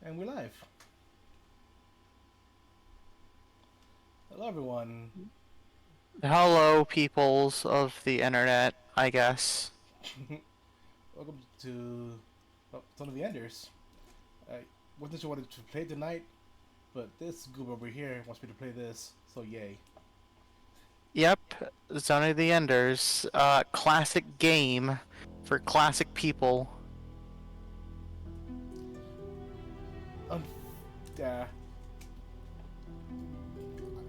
And we're live. Hello, everyone. Hello, peoples of the internet, I guess. Welcome to Son of the Enders. I wasn't sure what to play tonight, but this goob over here wants me to play this, so yay. Yep, Zone of the Enders. Classic game for classic people. Um, yeah.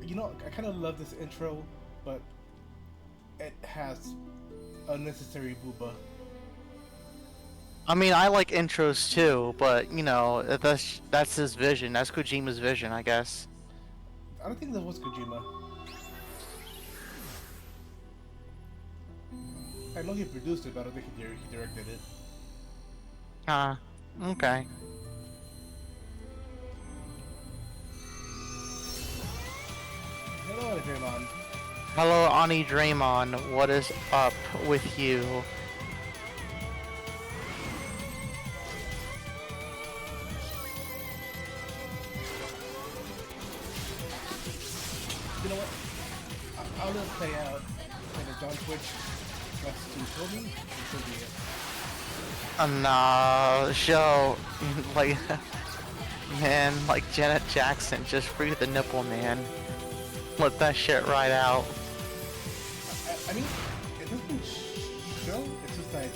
You know, I kind of love this intro, but it has unnecessary booba. I mean, I like intros too, but you know, that's his vision. That's Kojima's vision, I guess. I don't think that was Kojima. I know he produced it, but I don't think he directed it. Okay. Hello, Draymond. Hello, Ani Draymond. What is up with you? You know what? I'll let it play out. Like a John Twitch wants to kill me, so be it. Nah, show like man, like Janet Jackson, just free the nipple, man. Let that shit ride out. I mean, it doesn't show. It's just like,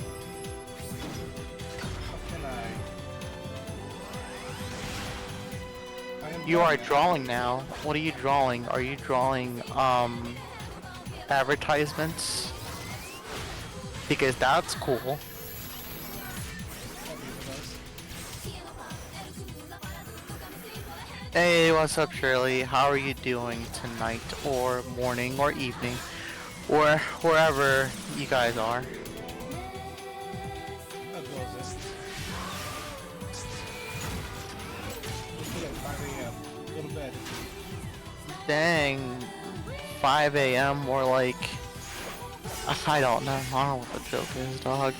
how can I am You are drawing now. drawing now. What are you drawing? Are you drawing advertisements? Because that's cool. Hey, what's up, Shirley? How are you doing tonight, or morning, or evening, or wherever you guys are? How goes it? Let's get at 5 a.m. Go to bed. Dang, 5 a.m. or like, I don't know. I don't know what the joke is, dog.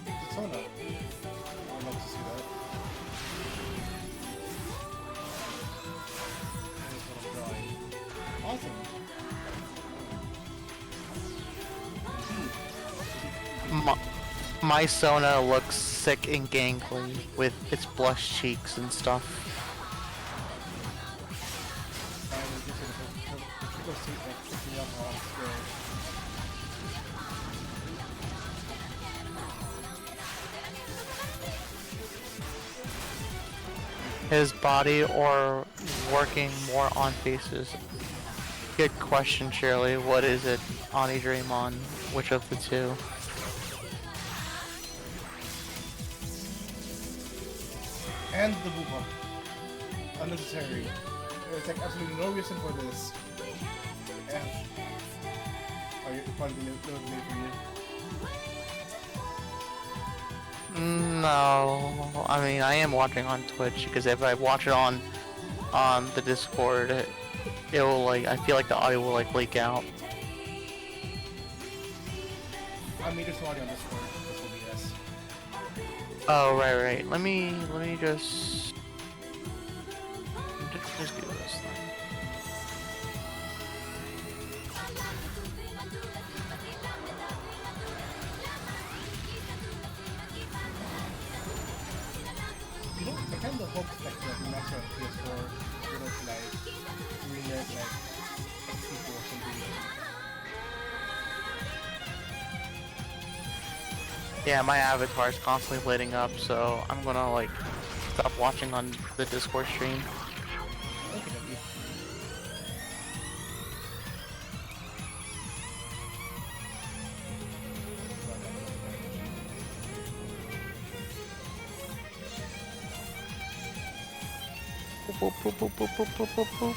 It's on up. I'd love to see that. That's what I'm drawing. Awesome. My, my Sona looks sick and gangly with its blush cheeks and stuff. Finally, just the triple seat that picked me up while I'm scared. His body or working more on faces? Good question, Shirley. What is it, Ani Draymond? Which of the two? And the boo bump. Unnecessary. There's like absolutely no reason for this. And are you probably no name for you? No, I mean I am watching on Twitch because if I watch it on the Discord, it will like I feel like the audio will like leak out. I mean, there's no audio on Discord. This will be yes. Oh right. Let me just do this thing. You know, I kind of hope like the remaster on PS4 would have like remake like a sequel or something. Yeah, my avatar is constantly lighting up, so I'm gonna like stop watching on the Discord stream. Okay, W. Boop, boop, boop, boop, boop, boop, boop, boop.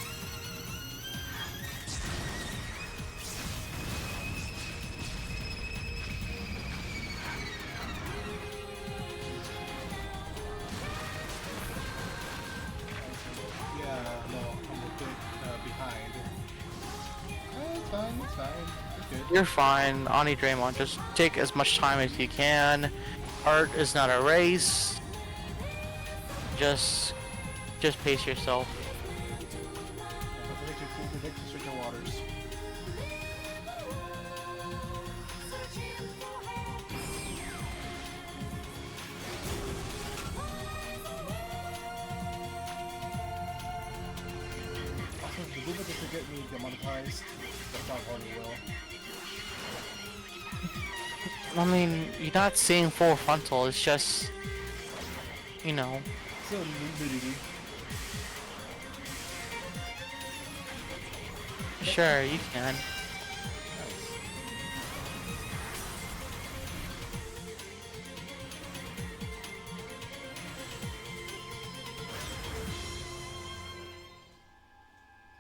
Yeah, no, I'm a bit behind. It's fine, it's fine. It's good. You're fine, Ani Draymond. Just take as much time as you can. Art is not a race. Just pace yourself. Predict the stranger waters. Also, the movement doesn't get me demonetized. That's not hard as well. I mean, you're not seeing full frontal. It's just, you know. Still nudity. Sure, you can.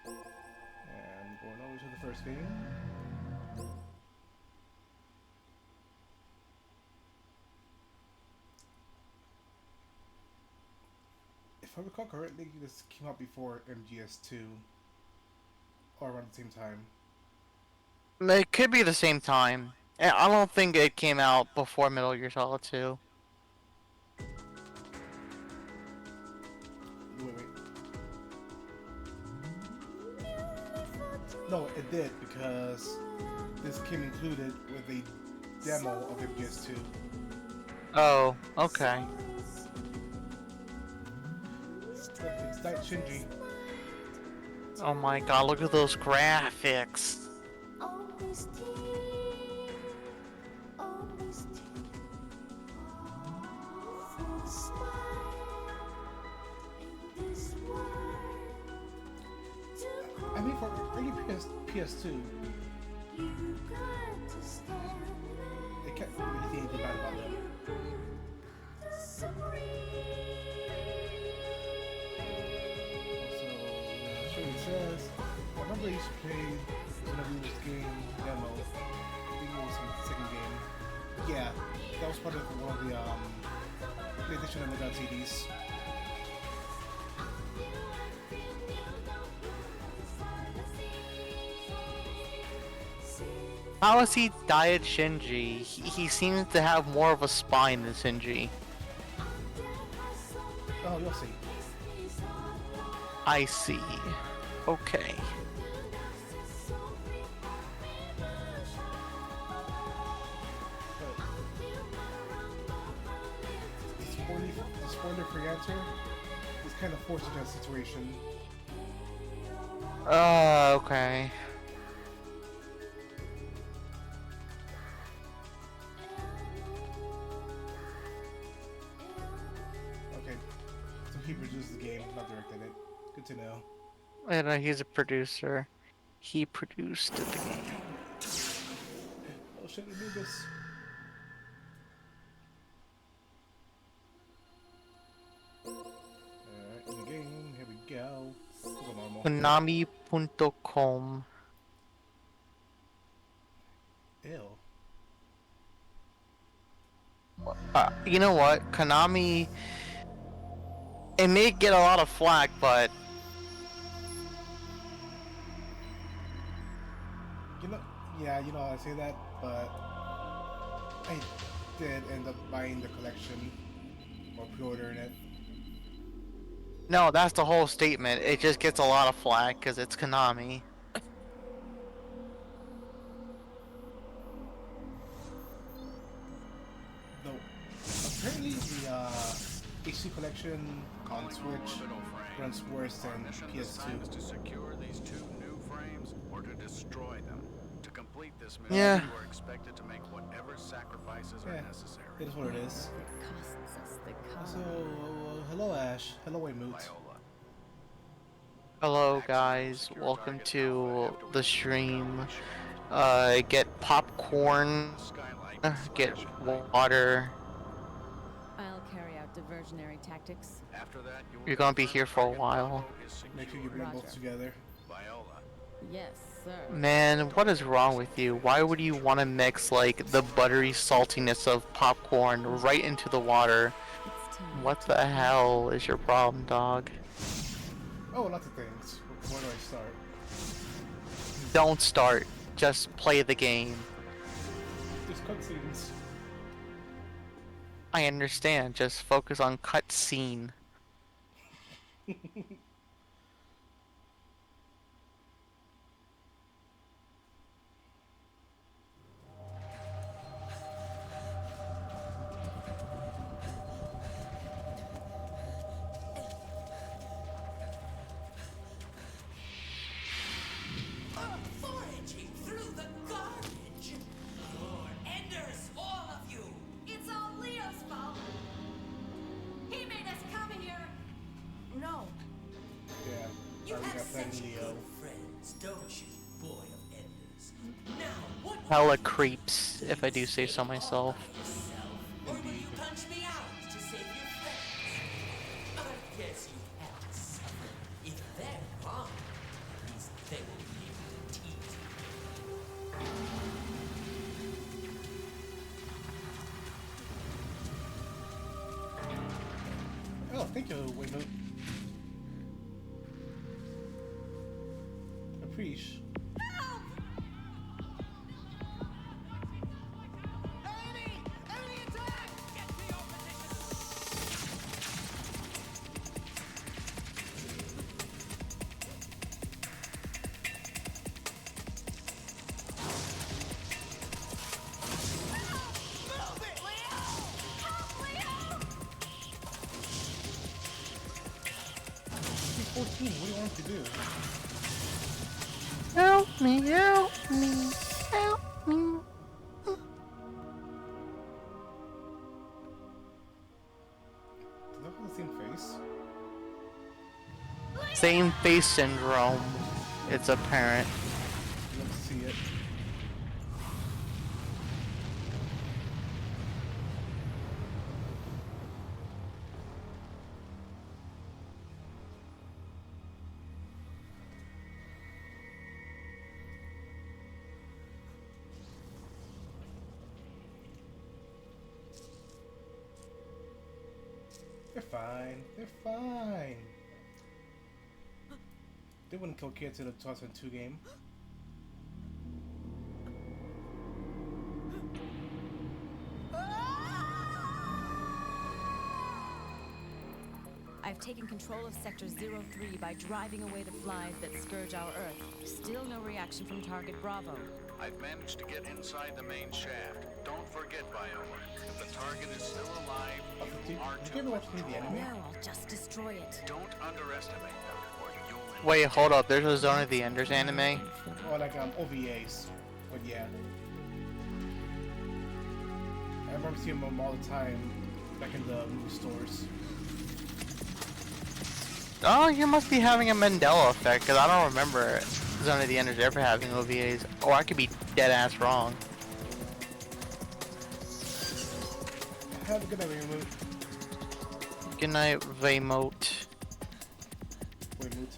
And going over to the first game. If I recall correctly, this came out before MGS2, or around the same time. It could be the same time. I don't think it came out before Metal Gear Solid 2. Wait. No, it did, because this came included with a demo of MGS2. Oh, okay. It's not Shinji. Oh my god, look at those graphics. I mean, for early PS2, they kept really thinking anything bad about them. Also, sure it says, I remember I used to play this game demo. I think it was the second game. Yeah, that was part of one of the PlayStation Underground CDs. How is he Diet Shinji? He seems to have more of a spine than Shinji. Oh, you'll see. I see. Okay. The spoiler-free answer is kind of forced into that situation. Okay. Okay, so he produced the game, not directed it. Good to know. And he's a producer. He produced the game. Oh shit, we need this. Alright, in the game, here we go. Normal. Konami.com. Ew. You know what? Konami... It may get a lot of flack, but... Yeah, I say that, but I did end up buying the collection or pre-ordering it. No, that's the whole statement. It just gets a lot of flack because it's Konami. No, apparently the HD collection on Switch runs worse than PS2. Is to secure these two new frames or to destroy them. To complete this mission, Yeah. you are expected to make whatever sacrifices are necessary. It is what it is. It costs us the cost. So, hello Ash. Hello Waymoot. Viola. Hello guys, welcome to the stream. Get popcorn, get water. I'll carry out diversionary tactics. After that, you will You're gonna be here for a while. Make sure you bring them both Roger. together. Viola. Yes, sir. Man, what is wrong with you? Why would you want to mix like the buttery saltiness of popcorn right into the water? It's time. What the hell is your problem, dog? Oh, lots of things. Where do I start? Don't start. Just play the game. Just cutscenes. I understand. Just focus on cutscene. Foraging through the garbage. You're enders, all of you. It's all Leo's fault. He made us come here. No. Yeah. You Sorry, we have got that such Leo. good friends, don't you, boy of enders? Now, what will Hella you do? creeps, if I do say so myself. Or will you punch me out to save your friends? I guess you have to suffer. If they're gone, at least they will be able to tease Oh, thank you, Waymo. Appreciate. Move it, Leo! Help, Leo! 14, what do you want to do? Help me, help me, help me. Do they have the same face? Same face syndrome. It's apparent. Let's see it. They're fine. They're fine. They wouldn't kill kids in a 2002 game. I've taken control of Sector 03 by driving away the flies that scourge our Earth. Still no reaction from Target Bravo. I've managed to get inside the main shaft. Don't forget, Viola. If the target is still alive, you are Did you too ever watch much the trouble. anime? No, I'll just destroy it. Don't underestimate them, or you'll... Wait, hold up. There's a Zone of the Enders anime. Or like OVAs. But yeah. I remember seeing them all the time back in the movie stores. Oh, you must be having a Mandela effect, because I don't remember Zone of the Enders ever having OVAs. Or I could be dead ass wrong. Have a good night, Remote. Good night, Vaymote. Waymote.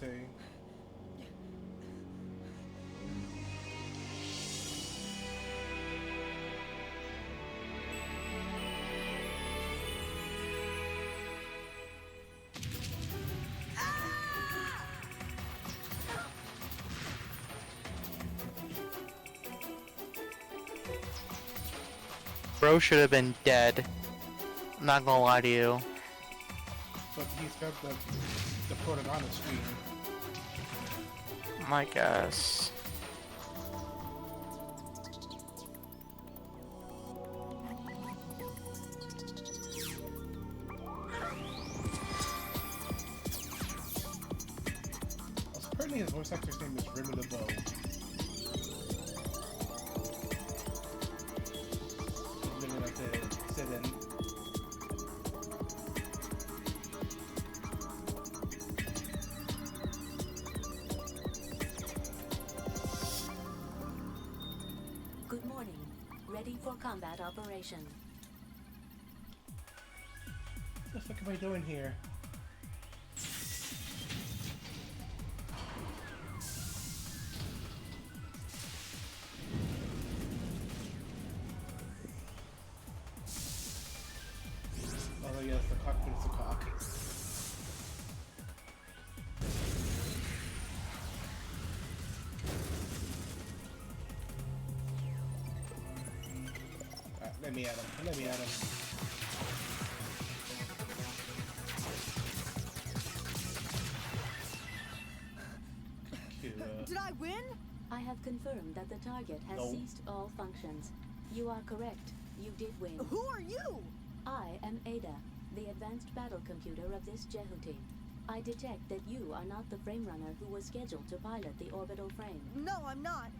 Bro should have been dead. I'm not gonna lie to you. But he's got the protagonist screen. My guess. Apparently his voice actor's name is Remy LeBeau. Literally like to sit in. Good morning. Ready for combat operation. What the fuck am I doing here? Oh yes, the cockpit is a cock. Alright, let me at him. Let me at him. Did I win? I have confirmed that the target has No. ceased all functions. You are correct. You did win. Who are you? I am Ada, the advanced battle computer of this Jehuti. I detect that you are not the frame runner who was scheduled to pilot the orbital frame. No, I'm not.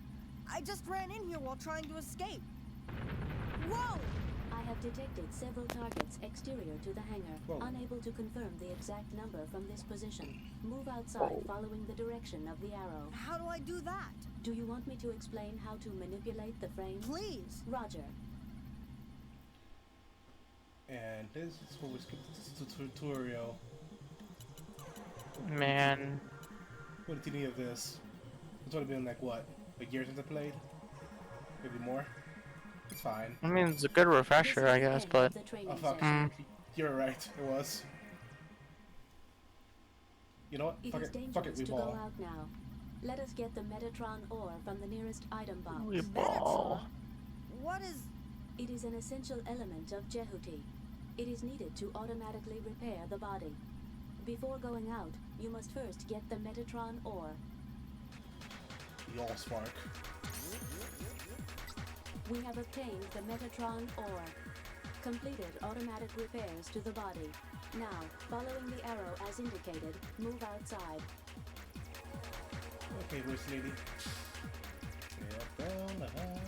I just ran in here while trying to escape. Whoa! I have detected several targets exterior to the hangar, Whoa. unable to confirm the exact number from this position. Move outside following the direction of the arrow. How do I do that? Do you want me to explain how to manipulate the frame? Please. Roger. And this is where we skip this tutorial. Man, What did you need of this? It's only been like what? A year since I played? Maybe more? It's fine. I mean, it's a good refresher, I guess, but The training Oh fuck. session. You're right, it was. You know what? It Fuck is it, dangerous we to ball. go out now. Let us get the Metatron ore from the nearest item box. we ball. What is... It is an essential element of Jehuti. It is needed to automatically repair the body. Before going out, you must first get the Metatron ore. Y'all spark. We have obtained the Metatron ore. Completed automatic repairs to the body. Now, following the arrow as indicated, move outside. Okay, Bruce lady. Yep, down the hall.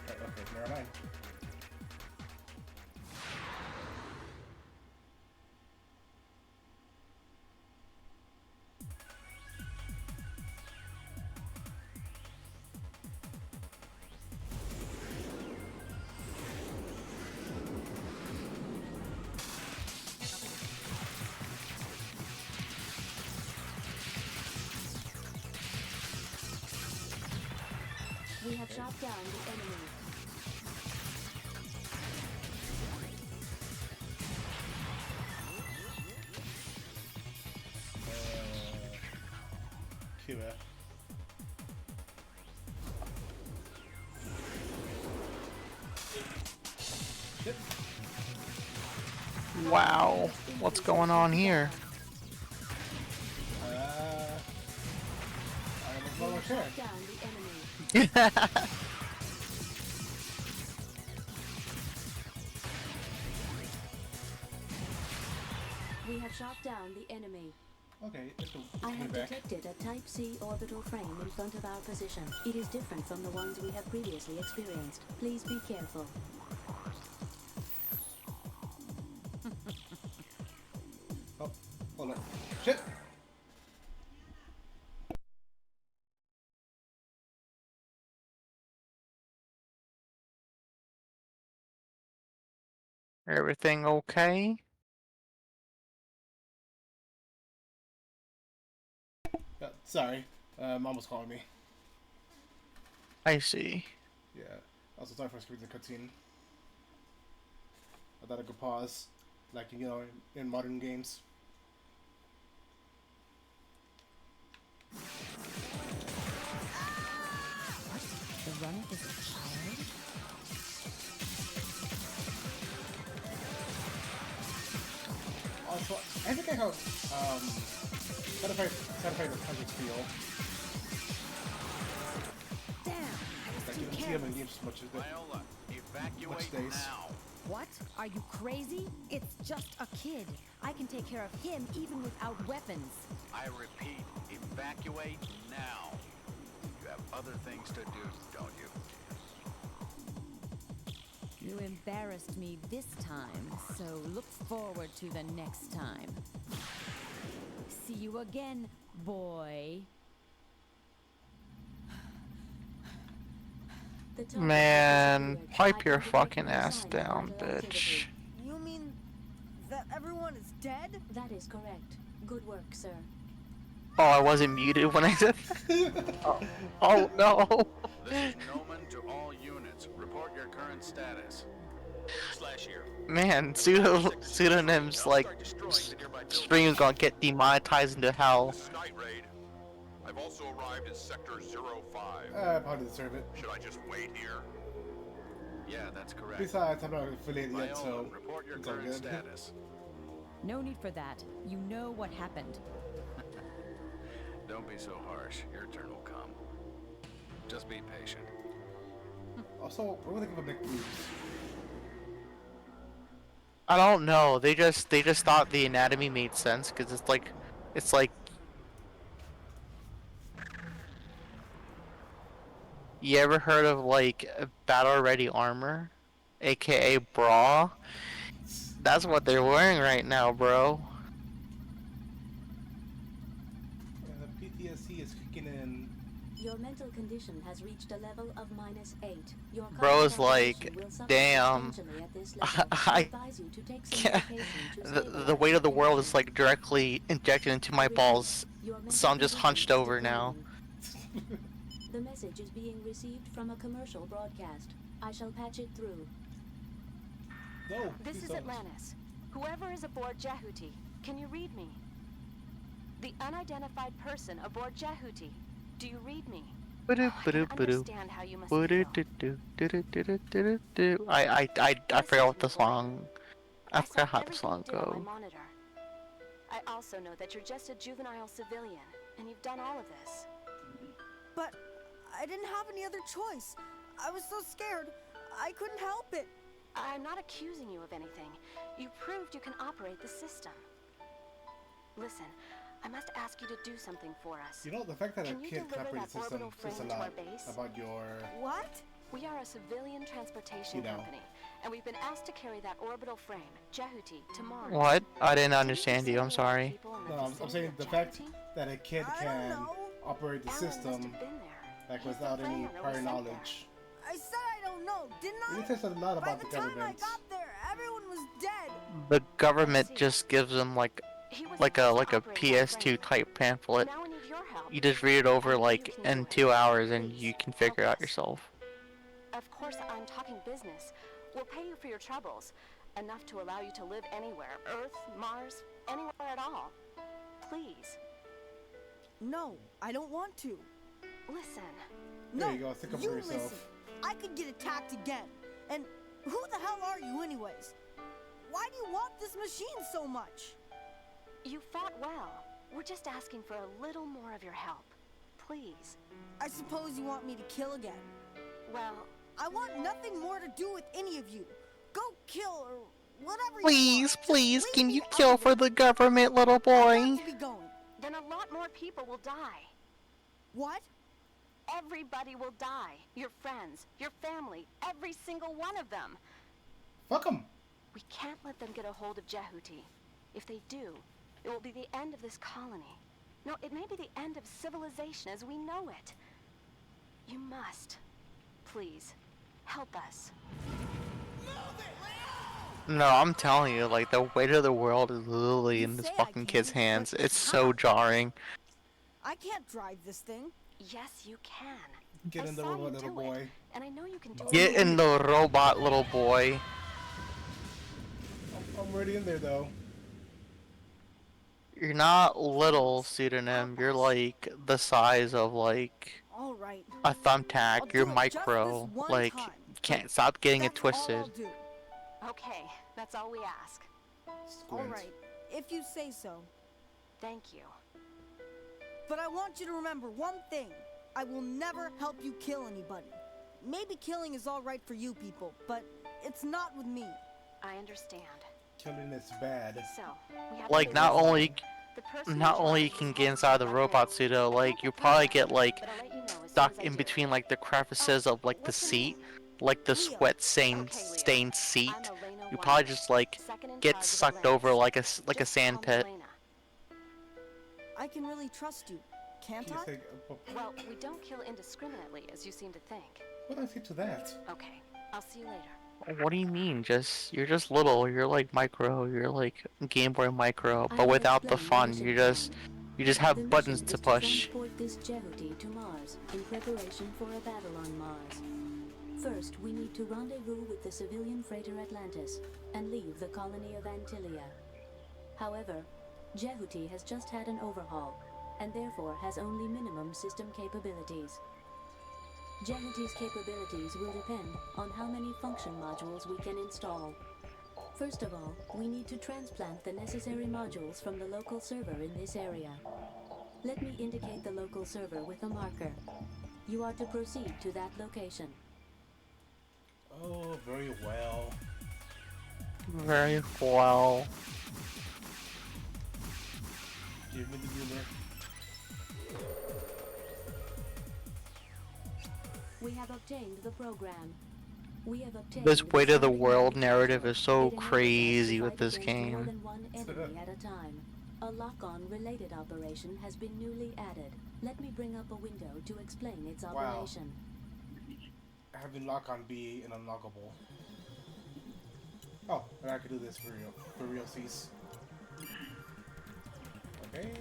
Oh, okay, never mind. We have shot down the enemy. Cuba. Shit. Wow, what's going on here? I'm We a have sure. shot down the enemy. We have shot down the enemy. Okay, let's go. I Get have back. detected a Type C orbital frame in front of our position. It is different from the ones we have previously experienced. Please be careful. Oh, hold on. Shit! Everything okay? Sorry. Mom was calling me. I see. Yeah. Also, sorry for skipping the cutscene. I thought I could pause, like, you know, in modern games. The runner is a child? Also, I think I have, satisfied the hundreds feel. Damn, I was Like, too you don't see them careless. in games as much as that. Viola, evacuate stays? now. What? Are you crazy? It's just a kid. I can take care of him even without weapons. I repeat, evacuate now. You have other things to do, don't you? You embarrassed me this time, so look forward to the next time. See you again, boy. The target Man, has disappeared. pipe I your can detect fucking no ass sign of down, orbital bitch. activity. You mean that everyone is dead? That is correct. Good work, sir. Oh, I wasn't muted when I said oh no. This is Noman to all units. Report your current status. Slash here. Man, pseudonyms like streams gonna get demonetized into hell. This is Night Raid. I've also arrived at Sector 05. I probably deserve it. Should I just wait here? Yeah, that's correct. Besides, I'm not affiliated yet, Viola, so report your it's all current good. status. No need for that. You know what happened. Don't be so harsh. Your turn will come. Just be patient. Also, what do we think of mech moves? I don't know. They just thought the anatomy made sense because it's like you ever heard of like battle ready armor, aka bra? That's what they're wearing right now, bro. And the PTSD is kicking in. Your mental condition has reached a level of -8. Your Bro's concentration like, will suffer damn. substantially at this level. I advise you to take some can't. medication to The stabilize weight of the your world is condition. like directly injected into my Repeat, balls, your mental so I'm just condition hunched is over now. declining. The message is being received from a commercial broadcast. I shall patch it through. No, This please is don't. Atlantis. Whoever is aboard Jehuti, can you read me? The unidentified person aboard Jehuti. Do you read me? I can understand how you must feel. I forgot what the Listen to me, boy. song. I I forgot saw how the everything song you did on my goes. monitor. I also know that you're just a juvenile civilian, and you've done all of this. But I didn't have any other choice. I was so scared. I couldn't help it. I'm not accusing you of anything. You proved you can operate the system. Listen, I must ask you to do something for us. You know, the fact that a Can you kid can deliver operate the that system orbital says a frame to our lot base? about your... What? We are a civilian transportation You know. company, and we've been asked to carry that orbital frame, Jehuti, to Mars. What? I didn't Didn't understand say you. I'm anything about sorry. people in the No, I'm vicinity saying of the fact Jehuti? that a kid I don't can know. operate the Alan must system have been there. like He's the without any planner we prior sent knowledge. I said I don't know, didn't I? It says a lot By about the the time I government. got there, everyone was dead. The government just gives them like He was a supposed to operate that PS2 frame. type pamphlet. Now we need your help. You just read it over I know you like can do in it. 2 hours and Please, you can figure it help out us. yourself. Of course, I'm talking business. We'll pay you for your troubles. Enough to allow you to live anywhere. Earth, Mars, anywhere at all. Please, No, I don't want to. listen. No, There you go, think of it for yourself. listen. I could get attacked again. And who the hell are you anyways? Why do you want this machine so much? You fought well. We're just asking for a little more of your help. Please. I suppose you want me to kill again. Well, I want nothing more to do with any of you. Go kill or whatever you Please, want. please, Leave can me you out kill of for it. the government, little I boy? got to be going. then a lot more people will die. What? Everybody will die. Your friends, your family, every single one of them. Fuck them. We can't let them get a hold of Jehuti. If they do, it will be the end of this colony. No, it may be the end of civilization as we know it. You must, please, help us. No, I'm telling you, like the weight of the world is literally You in this say I fucking can, kid's hands. but It's how? so jarring. I can't drive this thing. Yes, you can. Get I in the saw you robot, little do boy. it, and I know you can do Get it. in the robot, little boy. I'm already in there though. You're not little, pseudonym. You're like the size of like All right. a I'll thumbtack. You're do it just micro. this one Like, time, you can't but stop getting it That's all twisted. I'll do. Okay, that's all we ask. All Squint. right, if you say so. Thank you. But I want you to remember one thing. I will never help you kill anybody. Maybe killing is all right for you people, but it's not with me. I understand. Killing is bad. So, we have Like, to not figure only this out. The person not in only charge can is get inside the right robot now. pseudo, I like can't you confirm probably that, get like but I'll let you know as soon stuck as I in do. between like the crevices of like the What's your seat, name? like the Leo. sweat stained Okay, Leo. stained seat. I'm Elena You probably Wonder, just like second in get charge of sucked over Atlantis. like a Just sand call me pit. Elena. I can really trust you, can't Can you I? say, Well, we don't kill indiscriminately, as you seem to think. what do I say to that? Okay, I'll see you later. What do you mean? You're just little. You're like micro. You're like Game Boy Micro, I but will without the explain fun. the You mission just plan. have The buttons mission to is push. transport this Jehuti to Mars in preparation for a battle on Mars. First, we need to rendezvous with the civilian freighter Atlantis and leave the colony of Antilia. However, Jehuti has just had an overhaul and therefore has only minimum system capabilities. Jehuti's capabilities will depend on how many function modules we can install. First of all, we need to transplant the necessary modules from the local server in this area. Let me indicate the local server with a marker. You are to proceed to that location. Oh, very well. Very well. Give me the ruler. We have obtained the program. We have obtained This weight of the starting world mode narrative module. is so It enables us to crazy with fight this against more game. than one enemy at a time. A lock-on related operation has been newly added. Let me bring up a window to explain its Wow. operation. Having lock on be an unlockable. Oh, and I can do this for realsies. Okay.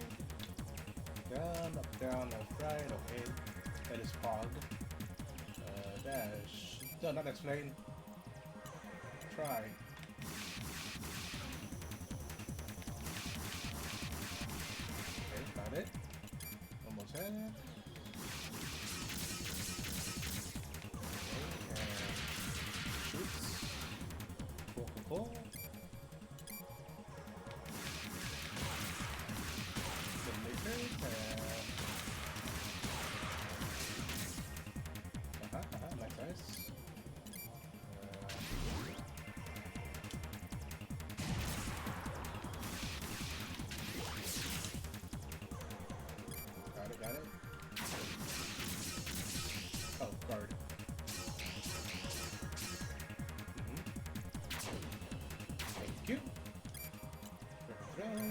Down, up, down, left, right. Okay. That is fog. Dash. No, not explain. Try. Okay, got it. Almost had it. Okay, and shoots. Cool. Nice. Got it. Oh, guard. Thank you. Throw.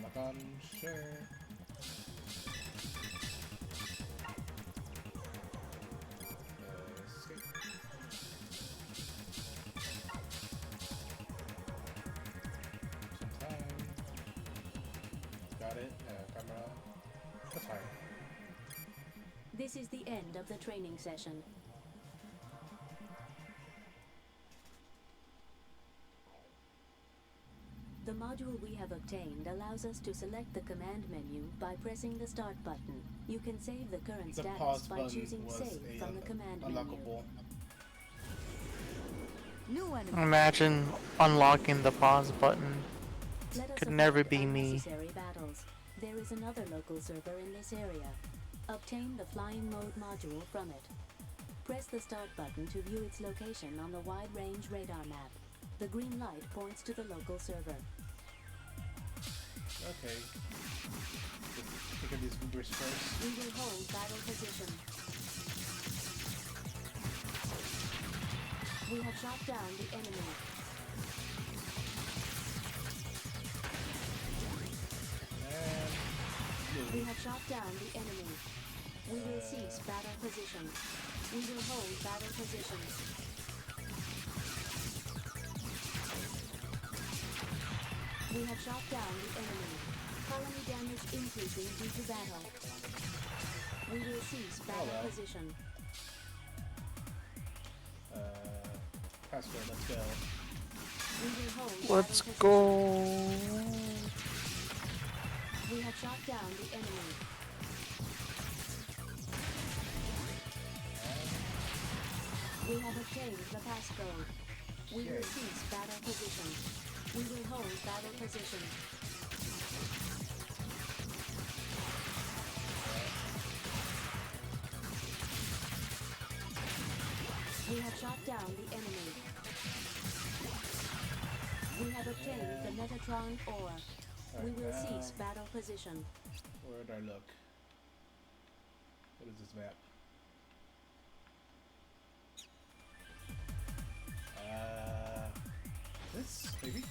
Knock on, sure. Escape. Some time. Got it. Camera. That's fine. This is the end of the training session. The module we have obtained allows us to select the command menu by pressing the start button. You can save the current The status pause by button choosing was save from the command unlockable. menu. New enemy. Imagine unlocking the pause button. Let us Could avoid never be me. unnecessary battles. There is another local server in this area. Obtain the flying mode module from it. Press the start button to view its location on the wide range radar map. The green light points to the local server. Okay. Just pick up these goobers first. We will hold battle position. We have shot down the enemy. And We have shot down the enemy. We will cease battle position. We will hold battle position. We have shot down the enemy. Colony damage increasing due to battle. We will cease battle position. Pastor, let's go. We will hold Let's battle go. position. We have shot down the enemy. We have obtained the passcode. We will cease battle position. We will hold battle position. We have shot down the enemy. We have obtained the Metatron ore. We will cease battle position. Where did I look? What is this map? This, maybe?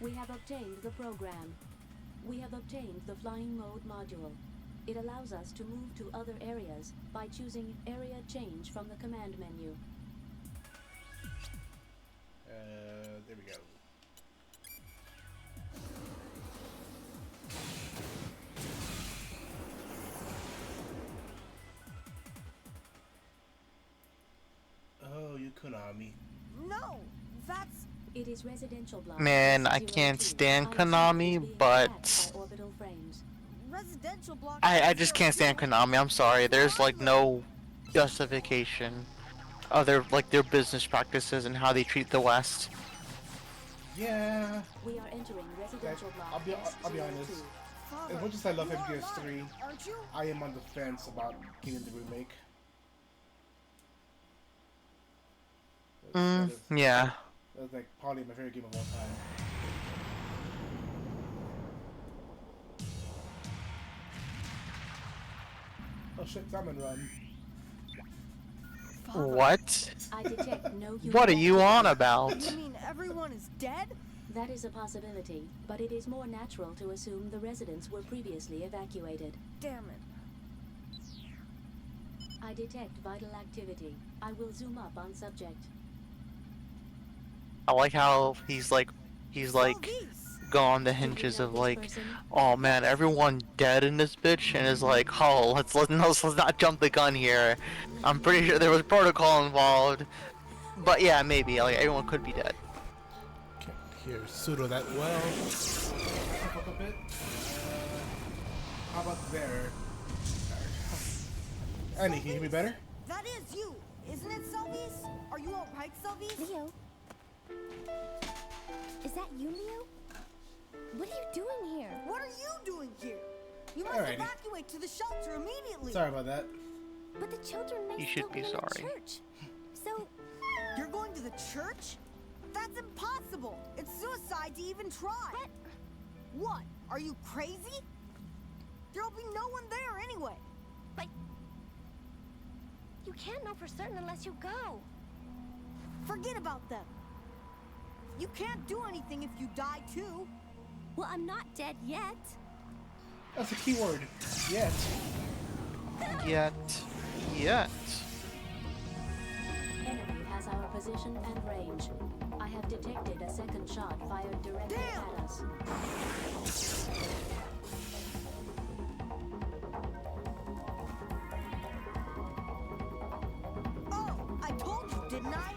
We have obtained the program. We have obtained the flying mode module. It allows us to move to other areas by choosing area change from the command menu. There we go. Oh, you Konami. No, that's It is residential block. Man, I 602. can't stand ISR is Konami, being but attacked by orbital frames. residential block. I just can't stand 602. Konami. I'm sorry. There's like no justification. their business practices and how they treat the West. Yeah. We are entering residential block I'll be honest. S02. As much as I love You are MGS3, lying, aren't you? I am on the fence about getting the remake. Yeah. That's like probably my favorite game of all time. Oh shit, Salmon Run. What? I detect no human What are you on activity. about? You mean everyone is dead? That is a possibility, but it is more natural to assume the residents were previously evacuated. Damn it. I detect vital activity. I will zoom up on subject. I like how he's like Salvis! gone the Do you hinges know of this like, person? oh man, everyone dead in this bitch, and is like, oh, let's not jump the gun here. I'm pretty sure there was protocol involved, but yeah, maybe like everyone could be dead. Can't hear pseudo that well. Up a bit. How about there? Annie, can you hear me better? That is you, isn't it, Salvis? Are you alright, Salvis? Leo? Is that you, Leo? What are you doing here? What are you doing here? You must Alrighty. evacuate to the shelter immediately. Sorry about that. But the children may You still should be in the sorry. church. So, You're going to the church? That's impossible. It's suicide to even try. What? What? Are you crazy? There'll be no one there anyway. but you can't know for certain unless you go. Forget about them. You can't do anything if you die too. Well, I'm not dead yet. That's a key word. Yet. Yet. Enemy has our position and range. I have detected a second shot fired directly at us. Oh, I told you, didn't I?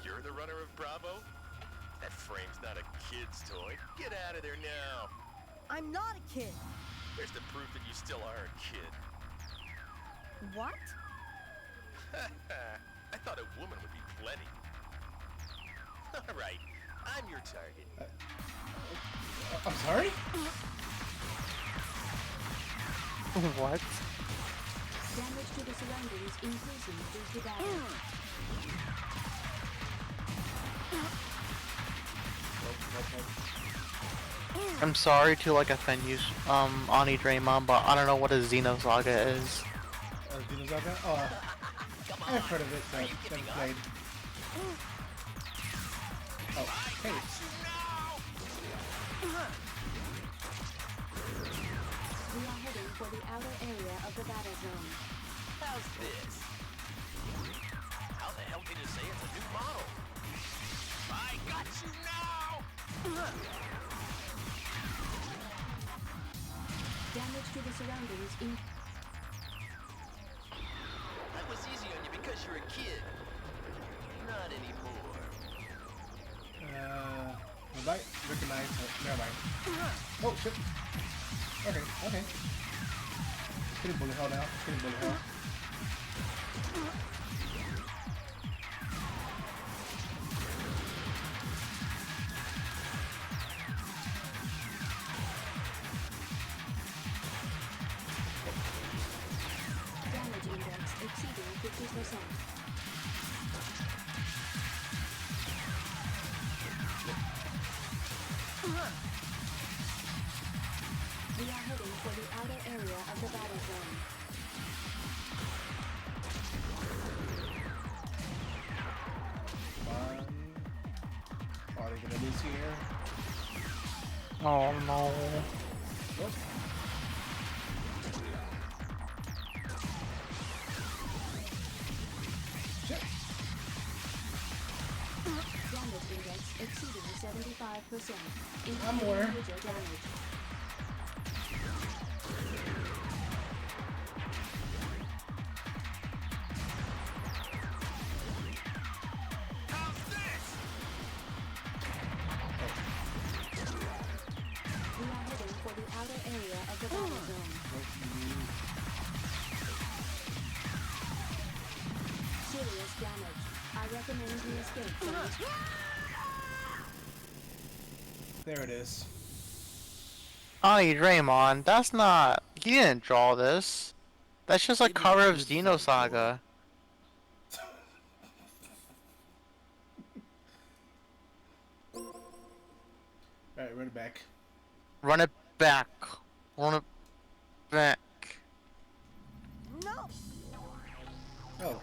You're the runner of Bravo? That frame's not a kid's toy. Get out of there now. I'm not a kid. There's the proof that you still are a kid. What? I thought a woman would be plenty. All right, I'm your target. I'm sorry? What? Damage to the surroundings increasing due to battle. I'm sorry to like offend you, Ani Draymond, but I don't know what a Xenosaga is. Dinosaur? Oh, I've heard of it, but never played. Oh, hey. We are heading for the outer area of the battle zone. How's this? How the hell can you say it's a new model? I got you now! Damage to the surroundings in... That was easy on you because you're a kid. Not anymore. Was I recognize? Never mind. Oh shit. Okay. Getting bullet hell now. Getting bullet hell. Damage index exceeding 50%. We are heading for the outer area of the battle zone. Come on. Are they gonna lose here? Oh no. Nope. Shit. Damage index exceeding 75%. I'm aware. Major damage. How's this? trying to escape from this. There it is. Oh, Draymond, that's not. He didn't draw this. That's just a cover of Xenosaga. Alright, run it back. Run it back. Run it back. No! Oh.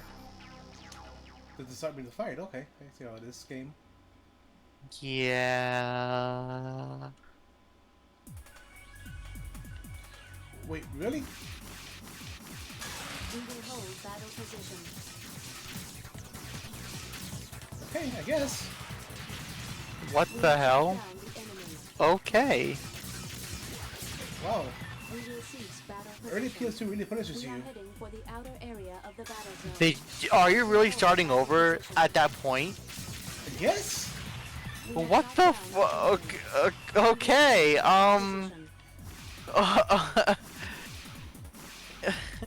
Did it start being fight? Okay. I see how it is. Game. Yeah. Wait, really? We will hold battle position. Okay, I guess. What the hell? Down the enemy. Okay. Wow. We will cease battle Early position. PS2 really punishes We you. are heading for the outer area of the battle zone. Are you really starting over at that point? I guess? We have What shot the down f- the enemy. okay,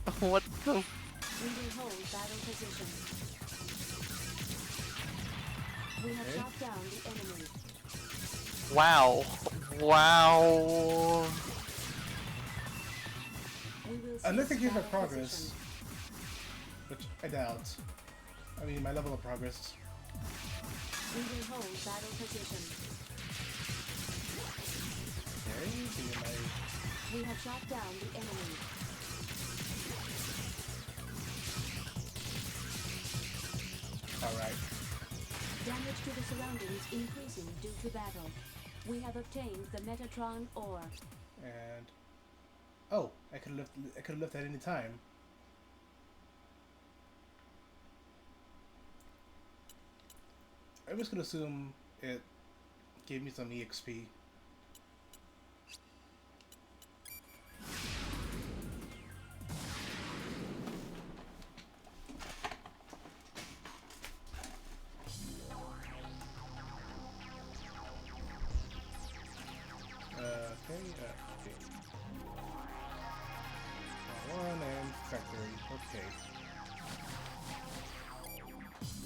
Position. what the We will hold battle position. We have Okay. shot down the enemy. wow. Wow. We will Unless they cease give her battle progress. position. Which I doubt. I mean, my level of progress. We will hold battle position. Okay, see my... We have shot down the enemy. Alright. Damage to the surroundings increasing due to battle. We have obtained the Metatron ore. And... Oh, I could have left at any time. I'm just gonna assume it gave me some EXP. Okay. One and factory. Okay.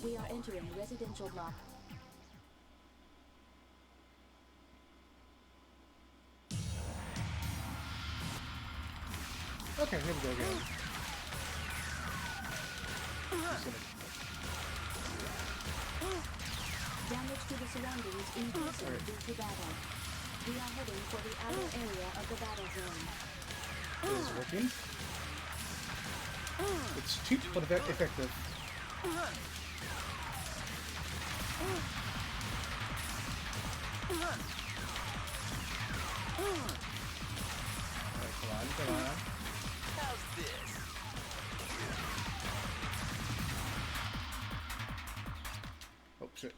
We are entering residential block. Okay, here we go again. Damage to the surroundings increasing due to battle. We are heading for the outer area of the battle zone. It is working. It's cheap but effective. Alright, come on. How's this? Oh shit.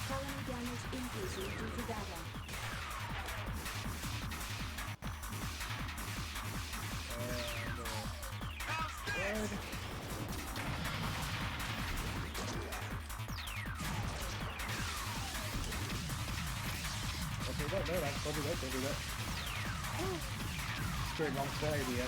Colony damage increasing due to battle. Okay, no, don't do that. Straight wrong idea.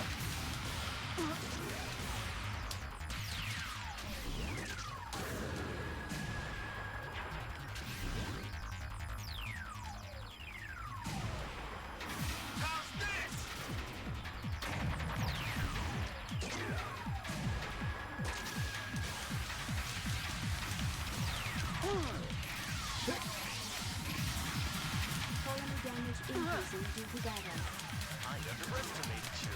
Colony damage increasing due to battle. I underestimated you.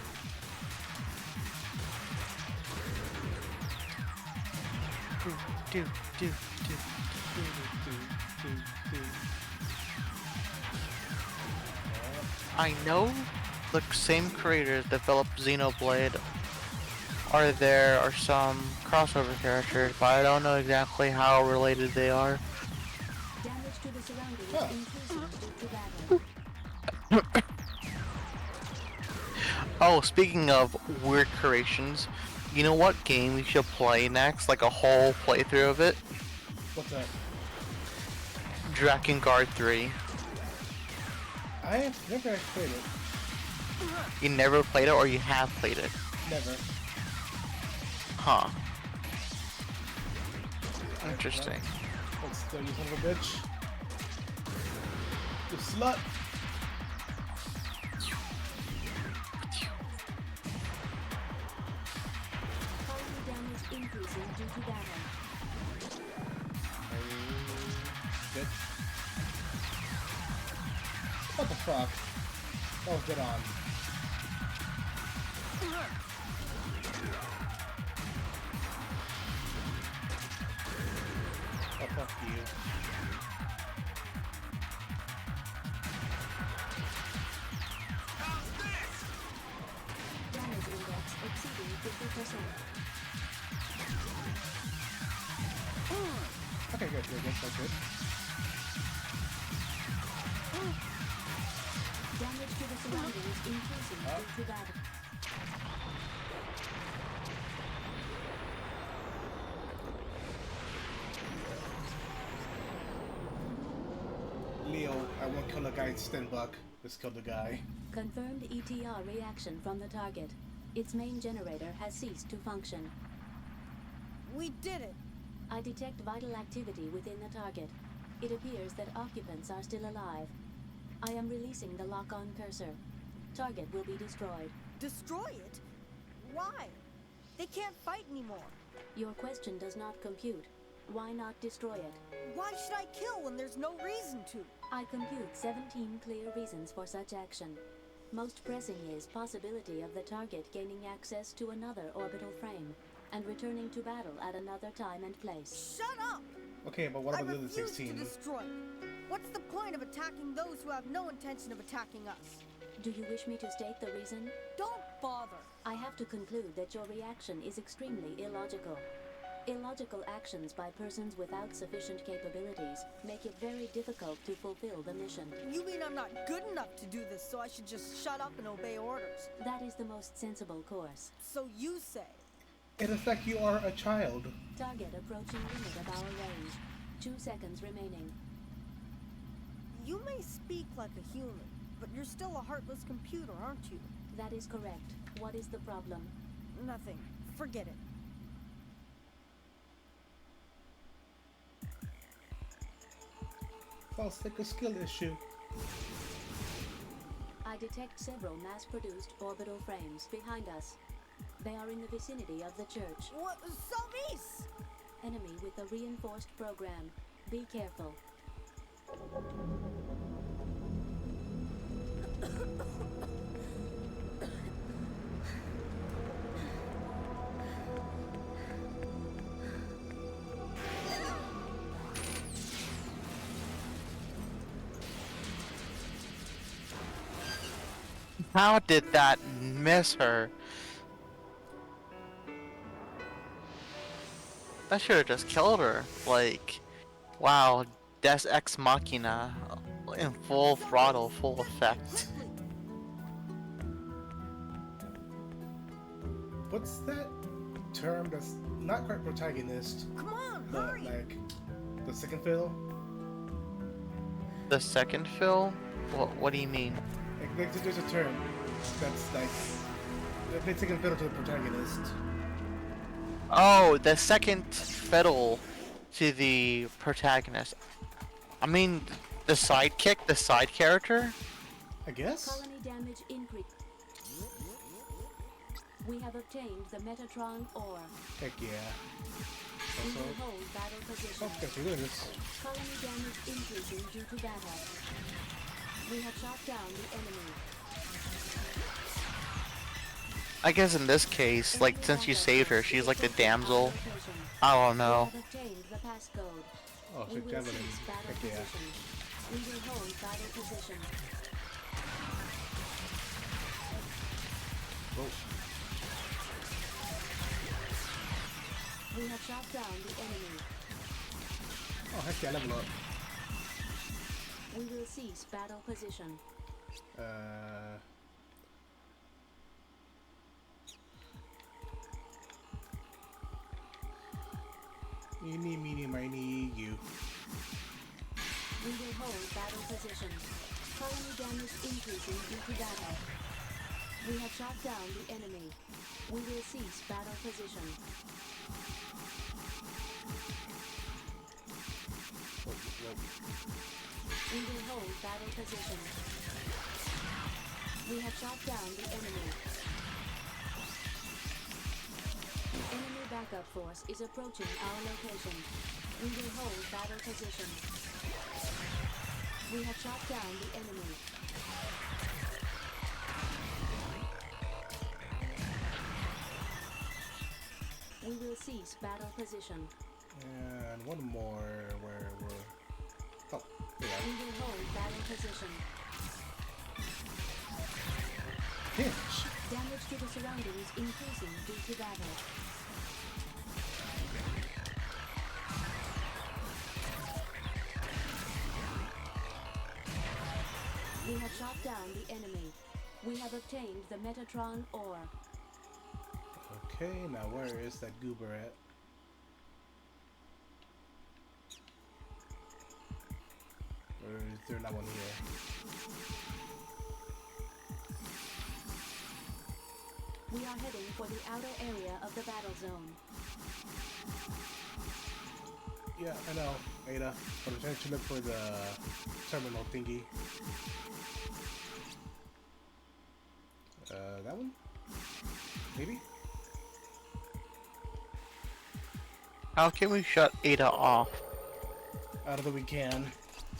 I know the same creators developed Xenoblade. There are some crossover characters, but I don't know exactly how related they are. Damage to the surroundings Huh. increasing due to battle. Oh, speaking of weird creations, you know what game we should play next? Like a whole playthrough of it? What's that? Drakengard 3. I have never actually played it. You never played it, or you have played it? Never. Huh. Interesting. Let's throw you son of a bitch. You slut! Colony damage increasing due to battle. Bitch. What the fuck? That was dead on. Oh, fuck you. Damage index exceeding 50%. Okay, good, that's good. Damage to the surroundings increasing due to battle. Leo, I won't kill the guy in Stenbuck. Just kill the guy. Confirmed ETR reaction from the target. Its main generator has ceased to function. We did it! I detect vital activity within the target. It appears that occupants are still alive. I am releasing the lock-on cursor. Target will be destroyed. Destroy it? Why? They can't fight anymore. Your question does not compute. Why not destroy it? Why should I kill when there's no reason to? I compute 17 clear reasons for such action. Most pressing is possibility of the target gaining access to another orbital frame and returning to battle at another time and place. Shut up! Okay, but what I about the other refuse 16? to destroy it. What's the point of attacking those who have no intention of attacking us? Do you wish me to state the reason? Don't bother! I have to conclude that your reaction is extremely illogical. Illogical actions by persons without sufficient capabilities make it very difficult to fulfill the mission. You mean I'm not good enough to do this, so I should just shut up and obey orders? That is the most sensible course. So you say. In effect, you are a child. Target approaching limit of our range. 2 seconds remaining. You may speak like a human, but you're still a heartless computer, aren't you? That is correct. What is the problem? Nothing. Forget it. Sounds like a skill issue. I detect several mass-produced orbital frames behind us. They are in the vicinity of the church. What? Southeast! Enemy with a reinforced program. Be careful. How did that miss her? That should have just killed her. Like, wow, Des Ex Machina in full throttle, full effect. What's that term that's not quite protagonist, Come on, but hurry! like the second fiddle? The second fill? What do you mean? Like there's a term that's like they second fiddle to the protagonist. Oh, the second fiddle to the protagonist. I mean, the sidekick, the side character? I guess? Colony damage increase. We have obtained the Metatron ore. Heck yeah. We Also, will hold battle position. oh, guess we're doing this. Colony damage increasing due to battle. We have shot down the enemy. I guess in this case, like, since you saved her, she's like the damsel. I don't know. We have obtained the passcode. Oh, We sick will javelin. seize battle Heck yeah. position. We will hold battle position. Oh, We have shot down the enemy. oh heck yeah, level up. We will cease battle position. Eeny, meeny, miny, you. We will hold battle position. Colony damage increasing due to battle. We have shot down the enemy. We will cease battle position. We will hold battle position. We have shot down the enemy. Enemy backup force is approaching our location. We will hold battle position. We have shot down the enemy. We will cease battle position. And one more where we're... Oh, We will hold battle position. pinch. Damage to the surroundings increasing due to battle. We have shot down the enemy. We have obtained the Metatron ore. Okay, now where is that goober at? Or is there not one here? We are heading for the outer area of the battle zone. Yeah, I know, Ada. But I'm trying to look for the terminal thingy. That one? Maybe? How can we shut Ada off? I don't think we can.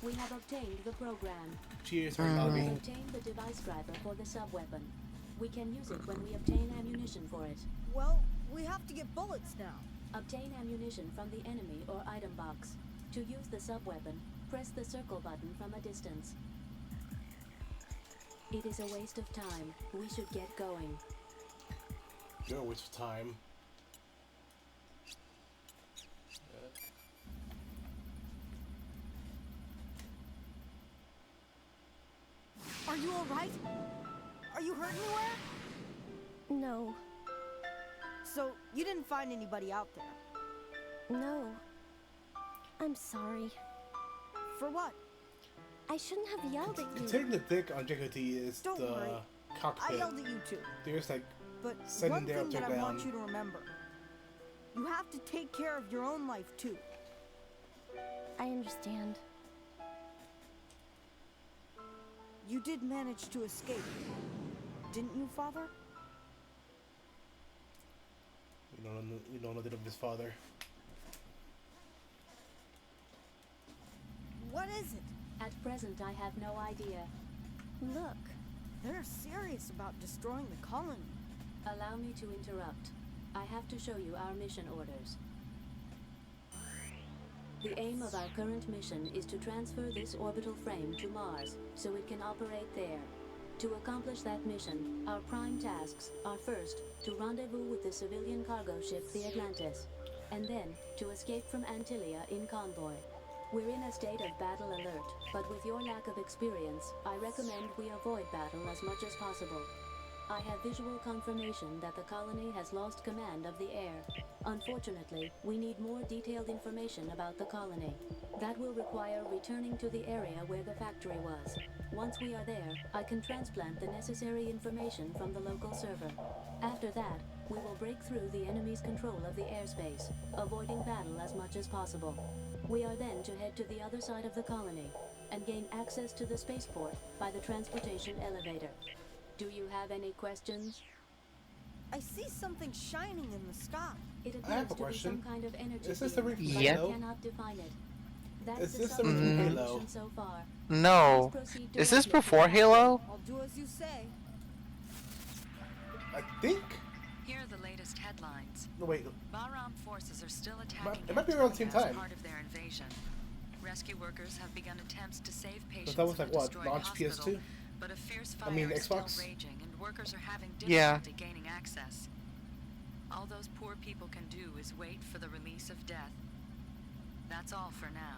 We have obtained the program. Cheers, our We lobby. have obtained the device driver for the sub-weapon. We can use it when we obtain ammunition for it. Well, we have to get bullets now. Obtain ammunition from the enemy or item box. To use the sub-weapon, press the circle button from a distance. It is a waste of time. We should get going. You're a waste of time. Are you alright? Are you hurt anywhere? No, So, you didn't find anybody out there? no. I'm sorry. For what? I shouldn't have yelled at you. Taking the dick on JKT is Don't the worry. I cockpit. yelled at you too. There's like But Send one him down, thing that take I want down. you to remember. You have to take care of your own life too. I understand. You did manage to escape. Didn't you, Father? you know nothing of his father. What is it? At present, I have no idea. Look, They're serious about destroying the colony. Allow me to interrupt. I have to show you our mission orders. The aim of our current mission is to transfer this orbital frame to Mars, so it can operate there. To accomplish that mission, our prime tasks are first, to rendezvous with the civilian cargo ship the Atlantis, and then to escape from Antillia in convoy. We're in a state of battle alert, but with your lack of experience, I recommend we avoid battle as much as possible. I have visual confirmation that the colony has lost command of the air. Unfortunately, we need more detailed information about the colony. That will require returning to the area where the factory was. Once we are there, I can transplant the necessary information from the local server. After that, we will break through the enemy's control of the airspace, avoiding battle as much as possible. We are then to head to the other side of the colony and gain access to the spaceport by the transportation elevator. Do you have any questions? I see something shining in the sky. It I have appears a to be question. some kind of energy Is this field, the ring from but Halo? I cannot define it. That's Is the this the summary ring from of our Halo? mission so far. No. Please proceed Is this directly to before the Halo? I'll do as you say. I think. Here are the latest headlines. No wait. Bahram forces are still attacking It might be around the same Antillia time. as part of their invasion. Rescue workers have begun attempts to save patients that was in like a what? destroyed Launch hospital, PS2? but a fierce fire I mean, is still Xbox? raging and workers are having Yeah. difficulty gaining access. All those poor people can do is wait for the release of death. That's all for now.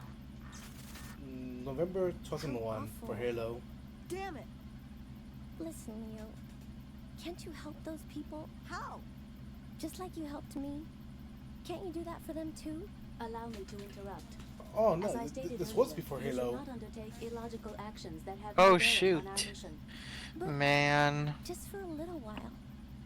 November 2001 for Halo. Damn it! listen, Leo. Can't you help those people? How? Just like you helped me? Can't you do that for them too? Allow me to interrupt. Oh no, As I stated this was earlier, before you should Halo. not undertake illogical actions that have Oh, no bearing shoot. on our mission. But Man. just for a little while.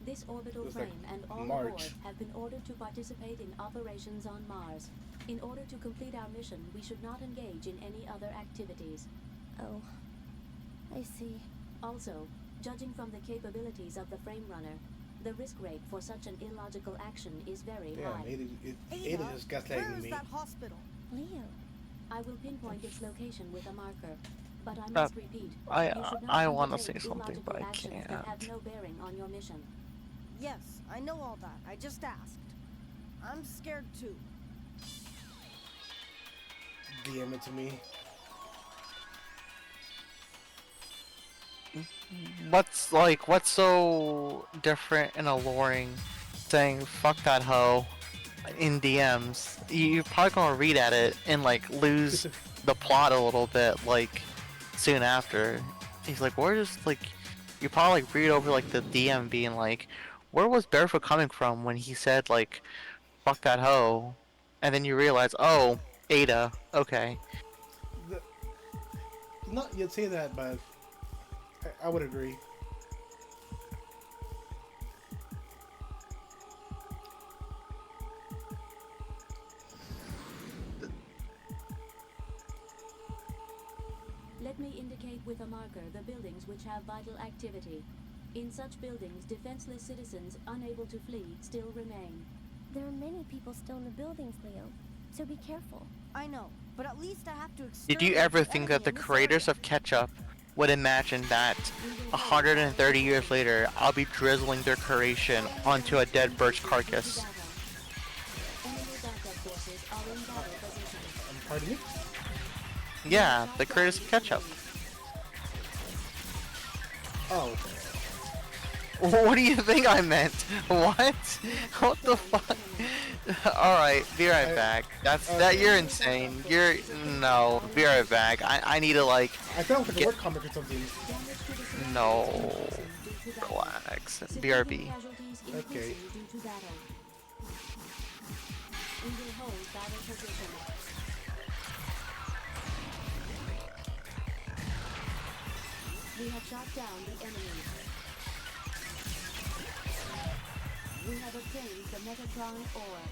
This orbital It was like frame and all March. aboard have been ordered to participate in operations on Mars. In order to complete our mission, we should not engage in any other activities. Oh, I see. Also, judging from the capabilities of the frame runner, the risk rate for such an illogical action is very Yeah, high. Ada, Ada is where gaslighting is me. that hospital? Leo. I will pinpoint its location with a marker, but I Uh, must repeat, I- you should not I wanna undertake say something, but I illogical actions that have can't. no bearing on your mission. Yes, I know all that. I just asked. I'm scared too. DM it to me. What's so different and alluring saying fuck that hoe in DMs? You're probably gonna read at it and like lose the plot a little bit like soon after. He's like, where is like you probably like read over like the DM being like, where was Barefoot coming from when he said like fuck that hoe? And then you realize, oh, Ada, okay. Not you'd say that, but I would agree. Let me indicate with a marker the buildings which have vital activity. In such buildings, defenseless citizens unable to flee still remain. There are many people still in the buildings, Leo. So be careful. I know, but at least I have to Did you exterminate ever the think enemy that the in this creators area. of Ketchup would imagine that 130 years later, I'll be drizzling their creation onto a dead bird's carcass? Enemy backup forces are in battle position. Pardon me? Yeah, the creators of Ketchup. Oh. What do you think I meant? What? What the fuck? Alright, be right back. That you're insane. No, be right back. I need to like I thought it was like a word comic or something. No. Relax. BRB. Okay. We will hold battle position. We have shot down the enemy. We have obtained the Metatron ore.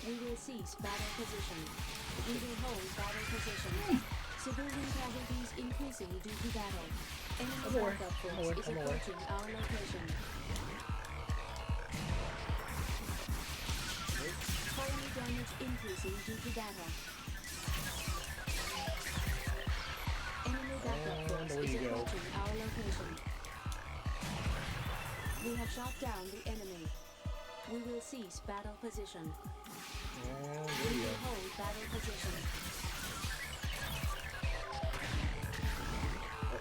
We will cease battle position. We will hold battle position. Civilian casualties increasing due to battle. Enemy backup force is approaching our location. Colony damage increasing due to battle. Enemy backup force is approaching our location. We have shot down the enemy. We will cease battle position. And We there you will go. hold battle position.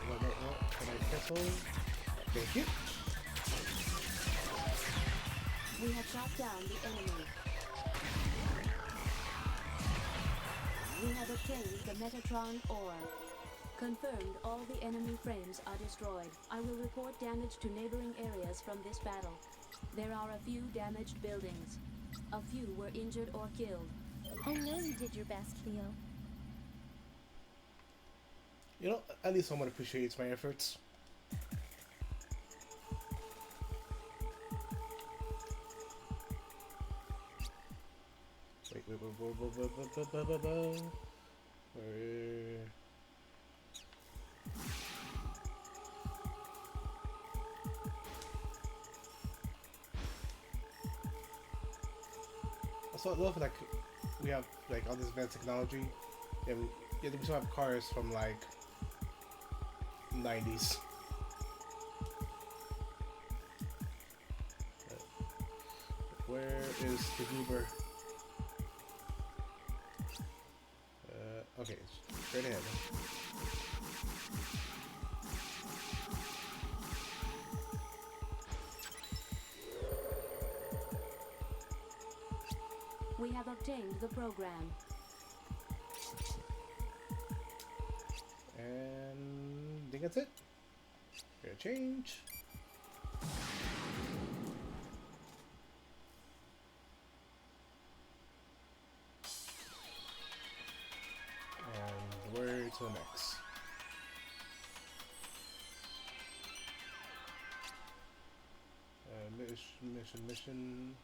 No. Can I cancel? Thank you. We have shot down the enemy. We have obtained the Metatron ore. Confirmed all the enemy frames are destroyed. I will report damage to neighboring areas from this battle. There are a few damaged buildings. A few were injured or killed. I know you did your best, Leo. You know, at least someone appreciates my efforts. Wait. Where? So I love like we have like all this advanced technology, and we still have cars from like 90s. Where is the goober? Okay, straight ahead. We have obtained the program. And I think that's it. Gonna change. straight to the next. Mission.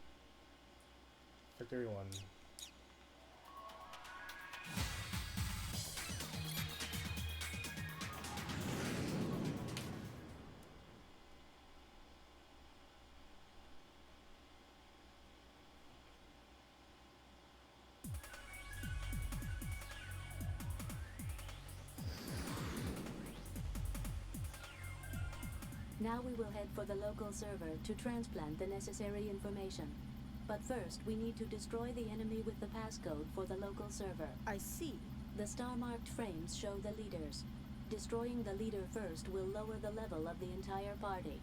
Victory 1. Now we will head for the local server to transplant the necessary information. But first, we need to destroy the enemy with the passcode for the local server. I see. The star-marked frames show the leaders. Destroying the leader first will lower the level of the entire party.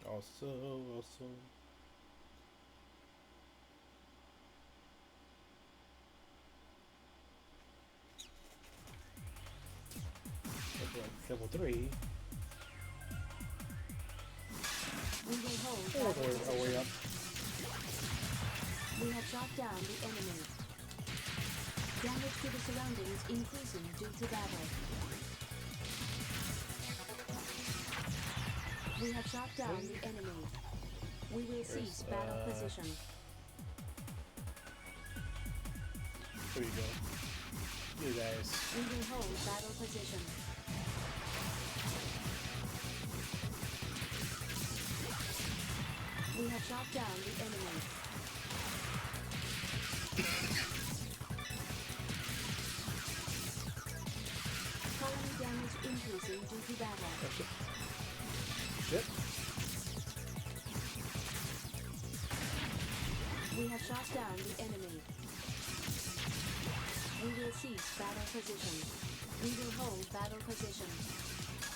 Also. Level 3. We will hold Oh, way up. We have shot down the enemy. Damage to the surroundings increasing due to battle. We have shot down the enemy. We will cease battle position. There you go. You guys. We will hold battle position. We have shot down the enemy. Colony damage increasing due to battle. Shit. We have shot down the enemy. We will cease battle position. We will hold battle position.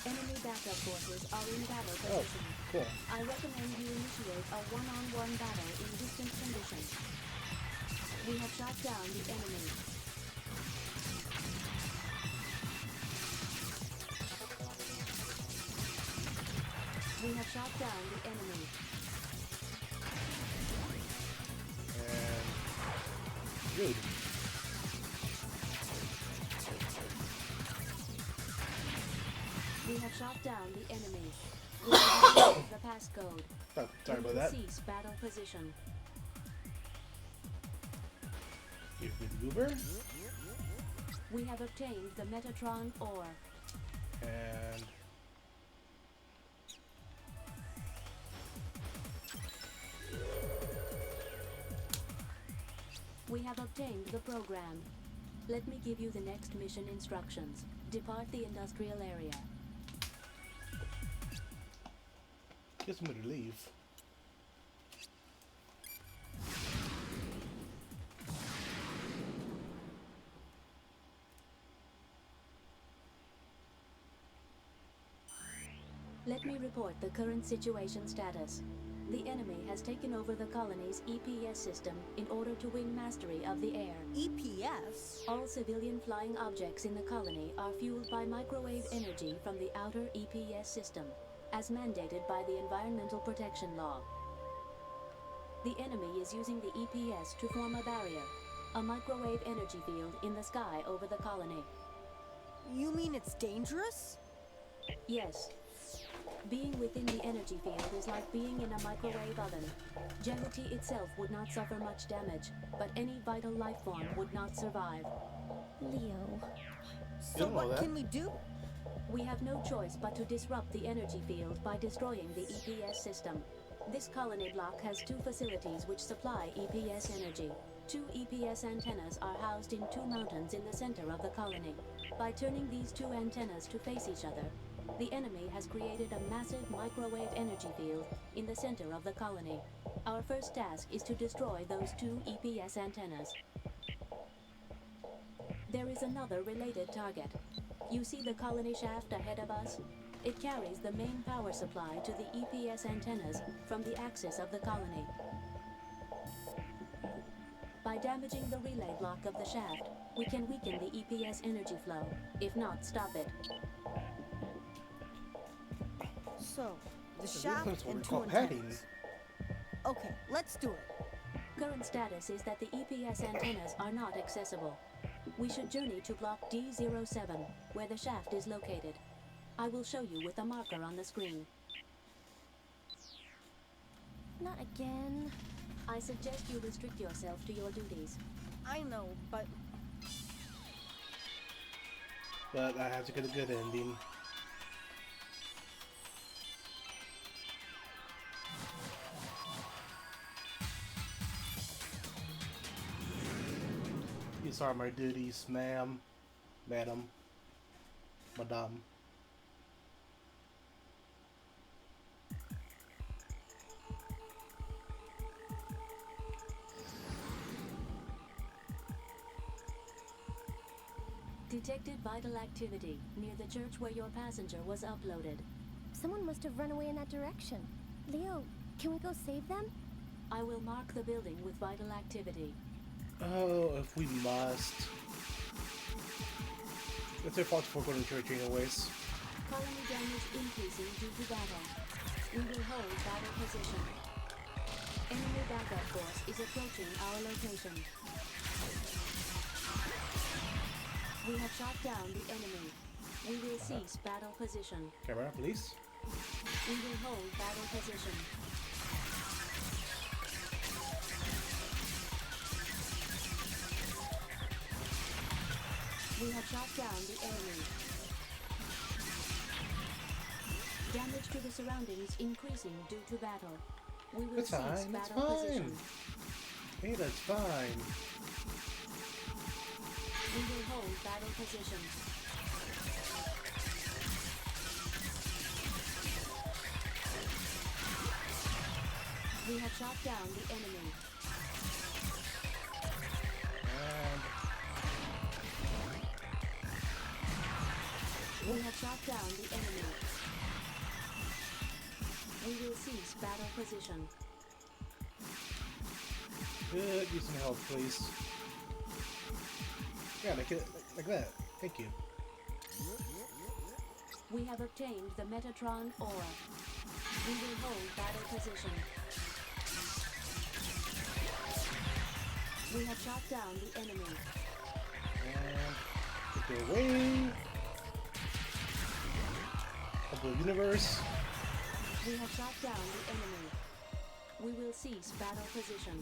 Enemy backup forces are in battle position. Cool. I recommend you initiate a one-on-one battle in distant conditions. We have shot down the enemy. We have shot down the enemy. And good. We have shot down the enemy. We have the passcode. Oh, sorry about that. Cease battle position. Give me the Uber. We have obtained the Metatron ore. And we have obtained the program. Let me give you the next mission instructions. Depart the industrial area. guess I'm gonna leave. Let me report the current situation status. The enemy has taken over the colony's EPS system in order to win mastery of the air. EPS? All civilian flying objects in the colony are fueled by microwave energy from the outer EPS system, as mandated by the Environmental Protection Law. The enemy is using the EPS to form a barrier, a microwave energy field in the sky over the colony. You mean it's dangerous? Yes. Being within the energy field is like being in a microwave oven. Jehuti itself would not suffer much damage, but any vital life form would not survive. Leo. So what can we do? We have no choice but to disrupt the energy field by destroying the EPS system. This colony block has two facilities which supply EPS energy. Two EPS antennas are housed in two mountains in the center of the colony. By turning these two antennas to face each other, the enemy has created a massive microwave energy field in the center of the colony. Our first task is to destroy those two EPS antennas. There is another related target. You see the colony shaft ahead of us? It carries the main power supply to the EPS antennas from the axis of the colony. By damaging the relay block of the shaft, we can weaken the EPS energy flow, if not stop it. So, the That's shaft, what we and 2 call padding. antennas. Okay, let's do it. Current status is that the EPS antennas are not accessible. We should journey to block D07, where the shaft is located. I will show you with a marker on the screen. Not again. I suggest you restrict yourself to your duties. I know, but But I have to get a good ending. These are my duties, ma'am, madam, madame. Detected vital activity near the church where your passenger was uploaded. Someone must have run away in that direction. Leo, can we go save them? I will mark the building with vital activity. Oh, if we must. It's their fault for going to church anyways. Colony damage increasing due to battle. We will hold battle position. Enemy backup force is approaching our location. We have shot down the enemy. We will cease battle position. Camera, please. We will hold battle position. We have shot down the enemy. Damage to the surroundings increasing due to battle. We will That's cease fine, that's battle position. fine. Hey, that's fine. We will hold battle position. We have shot down the enemy. We have shot down the enemy. We will cease battle position. Good, use some help, please. Yeah, like that. Thank you. We have obtained the Metatron ore. We will hold battle position. We have shot down the enemy. And take it away. Of the universe. We have shot down the enemy. We will cease battle position.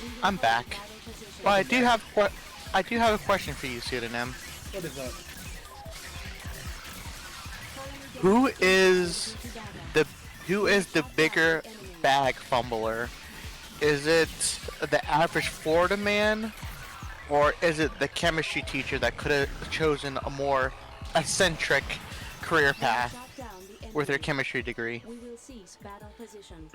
We will I'm hold back. battle position. But I do have a question for you, Pseudonym. What is that? Who is the bigger bag fumbler? Is it the average Florida man, or is it the chemistry teacher that could have chosen a more eccentric career path with their chemistry degree? We will cease battle position.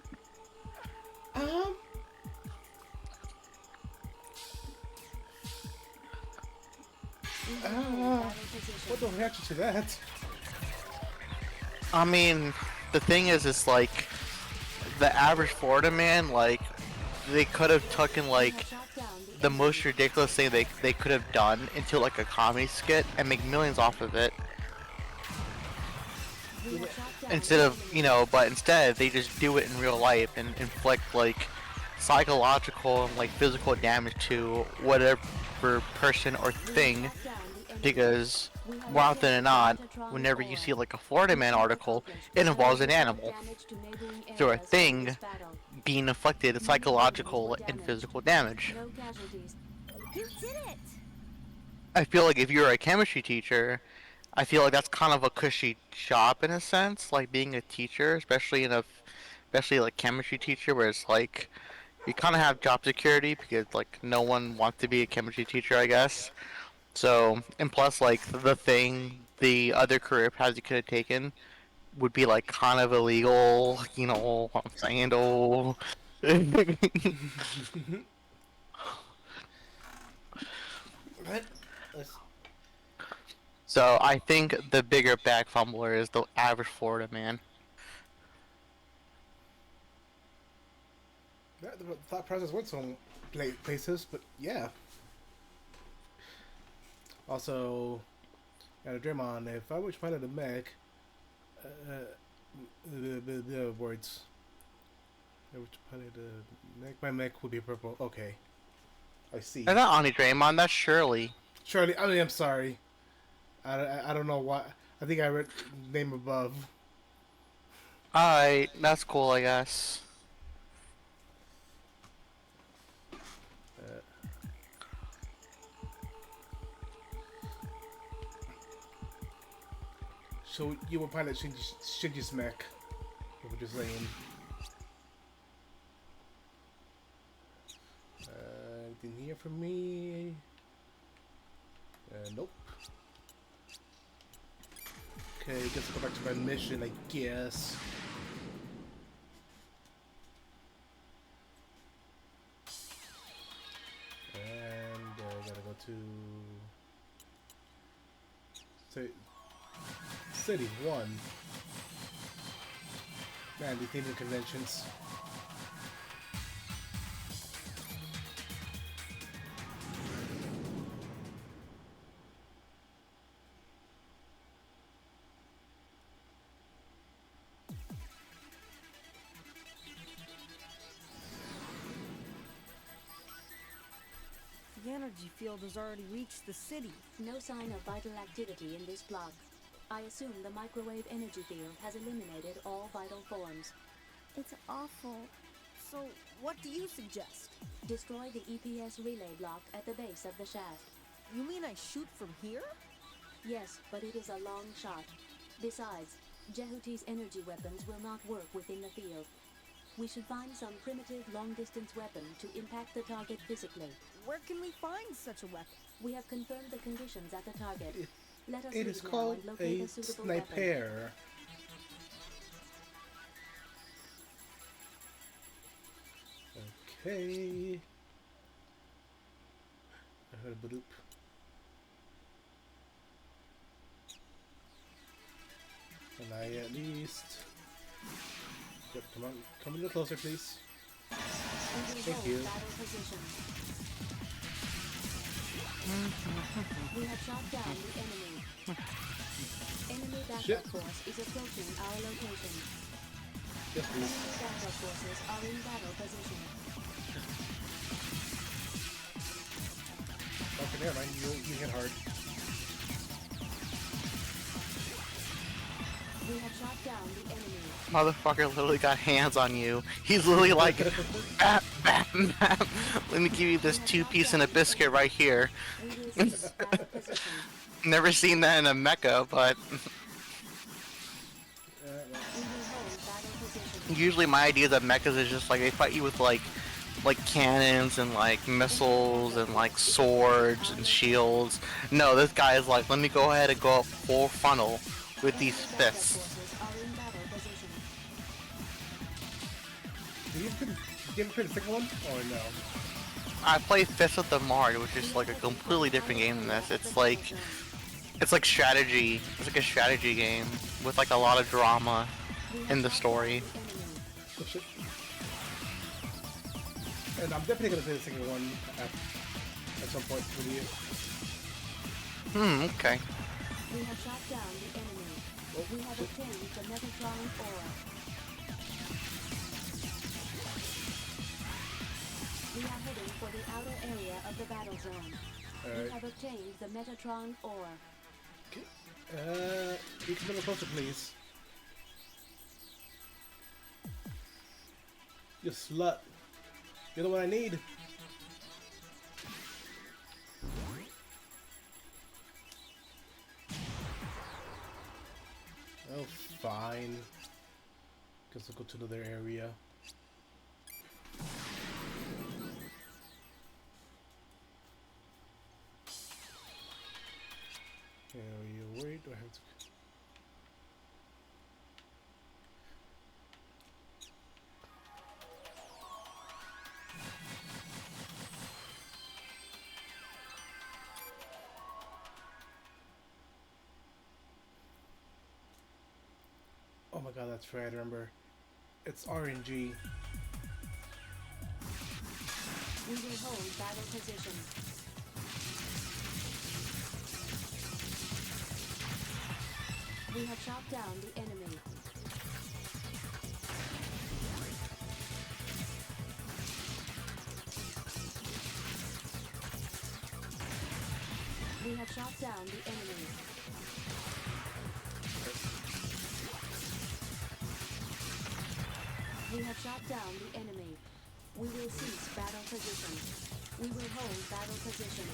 What the reaction to that? I mean, the thing is, it's like the average Florida man, like they could have taken like the most ridiculous thing they could have done into like a comedy skit and make millions off of it. Instead of, but instead they just do it in real life and inflict like psychological and like physical damage to whatever person or thing, because more often than not, whenever you see like a Florida Man article, it involves an animal through a thing being inflicted psychological and physical damage. No casualties. You did it! I feel like if you're a chemistry teacher, I feel like that's kind of a cushy job in a sense, like being a teacher, especially like chemistry teacher, where it's like you kind of have job security because like no one wants to be a chemistry teacher, I guess. So, and plus like the other career paths you could have taken would be like kind of illegal, what I'm saying, though. What? So I think the bigger bag fumbler is the average Florida man. The thought process went some places, but yeah. Also, Draymond, if I was planning a mech, The words. Which part of the mech? My mech would be purple. Okay, I see. That's not Ani Draymond, that's Shirley. Shirley, I mean, I'm sorry. I don't know why. I think I read name above. Alright, that's cool, I guess. So you were pilot Shinji's mech. What we're just saying. Anything here for me? Nope. Okay, guess I'll go back to my mission, I guess. And I gotta go to City 1. Man, these naming conventions. The energy field has already reached the city. No sign of vital activity in this block. I assume the microwave energy field has eliminated all vital forms. It's awful. So, what do you suggest? Destroy the EPS relay block at the base of the shaft. You mean I shoot from here? Yes, but it is a long shot. Besides, Jehuti's energy weapons will not work within the field. We should find some primitive long-distance weapon to impact the target physically. Where can we find such a weapon? We have confirmed the conditions at the target. Let us It is called a sniper. Okay. I heard a bloop. And I at least. Yep, come on, come a little closer, please. Thank you. We have shot down the enemy. Enemy backup force is approaching our location. Yes, please. Enemy backup forces are in battle position. Okay, never mind. You hit hard. We have shot down the enemy. Motherfucker literally got hands on you. He's literally like, bap, bap, bap. Let me give you this 2-piece and a biscuit right here. Never seen that in a mecha, but usually my ideas of mechas is just like they fight you with like cannons and like missiles and like swords and shields. No, this guy is like, let me go ahead and go up full funnel with these fists. Did you ever play the second one? Or no? I play Fist of the Mars, which is like a completely different game than this. It's like strategy. It's like a strategy game with like a lot of drama in the story. Oh, shit. And I'm definitely gonna play the second one at some point with you. Okay. We have shot down the enemy. We have obtained the Metatron ore. We are heading for the outer area of the battle zone. We have obtained the Metatron ore. Okay. You can come a little closer, please. You slut. You're the one I need. Oh, fine. Guess I'll go to another area. Area, wait, do I have to... Oh my god, that's right, I remember. It's RNG. We will hold battle position. We have shot down the enemy. We have shot down the enemy. We have shot down the enemy. We will cease battle position. We will hold battle position.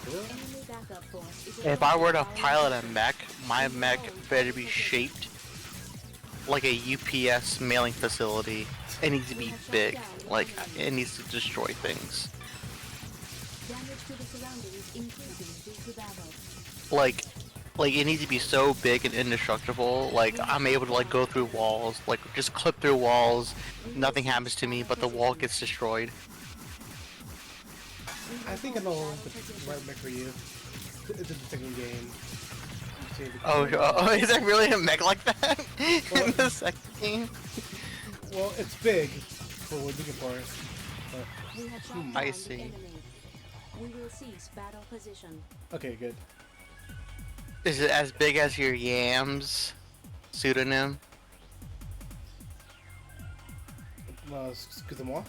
Enemy backup force is If I were to approaching our pilot a location. mech, my We will mech hold better battle be position. shaped like a UPS mailing facility. It needs to be big. Like, it needs to destroy things. Damage to the surroundings increases due to battle. Like it needs to be so big and indestructible. Like, I'm able to, like, go through walls. Like, just clip through walls. Nothing happens to me, but the wall gets destroyed. I think I know the right mech for you. It's in the second game. Oh, is there really a mech like that Well, in the second game? Well, it's big for what we're looking for. But, We have shot I down see. the enemy. We will cease battle position. okay, good. Is it as big as your Yams pseudonym? Excuse them all.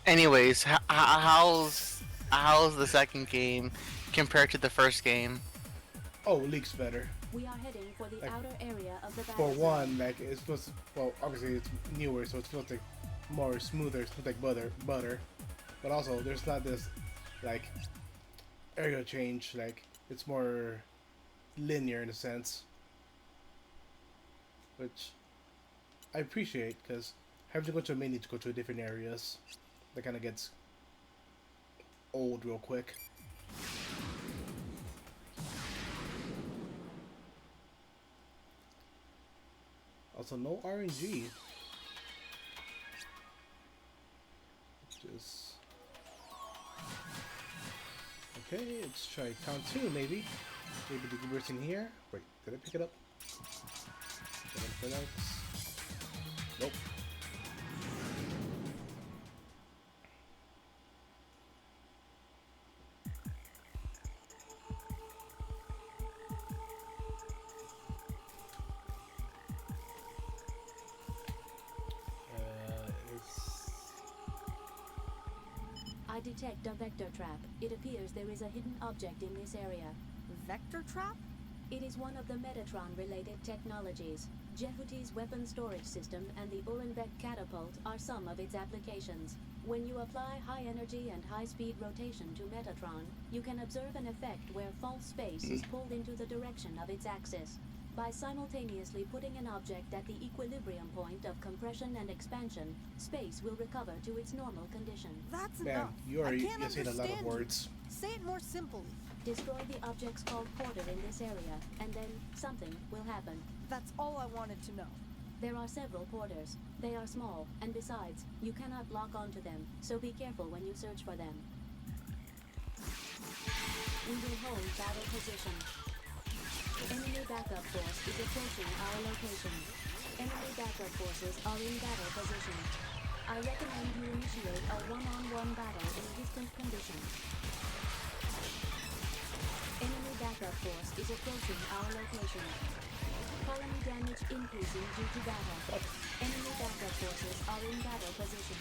Anyways, how's the second game compared to the first game? Oh, Leak's better. We are heading for the Like, outer area of the For battle zone. one, like it's supposed to, well, obviously it's newer, so it's supposed to be more smoother, smooth like butter. But also, there's not this like area change. Like it's more linear in a sense, which I appreciate because having to go to a menu to go to different areas, that kind of gets old real quick. Also, no RNG. Just okay. Let's try count 2, maybe. Maybe the goobers in here. Wait, did I pick it up? Nope. I detect a vector trap. It appears there is a hidden object in this area. Vector trap? It is one of the Metatron-related technologies. Jehuti's weapon storage system and the Ulenbeck catapult are some of its applications. When you apply high energy and high-speed rotation to Metatron, you can observe an effect where false space is pulled into the direction of its axis. By simultaneously putting an object at the equilibrium point of compression and expansion, space will recover to its normal condition. That's Man, enough. you're I can't saying a lot of understand words. you. Say it more simply. Destroy the objects called Porter in this area, and then something will happen. That's all I wanted to know. There are several porters. They are small, and besides, you cannot lock onto them, so be careful when you search for them. We will hold battle position. Enemy backup force is approaching our location. Enemy backup forces are in battle position. I recommend you initiate a one-on-one battle in distant conditions. Enemy backup force is approaching our location. Colony damage increasing due to battle. Enemy backup forces are in battle position.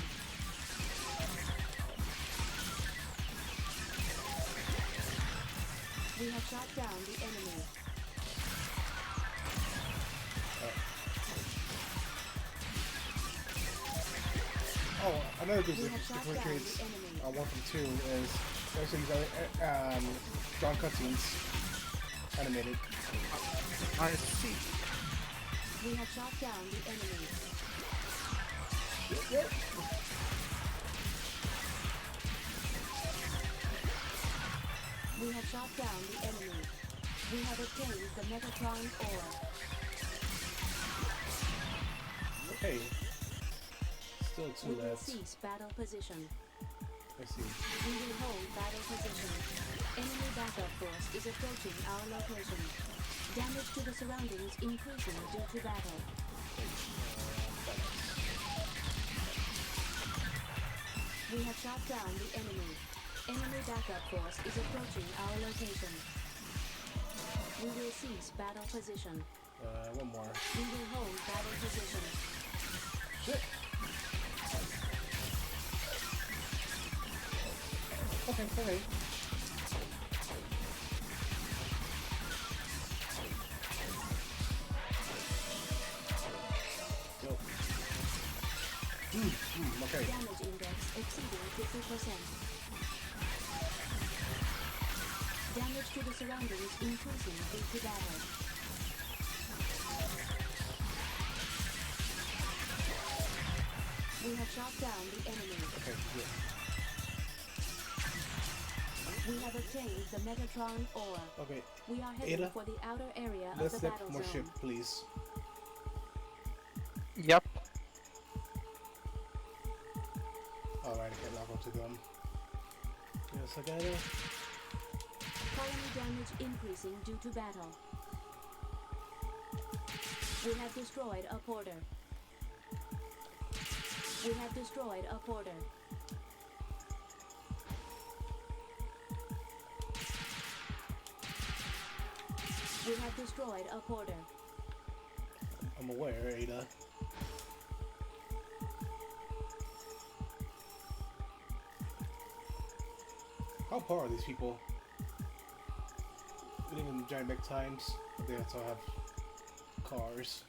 We have shot down the enemy. Oh, another thing We that have shot down differentiates the enemy. 1 from 2 is actually drawn cutscenes animated. I see. We have shot down the enemy. We have shot down the enemy. We have obtained the Metatron ore. Okay. Still We 2 will left. cease battle position. I see. We will hold battle position. Enemy backup force is approaching our location. Damage to the surroundings increasing due to battle. We have shot down the enemy. Enemy backup force is approaching our location. We will cease battle position. One more. We will hold battle position. Shit. Okay, okay. Yo. Okay. Damage index exceeding 50%. Damage to the surroundings increasing due to battle. We have shot down the enemy. Okay, good. We have obtained the Megatron ore. Okay. We are heading Ada, for the outer area of let's the get battle more zone. ship, please. Yep. Alright, I can't lock onto them. Yes, I got it. Colony damage increasing due to battle. We have destroyed a porter. We have destroyed a porter. We have destroyed a porter. I'm aware, Ada. How poor are these people? We live in giant mech times, but they also have cars.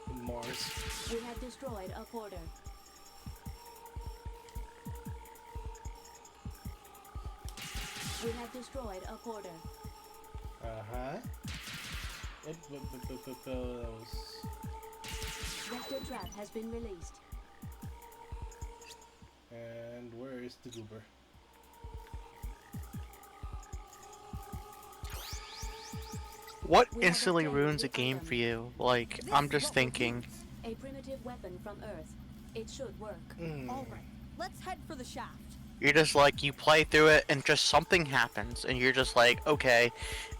In Mars. We have destroyed a porter. We have destroyed a porter. Uh-huh. Those. Vector trap has been released. And where is the goober? What instantly ruins a game for you? Like, I'm just thinking. A primitive weapon from Earth. It should work. All right, let's head for the shaft. You're just like, you play through it and just something happens and you're just like, okay,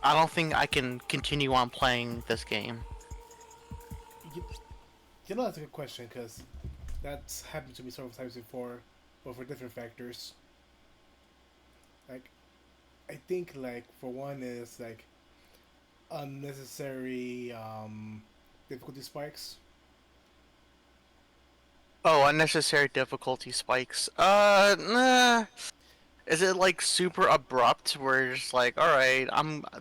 I don't think I can continue on playing this game. You know, that's a good question, because that's happened to me several times before, but for different factors. Like, I think, like, for one is, like, unnecessary difficulty spikes. Oh, unnecessary difficulty spikes. Nah. Is it like super abrupt where you're just like, alright,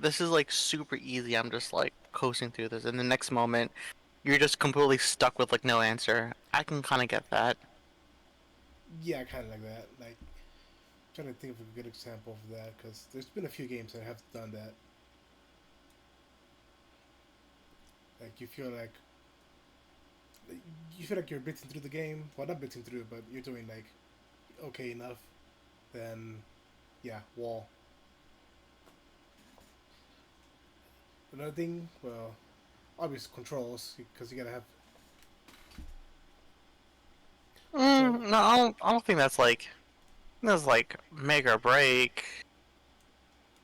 this is like super easy, I'm just like coasting through this, and the next moment you're just completely stuck with like no answer. I can kinda get that. Yeah, kind of like that. Like, trying to think of a good example of that, because there's been a few games that have done that. Like, you feel like you're blitzing through the game. Well, not blitzing through, but you're doing like okay enough. Then, yeah, wall. Another thing, well, obvious controls, because you gotta have. No, I don't think that's like make or break.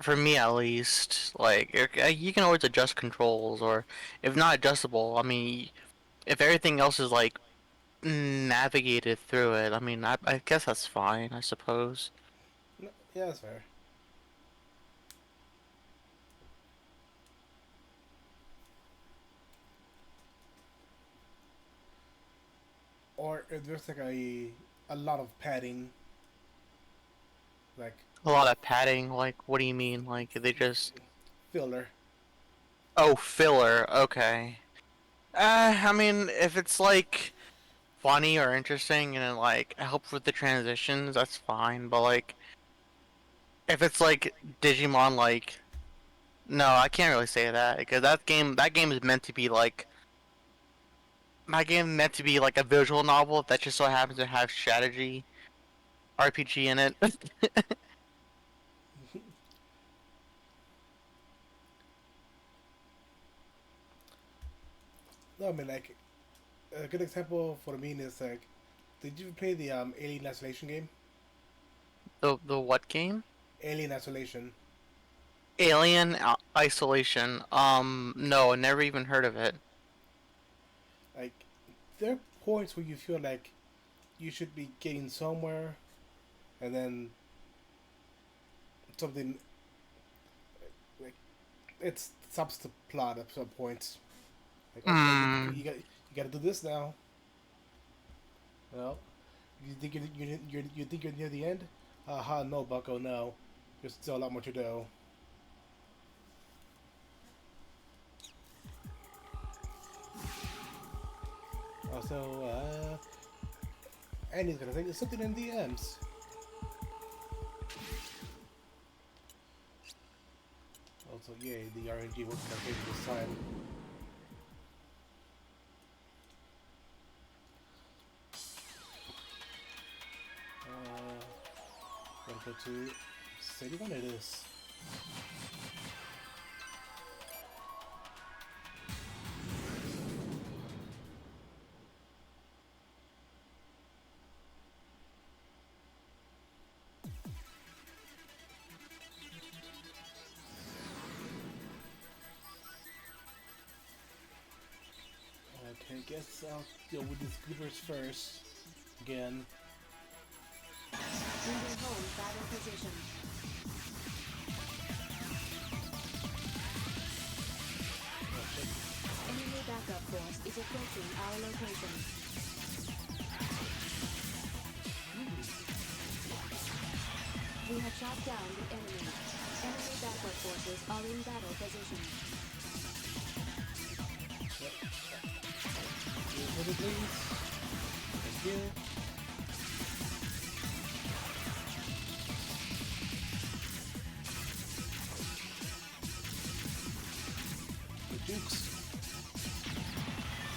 For me, at least, like you can always adjust controls, or if not adjustable, I mean, if everything else is like navigated through it, I mean, I guess that's fine, I suppose. No, yeah, that's fair. Or if there's like a lot of padding, like A lot of padding, like, what do you mean? Like, they just... filler. Oh, filler, okay. I mean, if it's, like, funny or interesting and it, like, helps with the transitions, that's fine, but, like, if it's, like, Digimon, like... No, I can't really say that, because that game is meant to be, like... My game meant to be, like, a visual novel that just so happens to have strategy RPG in it. No, I mean, like, a good example for me is like, did you play the Alien Isolation game? The what game? Alien Isolation. Alien Isolation. No, never even heard of it. Like, there are points where you feel like you should be getting somewhere, and then something like it stops the plot at some points. Like, okay, you got to do this now. Well, you think you're near the end? Aha, no, Bucko, no. There's still a lot more to do. Also, Andy's gonna think it's something in DMs. Also, yay, the RNG worked in our favor this time. Gotta go to City One it is. Okay, guess I'll deal with these goobers first. Again. Moving home, battle position. Enemy backup force is approaching our location. We have shot down the enemy. Enemy backup forces are in battle position. Please. Thank you. The Dukes.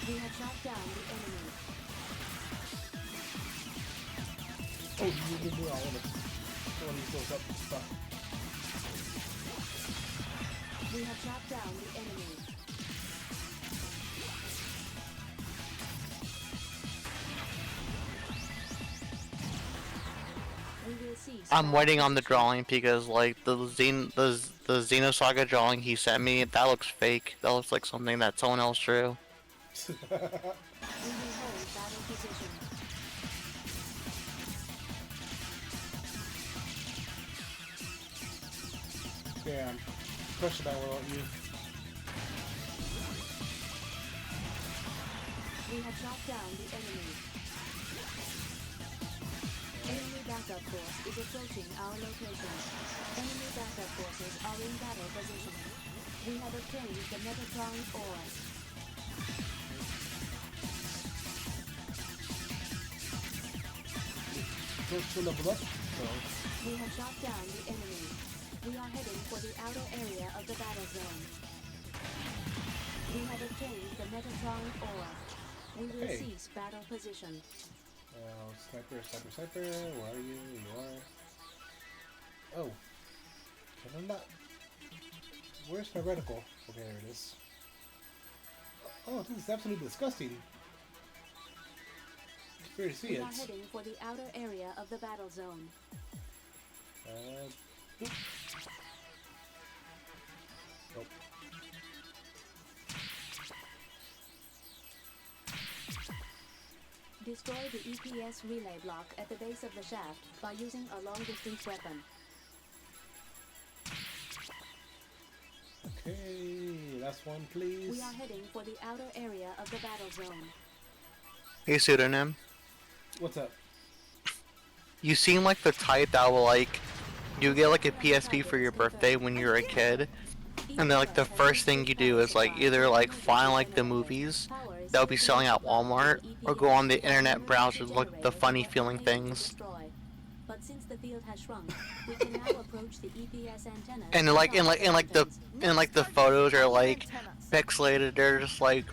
We have shot down the enemy. Oh, you do all of it. The one who goes up and stuff. We have shot down the enemy. I'm waiting on the drawing because like the Xenosaga drawing he sent me, that looks fake. That looks like something that someone else drew. Damn. Question about without you. We have shot down the enemy. Enemy backup force is approaching our location. Enemy backup forces are in battle position. We have obtained the Metatron ore. First to level up, so. We have shot down the enemy. We are heading for the outer area of the battle zone. We have obtained the Metatron ore. We will cease battle position. Sniper, where are you? You are. Oh. Can I not? Where's my reticle? Okay, there it is. Oh, this is absolutely disgusting. Here to see we it. are heading for the outer area of the battle zone. Nope. Destroy the EPS relay block at the base of the shaft by using a long-distance weapon. Okay, last one, please. We are heading for the outer area of the battle zone. Hey, Pseudonym. What's up? You seem like the type that will like, you get like a PSP for your birthday when you're a kid, and then like the first thing you do is like either like find like the movies that will be selling at Walmart, or go on the internet browser to look at the funny feeling things. But since the field has shrunk, we can now approach the EPS antenna. And like the photos are like pixelated. They're just like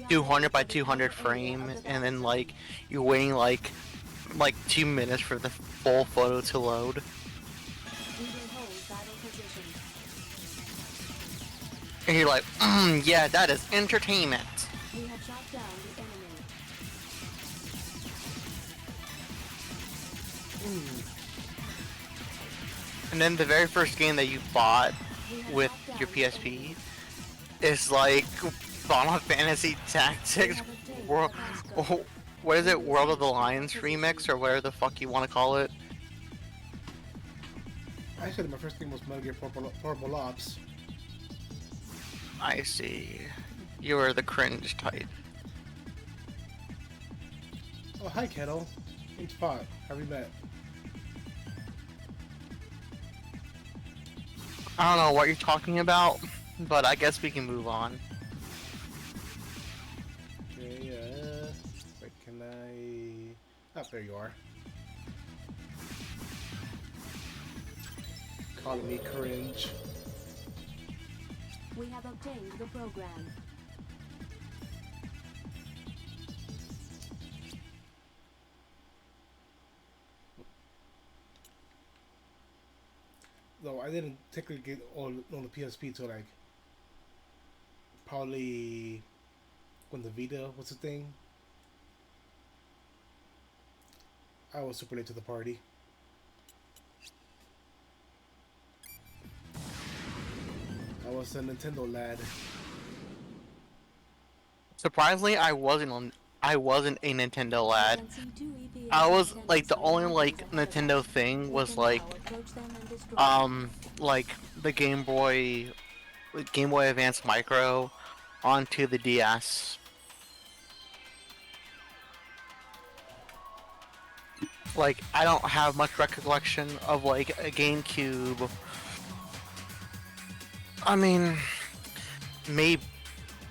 200 by 200 frame, and then like you're waiting like 2 minutes for the full photo to load. And you're like, yeah, that is entertainment. We have shot down the enemy. And then the very first game that you bought with your PSP is like Final Fantasy Tactics World. What is it? World of the Lions remix, or whatever the fuck you want to call it. Actually, my first game was Metal Gear Purple Ops. I see. You are the cringe type. Oh, hi, Kettle. H-Pot, have we met? I don't know what you're talking about, but I guess we can move on. Okay, wait, can I... Oh, there you are. Calling me cringe. We have obtained the program. Though I didn't technically get on the PSP till like probably when the Vita was a thing. I was super late to the party. I was a Nintendo lad. Surprisingly, I wasn't a Nintendo lad. I was like the only like Nintendo thing was like like the Game Boy Advance Micro onto the DS. Like I don't have much recollection of like a GameCube. I mean, maybe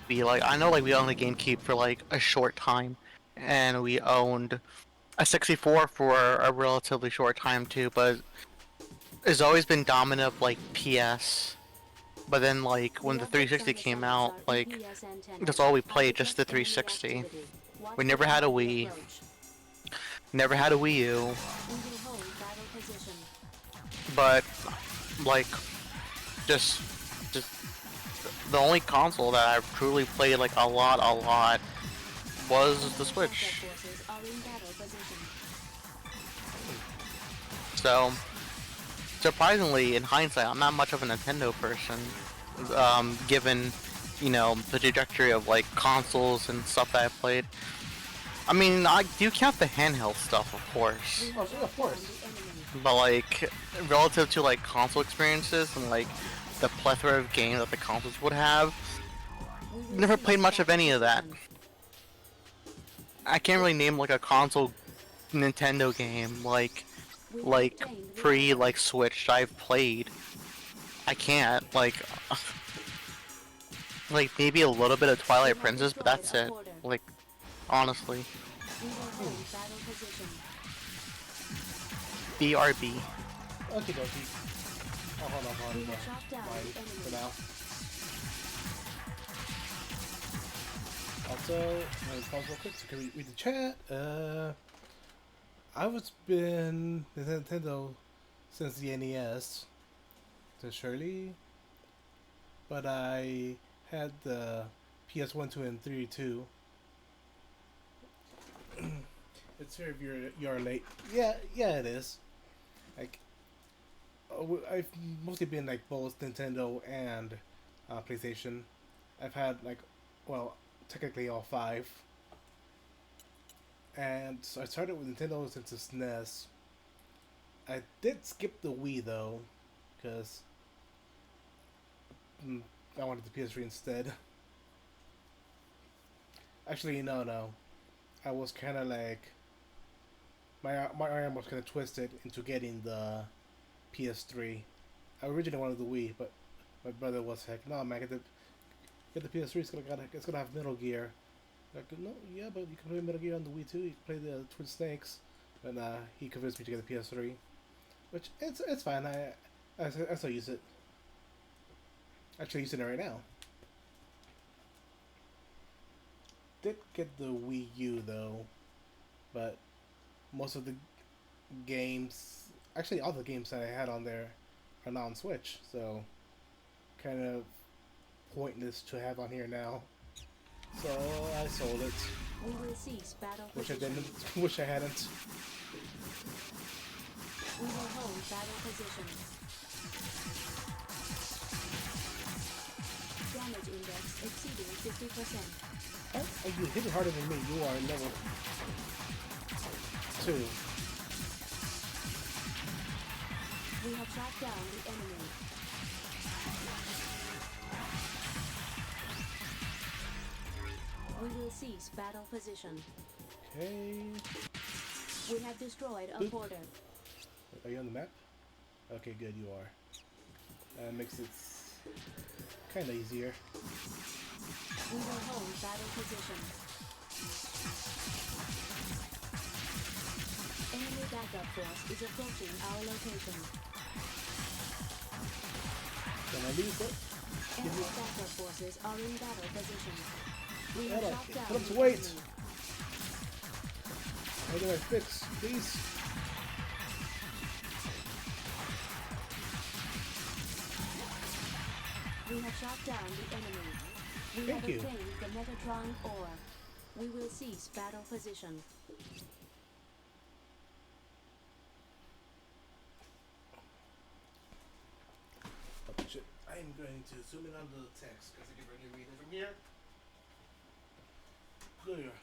like I know like we owned a GameCube for like a short time, and we owned a 64 for a relatively short time too, but it's always been dominant of like PS. But then like when the 360 came out, like that's all we played, just the 360. We never had a Wii. Never had a Wii U. But like just the only console that I've truly played like a lot was the Switch. So surprisingly, in hindsight, I'm not much of a Nintendo person, given, you know, the trajectory of like consoles and stuff that I played. I mean, I do count the handheld stuff, of course. Oh, yeah, of course. But like, relative to like console experiences and like the plethora of games that the consoles would have, never played much of any of that. I can't really name like a console Nintendo game like pre like Switch I've played. I can't like maybe a little bit of Twilight Princess, but that's it. Like honestly. BRB. Okay, dokie. Oh, hold on. Mine for now. Also, pause real quick so can we read the chat? I've been Nintendo since the NES to Shirley, but I had the PS1, 2, and 3 too. It's here if you're late. Yeah, it is. Like, I've mostly been like both Nintendo and PlayStation. I've had like, well, technically all 5. And so I started with Nintendo since it's NES. I did skip the Wii though, because I wanted the PS3 instead. Actually, no. I was kind of like my arm was kind of twisted into getting the PS3. I originally wanted the Wii, but my brother was like, "No, man, get the PS3. It's gonna have Metal Gear." Like, no, yeah, but you can play Metal Gear on the Wii too. You can play the Twin Snakes, and he convinced me to get the PS3, which it's fine. I still use it. Actually, using it right now. Did get the Wii U though, but most of the games, actually all the games that I had on there are not on Switch, so kind of pointless to have on here now. So I sold it. We will cease battle Wish I position. didn't. Wish I hadn't. We will hold battle position. Damage index exceeding 50%. Oh, you hit it harder than me. You are level 2. We have shot down the enemy. We will cease battle position. Okay. We have destroyed a Boop. porter. Are you on the map? Okay, good, you are. Makes it kind of easier. We will hold battle position. Enemy backup force is approaching our location. Can I leave it? Enemy backup forces are in battle position. We have Hold on, shot down put up to the wait. enemy. How do I fix, please? We have shot down the enemy. We Thank have you. obtained the Metatron ore. We will cease battle position. Oh, shit. I'm going to zoom in on the text because I can barely read it from here. There.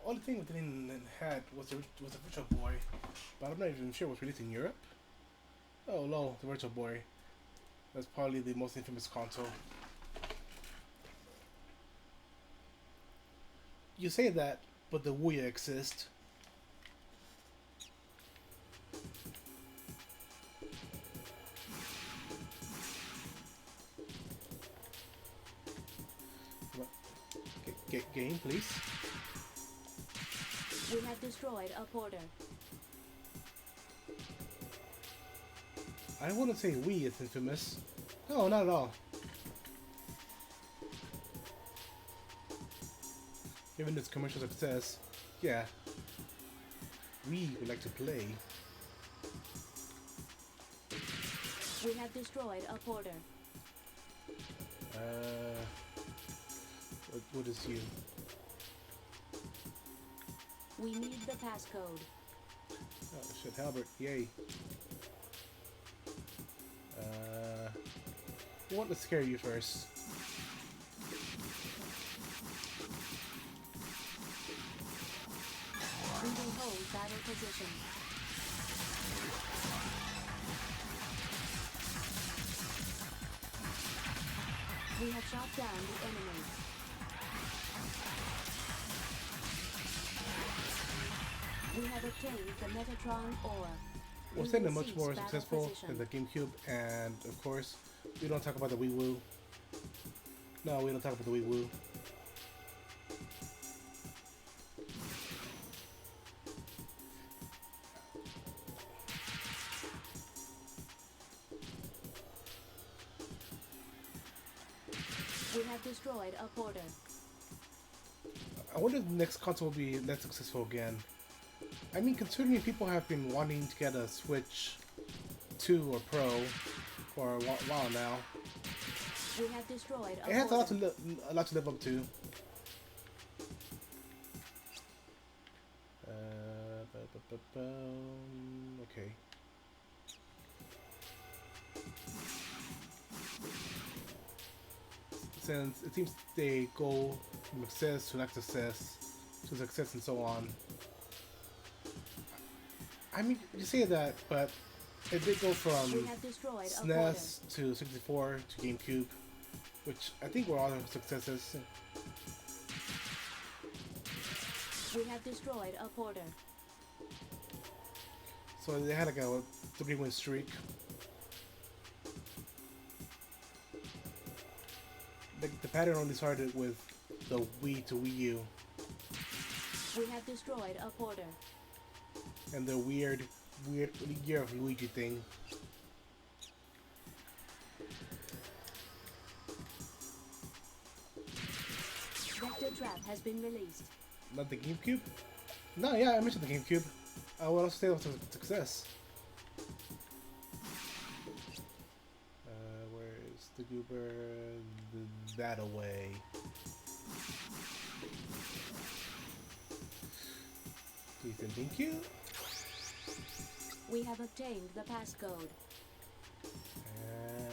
Only thing we didn't had was the Virtual Boy, but I'm not even sure it was released in Europe. Oh no, the Virtual Boy. That's probably the most infamous console. You say that, but the Wii exists. Game, please. We have destroyed a porter. I wouldn't say Wii is infamous. No, not at all. Given its commercial success, yeah, we would like to play. We have destroyed a porter. What is you? We need the passcode. Oh shit, Halbert, yay. We want to scare you first. We will hold battle position. We have shot down the enemy. We have obtained the Metatron ore. We're saying they're much more successful than the GameCube, and of course, we don't talk about the Wii Woo. No, we don't talk about the Wii Woo. We have destroyed a porter. I wonder if the next console will be less successful again. I mean, considering people have been wanting to get a Switch 2 or Pro for a while now, We have destroyed a it has a lot porter. a lot to live up to. Okay. Since it seems they go from success to not success to success and so on. I mean, you say that, but it did go from We have destroyed a SNES to 64 to GameCube, which I think were all successes. We have destroyed a porter. So they had like a 3-win streak. The pattern only started with the Wii to Wii U We have destroyed a porter. and the weird Year of Luigi thing. Vector trap has been released. Not the GameCube? No, yeah, I mentioned the GameCube. I will also say it was a success. Where's the goober? That away. Please and thank you. We have obtained the passcode.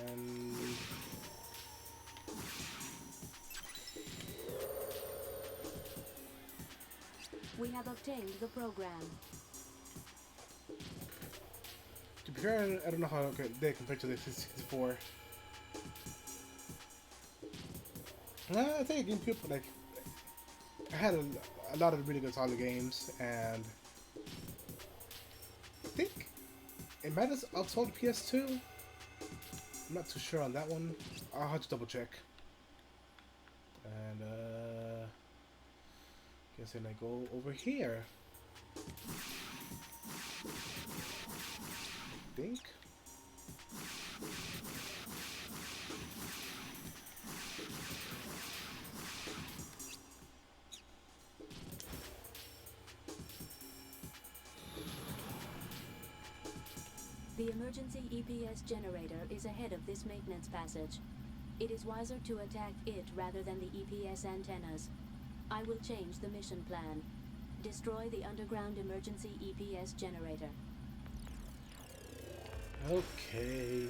And We have obtained the program. be fair, I don't know how they compare to the 64. I think GameCube, like, I had a lot of really good solid games, and I think it might have outsold PS2. I'm not too sure on that one. I'll have to double check. And guess then I go over here. I think. The emergency EPS generator is ahead of this maintenance passage. It is wiser to attack it rather than the EPS antennas. I will change the mission plan. Destroy the underground emergency EPS generator. Okay.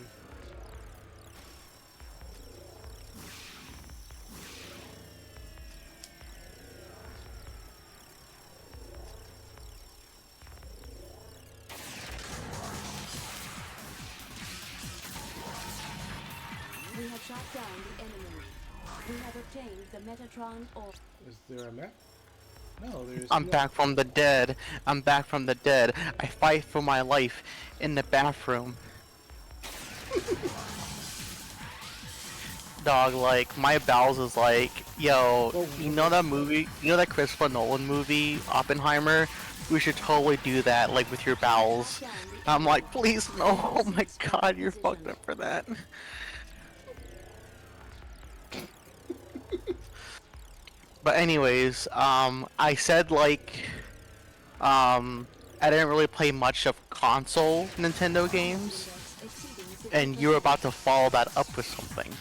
We have shot down the enemy. We have obtained the Metatron ore. Is there a map? No, there's I'm no. back from the dead. I'm back from the dead. I fight for my life in the bathroom. Dog, like, my bowels is like, yo, you know that movie, you know that Christopher Nolan movie, Oppenheimer? We should totally do that, like, with your bowels. I'm like, please, no, oh my god, you're fucked up for that. But anyways, I said, like, I didn't really play much of console Nintendo games, and you were about to follow that up with something.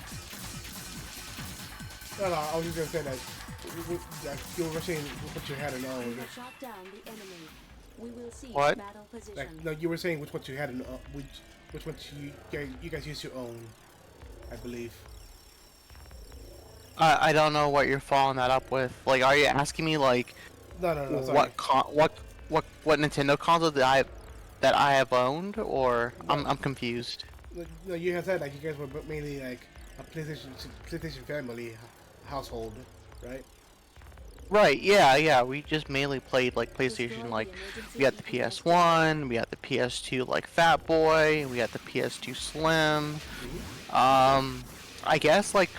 No, I was just gonna say that you were saying what you had in all. We have shot down the enemy. We will see What? battle position. Like, no, you were saying which ones you had in which ones you guys used to own, I believe. I don't know what you're following that up with. Like, are you asking me like No, sorry. what Nintendo console that I have owned, or no. I'm confused. No, you had said like you guys were mainly like a PlayStation family household, right? Right, yeah, we just mainly played like PlayStation, like we had the PS1, we had the PS2 like Fat Boy, we had the PS2 Slim. I guess like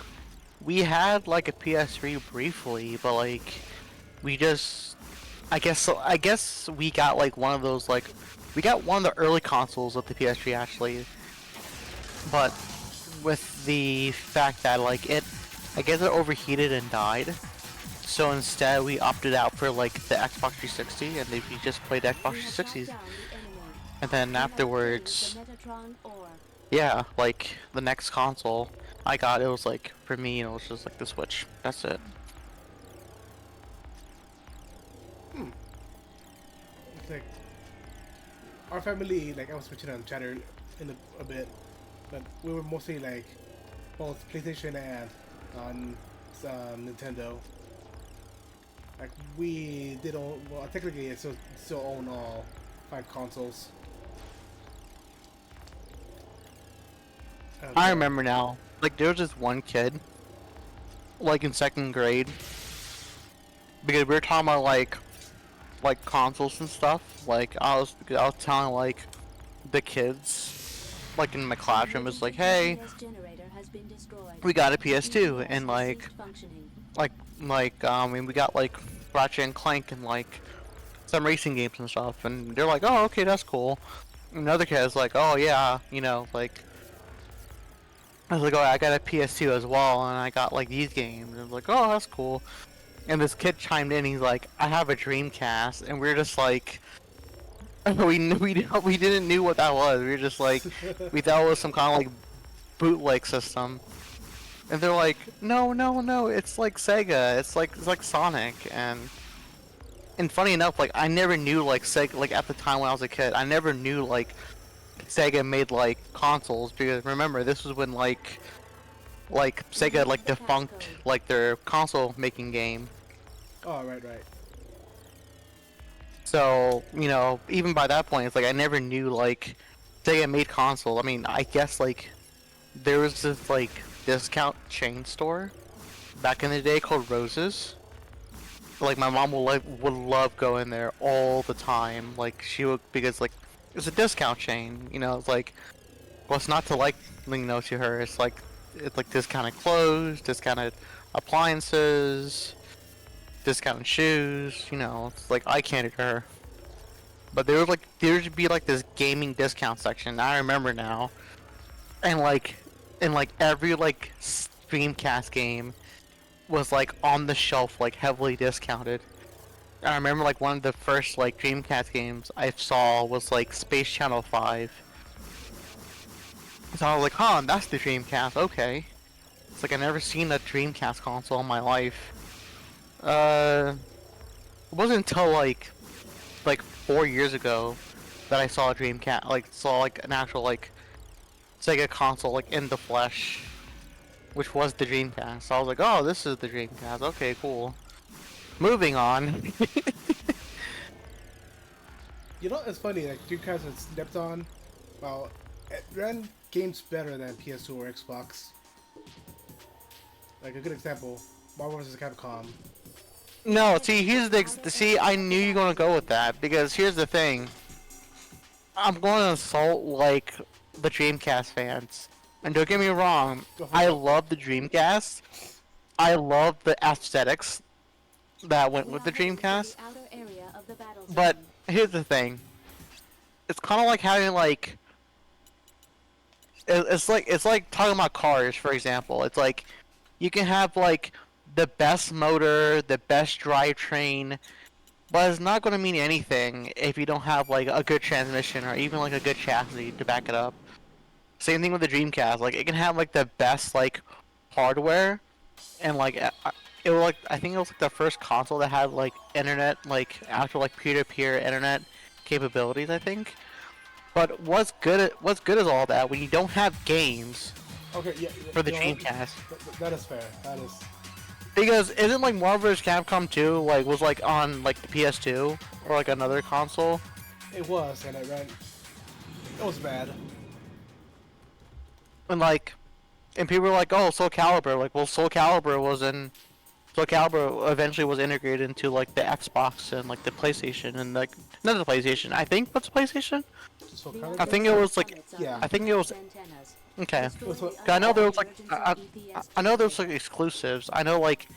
we had like a PS3 briefly, but like we just I guess we got like one of those, like we got one of the early consoles of the PS3 actually. But with the fact that like I guess it overheated and died. So instead we opted out for like the Xbox 360, and we just played Xbox 360s. And then afterwards, yeah, like the next console I got, it was like, for me, it was just like the Switch. That's it. It's like our family, like I was mentioning on chatter in a bit, but we were mostly like both PlayStation and Nintendo. Like we did all, well, technically I still own all 5 consoles. I remember now. Like there was this one kid, like in 2nd grade, because we were talking about like consoles and stuff. Like I was telling like the kids, like in my classroom, was like, hey, we got a PS2, and like we got like Ratchet and Clank and like some racing games and stuff, and they're like, oh, okay, that's cool. And another kid's like, oh yeah, you know, like I was like, oh, I got a PS2 as well, and I got like these games, and I was like, oh, that's cool. And this kid chimed in, he's like, I have a Dreamcast, and we're just like, we didn't knew what that was. We were just like, we thought it was some kind of like bootleg system. And they're like, no, it's like Sega. It's like Sonic. And funny enough, like I never knew like Sega, like at the time when I was a kid, I never knew like Sega made like consoles, because remember this was when like Sega like defunct like their console making game. Oh, right. So, you know, even by that point, it's like I never knew like Sega made console. I mean, I guess like there was this like discount chain store back in the day called Roses. Like my mom would love going there all the time. Like she would because like it's a discount chain. You know, it's like what's not to like to her. It's like discounted clothes, discounted appliances, discounted shoes. You know, it's like eye candy to her. But there would be like this gaming discount section. I remember now, and like every like Dreamcast game was like on the shelf, like heavily discounted. I remember like one of the first like Dreamcast games I saw was like Space Channel 5. So I was like, huh, that's the Dreamcast, okay. It's like I never seen a Dreamcast console in my life. It wasn't until like 4 years ago that I saw a Dreamcast, like saw like an actual like Sega console like in the flesh, which was the Dreamcast. So I was like, oh, this is the Dreamcast. Okay, cool. Moving on. You know, it's funny, like Dreamcast and stepped on. Well, it ran games better than PS2 or Xbox. Like a good example, Marvel vs. Capcom. No, see, I knew you were gonna go with that because here's the thing. I'm going to insult like the Dreamcast fans, and don't get me wrong, I love the Dreamcast. I love the aesthetics that went with the Dreamcast. But here's the thing. It's kind of like having like it's like talking about cars, for example. It's like you can have like the best motor, the best drivetrain, but it's not going to mean anything if you don't have like a good transmission or even like a good chassis to back it up. Same thing with the Dreamcast. Like it can have like the best like hardware, and like it was like I think it was like the first console that had like internet, like actual like peer-to-peer internet capabilities, I think. But what's good is all that when you don't have games. Okay, yeah. For the Dreamcast. That is fair. That is. Because isn't like Marvel vs. Capcom 2 like was like on like the PS2 or like another console? It was, and it ran. It was bad. And people were like, oh, Soul Calibur. Like, well, Soul Calibur eventually was integrated into like the Xbox and like the PlayStation and like not the PlayStation. I think what's PlayStation? I think it was like I think it was. Okay. I know there was like I know there was like exclusives. I know like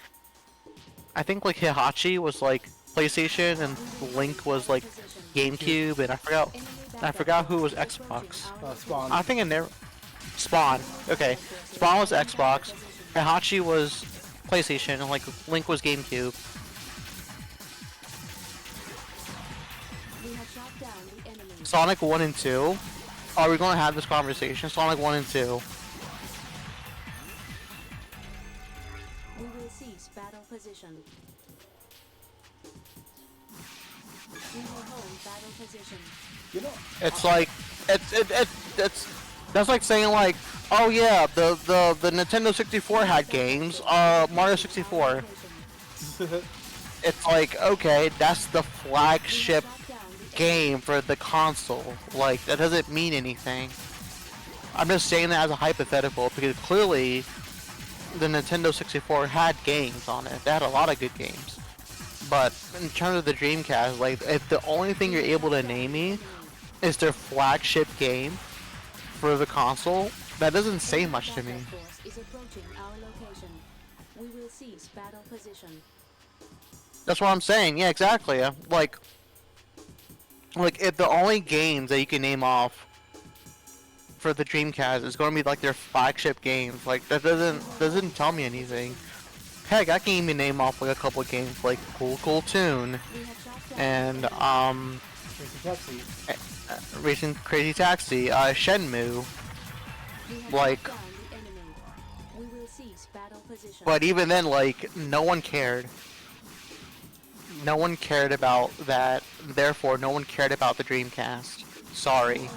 I think like Hihachi was like PlayStation and Link was like GameCube, and I forgot who was Xbox. Spawn. I think in there Spawn. Okay. Spawn was Xbox. Hihachi was PlayStation and like Link was GameCube. Sonic 1 and 2. Are we going to have this conversation? Sonic 1 and 2. We will cease battle position. We will hold battle position. You know, it's like it's that's like saying like, oh yeah, the Nintendo 64 had games. Mario 64. It's like, okay, that's the flagship game for the console. Like, that doesn't mean anything. I'm just saying that as a hypothetical because clearly the Nintendo 64 had games on it. They had a lot of good games. But in terms of the Dreamcast, like, if the only thing you're able to name me is their flagship game for the console, that doesn't say much to me. That's what I'm saying. Yeah, exactly. Like if the only games that you can name off for the Dreamcast is going to be like their flagship games, like that doesn't tell me anything. Heck, I can even name off like a couple of games like Cool Tune and Racing Crazy Taxi, Shenmue, like. But even then, like, no one cared. No one cared about that. Therefore, no one cared about the Dreamcast. Sorry.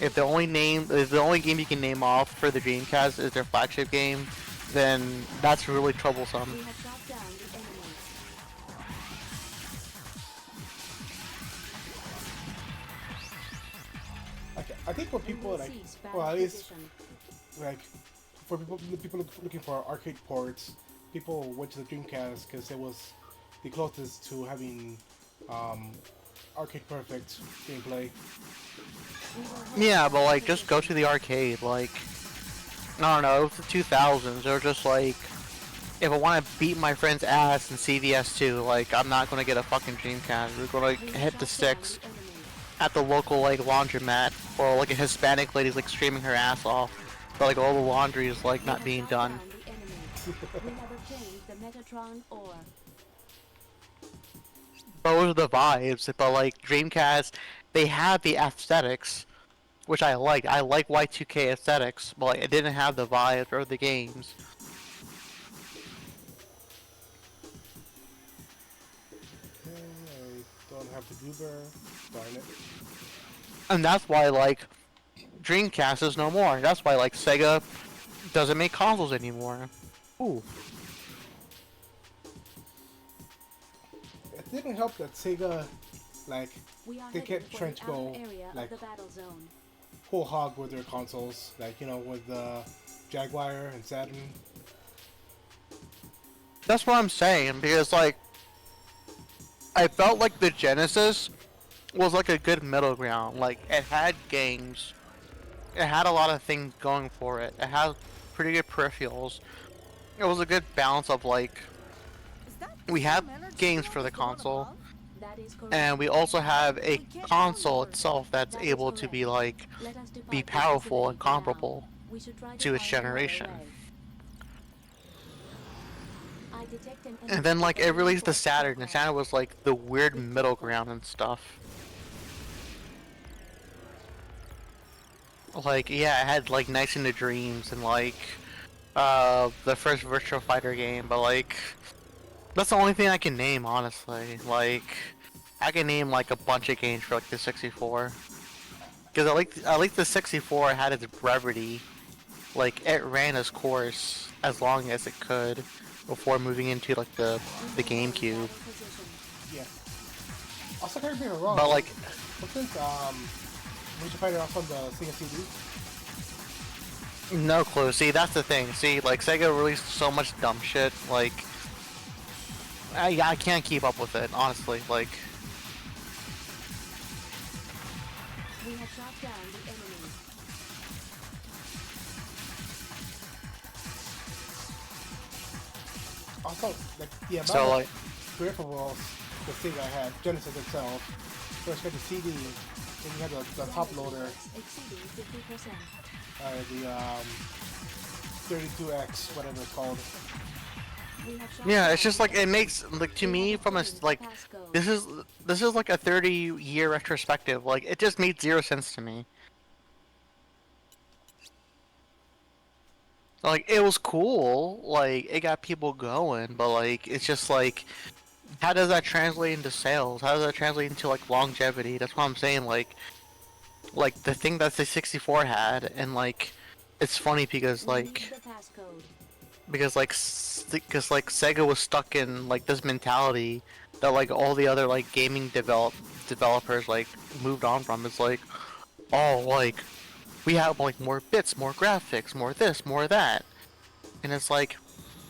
If the only game you can name off for the Dreamcast is their flagship game, then that's really troublesome. think for people like, well, at least like for people looking for arcade ports, people went to the Dreamcast because it was the closest to having arcade perfect gameplay. Yeah, but like, just go to the arcade. Like, I don't know, it was the 2000s. They were just like, if I want to beat my friend's ass in CVS2, like, I'm not gonna get a fucking Dreamcast. We're gonna like, hit the sticks at the local like laundromat, or like a Hispanic lady's like screaming her ass off, but like all the laundry is like not being done. We have obtained the Metatron ore. Those are the vibes, but like Dreamcast, they had the aesthetics, which I liked. I like Y2K aesthetics, but like, it didn't have the vibes or the games. I don't have the goober. Darn it. And that's why like Dreamcast is no more. That's why like Sega doesn't make consoles anymore. Ooh. It didn't help that Sega, like, they kept trying to go like whole hog with their consoles, like, you know, with the Jaguar and Saturn. That's what I'm saying, because like I felt like the Genesis was like a good middle ground. Like, it had games, it had a lot of things going for it, it had pretty good peripherals. It was a good balance of like, we have games for the console, and we also have a console itself that's able to be like, be powerful and comparable to its generation. And then like it released the Saturn, and Saturn was like the weird middle ground and stuff. Like, yeah, it had like Nights into Dreams and like the first Virtua Fighter game, but like that's the only thing I can name, honestly. Like, I can name like a bunch of games for like the 64. Because at least the 64 had its brevity. Like, it ran its course as long as it could before moving into like the GameCube. Yeah. Also, correct me if I'm wrong. But like, wasn't Virtua Fighter also on the Sega CD? no clue. See, that's the thing. See, like Sega released so much dumb shit. Like, I can't keep up with it, honestly. Like, We have shot down the enemy. Also, like, yeah, so like, peripherals the Sega had, Genesis itself. First had the CD, then you had the top loader, Exceeding 50%. the 32X, whatever it's called. yeah, it's just like, it makes like, to me, from a like, this is like a 30-year retrospective. Like, it just made zero sense to me. Like, it was cool, like, it got people going, but like, it's just like, how does that translate into sales? How does that translate into like longevity? That's what I'm saying. Like the thing that the 64 had, and like, it's funny because like Sega was stuck in like this mentality that like all the other like gaming developers like moved on from. It's like, oh, like, we have like more bits, more graphics, more this, more that, and it's like,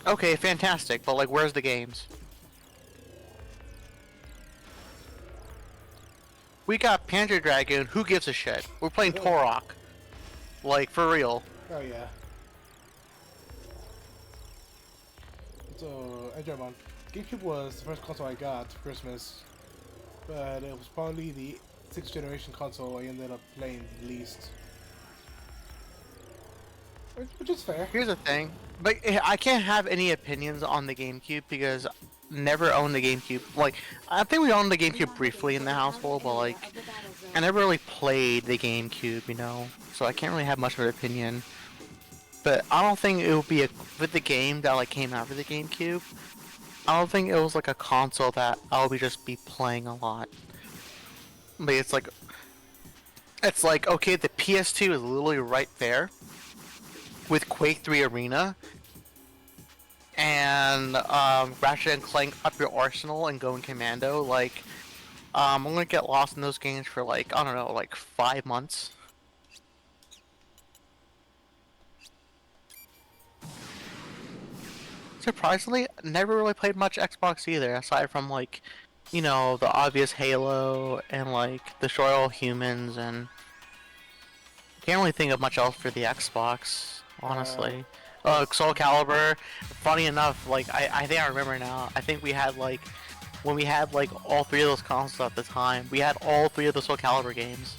okay, fantastic, but like, where's the games? We got Panzer Dragoon, who gives a shit? We're playing Torok. Like, for real. Oh yeah. So, Edgermon, GameCube was the first console I got for Christmas, but it was probably the 6th generation console I ended up playing the least. Which is fair. Here's the thing, but I can't have any opinions on the GameCube because never owned the GameCube. Like, I think we owned the GameCube briefly in the household, but like, I never really played the GameCube, you know, so I can't really have much of an opinion. But I don't think it would be with the game that like came out for the GameCube. I don't think it was like a console that I'll just be playing a lot. But it's like okay, the PS2 is literally right there with Quake 3 Arena and Ratchet and Clank Up Your Arsenal and Going Commando. Like, I'm gonna get lost in those games for like, I don't know, like 5 months. surprisingly, never really played much Xbox either, aside from like, you know, the obvious Halo and like Destroy All Humans, and can't really think of much else for the Xbox, honestly. Soul Calibur. Funny enough, like I think I remember now. I think we had like when we had like all three of those consoles at the time, we had all three of the Soul Calibur games.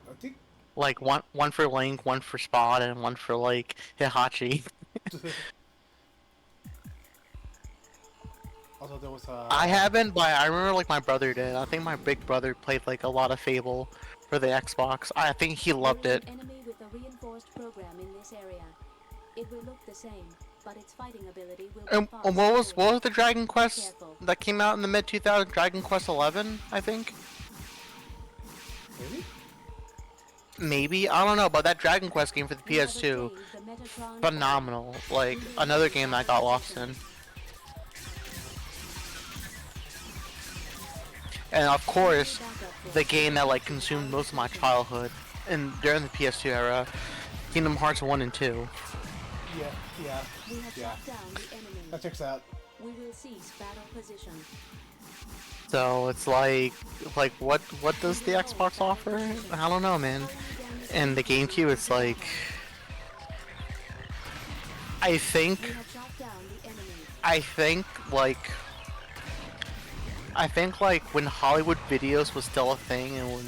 I think. Like one for Link, one for Spot, and one for like Hihachi. Also, there was I haven't, but I remember like my brother did. I think my big brother played like a lot of Fable for the Xbox. I think he loved it. There is an enemy with a reinforced program in this area. It will look the same, but its fighting ability will be far And what superior. was the Dragon Quest Careful. that came out in the mid 2000s? Dragon Quest 11, I think. Maybe? Maybe, I don't know, but that Dragon Quest game for the PS2, phenomenal. Like another game that I got lost in. And of course, the game that like consumed most of my childhood and during the PS2 era, Kingdom Hearts 1 and 2. Yeah. We have shot down the enemy. That checks out. We will cease battle position. So it's like what does the Xbox offer? I don't know, man. And the GameCube, it's like I think like when Hollywood Videos was still a thing, and when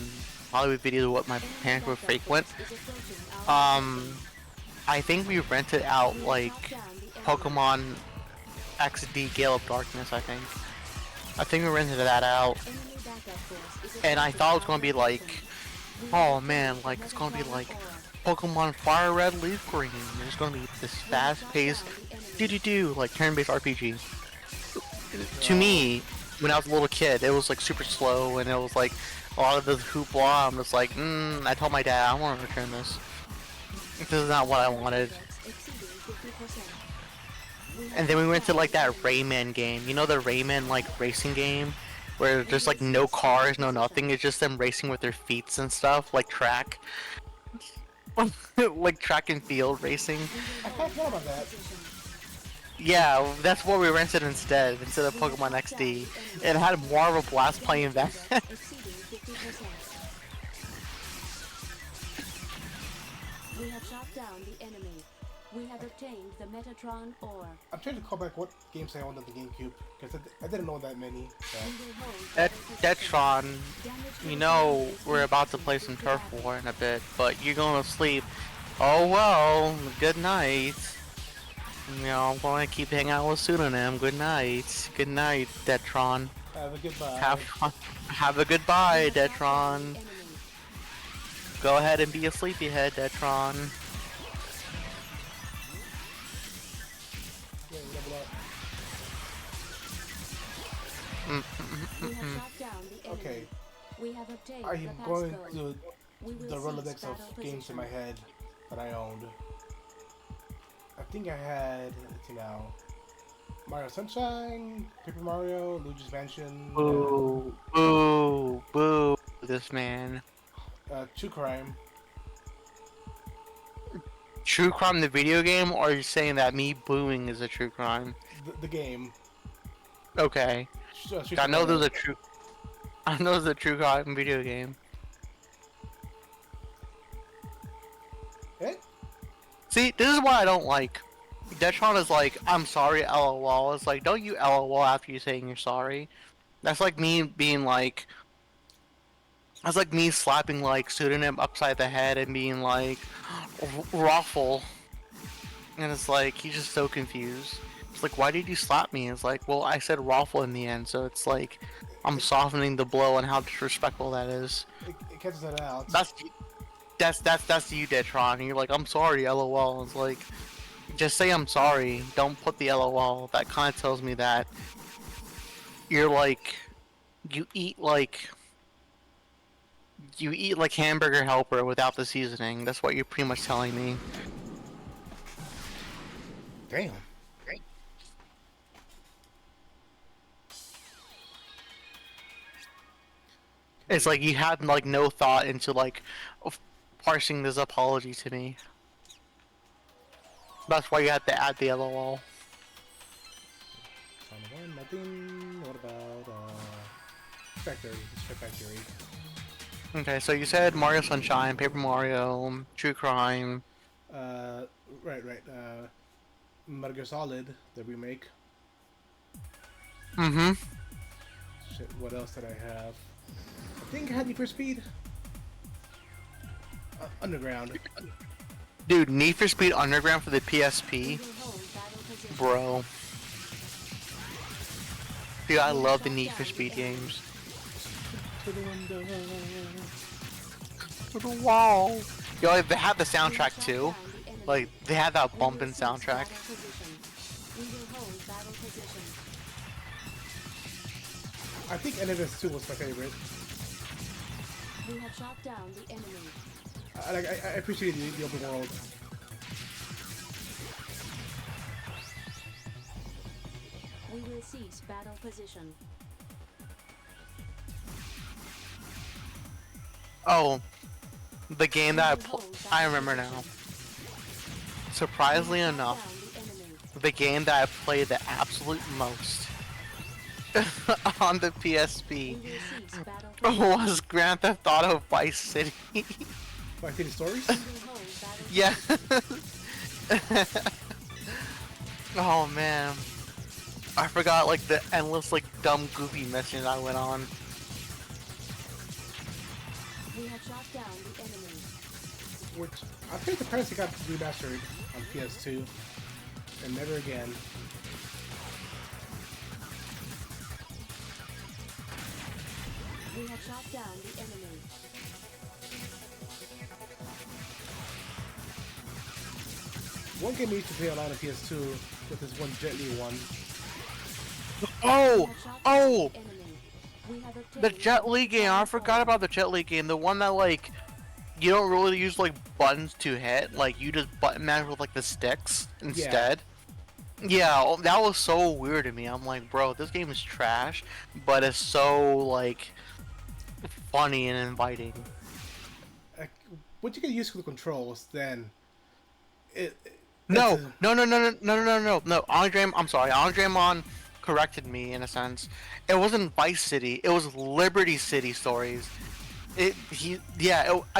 Hollywood Videos was what my parents would frequent, I think we rented out like Pokemon XD Gale of Darkness. I think we rented that out, and I thought it was gonna be like, oh man, like it's gonna be like Pokemon Fire Red, Leaf Green. There's gonna be this fast-paced, like turn-based RPG. To me, when I was a little kid, it was like super slow, and it was like a lot of the hoopla. I'm just like, I told my dad I want to return this. This is not what I wanted. And then we went to like that Rayman game. You know the Rayman like racing game? Where there's like no cars, no nothing. It's just them racing with their feet and stuff, like track. Like track and field racing. I kind of thought about that. Yeah, that's what we rented instead of Pokemon XD. It had more of a blast playing that. We have shot down the enemy. We have obtained the Metatron ore. I'm trying to call back what games I owned on the GameCube, because I didn't know that many. So. Detron, you know we're about to play some Turf War in a bit, but you're going to sleep. Oh well, good night. You know, I'm going to keep hanging out with Pseudonym. Good night. Good night, Detron. Have a goodbye. Have a goodbye, Detron. Go ahead and be a sleepyhead, Detron. Okay. We have obtained I am the going passcode. to We will the Rolodex cease of battle games in my head that I owned. I think I had, let's see now, Mario Sunshine, Paper Mario, Luigi's Mansion. Boo, boo, boo, this man. True Crime. True Crime the video game, or are you saying that me booing is a true crime? The game. Okay. I know there's a true... I know there's a True Crime video game. Eh? See, this is what I don't like. Detron is like, I'm sorry, LOL. It's like, don't you LOL after you saying you're sorry. That's like me being like... That's like me slapping like Pseudonym upside the head and being like, Raffle. And it's like, he's just so confused. It's like, why did you slap me? It's like, well, I said Raffle in the end, so it's like, I'm softening the blow on how disrespectful that is. It catches that out. That's you, Detron. And you're like, I'm sorry, LOL. It's like, just say I'm sorry. Don't put the LOL. That kind of tells me that you're like, you eat like Hamburger Helper without the seasoning. That's what you're pretty much telling me. Damn. It's like you had like no thought into like parsing this apology to me. That's why you had to add the LOL. Son of one, nothing. What about Factory? Let's try Factory. Okay, so you said Mario Sunshine, Paper Mario, True Crime. Right. Metal Gear Solid, the remake. Mm-hmm. Shit, what else did I have? I think I had Need for Speed. Underground. Dude, Need for Speed Underground for the PSP. Bro. Dude, I love the Need for Speed games. To the window. To the wall. Yo, like, they had the soundtrack too. Like, they had that bumpin' soundtrack. I think NFS 2 was my favorite. We have shot down the enemy. I appreciate the open world. We will cease battle position. Oh, the game that I remember now. Surprisingly enough, the game that I played the absolute most on the PSP was Grand Theft Auto Vice City. Vice City Stories? Yeah. Oh man. I forgot like the endless like dumb goofy missions I went on. We have shot down the enemy. Which I think the price got remastered on PS2 and never again. We have shot down the enemy. One game I used to play a lot on PS2 with this one Jet Li one. Oh! The Jet Li game, I forgot about the Jet Li game. The one that like, you don't really use like buttons to hit, like you just button mash with like the sticks instead. Yeah, that was so weird to me. I'm like, bro, this game is trash, but it's so like funny and inviting. What you can use for the controls, then No. Andre, I'm sorry. Andremon corrected me in a sense. It wasn't Vice City. It was Liberty City Stories. I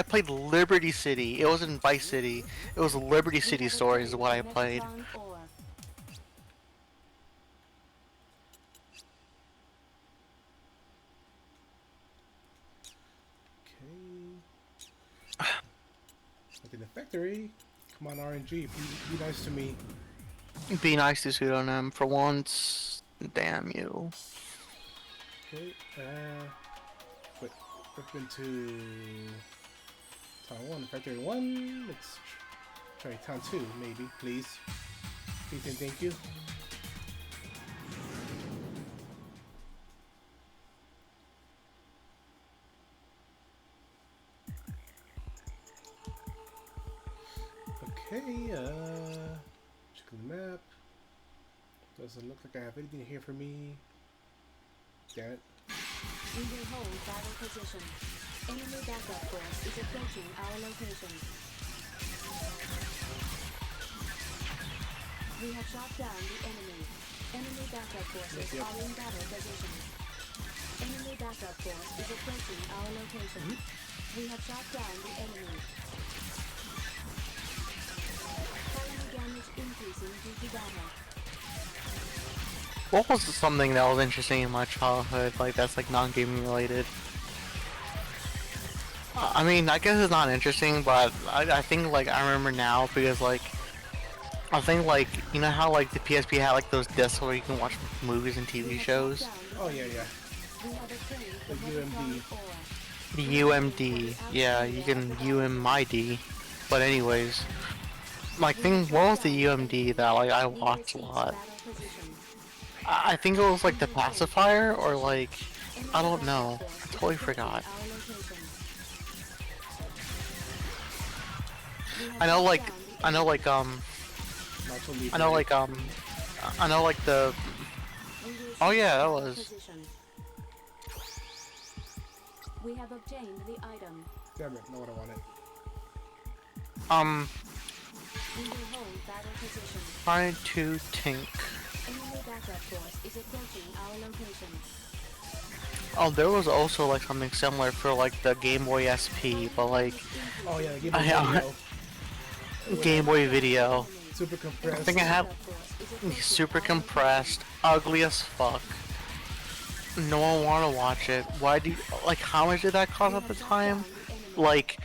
played Liberty City. It wasn't Vice City. It was Liberty City Stories is what I played. Like in the factory. Come on, RNG. Be nice to me. Be nice to Pseudonym for once. Damn you. Okay. Wait. Flip into Town 1. Factory 1. Let's try Town 2, maybe. Please. Please and thank you. Okay, checking the map. Doesn't look like I have anything here for me. Damn it. We will hold battle position. Enemy backup force is approaching our location. We have shot down the enemy. Enemy backup forces are in battle position. Enemy backup force is approaching our location. We have shot down the enemy. Damage increasing due to battle. What was something that was interesting in my childhood, like that's like non-gaming related? I mean, I guess it's not interesting, but I think like I remember now because like I think like you know how like the PSP had like those discs where you can watch movies and TV shows. Oh yeah. The UMD. The UMD, yeah, you can UMID, but anyways. Like, what was the UMD that like I watched a lot? I think it was like the pacifier or like I don't know. I totally forgot. I know like the. Oh yeah, that was. We have obtained the item. Damn it, not what I wanted. We will hold battle position. Trying to tink. Enemy backup force is approaching our location. Oh, there was also like something similar for like the Game Boy SP, but like Oh yeah, the Game Boy I- Video. Game Boy Video. Super I compressed. think I have super compressed, ugly as fuck. No one wanna watch it. Why do you, like how much did that cost at the time? Like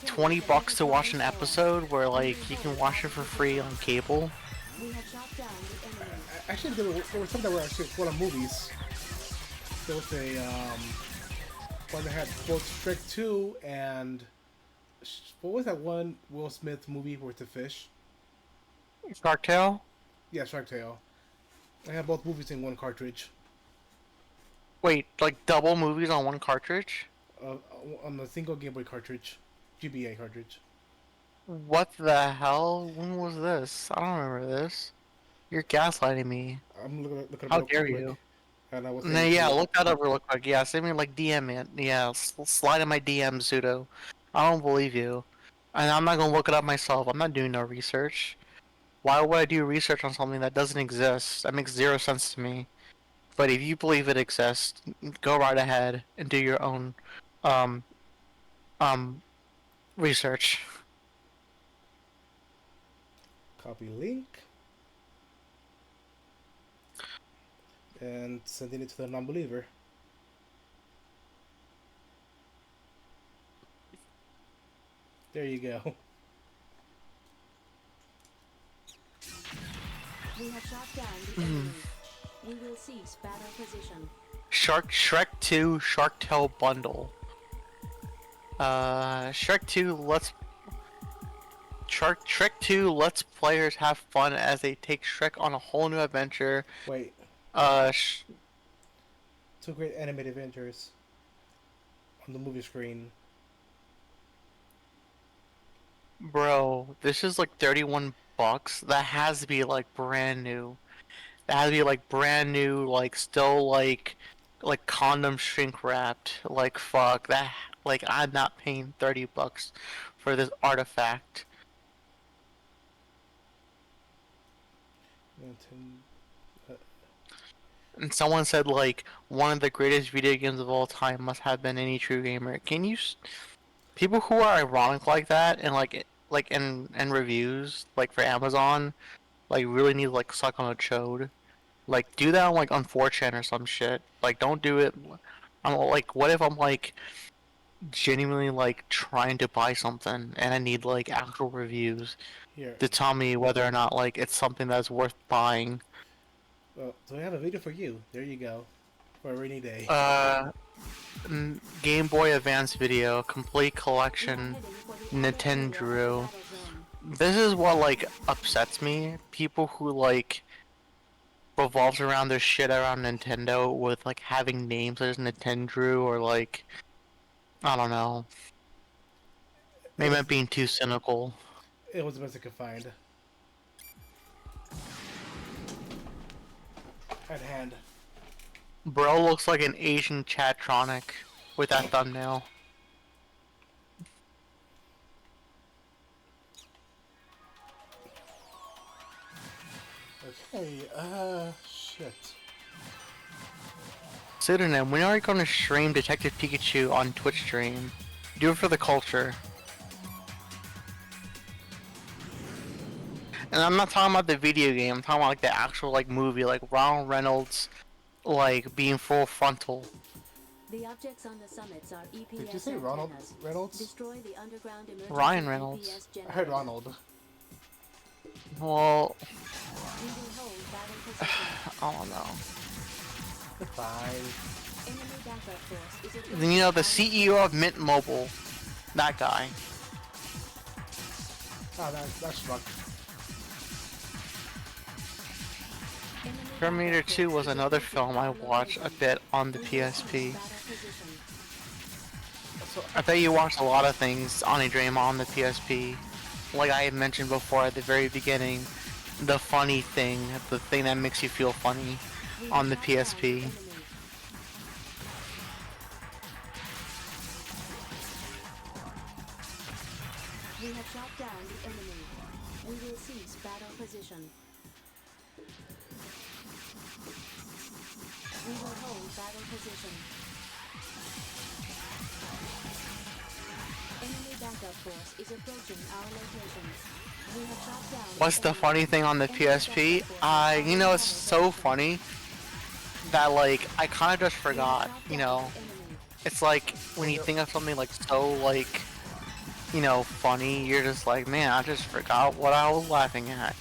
20 bucks to watch an episode where like you can watch it for free on cable. We have shot down the enemy. Actually, there were some that were actually full of movies. There was a one that had both Shrek 2 and what was that one Will Smith movie with the fish? Shark Tale? Yeah, Shark Tale. I had both movies in one cartridge. Wait, like double movies on one cartridge? On a single Game Boy cartridge, GBA cartridge. What the hell? When was this? I don't remember this. You're gaslighting me. I'm looking up How real dare quick. you? And I was Nah, yeah, look that up real quick. Yeah, send me like DM it. Yeah, slide in my DM, pseudo. I don't believe you. And I'm not gonna look it up myself. I'm not doing no research. Why would I do research on something that doesn't exist? That makes zero sense to me. But if you believe it exists, go right ahead and do your own, um, research. Copy link. And sending it to the non-believer. There you go. We have shot down the enemy. We will cease battle position. Shrek 2 Shark Tale bundle. Shrek 2 Shrek 2 lets players have fun as they take Shrek on a whole new adventure. Wait. Two great animated adventures on the movie screen. Bro, this is like 31 bucks. That has to be like brand new. That has to be like brand new, like still like condom shrink wrapped. Like fuck that. Like I'm not paying 30 bucks for this artifact. And someone said like one of the greatest video games of all time must have been Any True Gamer. Can you people who are ironic like that and like in reviews like for Amazon like really need to like suck on a chode. Like do that on like on 4chan or some shit. Like don't do it. I'm like what if I'm like genuinely like trying to buy something and I need like actual reviews to tell me whether or not like it's something that's worth buying. Well, so I have a video for you. There you go. For a rainy day. Game Boy Advance video, complete collection, Nintendo. This is what like upsets me. People who like revolves around their shit around Nintendo with like having names such as Nintendo or like I don't know. Maybe I'm being too cynical. It was the best I could find. At hand. Bro looks like an Asian Chatronic with that thumbnail. Okay, shit. Pseudonym, when are you gonna stream Detective Pikachu on Twitch stream? Do it for the culture. And I'm not talking about the video game, I'm talking about like the actual like movie, like Ryan Reynolds like being full frontal. The objects on the summits are EPS. Did you say Reynolds? Destroy the underground emergency Ryan Reynolds. EPS I heard Ronald. Well, We will hold battle position. I don't know. Goodbye. Enemy backup force is Then you know the CEO of Mint Mobile, that guy. Oh, that's fucked. Terminator 2 was another film I watched a bit on the PSP. I bet you watched a lot of things on a dream on the PSP. Like I had mentioned before at the very beginning, the funny thing, the thing that makes you feel funny on the PSP. We have shot down the enemy. We will cease battle position. We will hold battle position. Enemy backup force is approaching our location. We have shot down. What's the funny thing on the PSP? You know, it's so funny that like I kind of just forgot. You know, it's like when you think of something like so like, you know, funny, you're just like, man, I just forgot what I was laughing at.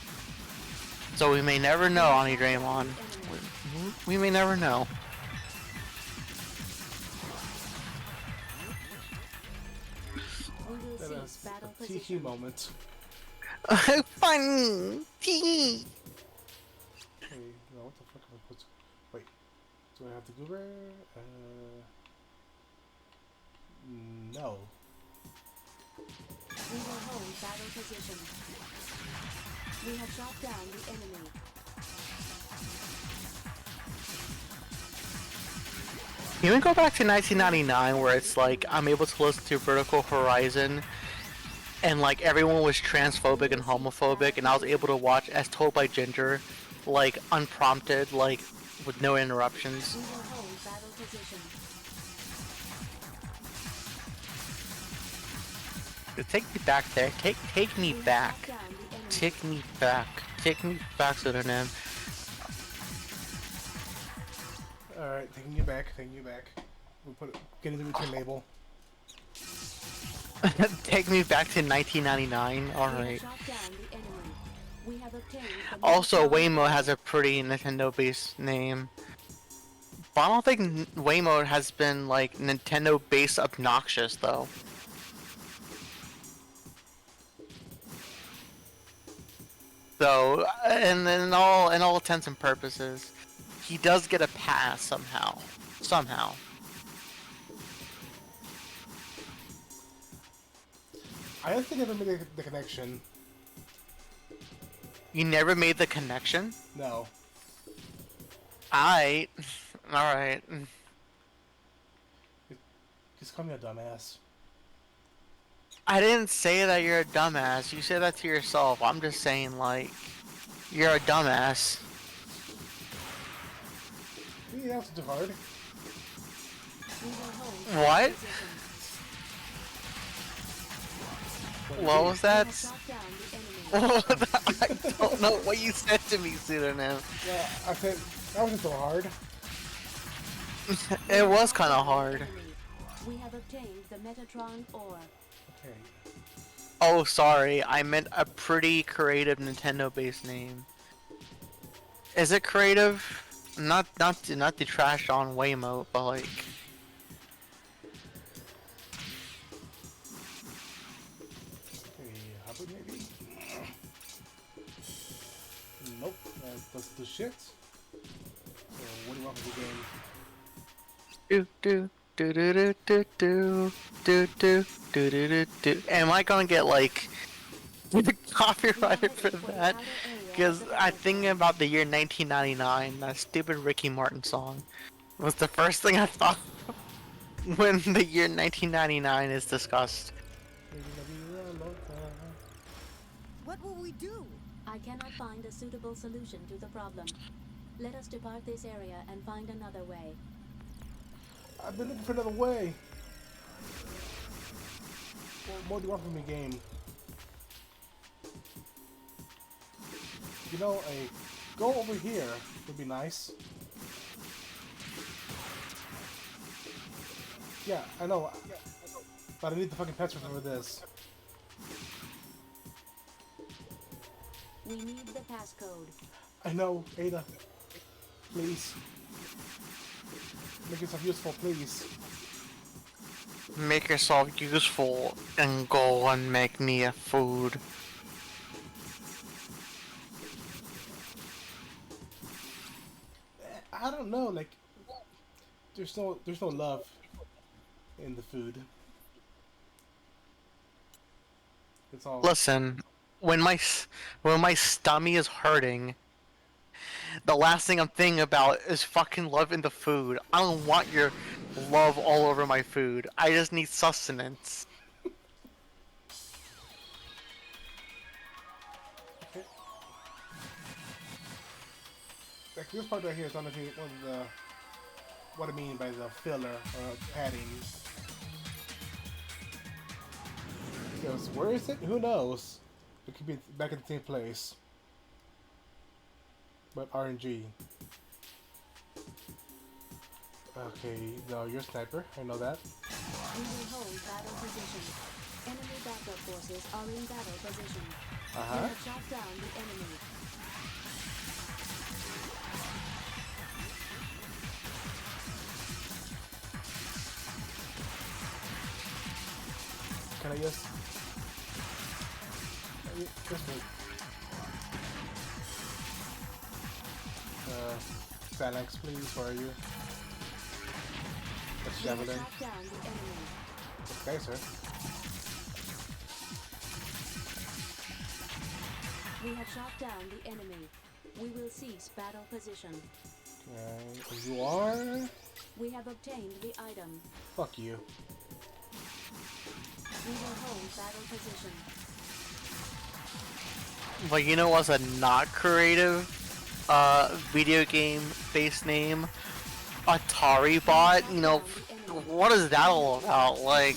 So we may never know, Ani Draymond. We may never know. We will That cease is battle a teehee position. moment. Funny. Tee. Wait, no, what the fuck am I supposed to... Wait, do I have to go there? No. We will hold battle position. We have shot down the enemy. Can we go back to 1999 where it's like I'm able to listen to Vertical Horizon and like everyone was transphobic and homophobic and I was able to watch As Told by Ginger like unprompted, like with no interruptions. We will hold battle position. Take me back there. Take me back. Shot down the enemy. Take me back. Take me back, Pseudonym. Alright, taking you back, We'll get it with your label. Take me back to 1999. Alright. Shot down the enemy. We have obtained the Also, military- Waymo has a pretty Nintendo-based name. But I don't think Waymo has been like Nintendo-based obnoxious though. So, and in all intents and purposes, he does get a pass somehow. Somehow. I don't think I ever made the connection. You never made the connection? No. Alright. Just call me a dumbass. I didn't say that you're a dumbass. You said that to yourself. I'm just saying, like, you're a dumbass. Yeah, that was too hard. We will hold What? position. What was We that? have shot down the enemy. I don't know what you said to me, Pseudonym. Yeah, I said, that wasn't so hard. It was kind of hard. We have obtained the Metatron ore. Okay. Oh, sorry. I meant a pretty creative Nintendo-based name. Is it creative? Not the trash on Waymo, but like. Okay, how about maybe? Nope, that's the shit. So, what do you want for the game? Do. Am I gonna get like copyrighted for that? Because I'm thinking about the year 1999. That stupid Ricky Martin song was the first thing I thought of when the year 1999 is discussed. What will we do? I cannot find a suitable solution to the problem. Let us depart this area and find another way. I've been looking for another way. What more do you want from the game? You know, a go over here would be nice. Yeah, I know. But I need the fucking password for this. We need the passcode. I know, Ada. Please. Make yourself useful, please. Make yourself useful and go and make me a food. I don't know, like there's no love in the food. It's all Listen, when my stomach is hurting, the last thing I'm thinking about is fucking love in the food. I don't want your love all over my food. I just need sustenance. This part right here is honestly one of the what I mean by the filler or padding. Because where is it? Who knows? It could be back at the same place. But RNG. Okay, no, you're a sniper. I know that. We will hold battle position. Enemy backup forces are in battle position. Uh-huh. We have shot down the enemy. Can I just... Just wait. Phalanx, please. Where are you? Let's javelin. We have shot down the enemy. Okay, sir. We have shot down the enemy. We will cease battle position. Okay, you are? We have obtained the item. Fuck you. We will hold battle position. But you know what's a not creative video game based name? Atari bot? You know, what is that all about? Like,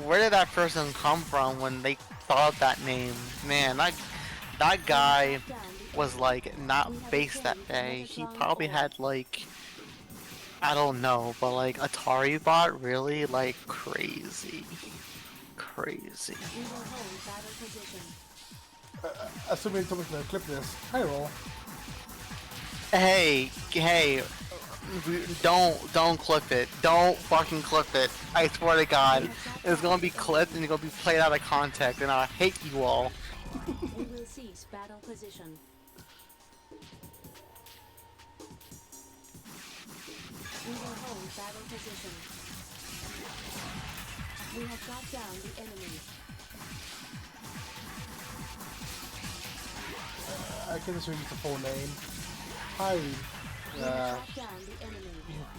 where did that person come from when they thought of that name? Man, that guy was like not based that day. He probably had like, I don't know, but like Atari bot, really? Like crazy. Crazy. We will hold battle position. Assuming someone's gonna clip this. Hi, roll. Hey, don't clip it. Don't fucking clip it. I swear to God, it's gonna be clipped and it's gonna be played out of context, and I hate you all. We will cease battle position. We will hold battle position. We have shot down the enemy. I can just use the full name. Hi. We have shot down the enemy.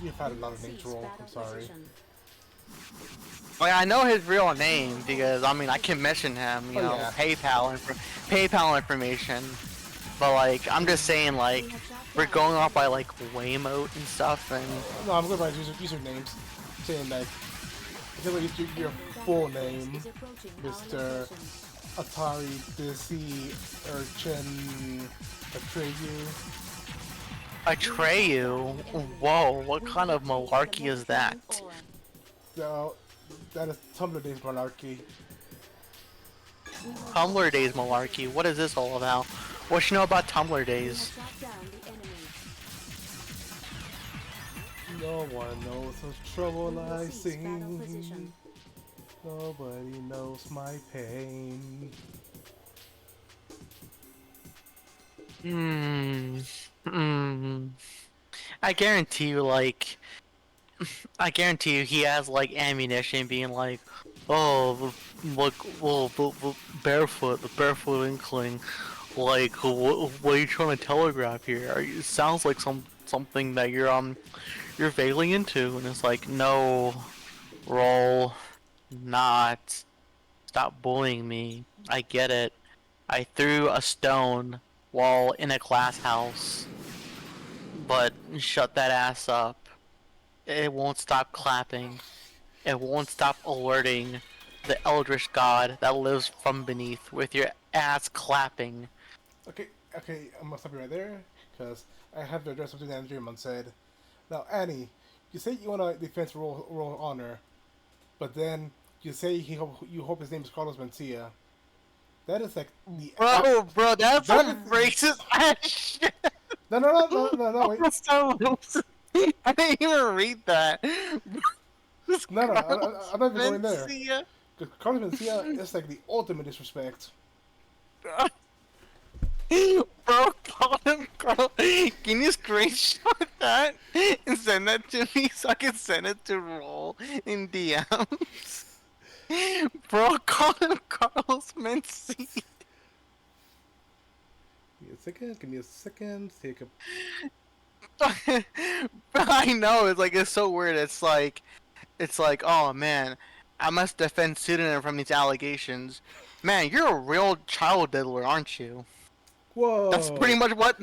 You've had a lot of names roll. I'm sorry. Like, I know his real name because I mean I can mention him, you know, yeah. PayPal information. But like I'm just saying, like we're going off by like Waymote and stuff, and No, I'm going by usernames. Saying like, use your full name, Mr. Atari DC Urchin Atreyu. Atreyu? Whoa, what kind of malarkey is that? No, that is Tumblr Days Malarkey. Tumblr Days malarkey? What is this all about? What you know about Tumblr Days? No one knows the trouble I see. Nobody knows my pain. I guarantee you, like, I guarantee you he has, like, ammunition being like, oh, look, well, the barefoot, the barefoot inkling, like, what are you trying to telegraph here? It sounds like something that you're veiling into, and it's like, no, roll, not, stop bullying me, I get it, I threw a stone while in a glass house, but shut that ass up. It won't stop clapping. It won't stop alerting the eldritch god that lives from beneath with your ass clapping. Okay, I'm gonna stop you right there, because I have to address something that Andrew said. Now, Annie, you say you want a defense roll honor, but then you say you hope his name is Carlos Mencia. That is like the bro, that's some racist ass shit. No, wait. I didn't even read that. No, I'm not even going there. Because Carlos Mencia is like the ultimate disrespect. Bro, call him Carl. Can you screenshot that and send that to me so I can send it to Roll in DMs? Bro, call him Carlos Mencia. Give me a second. Take a... I know, it's so weird. It's like, oh man, I must defend pseudonym from these allegations. Man, you're a real child diddler, aren't you? Whoa. That's pretty much what.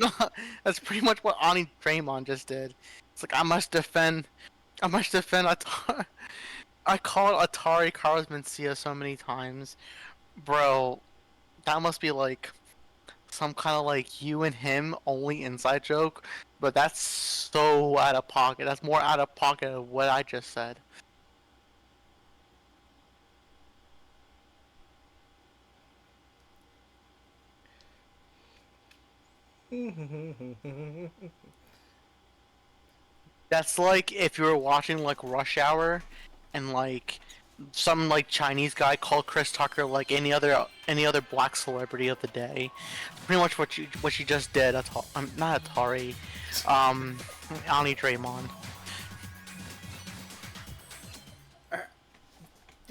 That's pretty much what Ani Draymond just did. It's like I must defend. Atari. I called Atari Carlos Mencia so many times, bro. That must be like some kind of like you and him only inside joke, but that's so out of pocket. That's more out of pocket of what I just said. That's like if you were watching like Rush Hour, and like some like Chinese guy called Chris Tucker like any other black celebrity of the day. Pretty much what you just did. Not Atari, Ani Draymond.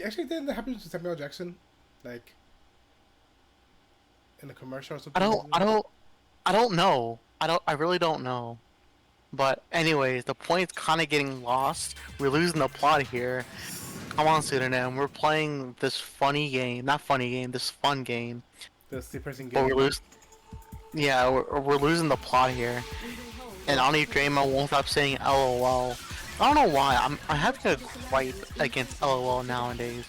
Actually, didn't that happen to Samuel Jackson? Like in the commercial or something? I don't know. I really don't know. But anyways, the point's kind of getting lost. We're losing the plot here. Come on, Pseudonym. We're playing this funny game. Not funny game, this fun game. This depressing But game. we're losing the plot here. And Ani Draymond won't stop saying LOL. I don't know why. I'm having a gripe against LOL nowadays.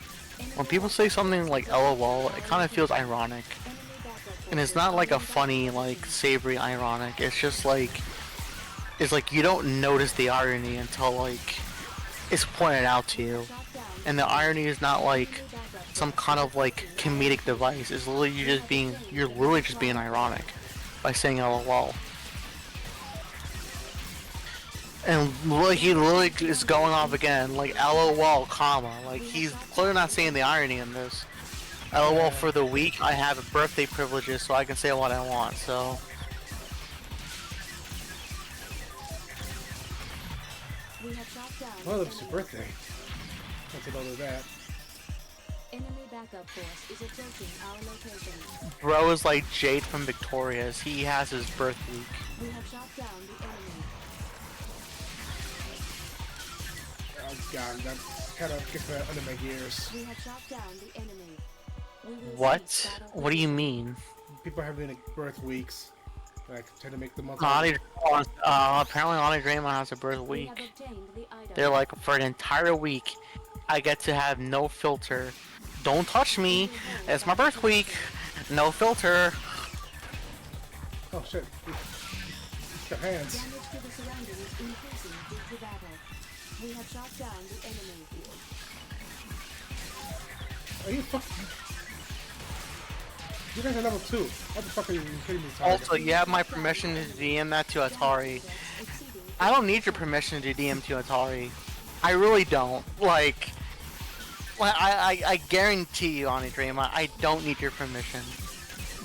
When people say something like LOL, it kind of feels ironic. And it's not like a funny, like, savory ironic. It's just like... It's like you don't notice the irony until, like, it's pointed out to you. And the irony is not, like, some kind of, like, comedic device. It's literally you're literally just being ironic by saying LOL. And he literally is going off again, like, LOL, comma. Like, he's clearly not saying the irony in this. LOL for the week, I have birthday privileges, so I can say what I want, so... Well, it's your birthday. That's another that. Enemy backup force is approaching our location. Bro is like Jade from Victorious. He has his birth week. We have shot down the enemy. Oh god, that kind of gets under my gears. We have shot down the enemy. What? What do you mean? People having like birth weeks. Like, trying to make the month. Apparently Ani Draymond has a birth week. They're like, for an entire week, I get to have no filter. Don't touch me. It's my birth week. No filter. Oh shit. The hands. Damage to the surroundings increasing due to battle. We have shot down the enemy. Are you fucking... You guys are level 2. What the fuck are you kidding me? Also, you have my permission to DM that to Atari. I don't need your permission to DM to Atari. I really don't. Like I guarantee you, Ani Draymond, I don't need your permission.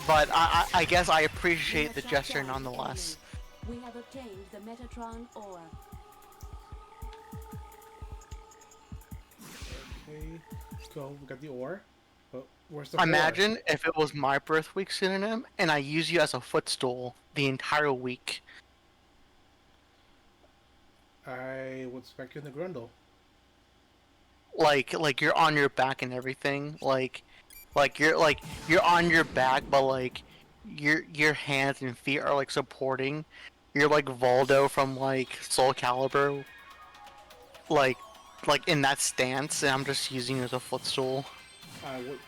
But I guess I appreciate the gesture nonetheless. We have obtained the Metatron ore. Okay, let's go. We got the ore. But where's the Imagine ore? if it was my birth week synonym and I use you as a footstool the entire week. I would smack you in the grundle. Like you're on your back and everything. Like you're on your back, but like your hands and feet are like supporting. You're like Voldo from like Soul Calibur. Like in that stance, and I'm just using you as a footstool. I would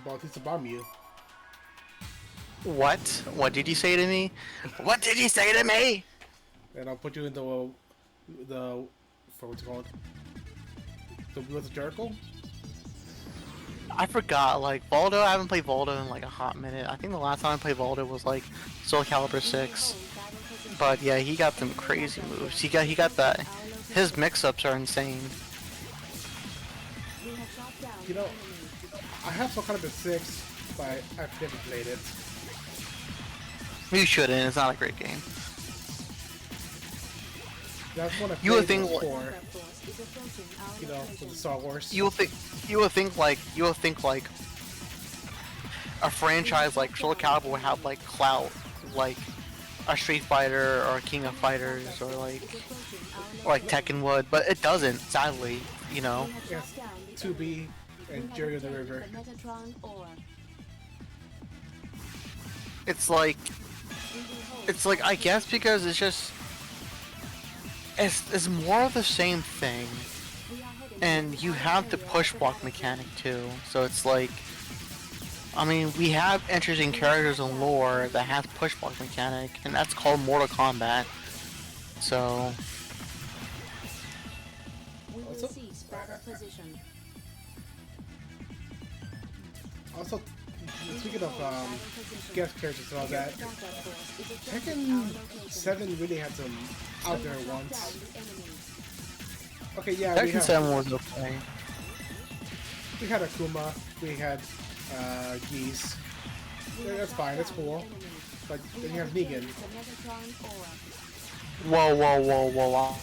Bautista bomb you. What? What did you say to me? What did you say to me? And I'll put you in the for what's it called? The Wheels of Jericho? I forgot, like, Voldo, I haven't played Voldo in like a hot minute. I think the last time I played Voldo was like Soul Calibur 6. But yeah, he got some crazy moves. He got that. His mix-ups are insane. You know, I have Soul Calibur 6, but I've never played it. You shouldn't, it's not a great game. That's one I You would played think before. You know, with the Star Wars. You would think like a franchise like Soul Calibur would have like clout, like a Street Fighter or a King of Fighters or like Tekken would, but it doesn't, sadly, you know. Yes, 2B and Jerry of the River. it's like I guess because it's just it's more of the same thing, and you have the push block mechanic too. So it's like, I mean, we have interesting characters in lore that has push block mechanic, and that's called Mortal Kombat. So. Also, speaking of guest characters and all that, Tekken 7 really had some out there ones. Okay, yeah, Tekken 7 was okay. We had Akuma, we had Geese. Yeah, that's fine, that's cool. But then you have Negan. Whoa.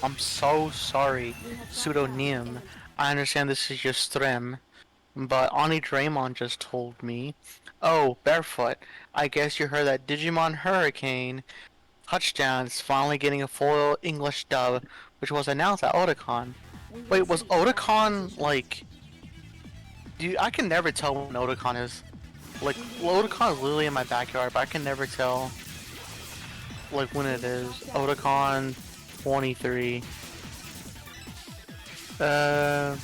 I'm so sorry, pseudonym. I understand this is your stream, but Ani Draymond just told me, oh, Barefoot, I guess you heard that Digimon Hurricane Touchdown is finally getting a full English dub, which was announced at Otakon. Wait, was Otakon, like... Dude, I can never tell when Otakon is. Like, Otakon is literally in my backyard, but I can never tell, like, when it is. Otakon 23. Yeah,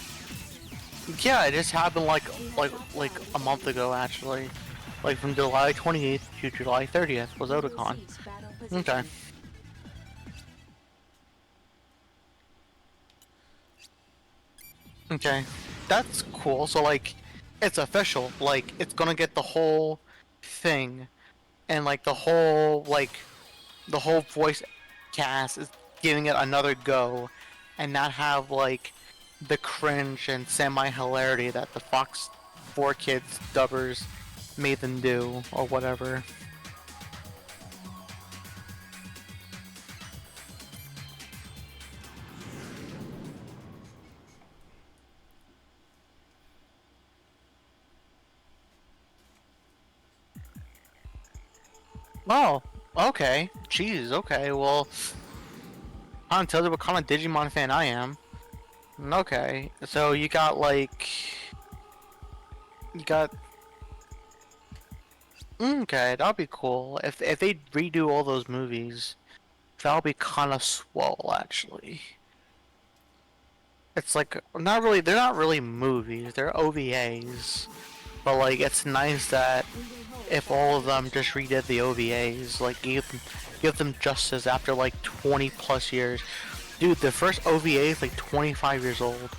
it just happened like a month ago, actually. Like, from July 28th to July 30th was Otakon. Okay. Okay. That's cool. So, like, it's official. Like, it's gonna get the whole thing. And, like, the whole voice cast is giving it another go. And not have, like, the cringe and semi-hilarity that the Fox 4 Kids dubbers made them do, or whatever. Oh, okay. Jeez, okay, well... I don't tell you what kind of Digimon fan I am. Okay, so you got, like... You got... Okay, that'll be cool. If they redo all those movies, that'll be kind of swell, actually. It's like, not really, they're not really movies, they're OVAs. But, like, it's nice that if all of them just redid the OVAs, like, give them justice after, like, 20 plus years. Dude, the first OVA is, like, 25 years old.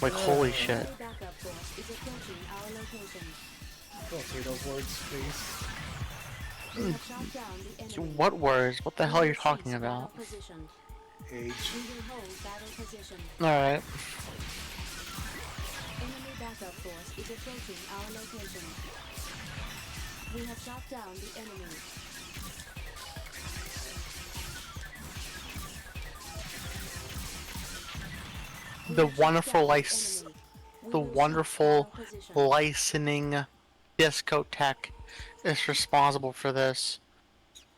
Like, holy shit. Don't say those words, please. What words? What the hell are you talking about? Age. Alright. Enemy backup force is approaching our location. We have shot down the enemy. The wonderful licensing discotheque is responsible for this.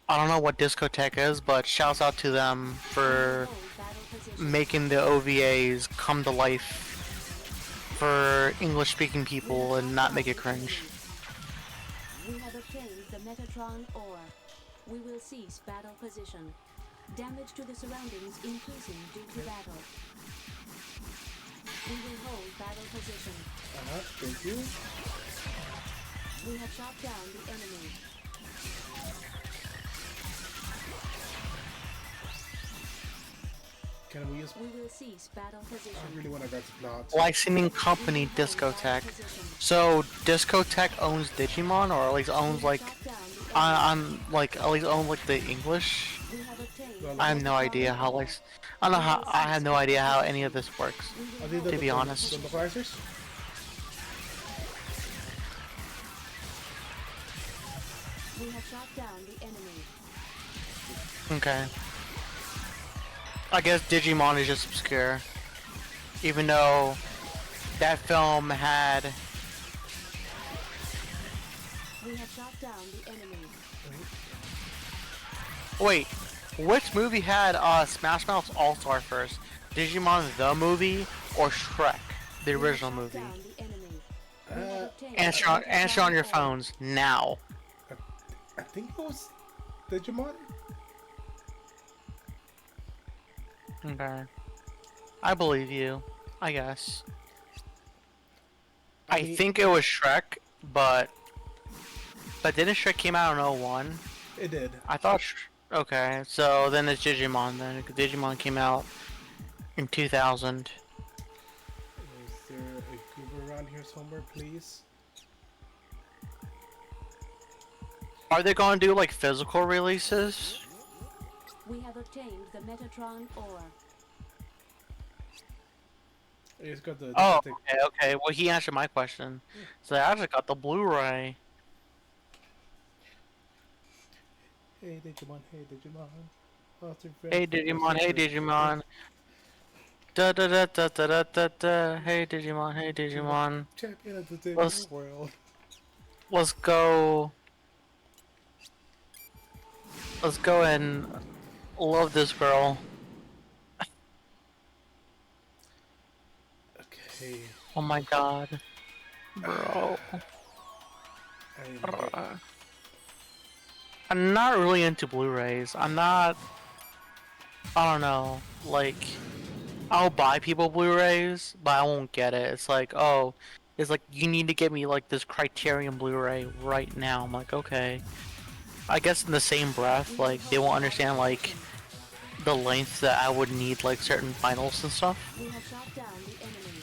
I don't know what discotheque is, but shouts out to them for making the OVAs come to life for English-speaking people and not make it cringe. We have obtained the Metatron ore. We will cease battle position. Damage to the surroundings increasing due to battle. We will hold battle position. Thank you. We have shot down the enemy. Can we use... We will cease battle position. I really want to get to plot. Licensing company Discotheque. So Discotheque owns Digimon, or at least owns like, at least owns like the English. I have no idea how like, I don't know how. I have no idea how any of this works. To be honest. The localizers? We have shot down the enemy. Okay. I guess Digimon is just obscure. Even though that film had... We have shot down the enemy. Wait, which movie had Smash Mouth's All-Star first? Digimon the movie or Shrek, the original movie? Answer on your phones now. think it was Digimon. Okay. I believe you. I guess. I mean, think it was Shrek, but didn't Shrek came out in 01? It did. I thought. Okay, so then it's Digimon then. 'Cause Digimon came out in 2000. Is there a goober around here somewhere, please? Are they gonna do like physical releases? We have obtained the Metatron ore. It's got the. Oh, okay. Well, he answered my question. So I just got the Blu-ray. Hey Digimon, hey Digimon. Hey Digimon, hey Digimon. Da da da da da da da da. Hey Digimon, hey Digimon. Champion of the Digimon world. Let's go. Let's go and love this girl. Okay. Oh my god. Bro. I'm not really into Blu-rays. I don't know. Like, I'll buy people Blu-rays, but I won't get it. It's like, oh, it's like, you need to get me like this Criterion Blu-ray right now. I'm like, okay. I guess in the same breath, like, they won't understand like the length that I would need like certain finals and stuff. We have shot down the enemy.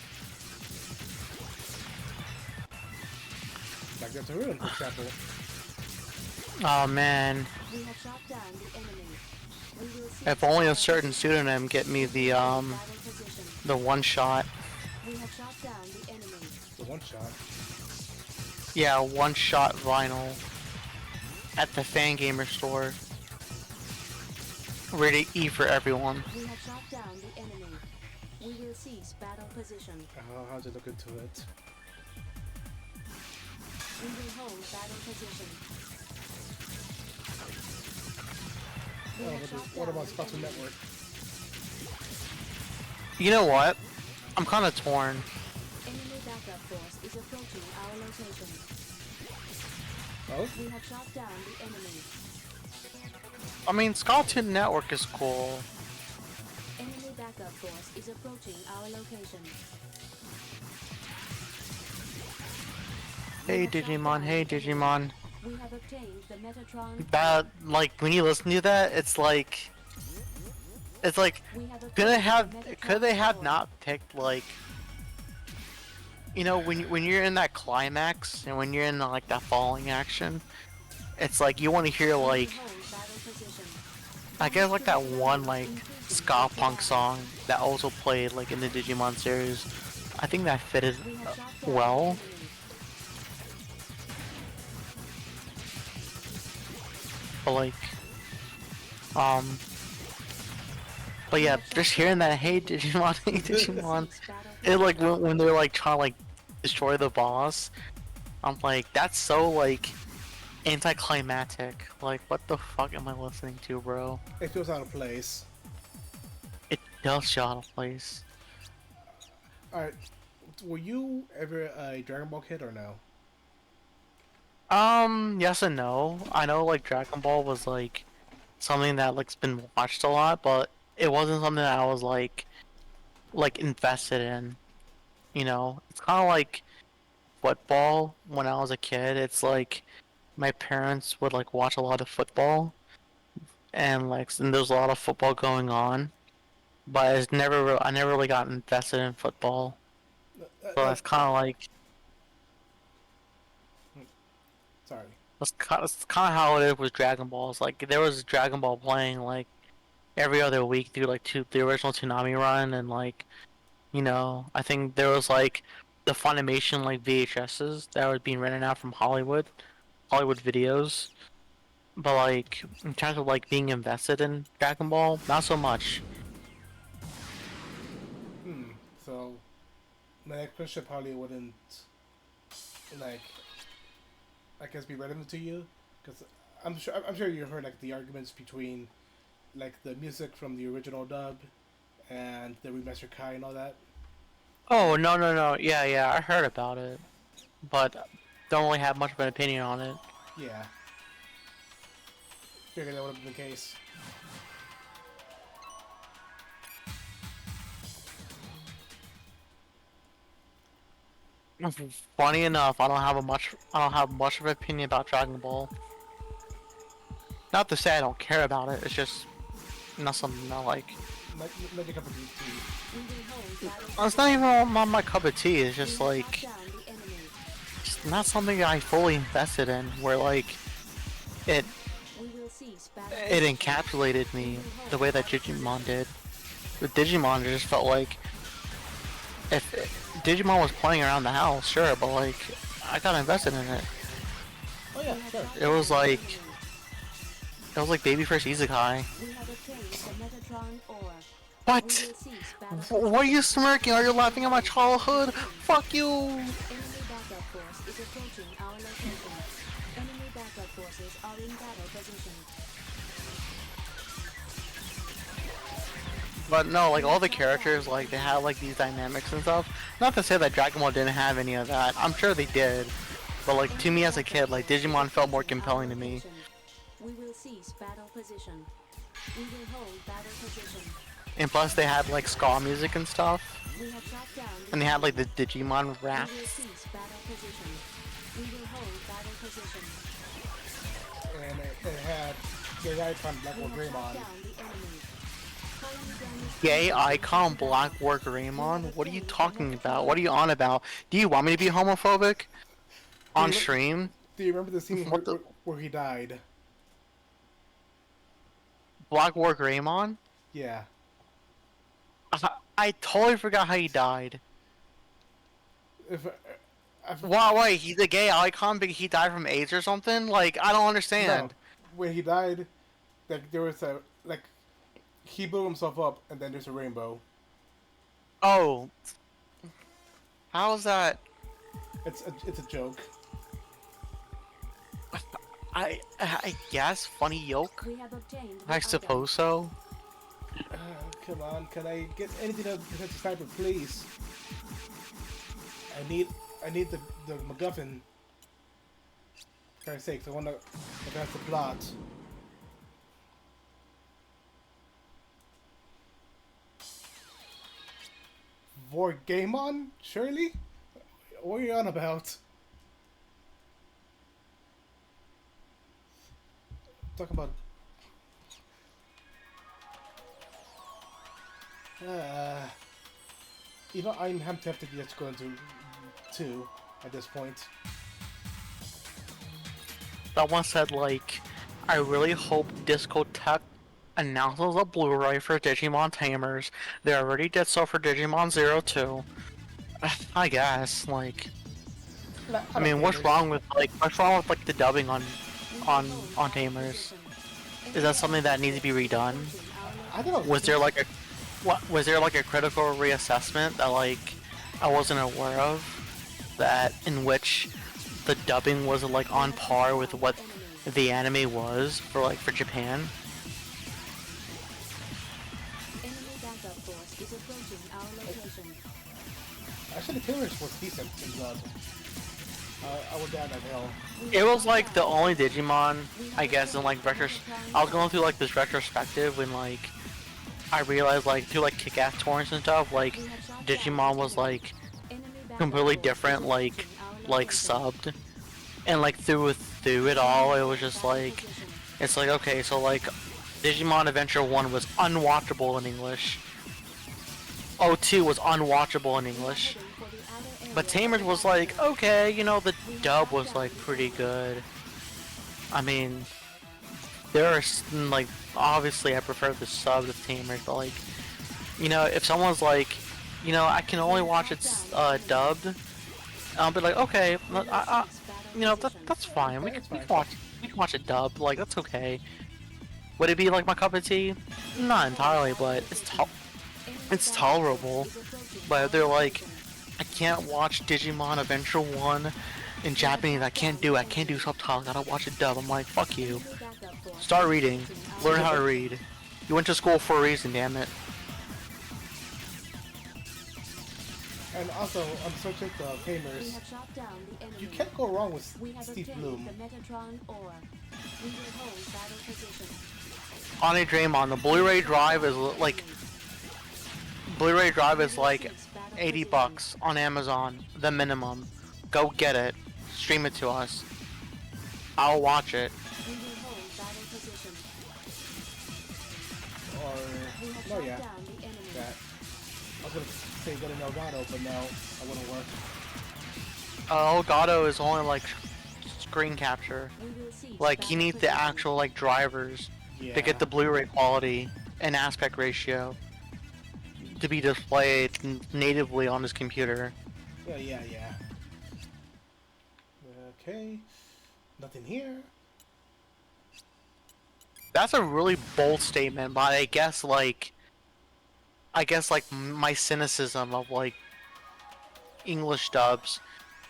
Like that's a ruin, for example. Oh man. We have shot down the enemy. We will see If only a certain pseudonym get me the one shot. We have shot down the enemy. The one shot. Yeah, one shot vinyl at the Fangamer store. Rated E for everyone. We have shot down the enemy. We will cease battle position. I'll have to look into it. We will hold battle position. What about Spotify Network? You know what? I'm kind of torn. Enemy backup force is approaching our location. Oh? We have shot down the enemy. I mean, Cartoon Network is cool. Enemy backup force is approaching our location. Hey Digimon, hey Digimon. We have obtained the Metatron. That, like, when you listen to that, it's like, could they have not picked, like, you know, when you're in that climax and when you're in like that falling action, it's like you want to hear like, I guess like that one like ska punk song that also played like in the Digimon series. I think that fitted well. But like, but yeah, just hearing that hey Digimon, hey Digimon, it like when they're like trying to like destroy the boss, I'm like, that's so like anticlimactic. Like, what the fuck am I listening to, bro? It feels out of place. It does feel out of place. Alright, were you ever a Dragon Ball kid or no? Yes and no. I know like Dragon Ball was like something that like's been watched a lot, but it wasn't something that I was like invested in. You know, it's kind of like football when I was a kid. It's like my parents would like watch a lot of football, and there's a lot of football going on, but I never really got invested in football. So that's kind of like. Sorry. That's kind of how it is with Dragon Balls. Like there was Dragon Ball playing like every other week through like the original Toonami run, and like, you know, I think there was like the Funimation like VHSs that were being rented out from Hollywood videos. But like in terms of like being invested in Dragon Ball, not so much. So my next question probably wouldn't like, I guess, be relevant to you, because I'm sure you heard like the arguments between like the music from the original dub and the remastered Kai and all that. Oh no, yeah, I heard about it, but don't really have much of an opinion on it. Yeah. figured that would have been the case. Funny enough, I don't have much of an opinion about Dragon Ball. Not to say I don't care about it. It's just not something I like. Not your cup of tea. It's not even my cup of tea. It's just like it's not something I fully invested in. Where like it encapsulated me the way that Digimon did. With Digimon, it just felt like if Digimon was playing around the house, sure, but like I got invested in it. Oh yeah, sure. It was like Baby First Isekai. What? Why are you smirking? Are you laughing at my childhood? Fuck you! Enemy backup force is approaching our location. Enemy backup forces are in battle position. But no, like all the characters, like they had like these dynamics and stuff. Not to say that Dragon Ball didn't have any of that. I'm sure they did. But like to me as a kid, like Digimon felt more compelling to me. We will cease battle position. We will hold battle position. And plus they had like ska music and stuff. We have shot down And they had like the Digimon rap. We will cease battle position. We will hold battle position. And it had Gay Icon Black War Greymon. Gay icon Black War Greymon? What are you talking about? What are you on about? Do you want me to be homophobic? On stream? Do you remember the scene where he died? Black War Greymon? Yeah. I totally forgot how he died. If Wait, he's a gay icon because he died from AIDS or something? Like, I don't understand. No, when he died, like there was a he blew himself up, and then there's a rainbow. Oh, how's that? It's a joke. I guess funny yoke. We have obtained I suppose so. Come on, can I get anything to protect the sniper, please? I need the MacGuffin. For Christ's sake, I want to advance the plot. Vorgamon? Surely? What are you on about? Talking about... you know, I'm tempted to just go into 2 at this point. That one said, like, I really hope Discotech announces a Blu-ray for Digimon Tamers. They already did so for Digimon Zero 2. I guess, like... I mean, what's wrong with the dubbing on Tamers? Is that something that needs to be redone? I don't know. Was there like a critical reassessment that like I wasn't aware of, that in which the dubbing was like on par with what the anime was for Japan? Actually, the Tamers was decent in dub. I would down that hill. It was like the only Digimon, I guess, in like I was going through like this retrospective when like I realized like through like kick-ass torrents and stuff, like Digimon was like completely different, like subbed, and like through it all, it was just like it's like okay, so like Digimon Adventure 1 was unwatchable in English. 02 was unwatchable in English. But Tamers was like, okay, you know, the dub was like pretty good. I mean, there are like, obviously I prefer the sub of Tamers, but like, you know, if someone's like, you know, I can only watch it dubbed, I'll be like, okay, you know, that's fine. We can watch it dubbed. Like that's okay. Would it be like my cup of tea? Not entirely, but it's tolerable. But they're like, I can't watch Digimon Adventure 1 in Japanese. I can't do subtitles. I gotta watch it dub. I'm like, fuck you. Start reading. Learn how to read. You went to school for a reason, damn it. And also, on the subject of We gamers, have shot down the enemy. you can't go wrong with We have Steve obtained Bloom. the Metatron ore. We will hold battle position. On a Draymond, the Blu-ray drive is like Blu-ray drive is like 80 bucks on Amazon, the minimum. Go get it. Stream it to us. I'll watch it. We will hold battle position. Or, We have no, shot yeah, down the enemy. that. I was gonna say get an Elgato, but no, that wouldn't work. Elgato is only like screen capture. We will cease Like you battle need the position. actual like drivers Yeah. to get the Blu-ray quality and aspect ratio to be displayed natively on his computer. Yeah. Okay. Nothing here. That's a really bold statement, but I guess like my cynicism of like English dubs,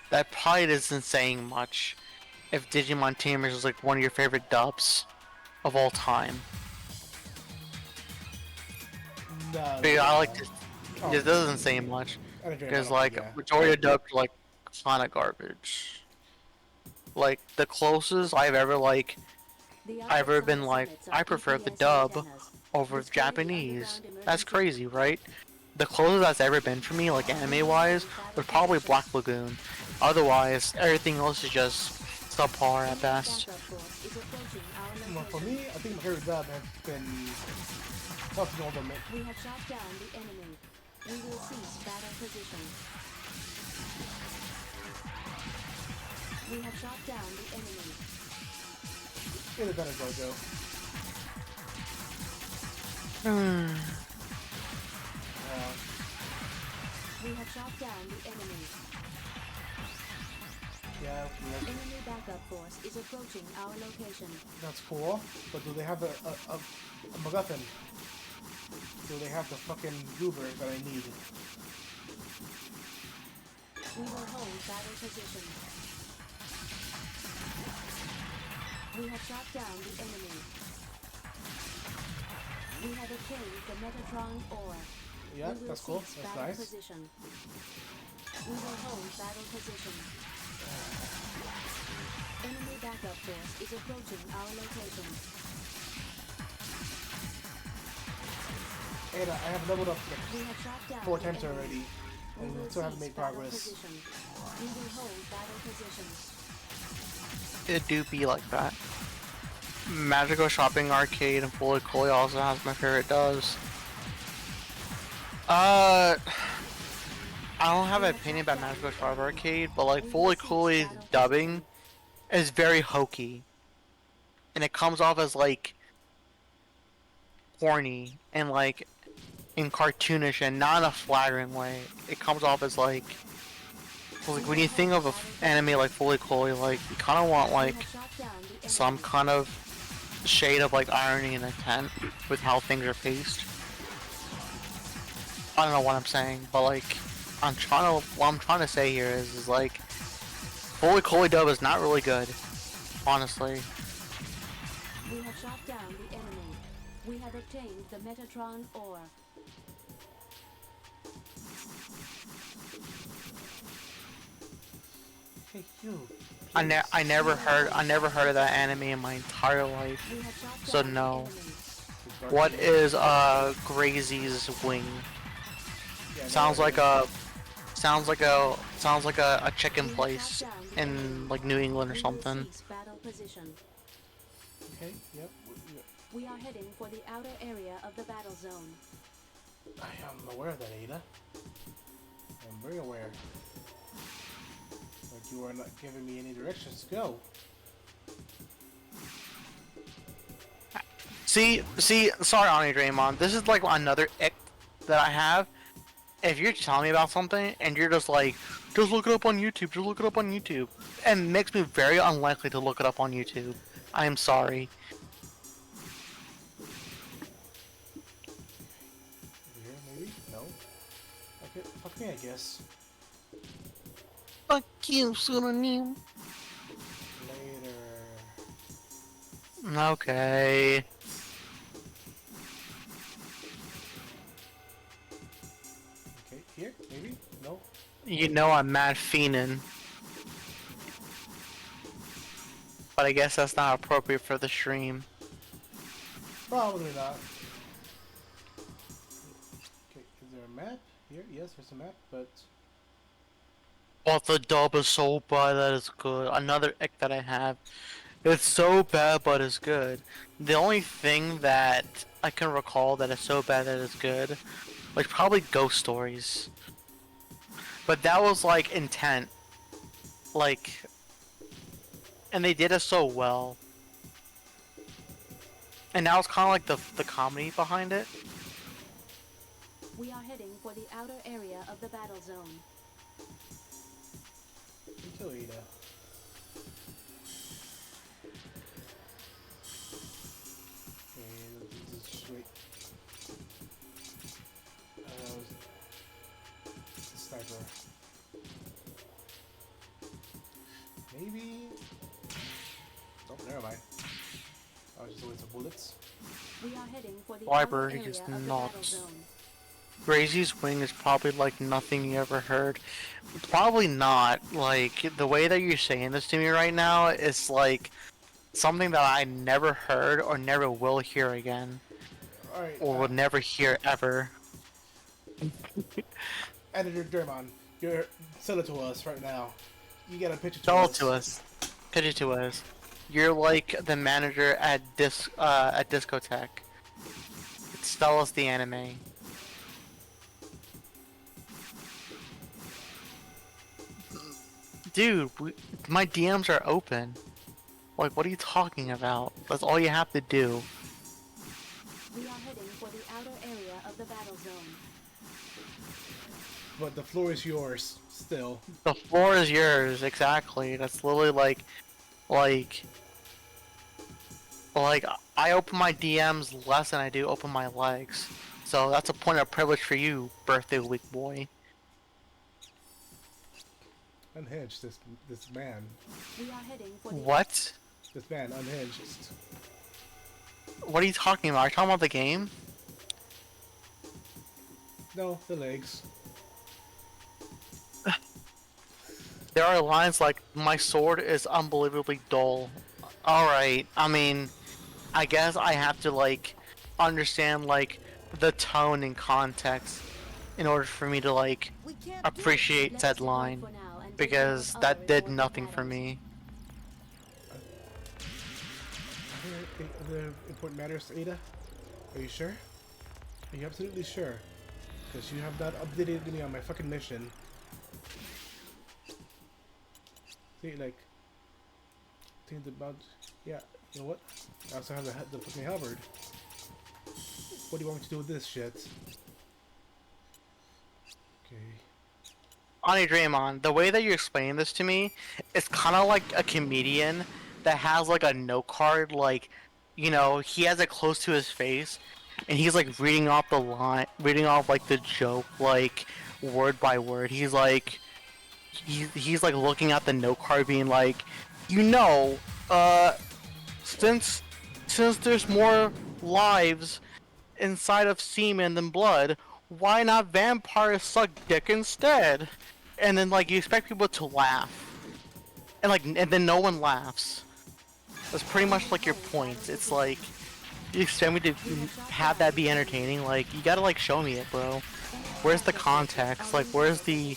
that probably isn't saying much. If Digimon Tamers is like one of your favorite dubs of all time, No. but I like to. Oh, It doesn't say much I don't because know, like yeah. majority of dubs are like kind of garbage. Like the closest I've ever like The I've ever outside been like summits are I prefer the GPS dub antennas. over Display the Japanese. underground That's emergency crazy, right? The closest that's ever been for me, like anime wise, was probably Black Lagoon. Otherwise, everything else is just subpar at best. backup force is approaching our Well, for location. me, I think my favorite dub has been something older. We have shot down the enemy. We will cease battle position. We have shot down the enemy. Get it better, Gojo. We have shot down the enemy. Yeah, Enemy backup force is approaching our location. that's cool. But do they have a MacGuffin? Do they have the fucking goober that I need? We will hold battle position. We have shot down the enemy. We have obtained the Metatron ore. Yeah, We will that's cool. cease That's battle nice. position. We will hold battle position. Enemy backup force is approaching our location. And I have leveled up We have shot down 4 the times enemy. already, We and will still haven't cease made battle progress. position. We will hold battle position. It do be like that. Magical Shopping Arcade and Fully Cooley also has my favorite dubs. I don't have an opinion about Magical Shopping Arcade, but like Fully Cooley's dubbing is very hokey. And it comes off as like corny and like in cartoonish and not in a flattering way. It comes off as like when you think of an anime like Fully Cooley, like you kind of want like some kind of shade of like irony and intent with how things are paced. I don't know what I'm saying, but like what I'm trying to say here is like Fully Cooley dub is not really good, honestly. We have shot down the enemy. We have obtained the Metatron ore. Hey, you. I never heard of that anime in my entire life, We have shot so down no. the enemy. What is Grazy's Wing? Yeah, Sounds no, like a chicken place in like New England or We will something. cease battle position. Okay, yep. We are heading for the outer area of the battle zone. I am aware of that, Ada. I'm very aware. But you are not giving me any directions to go. See, sorry, Ani Draymond. This is like another ick that I have. If you're telling me about something and you're just like, just look it up on YouTube, just look it up on YouTube, and it makes me very unlikely to look it up on YouTube. I am sorry. Here, maybe? No? Okay, fuck me, I guess. Fuck you, pseudonym. Later. Okay. Okay, here? Maybe? No? You know I'm mad fiending. But I guess that's not appropriate for the stream. Probably not. Okay, is there a map here? Yes, there's a map, but But the dub is so bad that it's good. Another ick that I have. It's so bad but it's good. The only thing that I can recall that is so bad that it's good was probably Ghost Stories. But that was like intent. Like, and they did it so well. And now it's kind of like the comedy behind it. We are heading for the outer area of the battle zone. until Ada. Okay, let's just wait. The sniper. Maybe. Oh, never mind. I was just looking for bullets. We are heading for the Library outer is area of the battle nuts. zone. Graysy's wing is probably like nothing you ever heard. Probably not. Like, the way that you're saying this to me right now is like something that I never heard or never will hear again. Alright. Or will never hear ever. Editor Dermon, you're sell it to us right now. You got a picture to Tell us. it to us. Pitch it to us. You're like the manager at Discotheque. Tell us the anime. Dude, my DMs are open. Like, what are you talking about? That's all you have to do. We are heading for the outer area of the battle zone. But the floor is yours, still. The floor is yours, exactly. That's literally like, I open my DMs less than I do open my legs. So that's a point of privilege for you, birthday week boy. Unhinged, this man. We are heading for the What? This man, unhinged. What are you talking about? Are you talking about the game? No, the legs. There are lines like, my sword is unbelievably dull. Alright, I mean, I guess I have to, like, understand, like, the tone and context in order for me to, like, appreciate said line. Because that did nothing for me. Are there important matters, Ada? Are you sure? Are you absolutely sure? Because you have not updated me on my fucking mission. See, like, think about, yeah, you know what? I also have the fucking halberd. What do you want me to do with this shit? Okay. Ani Draymond, the way that you're explaining this to me, it's kind of like a comedian that has like a note card, like, you know, he has it close to his face, and he's like reading off the line, reading off like the joke, like word by word. He's like, he's like looking at the note card, being like, you know, since there's more lives inside of semen than blood, why not vampires suck dick instead? And then like you expect people to laugh, and then no one laughs. That's pretty much like your point. It's like you expect me to have that be entertaining. Like, you gotta like show me it, bro. Where's the context? Like, where's the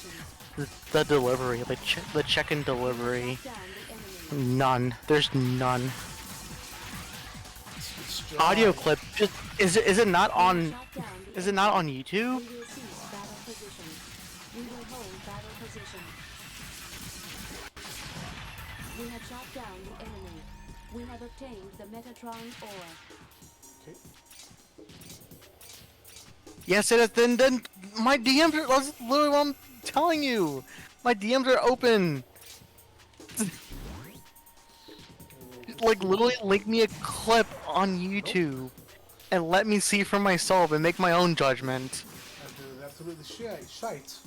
delivery? The check-in delivery? None. There's none. Audio clip. Just is it not on? Is it not on YouTube? We will hold battle position. We have shot down the enemy. We have obtained the Metatron ore. Okay. Yes, it is. Then my DMs are. That's literally what I'm telling you. My DMs are open. Like, literally link me a clip on YouTube and let me see for myself and make my own judgment. That's absolutely shite.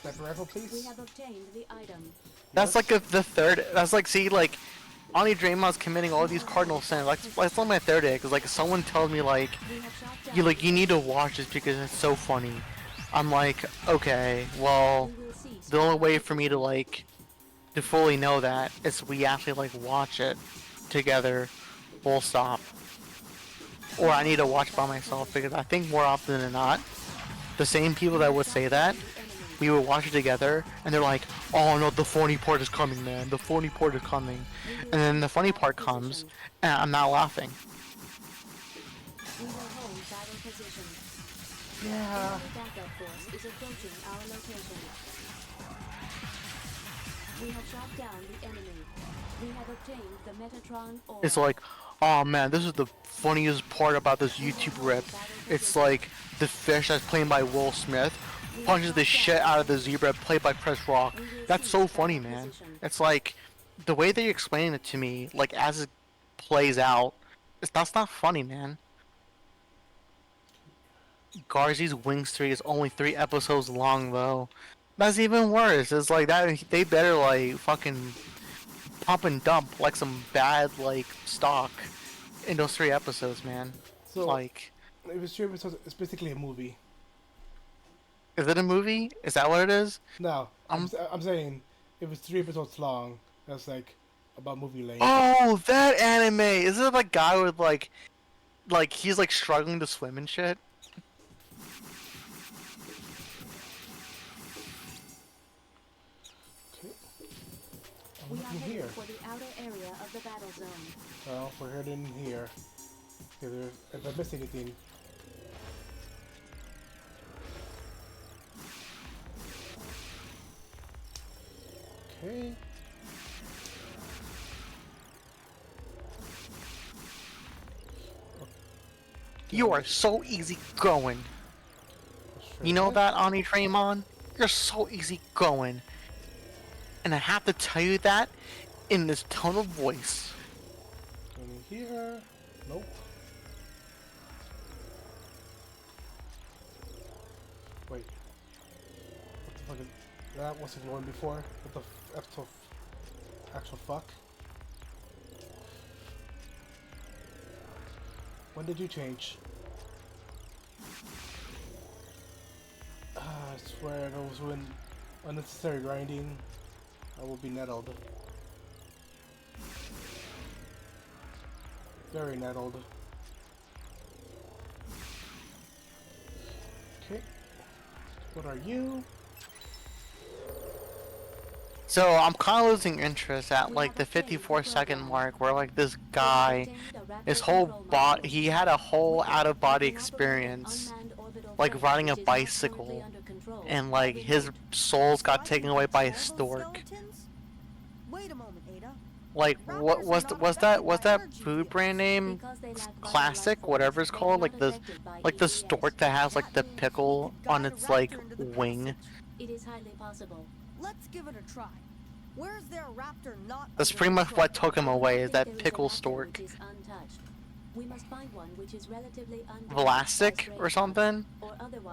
Sniper rifle, please. We have obtained the item. That's like the third. That's like, see, like Ani Draymon's committing all these cardinal sins. Like, it's only my third day, because, like, someone told me, like, you need to watch this because it's so funny. I'm like, okay, well, the only way for me to, like, to fully know that is we actually, like, watch it together, full stop. Or I need to watch by myself, because I think more often than not, the same people that would say that, we would watch it together, and they're like, oh no, the funny part is coming, man. The funny part is coming. And then the funny part comes, and I'm not laughing. We will hold battle position. Yeah. Enemy backup force is approaching our location. We have shot down the enemy. We have obtained the Metatron ore. It's like, oh man, this is the funniest part about this YouTube rip. It's like, the fish that's played by Will Smith punches the shit out of the zebra played by Chris Rock. That's so funny, man. It's like, the way they explain it to me, like, as it plays out, that's not funny, man. Garzy's Wings 3 is only 3 episodes long, though. That's even worse. It's like, that they better, like, fucking pump and dump, like, some bad, like, stock in those 3 episodes, man. So, like, if it's 3 episodes, it's basically a movie. Is it a movie? Is that what it is? No, I'm saying if it's 3 episodes long, that's like about movie length. Oh, that anime! Is it like guy with like he's like struggling to swim and shit? Okay. We are heading heading for the outer area of the battle zone. Well, we're heading here. If I miss anything. Okay. You are so easy going. You know that, Ani Draymond? You're so easy going. And I have to tell you that in this tone of voice. Going in here. Nope. Wait. What the fuck is that? Wasn't going before? What the actual fuck? When did you change? I swear if I was doing unnecessary grinding, I will be nettled. Very nettled. Okay. What are you? So I'm kind of losing interest at like the 54-second mark where like this guy, his whole he had a whole out-of-body experience, like riding a bicycle, and like his souls got taken away by a stork. Wait a moment, Ada. Like what was that food brand name? Classic, whatever it's called, like the stork that has like the pickle on its like wing. It is highly possible. Let's give it a try. Where is there a raptor not? That's pretty much what took him away, is that pickle stork. We must find one which is relatively Velastic or something?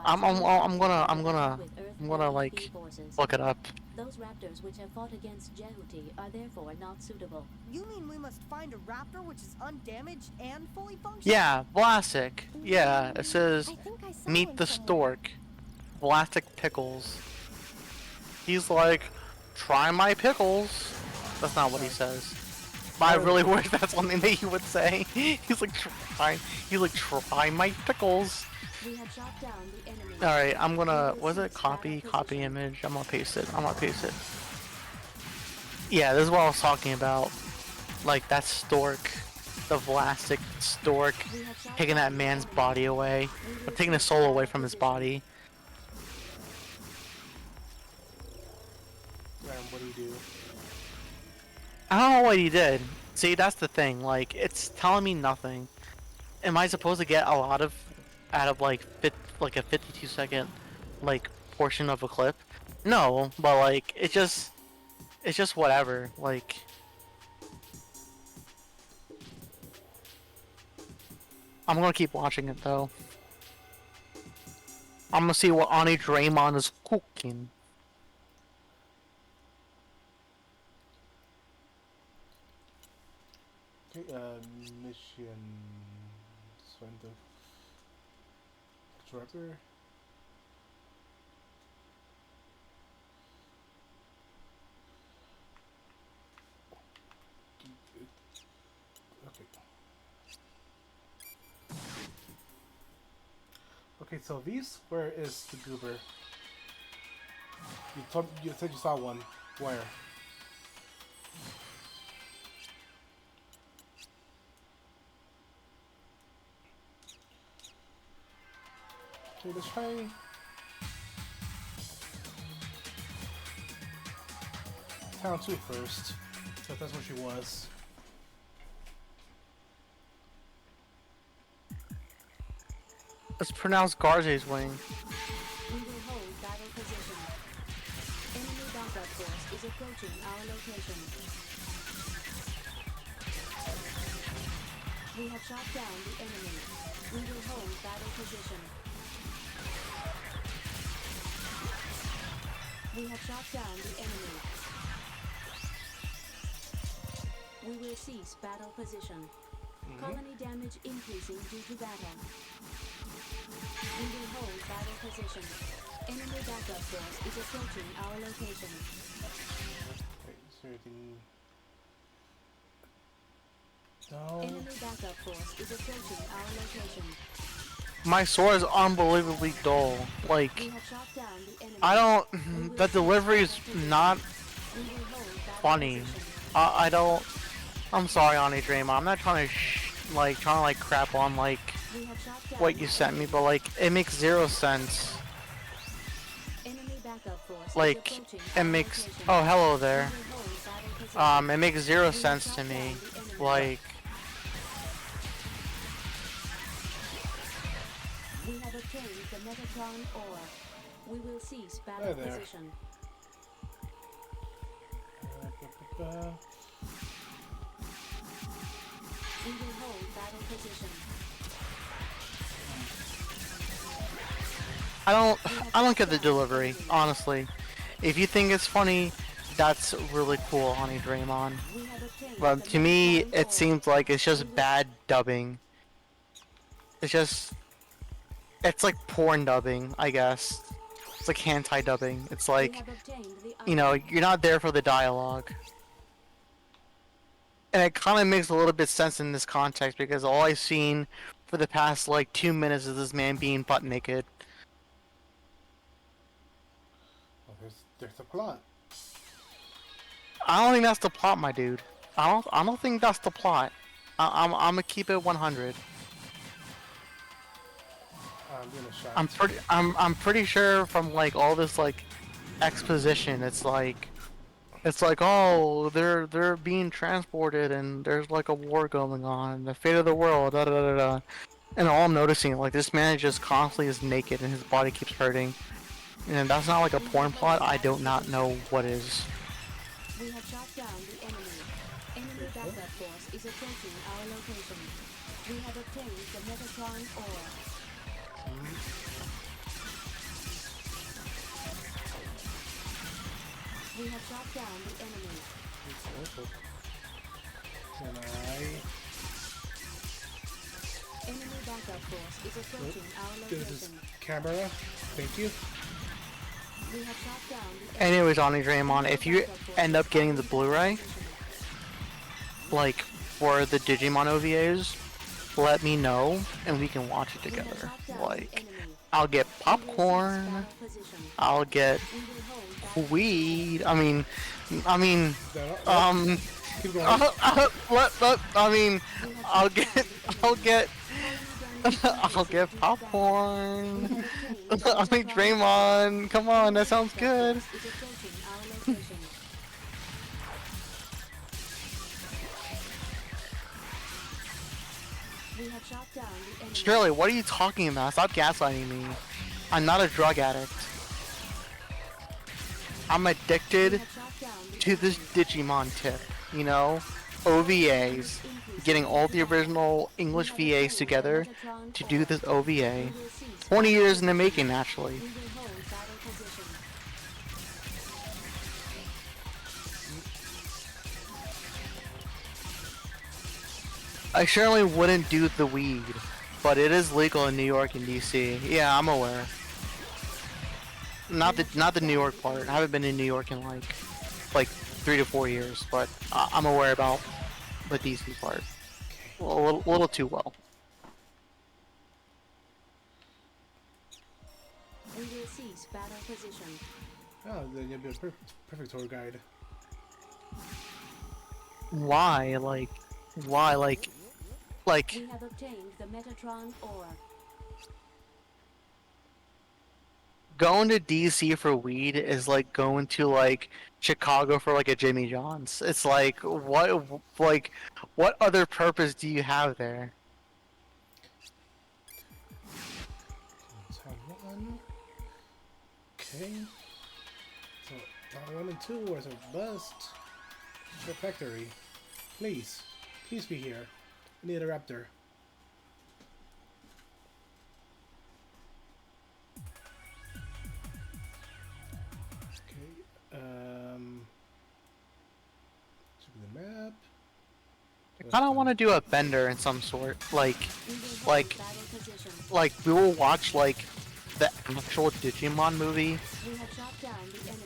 I'm gonna like look it up. Those raptors which have fought against Jehuti are therefore not suitable. You mean we must find a raptor which is undamaged and fully functional? Yeah, Velastic. Yeah, it says meet the stork. Velastic pickles. He's like, try my pickles. That's not what he says. But I really wish that's something that he would say. He's like, try my pickles. We have shot down the enemy. Alright, I'm gonna, was it copy image? I'm gonna paste it. Yeah, this is what I was talking about. Like, that stork, the Velastic stork, taking that man's body away. Or taking his soul away from his body. What do you do? I don't know what he did. See, that's the thing. Like, it's telling me nothing. Am I supposed to get a lot of out of like a 52-second like portion of a clip? No, but like it's just whatever. Like, I'm gonna keep watching it though. I'm gonna see what Ani Draymond is cooking. Okay, mission surrender. Director. Okay. Okay, so these, where is the goober? You said you saw one. Where? Okay, let's try. Town 2 first. So that's where she was. It's pronounced Garze's wing. We will hold battle position. Enemy backup force is approaching our location. We have shot down the enemy. We will hold battle position. We have shot down the enemy. We will cease battle position. Colony damage increasing due to battle. We will hold battle position. Enemy backup force is approaching our location. Wait, is there anything? No. Enemy backup force is approaching our location. My sword is unbelievably dull. Like, We have shot down the enemy. I don't. The delivery is not We will hold battle funny. position. I don't. I'm sorry, Ani Drama. I'm not trying to crap on like We have shot down what you sent me, but like it makes zero sense. enemy backup force is Like approaching it our makes. location. Oh, hello We there. will hold battle position. It makes zero sense to me. Like, We have obtained the Metatron ore. We will cease battle Hi there. position. We will hold battle position. I don't get the delivery, honestly. If you think it's funny, that's really cool, Honey Draymond. We have obtained But the to me, Metatron it ore. seems like it's just bad dubbing. It's like porn dubbing, I guess. It's like hentai dubbing. It's We like, have obtained the you know, item. you're not there for the dialogue. And it kind of makes a little bit sense in this context because all I've seen for the past like 2 minutes is this man being butt naked. Well, there's a plot. I don't think that's the plot, my dude. I don't think that's the plot. I'm gonna keep it 100. I'm gonna shot. I'm pretty sure from like all this like exposition, it's like oh they're being transported and there's like a war going on, the fate of the world, da da da da. And all I'm noticing like this man just constantly is naked and his body keeps hurting. And that's not like a porn plot. I do not know what is. We have shot down the enemy. Enemy backup force is approaching our location. We have obtained the Metatron ore. We have shot down the enemy. Can I? Enemy backup force is approaching our This is location. camera. Thank you. We have shot down the enemy. Anyways, Ani Draymond, if you end up getting the Blu-ray, like for the Digimon OVAs, let me know and we can watch it We have together. shot down Like, the enemy. I'll get We will cease popcorn. battle position. I'll get We will hold battle weed. I mean, Keep going. I'll get, I'll get popcorn. I mean, Draymond, come on, that sounds good. is approaching our location. We have shot down the enemy. Shirley, what are you talking about? Stop gaslighting me. I'm not a drug addict. I'm addicted We have shot down the to this Digimon tip, you know? OVAs. Getting all the original English VAs together to do this OVA. We will cease 20 years in the making, actually. We will hold battle position. I certainly wouldn't do the weed, but it is legal in New York and DC. Yeah, I'm aware. Not the New York part. I haven't been in New York in like 3 to 4 years, but I'm aware about the DC part. A little too well. We will cease battle position. Oh, then you'll be a perfect tour guide. Why? Why? Like, We have obtained the Metatron ore. going to DC for weed is like going to like Chicago for like a Jimmy John's. It's like what other purpose do you have there? Town 1. Okay. So, Town 1 and 2 was a bust. The factory. Please. Please be here. I need a raptor. Okay. Should be the map. I kind of want to do a bender in some sort, like we will watch like the actual Digimon movie. We have shot down the enemy.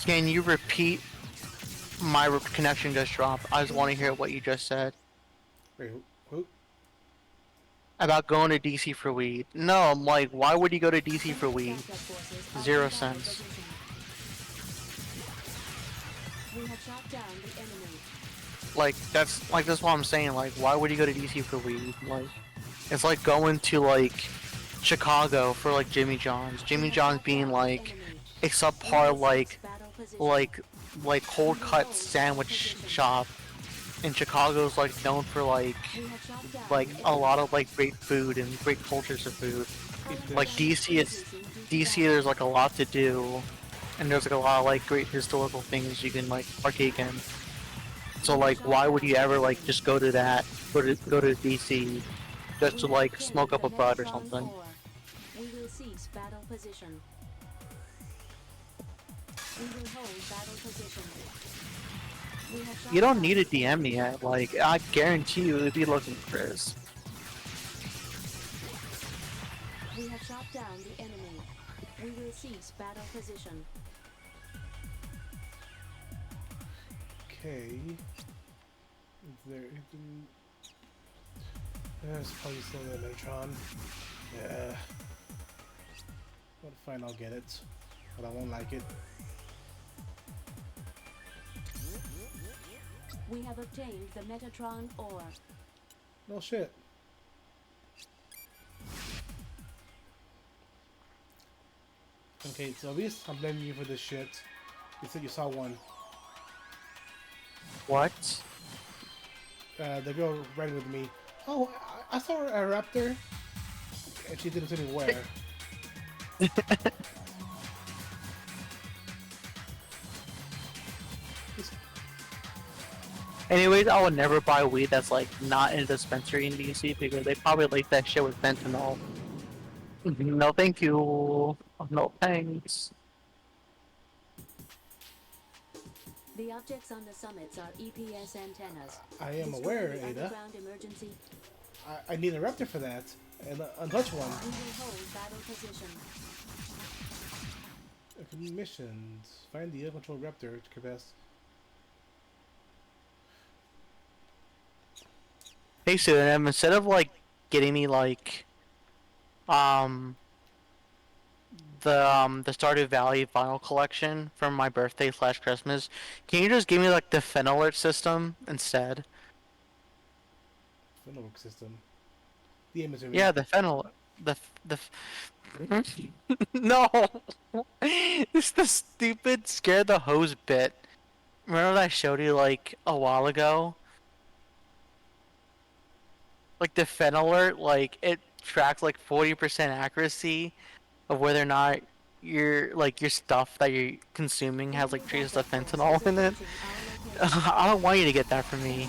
Can you repeat? My connection just dropped. I just want to hear what you just said. Wait, who? About going to DC for weed. No, I'm like, why would you go to DC for weed? 0 cents. We have shot down the enemy. Like that's what I'm saying. Like, why would you go to DC for weed? Like, it's like going to like Chicago for like Jimmy John's. Jimmy John's being like a subpar like cold cut sandwich shop. And Chicago's like known for like a lot of like great food and great cultures of food. Like DC there's like a lot to do, and there's like a lot of like great historical things you can like partake in. So like, why would you ever like just go to DC just to like smoke up a bud or something? We will cease battle position. We will hold battle position. You don't need a DM yet. Like, I guarantee you, it'd be looking crisp. We have shot down the enemy. We will cease battle position. Okay. Is there anything? It's probably still the Metatron. Yeah. But fine, I'll get it. But I won't like it. We have obtained the Metatron ore. No shit. Okay, so at least I'm blaming you for this shit. You said you saw one. What? The girl riding with me. Oh, I saw a raptor. And she didn't tell me where. Anyways, I would never buy weed that's like not in a dispensary in DC because they probably like that shit with fentanyl. No thank you. No thanks. The objects on the summits are EPS antennas. I am aware, Ada. Emergency. I need a raptor for that. And untouched one. We will hold battle position. Missions. Find the uncontrolled raptor to capacity. Hey Sudan, instead of like getting me like the Stardew Valley vinyl collection from my birthday / Christmas, can you just give me like the Fen alert system instead? Fen alert system. The image. Yeah, the Fen alert. No, it's the stupid scare the hose bit. Remember that I showed you like a while ago? Like the Fen alert, like it tracks like 40% accuracy of whether or not your stuff that you're consuming has like traces of fentanyl in it. I don't want you to get that from me.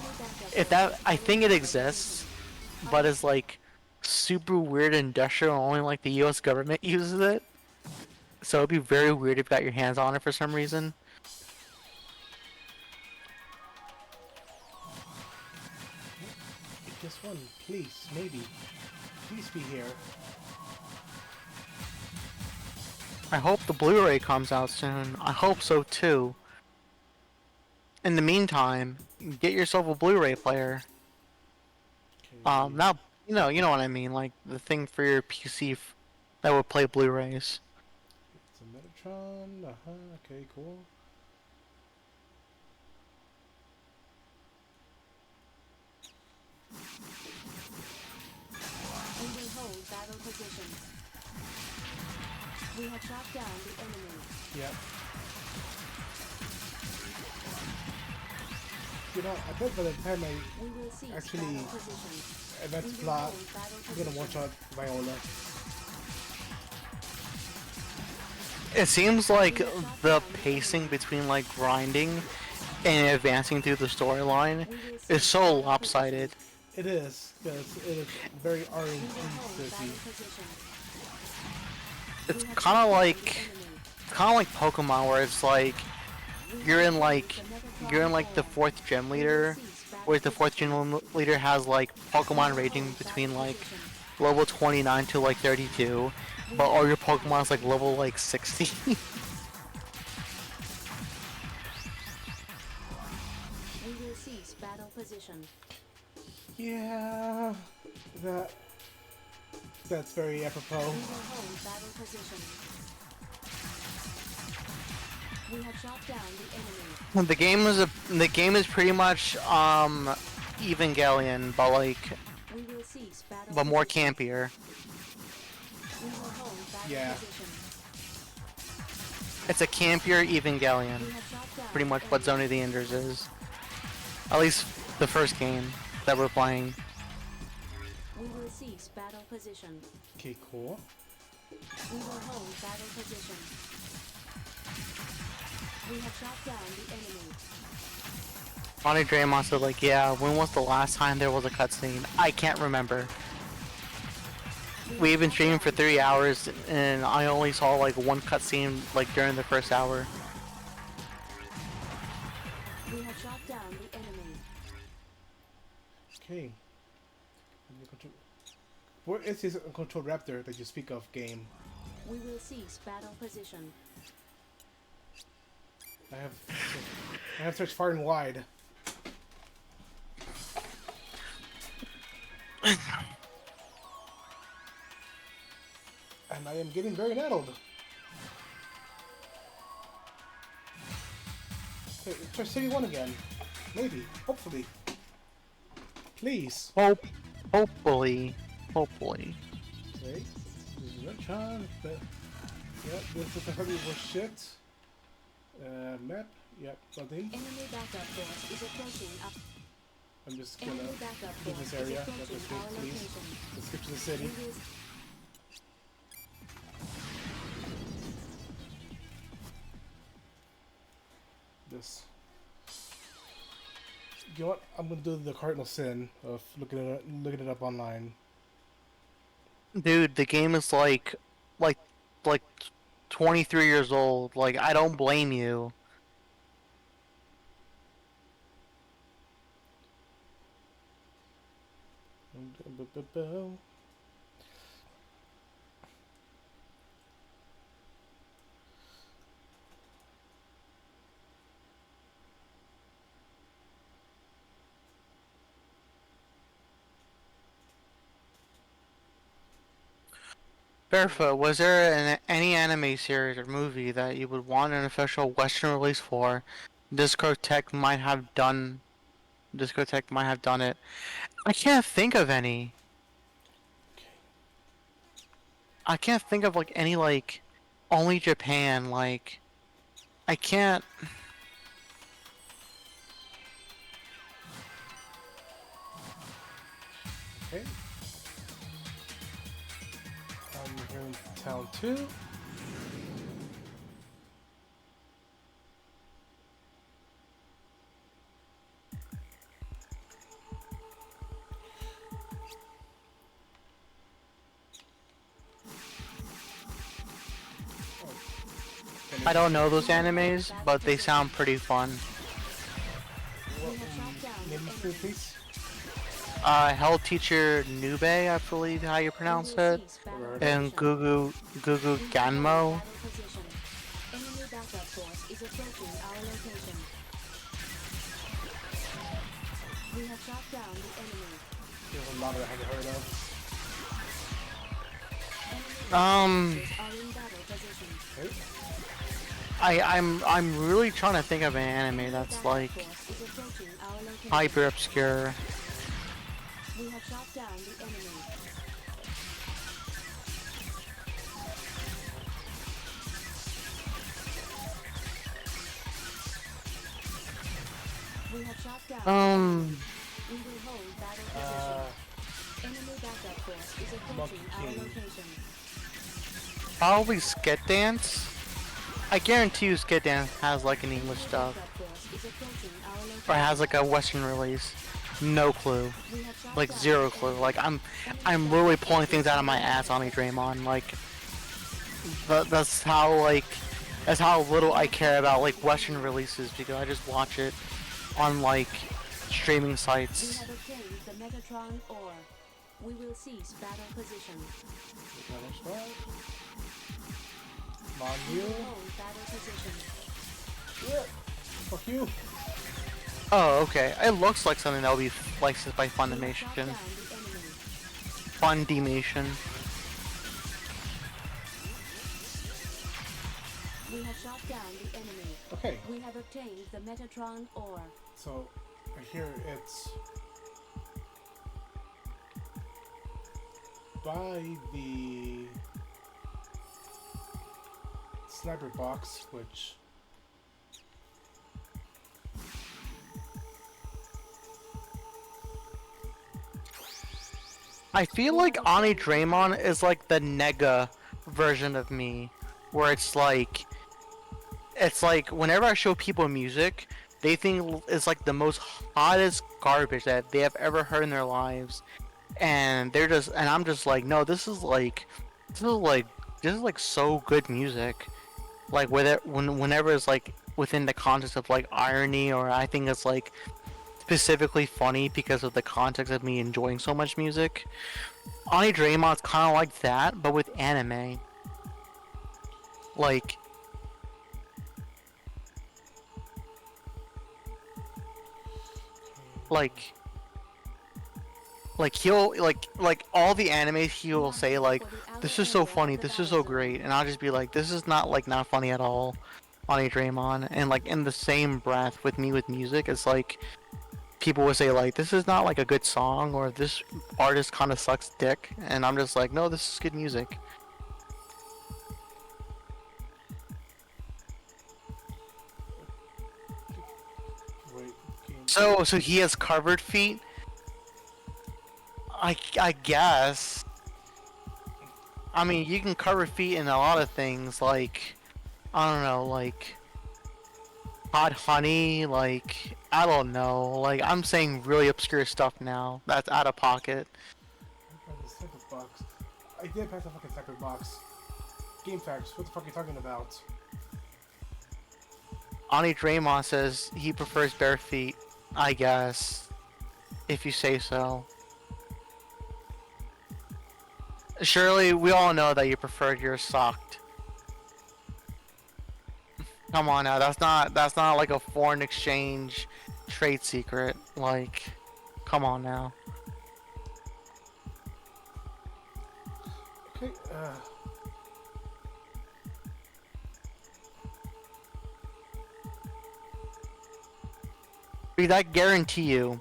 I think it exists, but it's like super weird industrial. Only like the U.S. government uses it, so it'd be very weird if you got your hands on it for some reason. this one? Please, maybe. Please be here. I hope the Blu-ray comes out soon. I hope so too. In the meantime, get yourself a Blu-ray player. Okay. Now you know what I mean, like the thing for your PC that would play Blu-rays. It's a Metatron. Okay, cool. We will hold battle positions. We have shot down the enemy. Yep. You know, I bet by the time I We will cease actually battle positions. events We will plot, hold battle I'm gonna watch positions. out Viola. It seems like the pacing between like grinding and advancing through the storyline is so lopsided. It is, because it is very RNG busy. It's kind of like Pokemon, where it's like you're in like the fourth gym leader, where the fourth gym leader has like Pokemon ranging between like level 29 to like 32, but all your Pokemon is like level like 60. We will cease battle position. Yeah, that's very apropos. We will hold battle position. We have shot down the enemy. The game is pretty much Evangelion, but like We will cease battle but more position. campier. We will hold battle Yeah. position. It's a campier Evangelion. We have shot down Pretty much the what enemy. Zone of the Enders is. At least the first game that we're playing. We will cease battle position. Okay, cool. We will hold battle position. We have shot down the enemy. Ronnie Draymond said like, yeah, when was the last time there was a cutscene? I can't remember. We've been streaming for 3 hours and I only saw like one cutscene like during the first hour. We have shot down the enemy. Okay. Where is this Uncontrolled Raptor that you speak of game? We will cease battle position. I have searched far and wide. And I am getting very nettled. Okay, let's try City 1 again. Maybe. Hopefully. Please. Hopefully. Okay. This is Retron. Yep, this is a heavy was shit. Map. Yep, nothing. Enemy backup force is approaching up. I'm just gonna Enemy backup leave force this is area. approaching Let's our please. location. Let's skip to the city. We will This. You know what? I'm gonna do the cardinal sin of looking it up online. Dude, the game is like 23 years old. Like, I don't blame you. Barefoot, was there any anime series or movie that you would want an official Western release for? Discotek might have done. Discotek might have done it. I can't think of any. I can't think of like any like only Japan like. I can't. Okay. I'm here in town 2. I don't know those animes, but they sound pretty fun. Name it, please. Hell Teacher Nube, I believe how you pronounce it, and Gugu Ganmo. Enemy backup force is approaching our location. We have shot down the enemy. There's a lot that I haven't heard of. Enemy are in battle position. Okay. I'm really trying to think of an anime that's like hyper obscure. We have shot down the enemy. We have shot down. We will hold battle position. Enemy backup force is approaching our location. Probably Skit Dance. I guarantee you Skit Dance has like an English dub. Or has like a Western release. No clue. Like zero clue. Like I'm literally pulling things out of my ass on a Draymond. Like that's how little I care about like Western releases because I just watch it on like streaming sites. We have obtained the Megatron ore. We will cease battle position. Come on, you. Battle position. Yeah. Fuck you. Oh, okay. It looks like something that will be licensed by Funimation. Fundimation. We have shot down the enemy. Okay. We have obtained the Metatron ore. So, here it's by the sniper box, which I feel like Ani Draymond is like the nega version of me, where it's like whenever I show people music, they think it's like the most hottest garbage that they have ever heard in their lives, and I'm just like, no, this is like so good music, like whenever it's like within the context of like irony, or I think it's like specifically funny because of the context of me enjoying so much music. Ani Draymond's kind of like that, but with anime. Like he'll like all the animes he will say like, this is so funny, this is so great, and I'll just be like, this is not funny at all, Ani Draymond. And like in the same breath with me with music, it's like people would say like, this is not like a good song, or this artist kind of sucks dick, and I'm just like, no, this is good music. So he has covered feet. I guess. I mean, you can cover feet in a lot of things, like I don't know, like hot honey, like I don't know, like I'm saying really obscure stuff now. That's out of pocket. I did pass the fucking second box. Game facts. What the fuck are you talking about? Ani Draymond says he prefers bare feet. I guess, if you say so. Surely we all know that you preferred yours socked. Come on now, that's not like a foreign exchange trade secret. Like, come on now. Okay. I guarantee you,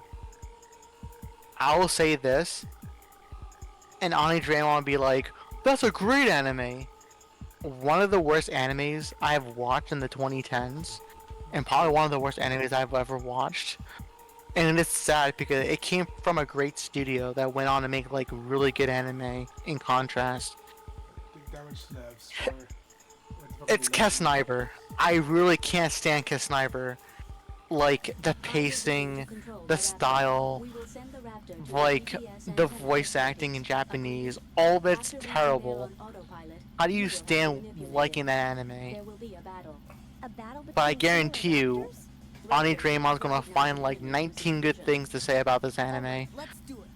I will say this, and Ani Draymond will be like, that's a great anime. One of the worst animes I've watched in the 2010s, and probably one of the worst animes I've ever watched. And it's sad because it came from a great studio that went on to make like really good anime in contrast. It's Kesniber. I really can't stand Kesniber. Like the pacing, the style, like the voice acting in Japanese, all of it's terrible. How do you stand liking that anime? But I guarantee you, Ani Draymond's gonna find like 19 good things to say about this anime. Let's do it.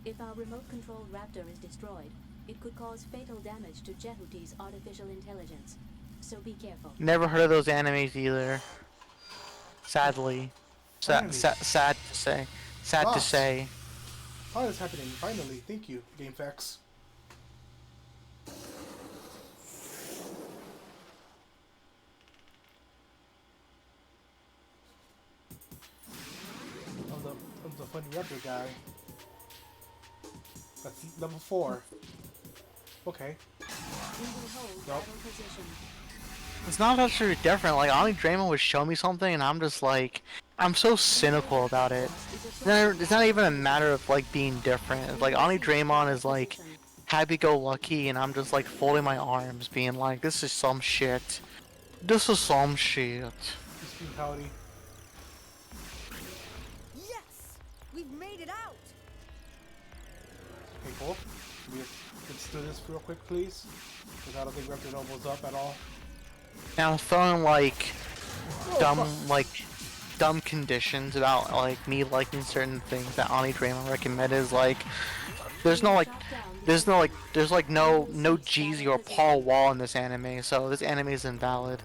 If our remote-controlled raptor is destroyed, it could cause fatal damage to Jehuti's artificial intelligence. So be careful. Never heard of those animes either. Sadly. Finally. Sad to say. Sad to Boss. say. How is happening? Finally. Thank you, GameFAQs. I'm the funny raptor guy. That's level 4. Okay. We will hold Nope. battle position. It's not actually different. Like, Ollie Draymond would show me something, and I'm just like, I'm so cynical about it. It's not even a matter of like being different. It's like Ollie Draymond is like happy-go-lucky, and I'm just like folding my arms, being like, this is some shit. This is some shit. Just being pouty. Yes! We've made it out! Okay, cool. Let's do this real quick, please. Because I don't think Raptor Noble's up at all. Now I'm throwing like dumb conditions about like me liking certain things that Ani Draymond recommended is like there's no Jeezy or Paul Wall in this anime, so this anime is invalid.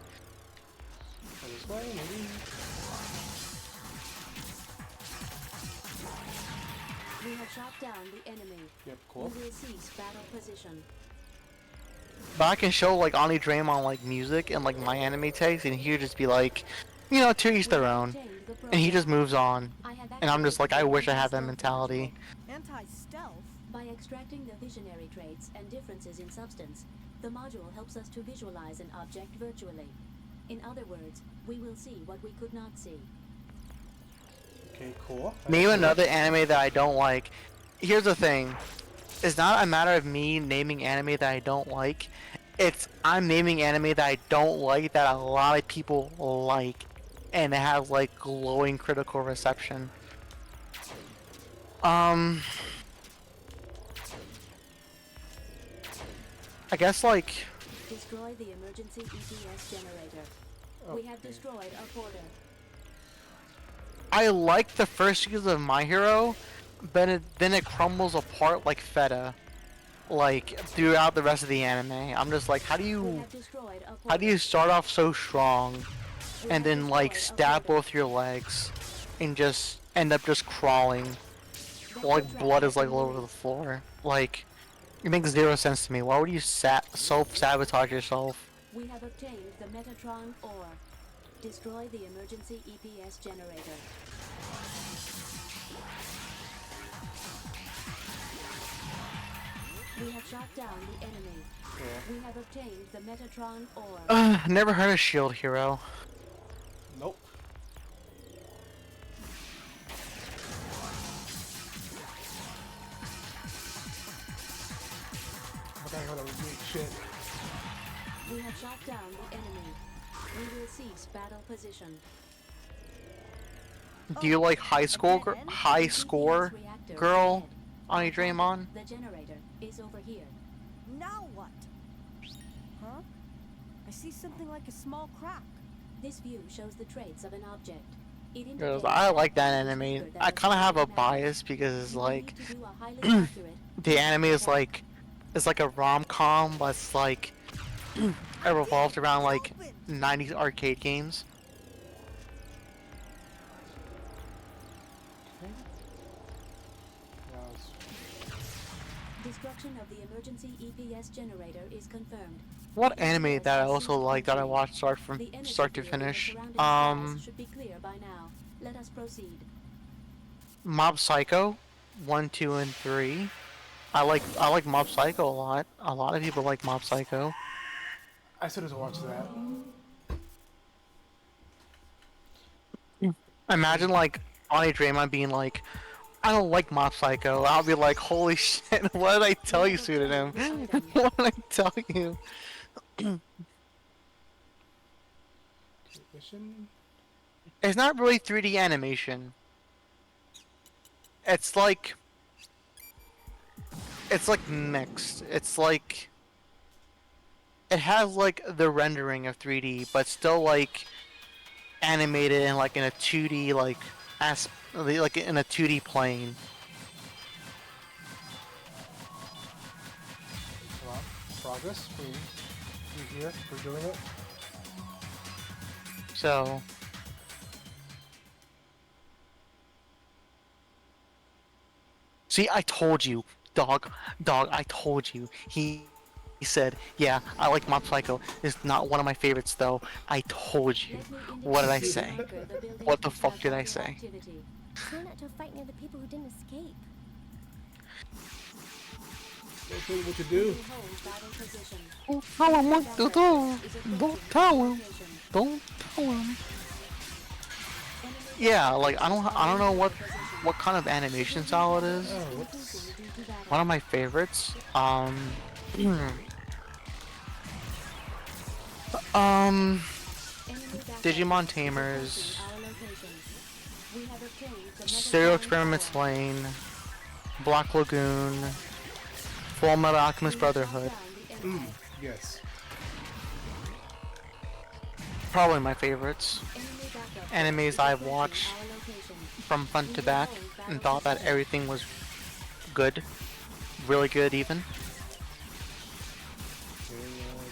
This way, maybe. We have shot down the enemy. Yep, cool. We will cease battle position. But I can show like Ani Draymond like music and like my anime takes, and he'd just be like, you know, to each their own, and he just moves on, and I'm just like, I wish I had that mentality. Anti-stealth? By extracting the visionary traits and differences in substance, the module helps us to visualize an object virtually. In other words, we will see what we could not see. Okay, cool. Name another anime that I don't like. Here's the thing. It's not a matter of me naming anime that I don't like. It's I'm naming anime that I don't like that a lot of people like. And it has like glowing critical reception. I guess like... Destroy the emergency EPS generator. We have destroyed our porter. I like the first season of My Hero, but then it crumbles apart like feta, like throughout the rest of the anime. I'm just like, how do you start off so strong, and then like stab both your legs, and just end up just crawling, like blood is like all over the floor. Like, it makes zero sense to me. Why would you self-sabotage yourself? We have obtained the Metatron ore. Destroy the emergency EPS generator. We have shot down the enemy. Yeah. We have obtained the Metatron ore. Never heard of Shield Hero. Nope. Okay, hold on, shit. We have shot down the enemy. We will cease battle position. Do you like high score girl, Ani Draymond? The generator is over here. Now what? Huh? I see something like a small crack. This view shows the traits of an object. Because I like that anime. I kind of have a bias because it's like the anime is like it's like a rom-com, but it's like it revolved around like 90s arcade games. Destruction of the emergency EPS generator is confirmed. What anime that I also like that I watched start to finish? Should be clear by now. Let us proceed. Mob Psycho 1, 2, and 3. I like Mob Psycho a lot. A lot of people like Mob Psycho. I should have watched that. Imagine like Ani Draymond being like, I don't like Mob Psycho. I'll be like, holy shit, what did I tell you, Pseudonym? What did I tell you? It's not really 3D animation. It's like mixed. It's like it has like the rendering of 3D, but still like animated in like in a 2D like in a 2D plane. Progress. We're here. We're doing it. So, see, I told you, dog, I told you. He said, yeah, I like Mob Psycho. It's not one of my favorites, though. I told you. What did I say? What the fuck did I say? Try not to fight near the people who didn't escape. Don't tell me what to do. Don't tell him what to do. Don't tell him. Don't tell him. Yeah, like I don't know what kind of animation style it is. Oh, what's... One of my favorites. Digimon Tamers, Stereo Experiments Lane, Black Lagoon, Full Metal Alchemist Brotherhood. Yes. Probably my favorites. Animes I've watched from front to back and thought that everything was good. Really good even.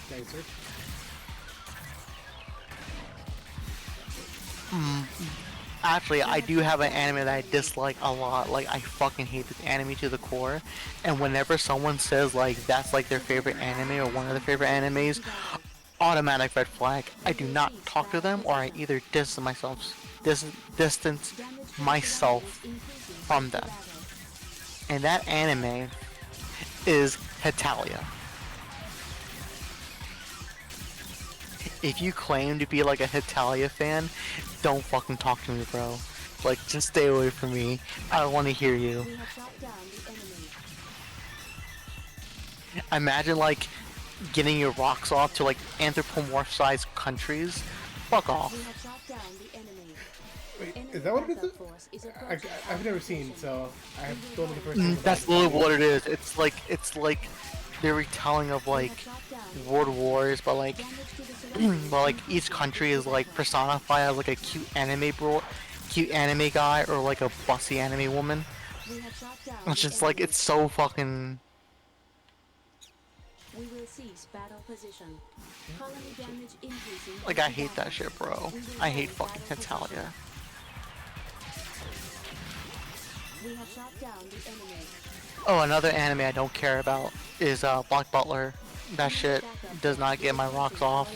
Geyser. Actually, I do have an anime that I dislike a lot. Like, I fucking hate this anime to the core. And whenever someone says, like, that's, like, their favorite anime or one of their favorite animes, automatic red flag. I do not talk to them, or I either distance myself from them. And that anime is Hetalia. If you claim to be like a Hetalia fan, don't fucking talk to me, bro. Like, just stay away from me. I don't want to hear you. Imagine, like, getting your rocks off to, like, anthropomorphized countries. Fuck off. Wait, is that what it is? I've never seen, so I don't know the first time. That's literally what it is. It's like the retelling of, like, World Wars, but like each country is like personified as like a cute anime guy or like a bossy anime woman. It's just like it's so fucking. Like I hate that shit, bro. I hate fucking Hetalia. Oh, another anime I don't care about is Black Butler. That shit does not get my rocks off.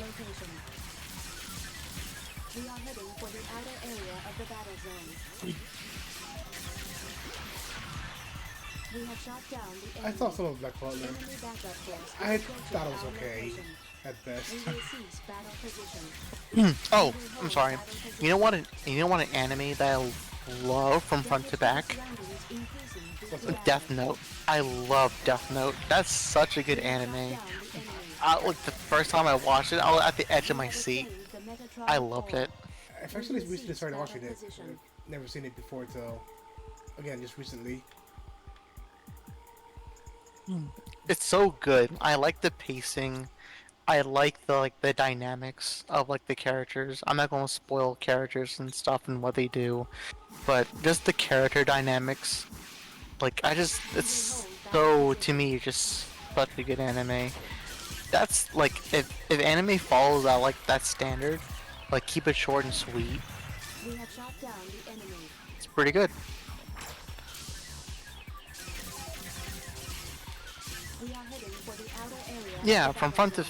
I saw some of Black Butler. I thought it was okay, at best. Oh, I'm sorry. You know what? You know what? An anime that I love from front to back. Death Note. I love Death Note. That's such a good anime. Like the first time I watched it, I was at the edge of my seat. I loved it. I've actually recently started watching it. I've never seen it before, so again, just recently. It's so good. I like the pacing. I like the dynamics of like the characters. I'm not going to spoil characters and stuff and what they do, but just the character dynamics. Like it's so to me just such a good anime. That's like if anime follows that like that standard, like keep it short and sweet. It's pretty good. Yeah, from front to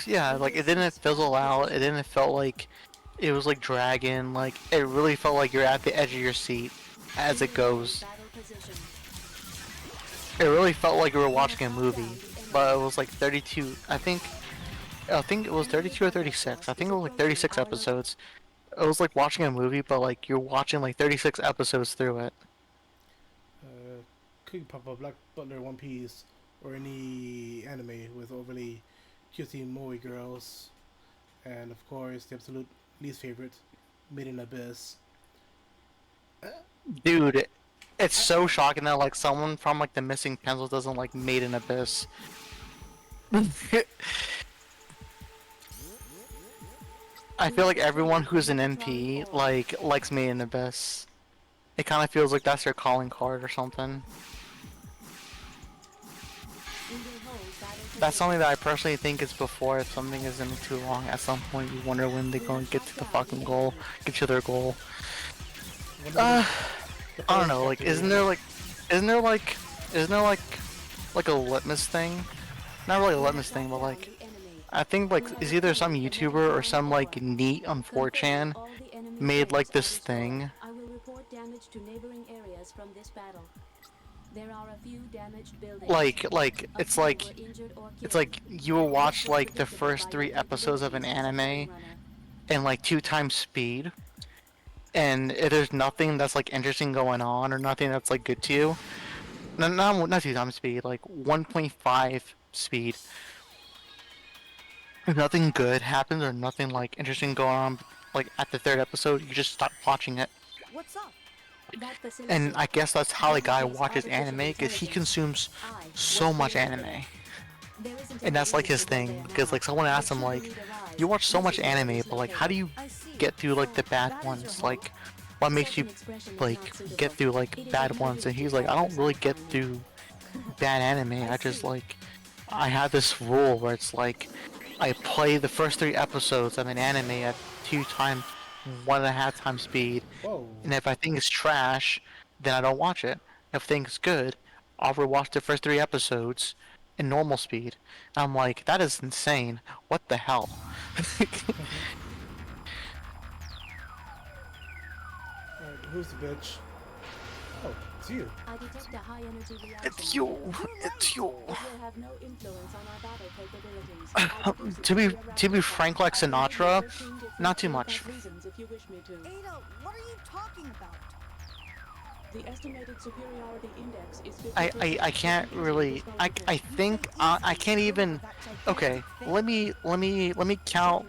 yeah, like it didn't fizzle out. It didn't feel like it was like dragging. Like it really felt like you're at the edge of your seat as it goes. It really felt like you were watching a movie, but it was like 32. I think it was 32 or 36. I think it was like 36 episodes. It was like watching a movie, but like you're watching like 36 episodes through it. Could pop up Black Butler, One Piece, or any anime with overly cutesy moe girls, and of course the absolute least favorite, Made in Abyss. Dude, it's so shocking that like someone from like the Missing Pencil doesn't like Made in Abyss. I feel like everyone who's an NP like likes Made in Abyss. It kind of feels like that's their calling card or something. That's something that I personally think is before if something isn't too long. At some point, you wonder when they're going to get to the fucking goal, get to their goal. I don't know. Like, isn't there like a litmus thing? Not really a litmus thing, but like, I think like is either some YouTuber or some like neat on 4chan made like this thing. I will report damage to neighboring areas from this battle. There are a few damaged buildings. Like it's like you will watch like the first 3 episodes of an anime in like 2 times speed, and if there's nothing that's like interesting going on or nothing that's like good to you, not 2 times speed, like 1.5 speed. If nothing good happens or nothing like interesting going on, like at the 3rd episode, you just stop watching it. What's up? And I guess that's how the guy watches anime, because he consumes so much anime. And that's like his thing, because like someone asked him like, you watch so much anime, but like how do you get through like the bad ones? Like, what makes you like get through like bad ones? And he's like, I don't really get through bad anime, I just like, I have this rule where it's like, I play the first 3 episodes of an anime at 2 times 1.5 times speed. Whoa. And if I think it's trash, then I don't watch it. If I think it's good, I'll rewatch the first 3 episodes in normal speed. And I'm like, that is insane. What the hell? Alright, who's the bitch? Oh, it's you. I detect a high energy reaction. It's you. It's you. It will have no influence on our battle capabilities. To be frank, like Sinatra, not too much. Ada, what are you talking about? The estimated superiority index is I can't really. I think I can't even. Okay, let me count.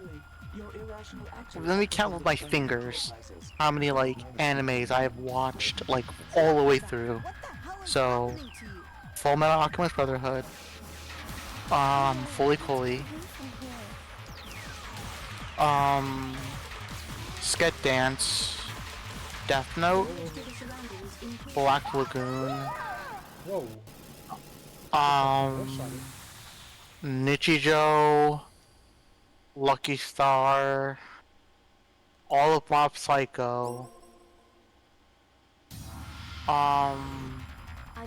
Let me count with my fingers how many like animes I have watched like all the way through. So, Full Metal Alchemist Brotherhood, Fully Cooley, Sked Dance, Death Note, Black Lagoon, Whoa. Nichijou, Lucky Star, all of Mob Psycho, I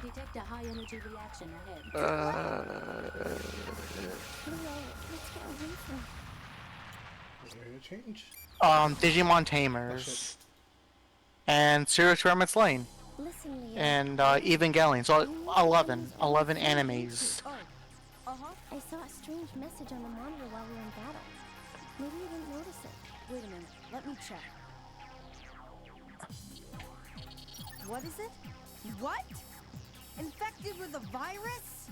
detect a high energy reaction ahead. Area change? Digimon Tamers, and Serial Experiments Lane, Listen, Leo. and Evangelion. So 11 animes. I saw a strange message on the monitor while we were in battle. Maybe you didn't notice it. Wait a minute, let me check. What is it? What? Infected with a virus?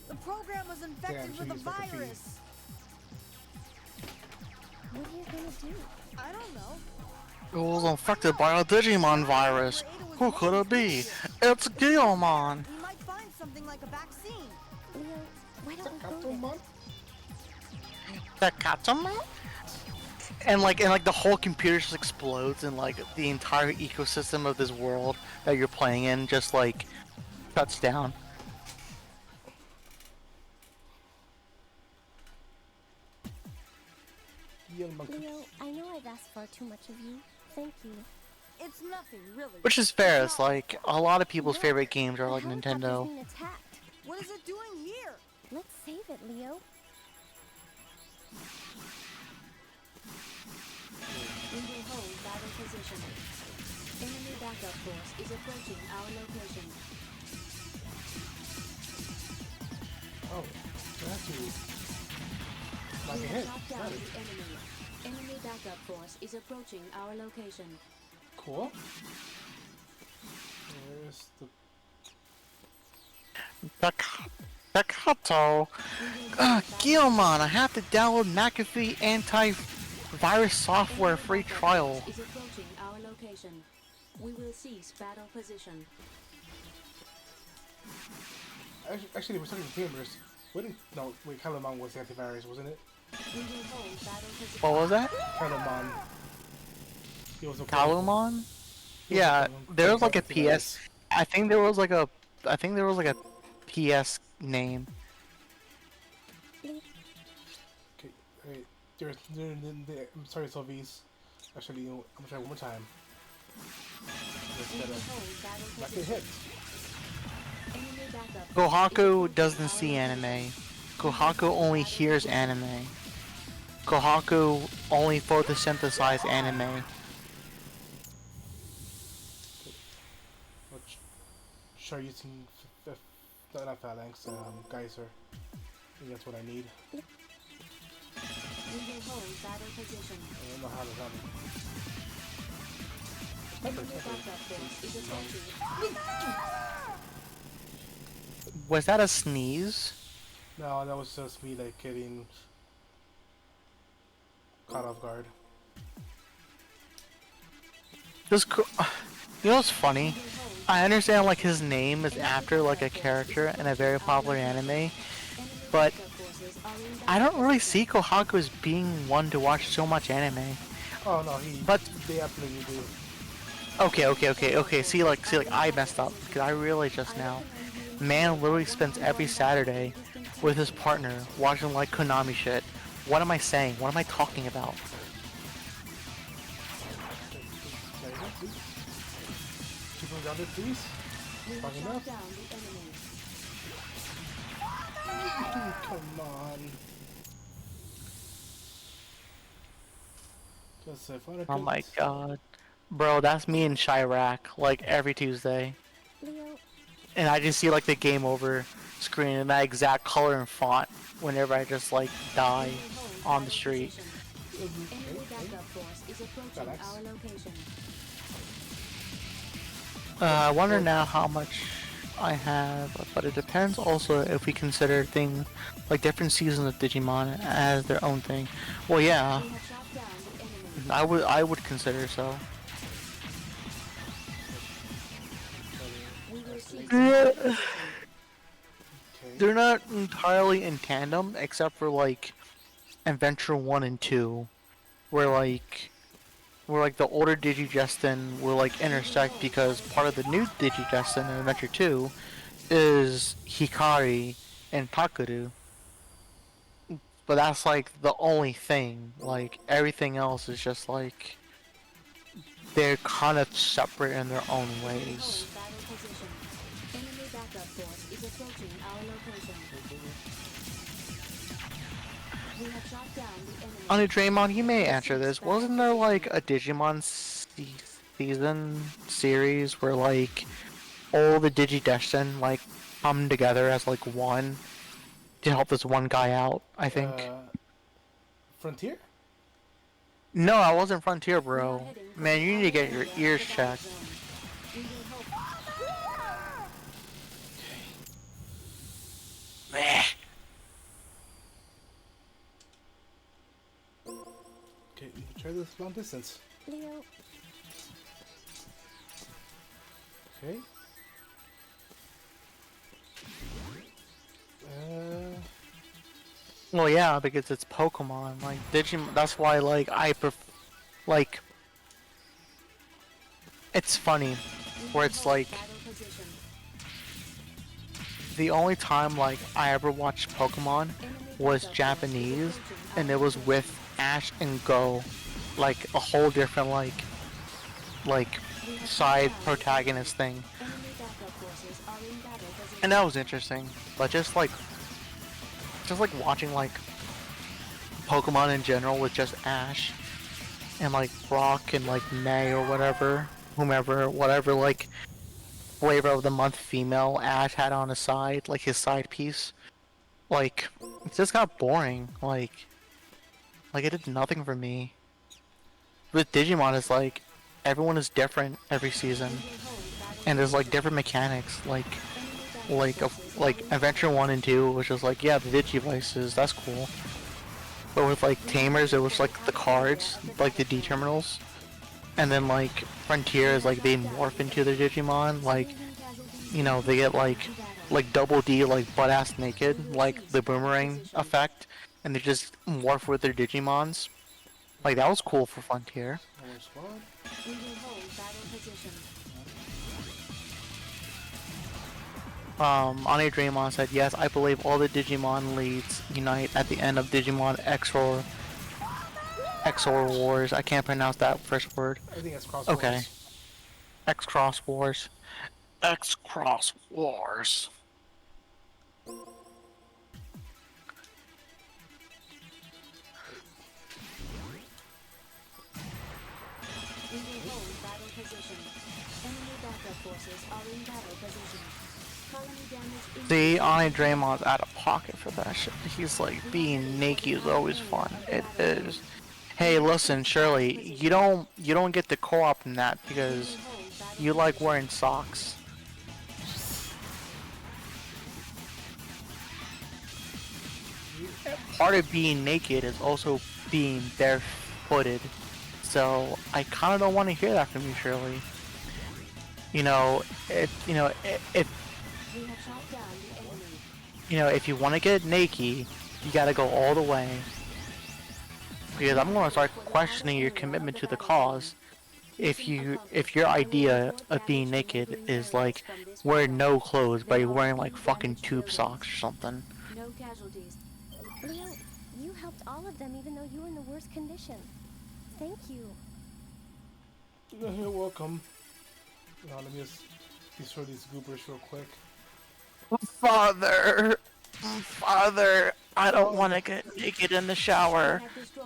The program was infected with a virus. What are you gonna do? I don't know. It was infected by a Digimon virus. Who could it be? It's Guilmon. We might find something like a vaccine. Leo, why don't we go there? The Katamon? And like the whole computer just explodes, and like the entire ecosystem of this world that you're playing in just like shuts down. Leo, I know I've asked far too much of you. Thank you. It's nothing, really. Which is fair. It's like a lot of people's favorite games are like The Nintendo. helicopter's being attacked. What is it doing here? Let's save it, Leo. We will hold battle position. Enemy backup force is approaching our location. Oh, so that's you. Like We a have hit. shot down Got it. the enemy. Enemy backup force is approaching our location. Cool. Where's the... Pikato. Guilmon, I have to download McAfee anti-virus software free trial. Is approaching our location. We will cease battle position. Actually, we're talking gamers. No, wait, Kalamon was the antivirus, wasn't it? We will hold battle position. What was that? Kalamon. He was a Kalumon? Yeah, there was like a PS. I think there was like a PS name. Okay, wait. I'm sorry, Sylvie's. Actually, I'm gonna try one more time. Not get hit. Kohaku doesn't see anime. Kohaku only hears anime. Kohaku only photosynthesize anime. Sure, using not phalanx, geyser. I think that's what I need. We will hold battle position. I don't know how to run. Enemy backup force is approaching. Was that a sneeze? No, that was just me like getting caught off guard. This, you know what's funny? I understand like his name is after like a character in a very popular anime, but I don't really see Kohaku as being one to watch so much anime. Oh no, they absolutely do. Okay. See, I messed up because I realized just now. Man literally spends every Saturday with his partner watching like Konami shit. What am I saying? What am I talking about? Keep him grounded, please. Long enough. Come on. Just if I Oh my god. Bro, that's me in Chirac, like every Tuesday. Leo, And I just see like the game over screen in that exact color and font whenever I just like die on the street. Enemy backup force is approaching our location. I wonder now how much I have, but it depends also if we consider things like different seasons of Digimon as their own thing. Well, yeah, We have shot down the enemy. I would consider so. We will see. They're not entirely in tandem, except for like Adventure 1 and 2, where like the older Digigestin will like intersect because part of the new Digigestin in Adventure 2 is Hikari and Takuru. But that's like the only thing. Like everything else is just like they're kind of separate in their own ways. Battle position. Enemy backup force is approaching our location. We have shot down the enemy. Honey Draymond, you may answer this. Wasn't there like a Digimon season series where like all the Digidestin like come together as like one to help this one guy out? I think. Frontier? No, I wasn't Frontier, bro. Man, you need to get your ears checked. Meh. Okay, you can try this long distance. Leo, Okay. Well, yeah, because it's Pokemon. Like Digimon. That's why, like, like. It's funny, where it's like the only time like I ever watched Pokemon was Japanese, and it was with Ash and Go, like a whole different like side protagonist thing, and that was interesting. But just like watching like Pokemon in general with just Ash and like Brock and like May or whatever, whatever like flavor of the month female Ash had on his side, like his side piece, like it just got boring. Like it did nothing for me. With Digimon, it's like everyone is different every season, and there's like different mechanics. Like Adventure 1 and 2 was just like, yeah, the Digivices, that's cool. But with like Tamers, it was like the cards, like the D terminals. And then like Frontier is like they morph into their Digimon, like, you know, they get like double D like butt ass naked, like the boomerang effect, and they just morph with their Digimons. Like that was cool for Frontier. We will hold battle position. Ani Draymond said, yes, I believe all the Digimon leads unite at the end of Digimon XOR Wars. I can't pronounce that first word. I think that's Cross Okay. Wars. X-Cross Wars. X-Cross Wars. We will hold battle position. Enemy backup forces are in battle position. Colony damage See, increasing. Ani Draymond's out of pocket for that shit. He's like, being naked is always fun. It is. Hey, listen, Shirley, you don't get to co-op in that because you like wearing socks. Part of being naked is also being barefooted. So I kind of don't want to hear that from you, Shirley. You know, if We have shot down the enemy. if you want to get naked, you gotta go all the way. Because I'm gonna start questioning your commitment to the cause. If your idea of being naked is like wearing no clothes, but you're wearing like fucking tube socks or something. No casualties. Leo, you helped all of them even though you were in the worst condition. Thank you. You're welcome. Now let me just destroy these goobers real quick. Father, I don't want to get naked in the shower.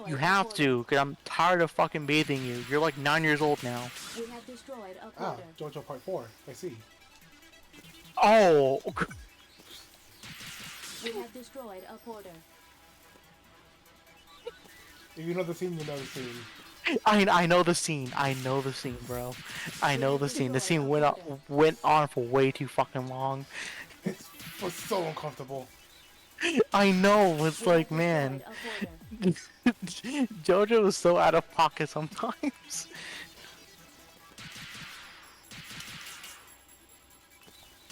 You have to, cause I'm tired of fucking bathing you. You're like 9 years old now. We have destroyed a Ah, quarter. JoJo Part 4. I see. Oh. We have destroyed a quarter. If you know the scene, you know the scene. I know the scene. I know the scene, bro. I know the scene. The scene went on for way too fucking long. It was so uncomfortable. I know. It's like, man, JoJo is so out of pocket sometimes.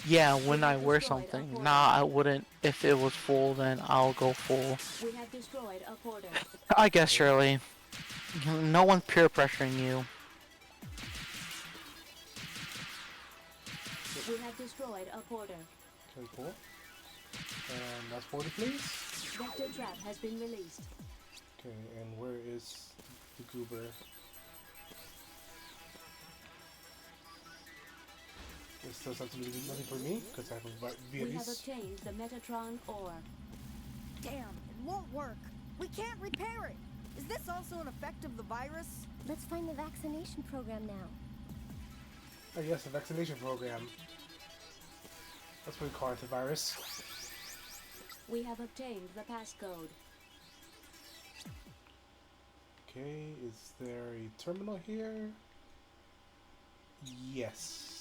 Yeah, when I wear something. Nah, I wouldn't. If it was full, then I'll go full. We have destroyed a quarter. I guess, Shirley. No one's peer pressuring you. We have destroyed a quarter. Okay, cool. And that's 40, please. Vector trap has been released. Okay, and where is the goober? This does absolutely nothing for me, because I have a We have VIPs. obtained the Metatron ore. Damn, it won't work. We can't repair it. Is this also an effect of the virus? Let's find the vaccination program now. Oh yes, the vaccination program. That's what we call it, the virus. We have obtained the passcode. Okay, is there a terminal here? Yes.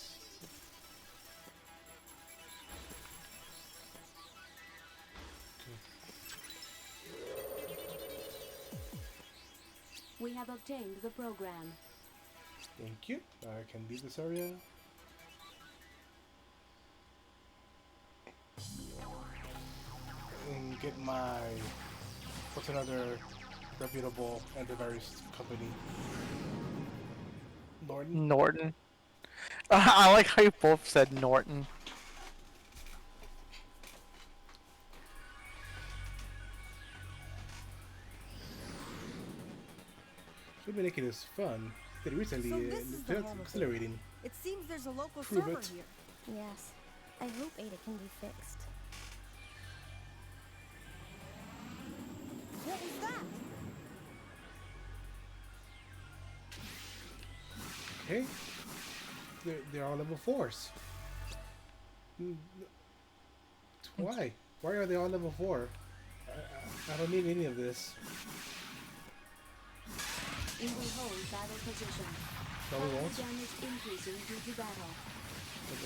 We have obtained the program. Thank you. I can leave this area. And get my... What's another reputable antivirus company? Norton? Norton. I like how you both said Norton. Maybe making this fun. Did recently, So this is the it's home of exhilarating. It seems there's a local Prove server it. here. Yes. I hope Ada can be fixed. What was that? Okay. They're all level 4s. Why? Why are they all level 4? I don't need any of this. We will hold battle position. No, we won't. Damage increasing due to battle.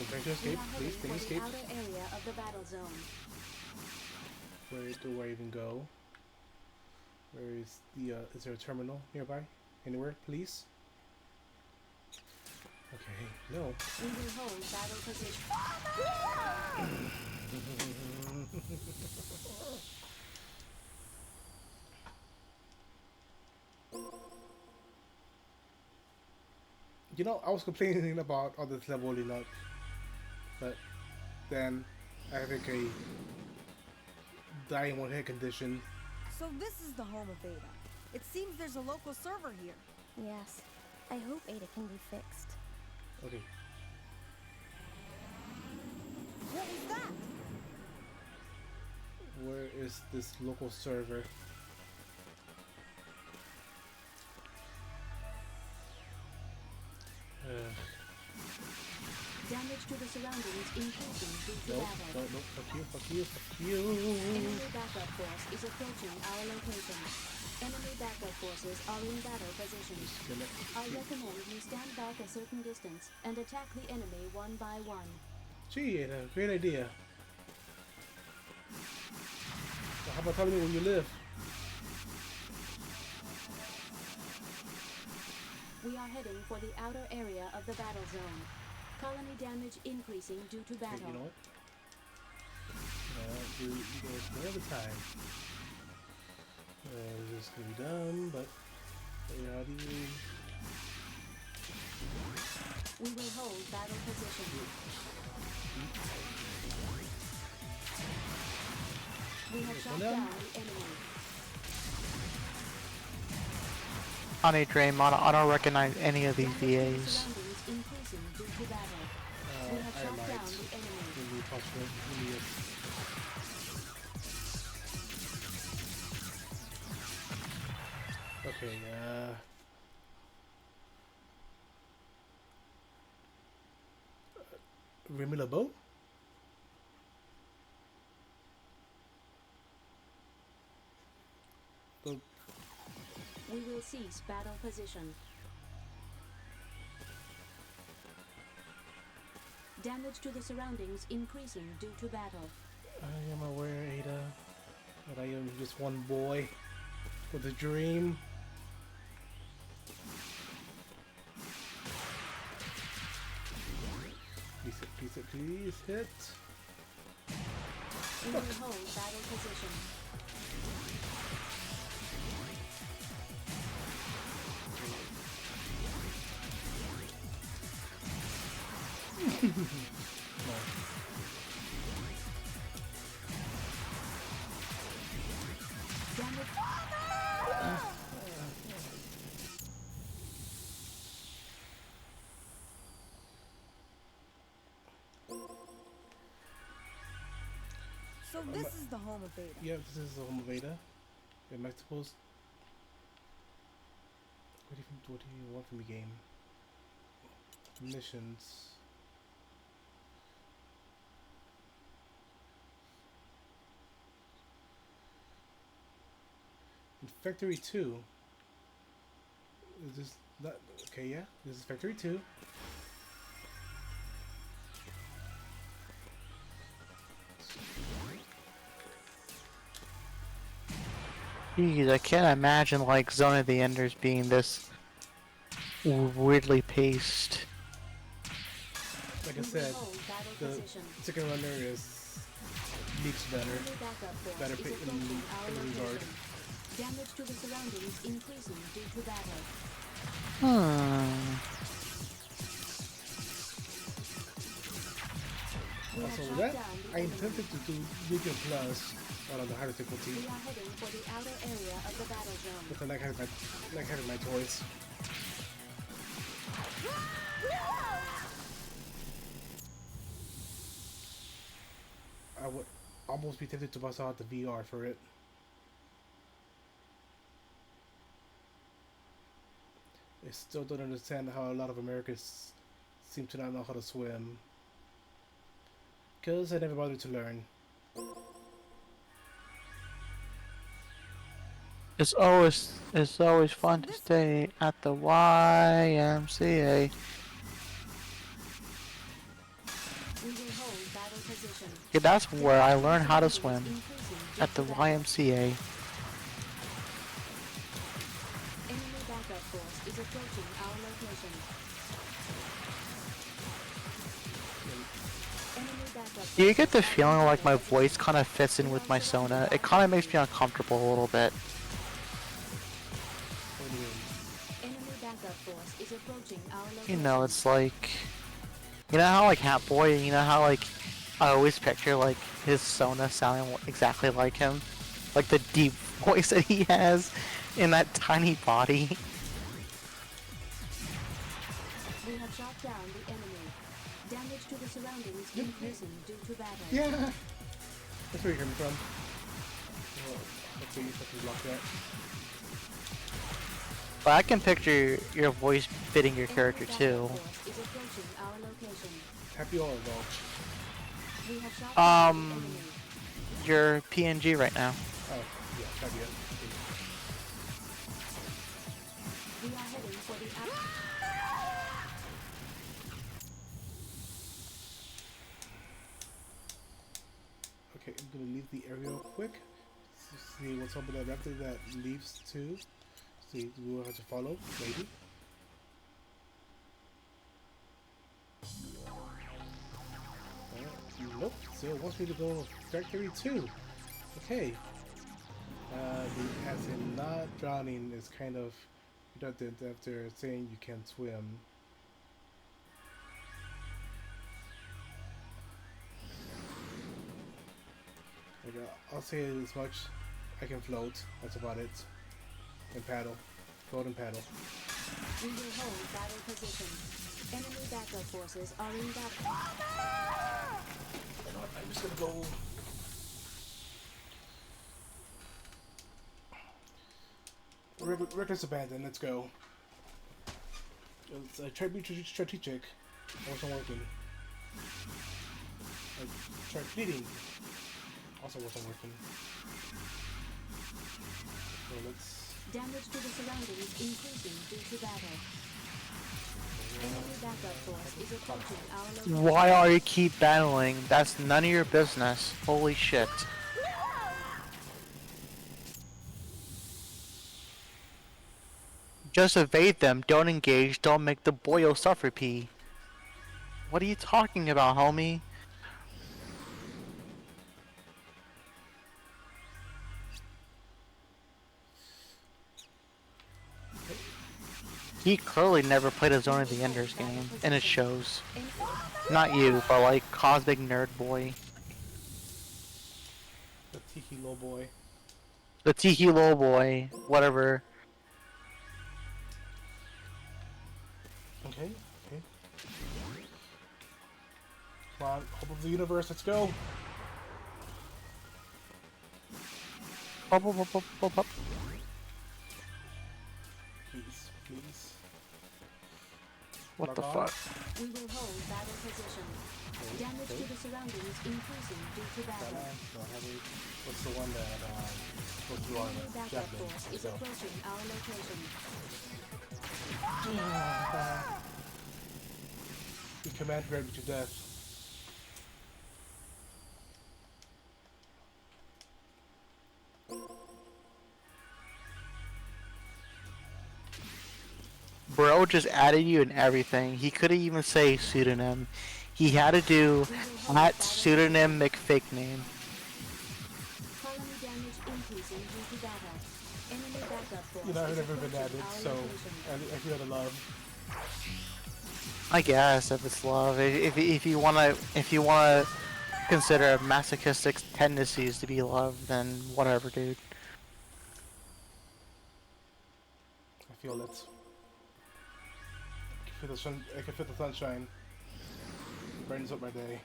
Try to We escape, are please. heading Can you for the escape? outer area of the battle zone. Where do I even go? Where is the, is there a terminal nearby? Anywhere, please? Okay, no. We will hold battle position. You know, I was complaining about all this leveling up, but then I think a die in one hit condition. So this is the home of Ada. It seems there's a local server here. Yes. I hope Ada can be fixed. Okay. What was that? Where is this local server? Damage to the surroundings increasing due to Nope, battle. nope, fuck you, fuck you, fuck you. Enemy backup force is approaching our location. Enemy backup forces are in battle position. I recommend you stand back a certain distance and attack the enemy one by one. Gee, Ada, great idea. Well, how about telling me where you live? We are heading for the outer area of the battle zone. Colony damage increasing due to battle. Okay, you know what? Do you guys one at a time. This is gonna be dumb, but how do you? We will hold battle position. We have shot down the enemy. Honey Draymond, I don't recognize any of these VAs. Increasing due to battle. We have shot down the enemy. Okay, Remy LeBeau? We will cease battle position. Damage to the surroundings increasing due to battle. I am aware, Ada, that I am just one boy with a dream. Please hit, please hit, please hit. We will hold battle position. So this is the home of Ada. Yeah, this is the home of Ada. Am I supposed? What do you want from the game? Missions. In Factory 2. Is this not okay? Yeah, this is Factory 2. Jeez, I can't imagine like Zone of the Enders being this weirdly paced. Like I said, the second runner is leaks better, better in regard. Damage to the surroundings increasing due to battle. Also, with that, I am tempted to do Medium Plus on the higher difficulty. We are heading for the outer area of the battle zone. But I like having my toys. I would almost be tempted to bust out the VR for it. I still don't understand how a lot of Americans seem to not know how to swim. Because I never bothered to learn. It's always fun to stay at the YMCA. Yeah, that's where I learned how to swim. At the YMCA. Enemy backup force is approaching our location. Enemy backup. Do you get the feeling like my voice kind of fits in with my Sona? It kind of makes me uncomfortable a little bit. Enemy backup force is approaching our location. You know, it's like, you know how like Hat Boy, you know how like I always picture like his Sona sounding exactly like him, like the deep voice that he has in that tiny body. We have shot down the enemy. Damage to the surroundings increasing due to battle. Yeah! That's where you're coming from. Oh, let's see if I can block that. But I can picture your voice fitting your character too. Is approaching our location. Happy or Vulch? We have shot down the enemy. You're PNG right now. Oh, yeah, happy it. We are heading for the Okay, I'm gonna leave the area real quick. See what's up with that raptor that leaves too. See, we will have to follow, maybe. Nope, still wants me to go Factory 2. Okay. The as in not drowning is kind of redundant after saying you can't swim. Like, I'll say it as much. I can float. That's about it. And paddle. Float and paddle. We will hold battle position. Enemy backup forces are in battle. You know what? I'm just gonna go. Reckless abandon. Let's go. I tried to be strategic. It wasn't working. I tried fleeting. Also wasn't working. So let's. Damage to the surroundings increasing due to battle. Enemy backup force is approaching our location. Why are you keep battling? That's none of your business. Holy shit. Just evade them, don't engage, don't make the boyo suffer pee. What are you talking about, homie? He clearly never played a Zone of the Enders game, and it shows. Not you, but like Cosmic Nerd Boy. The Tiki Low Boy. The Tiki Low Boy, whatever. Okay, okay. Come on, hope of the universe, let's go! Up, up, up, up, up, up. Please, please. What the Log on. fuck? We will hold battle position. Damage to the surroundings increasing due to battle. What's the one that supposed to be on Enemy the backup javelin? force is So. approaching our location. You command grab me to death. Bro just added you and everything. He couldn't even say pseudonym. He had to do at pseudonym McFake name. Colony damage increasing due to battle. Enemy backup force You know, I've is never been approaching added, our so location. I feel the love. I guess if it's love, if you wanna consider masochistic tendencies to be love, then whatever, dude. I feel it. I can feel the sun. I can feel the sunshine. It brightens up my day.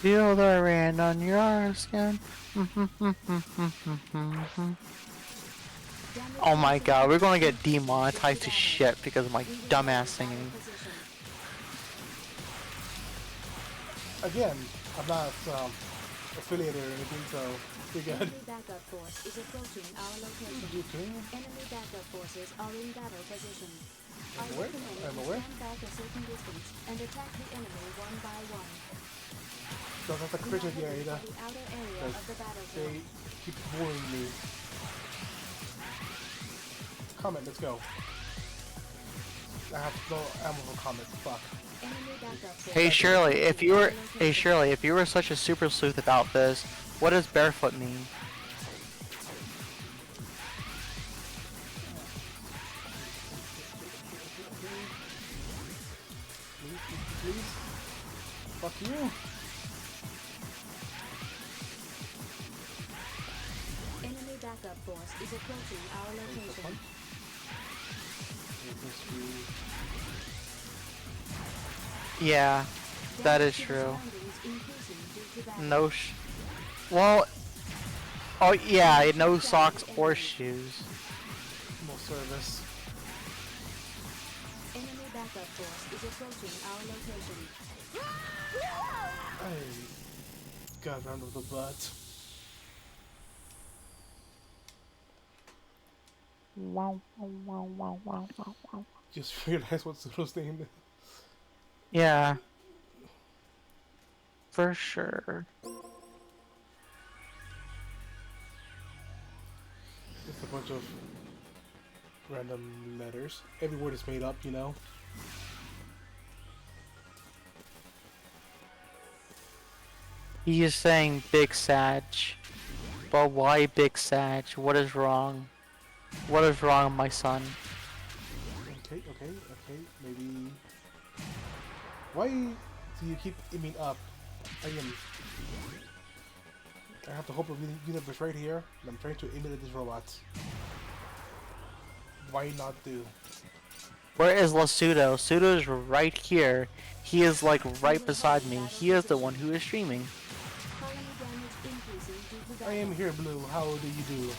Feel the rain on your skin. Oh my god, we're gonna get demonetized to shit because of my dumbass singing. Again, I'm not affiliated or anything, so we're good. Enemy backup force is approaching our location. Enemy backup forces are in battle position. I Where? recommend I'm you aware. stand back a certain distance and attack the enemy one by one. Don't have to We are critic heading Ada. for the outer area Because of the battlefield. they keep bullying me. Comment, let's go. I have no ammo for comments, fuck. Enemy backup force Hey is Shirley, approaching if you were such a super sleuth about this, what does barefoot mean? Please? Fuck you. Enemy backup force is approaching our location. Yeah, that is true. No well, oh yeah, no socks or shoes. No service. Enemy backup force is approaching our location. I got round of the butt. Just realized what Zuno's name is. Yeah, for sure. It's a bunch of random letters. Every word is made up, you know. He is saying Big Sag. But why Big Sag? What is wrong? What is wrong, my son? Okay, maybe... Why do you keep aiming up? I have the hope of universe right here, and I'm trying to aim it at this robot. Why not do? Where is Lasudo? Sudo is right here. He is like right beside me. He is the one who is streaming. I am here, Blue. How do you do?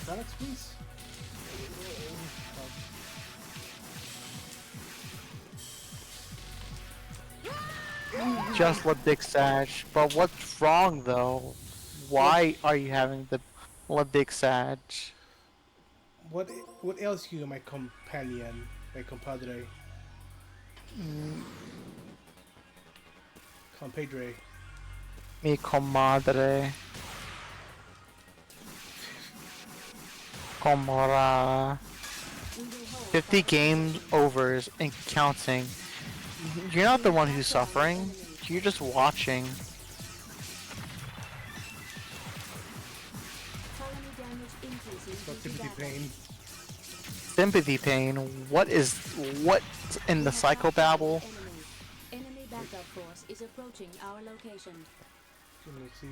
Alex, please. Just let Big Sag. But what's wrong though? Why are you having the let Big Sag? What else you, my companion, my compadre? Compadre. Mi comadre. Comora. 50 game overs and counting. You're not the one who's suffering. You're just watching. Sympathy pain. Sympathy pain. What's in the psychobabble? Enemy backup force is approaching our location. Let's see.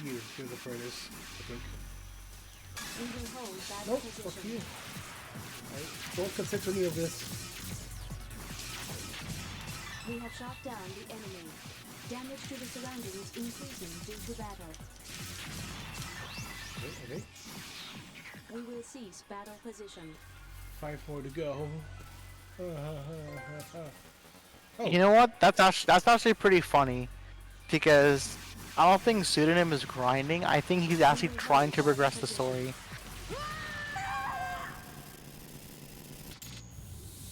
You're the furnace, I think. We will hold that Nope, position. fuck you. Don't consent to any of this. We have shot down the enemy. Damage to the surroundings increasing due to battle. Okay. We will cease battle position. 5 more to go. Oh. You know what? That's actually pretty funny, because I don't think Pseudonym is grinding. I think he's actually trying to progress the story.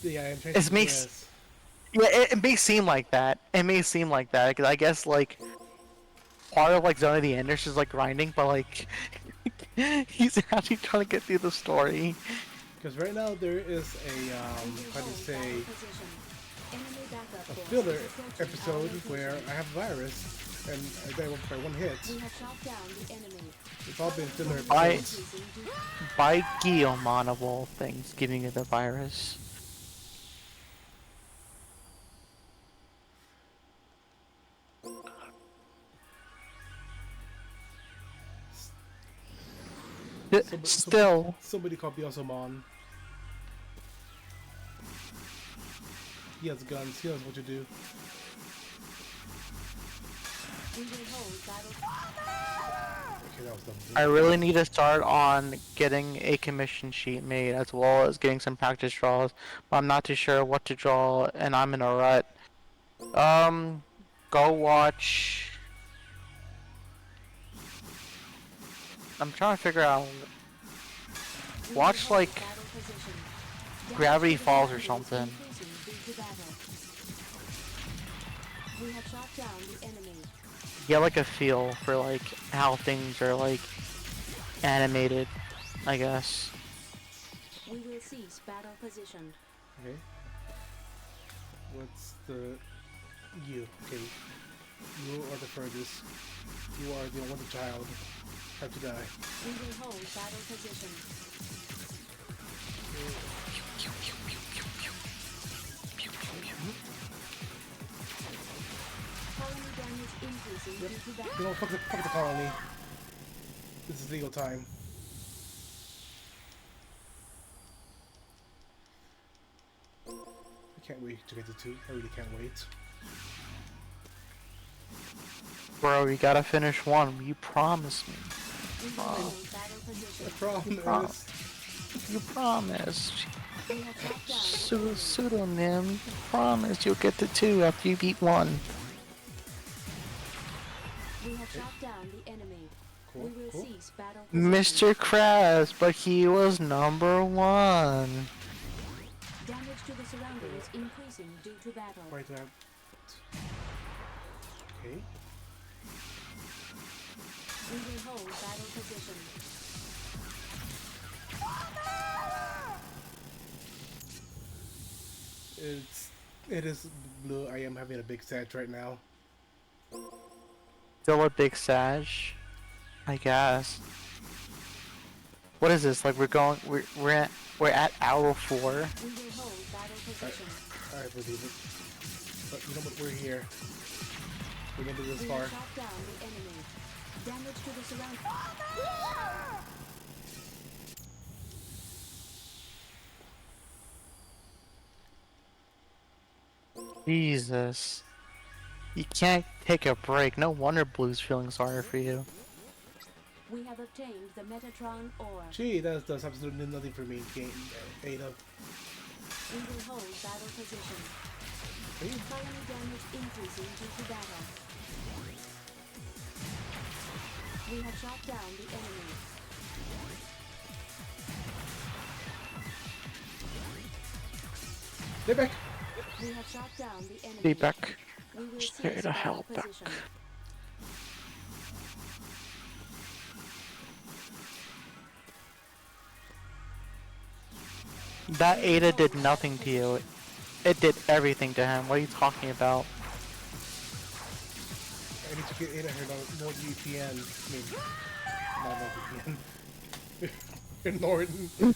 Yeah, I'm trying It to makes guess. Yeah, it may seem like that. It may seem like that because I guess like part of like Zone of the Enders is like grinding, but like he's actually trying to get through the story. Because right now there is a how do you say, a filler episode where I have a virus and I die by one hit. It's all been filler episodes. By Guillemon of all things, giving you the virus. Still. Somebody called Biosomon. He has guns, he knows what to do. Okay, that was dumb. I really need to start on getting a commission sheet made as well as getting some practice draws, but I'm not too sure what to draw and I'm in a rut. Go watch. I'm trying to figure out. Watch like Gravity Falls or something. We have shot down the enemy. Get like a feel for like how things are like animated, I guess. We will cease battle position. Okay. What's the you? Okay. You are the furthest. You are the only child. Have to die. We will hold battle position. Colony damage increasing due to battle. You know, fuck the colony. This is legal time. I can't wait to get to 2. I really can't wait. Bro, you gotta finish 1. You promised me. We will hold battle position. I promise. You promised. We have shot down the enemy. Pseudonym. You promised you'll get to 2 after you beat 1. We have shot down the enemy. Cool, We will cool. cease battle position. Mr. Krabs, but he was number 1. Damage to the surroundings increasing due to battle. Why do I have... Okay. We will hold battle position. It is blue. I am having a big sad right now. Still a big Sag, I guess. What is this? Like we're at hour 4. We will hold battle position. I believe it. But you know what? We're here. We made it this We far. have shot down the enemy. Damage to the surroundings. Jesus. You can't take a break. No wonder Blue's feeling sorry for you. We have obtained the Metatron ore. Gee, that does absolutely nothing for me, game Ada. We will hold battle position. Hey. Colony damage increasing due to battle. We have shot down the enemy. Stay back! We have shot down the enemy. Be back. We will Stay cease the battle hell back. position. That Ada did nothing to you. It did everything to him. What are you talking about? I need to get Ada here now. Nord VPN. I mean, not Nord VPN.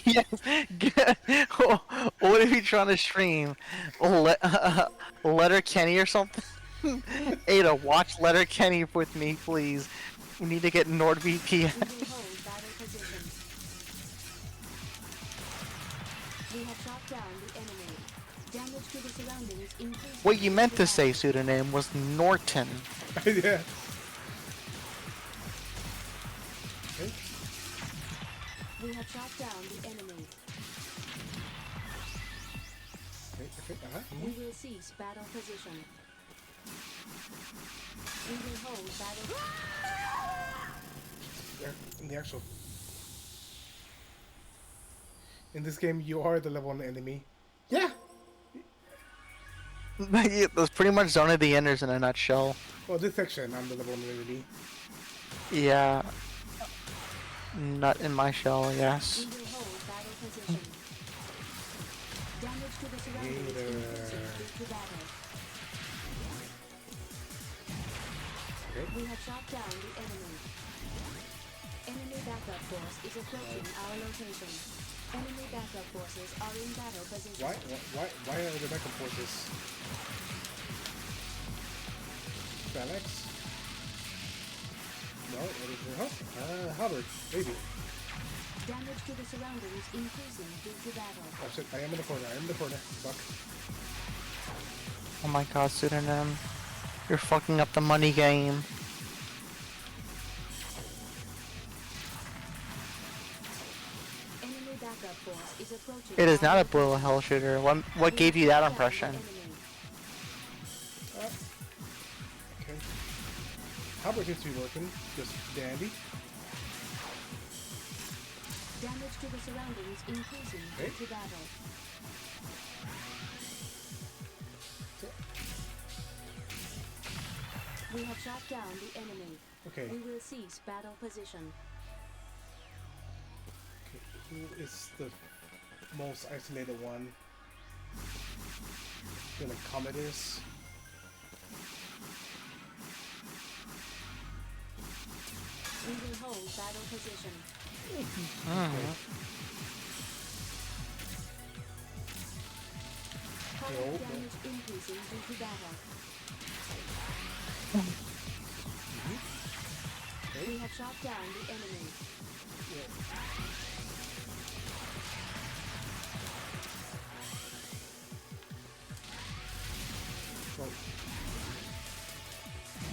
Yes. What are you trying to stream? Letter Kenny or something? Ada, watch Letter Kenny with me, please. We need to get NordVPN. We will hold battle position. We have shot down the enemy. Damage to the surroundings increasing. What you meant to say, pseudonym, was Norton. Yeah. Okay. We have shot down the enemy. Okay, We will cease battle position. We will hold battle. There, in the actual... In this game, you are the level 1 enemy. Yeah! That's pretty much Zone of the Enders in a nutshell. Well, this section, I'm the level 1 enemy. Yeah. Nut in my shell, We yes. will hold battle position. Damage to the surroundings increasing due to battle. Okay. We have shot down the enemy. Enemy backup force is approaching our location. Enemy backup forces are in battle position. Why are the backup forces? Alex? No, what is it? Huh? Howard, maybe. Damage to the surroundings increasing due to battle. Oh shit, I am in the corner, Fuck. Oh my god, pseudonym. You're fucking up the money game. Enemy backup force is approaching. It is our not a location. blue hell shooter. What We gave have you that shot down the impression? enemy. Okay. Howard seems to be working. Just dandy. Damage to the surroundings increasing Okay. due to battle. We have shot down the enemy. Okay. We will cease battle position. Okay. Who is the most isolated one? Gonna Commodus. We will hold battle position. Colony damage increasing due to battle. We have shot down the enemy.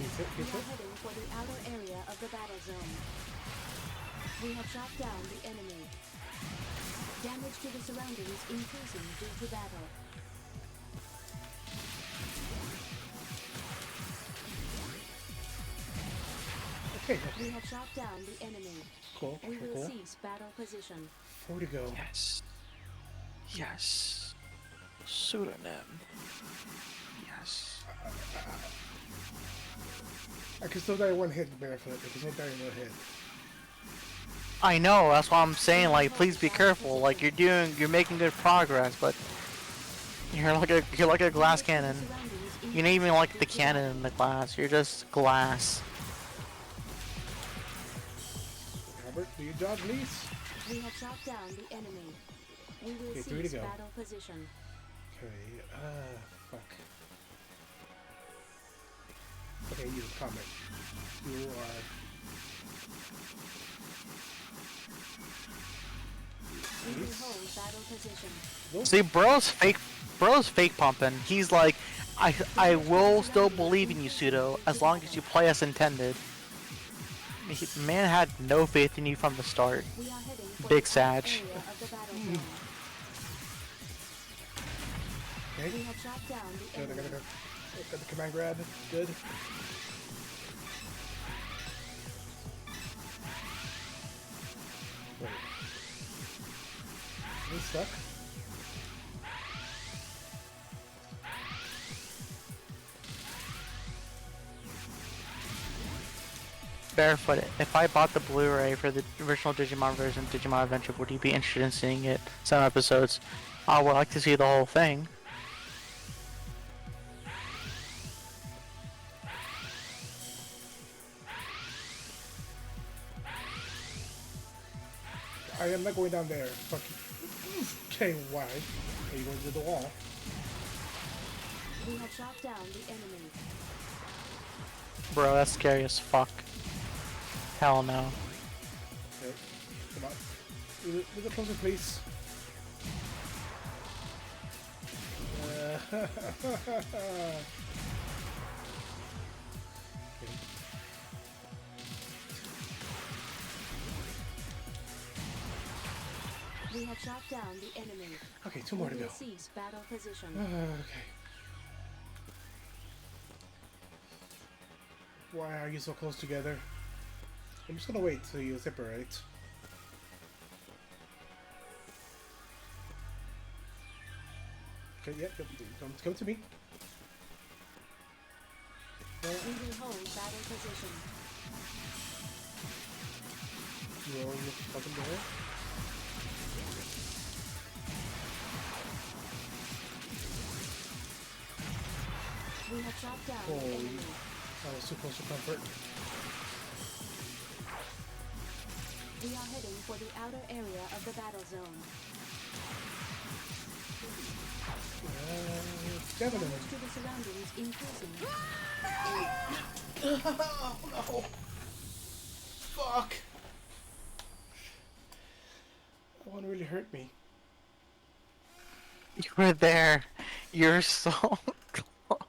We are heading for the outer area of the battle zone. We have shot down the enemy. Damage to the surroundings increasing due to battle. Okay. We have shot down the enemy. Cool. We will Cool. cease battle position. 4 to go. Yes. Yes. Pseudonym. Yes. I can still die in one hit, Barefoot. I can still die in one hit. I know, that's why I'm saying, like, please be careful. Like, you're making good progress, but you're like a glass cannon. You're not even like the cannon in the glass. You're just glass. Robert, do your job, please. We have shot down the enemy. We will Okay, 3 to cease go. battle position. Okay, fuck. Okay, you, comment. You are... We will hold battle position. See, bro's fake pumping. He's like, I will still believe in you, Pseudo, as long as you play as intended. Man had no faith in you from the start. We are heading for Big the Sag. area of the battle zone. Okay. We have shot down the Good, I enemy. got the command grab. Good. Wait. Is he stuck? Barefoot, if I bought the Blu-ray for the original Digimon version, Digimon Adventure, would you be interested in seeing it? Some episodes. I would like to see the whole thing. I am not going down there. Fuck you. Okay, why? Are you going to the wall? We have shot down the enemy. Bro, that's scary as fuck. Hell no. Okay, come on. Move it closer, please. Okay. We have shot down the enemy. Okay, 2 more to We go. will cease battle position. Okay. Why are you so close together? I'm just gonna wait till you separate. Okay, yep, come to me. We will hold battle position. Roll the fucking door. We have shot down the Holy, enemy. that was too close to comfort. We are heading for the outer area of the battle zone. Definitely. Damage to the surroundings increasing. Oh no! Fuck! That one really hurt me. You were there. You're so close.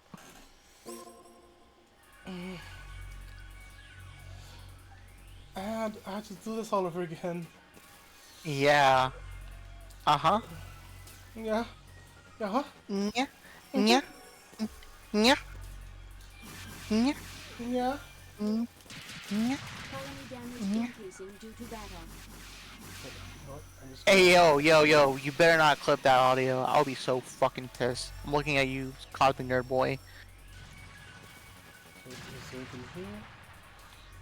And I have to do this all over again. Yeah. Uh-huh. Yeah. Yeah. Yeah. Yeah. Yeah. Yeah. Yeah. Colony Yeah. damage increasing due to battle. Hey, yo, you better not clip that audio. I'll be so fucking pissed. I'm looking at you, Cosmic Nerd Boy. Okay, is there anything here?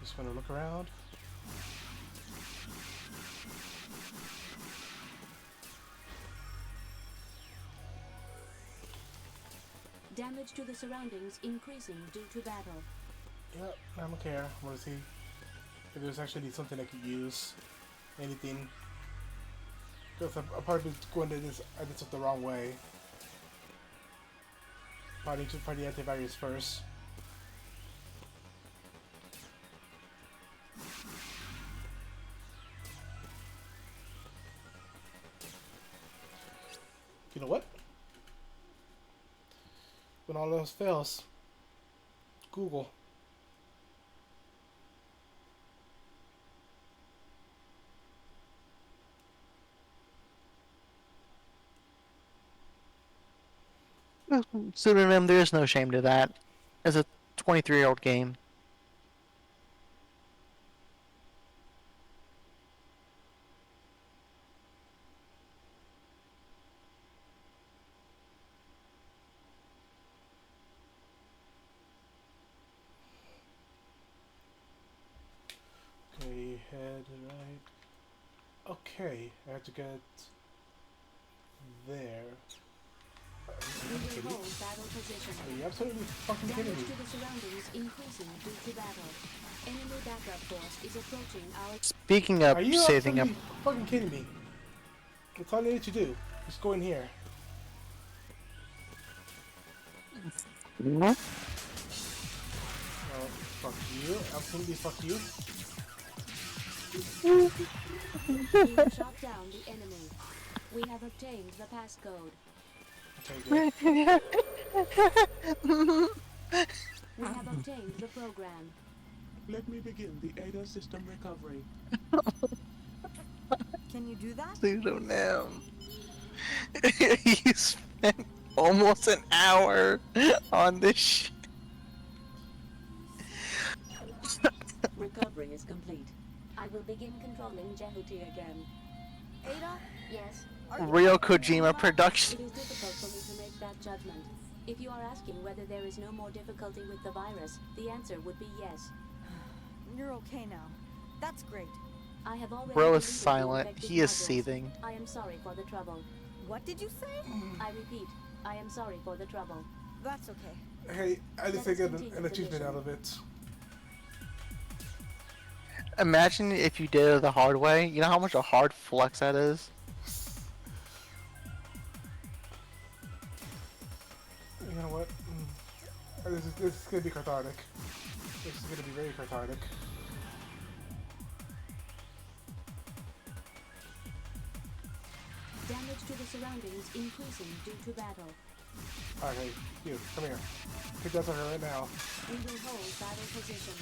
Just gonna look around. Damage to the surroundings increasing due to battle. Yep, I don't care. What is he? If there's actually something I could use. Anything. Because I've probably been going to this, I did something the wrong way. Probably need to find the antivirus first. You know what? When all else fails, Google. Pseudonym, there is no shame to that. It's a 23-year-old game. Okay, head right. Okay, I have to get there. Hold battle position. Are you absolutely fucking kidding Damage me? to the surroundings increasing due to battle. Enemy backup force is approaching our... Speaking of Are you saving up, absolutely fucking kidding me? That's all I need to do. Just go in here. Oh, fuck you. Absolutely fuck you. We have shot down the enemy. We have obtained the passcode. Okay, good. We have obtained the program. Let me begin the ADA system recovery. Can you do that? pseudonym. You spent almost an hour on this shit. Recovery is complete. I will begin controlling Jehuti again. Ada? Yes? Real Kojima production. It is difficult for me to make that judgment. If you are asking whether there is no more difficulty with the virus, the answer would be yes. You're okay now. That's great. I have already Bro is deleted the silent. infected He is modules. seething. I am sorry for the trouble. What did you say? I repeat, I am sorry for the trouble. That's okay. Hey, at least I Let us get continue an the achievement mission. out of it. Imagine if you did it the hard way. You know how much a hard flex that is? You know what? This is gonna be cathartic. This is gonna be very cathartic. Damage to the surroundings increasing due to battle. Okay, you, come here. Pick that sucker right now. We will hold battle position.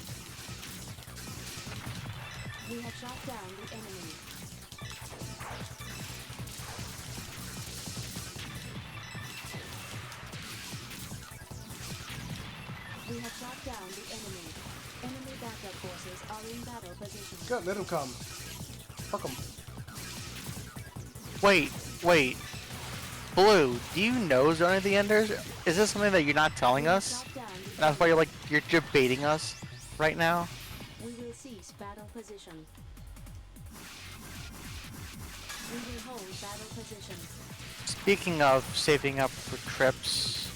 We have shot down the enemy. We have shot down the enemy. Enemy backup forces are in battle position. Good, let him come. Fuck him. Wait. Blue, do you know Zone of the Enders? Is this something that you're not telling us? That's why you're debating us right now? We will cease battle position. We will hold battle position. Speaking of saving up for trips,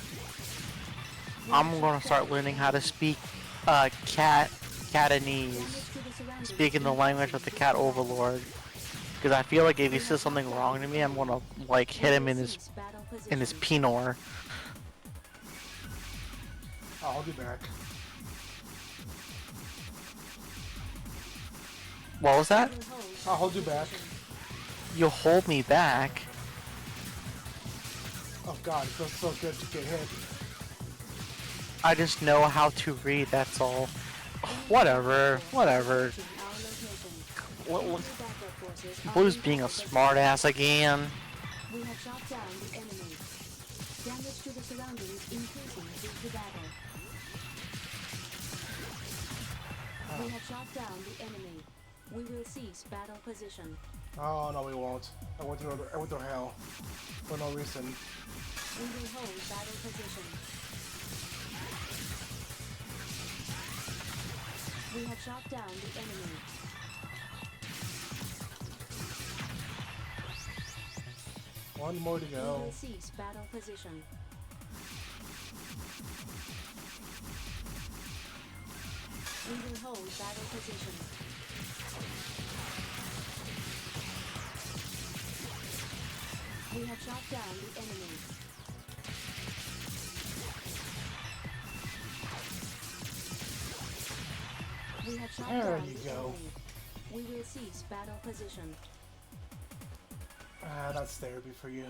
I'm gonna start learning how to speak Catanese. Speaking the language of the cat overlord. Because I feel like if he says something wrong to me, I'm gonna like hit him in his penor. I'll be back. What was that? I'll hold you back. You'll hold me back. Oh god, it feels so good to get hit. I just know how to read, that's all. Whatever. Blue's being a smartass again. We have shot down the enemy. Damage to the surroundings increasing due to battle. We have shot down the enemy. We will cease battle position. Oh no, we won't. I went through hell for no reason. We will hold battle position. We have shot down the enemy. One more to We go. will cease battle position. We will hold battle position. We have shot down the enemy. We have shot There down you the go. enemy. We will cease battle position. Ah, that's therapy for you.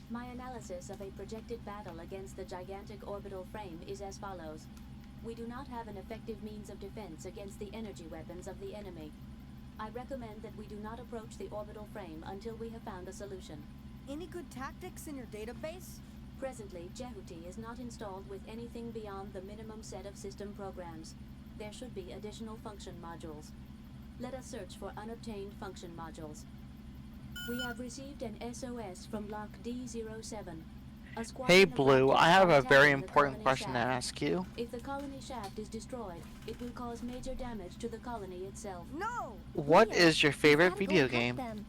My analysis of a projected battle against the gigantic orbital frame is as follows. We do not have an effective means of defense against the energy weapons of the enemy. I recommend that we do not approach the orbital frame until we have found a solution. Any good tactics in your database? Presently, Jehuti is not installed with anything beyond the minimum set of system programs. There should be additional function modules. Let us search for unobtained function modules. We have received an SOS from Block D07. A squadron Hey of Blue, Raptors I have are a very attacking the important colony question to shaft. ask you. If the colony shaft is destroyed, it will cause major damage to the colony itself. No! What Leo, is your we've favorite gotta go video help game? them.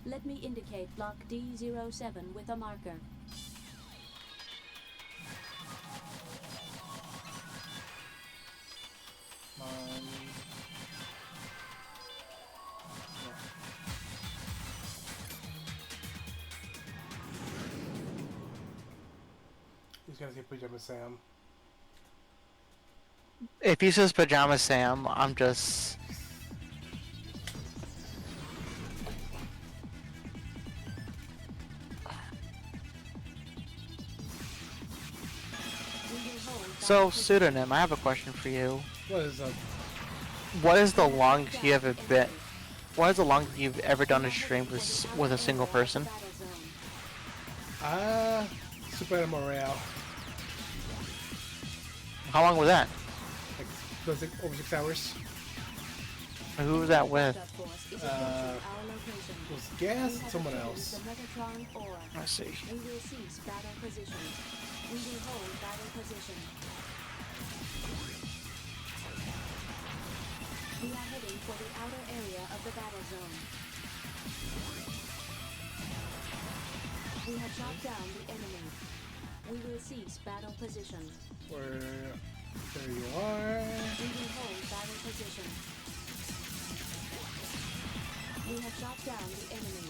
Let me indicate Block D07 with a marker. He's gonna say Pajama Sam. If he says Pajama Sam, I'm just... So, Pseudonym, I have a question for you. What is up? What is the longest you ever been? What is the longest you've ever done a stream with a single person? Super Morale. How long was that? Like, was it over 6 hours? Who was that with? Was Gas and someone else. Let's see. We will cease battle position. We will hold battle position. We are heading for the outer area of the battle zone. We have shot down the enemy. We will cease battle position. There you are. We will hold battle position. We have shot down the enemy.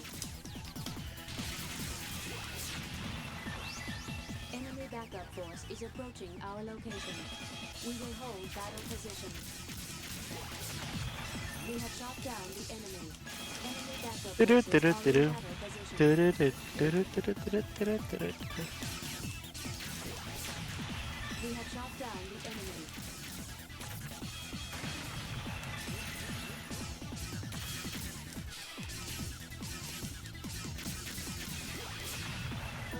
Enemy backup force is approaching our location. We will hold battle position. We have shot down the enemy. Enemy backup forces are in battle position. We have shot down the enemy.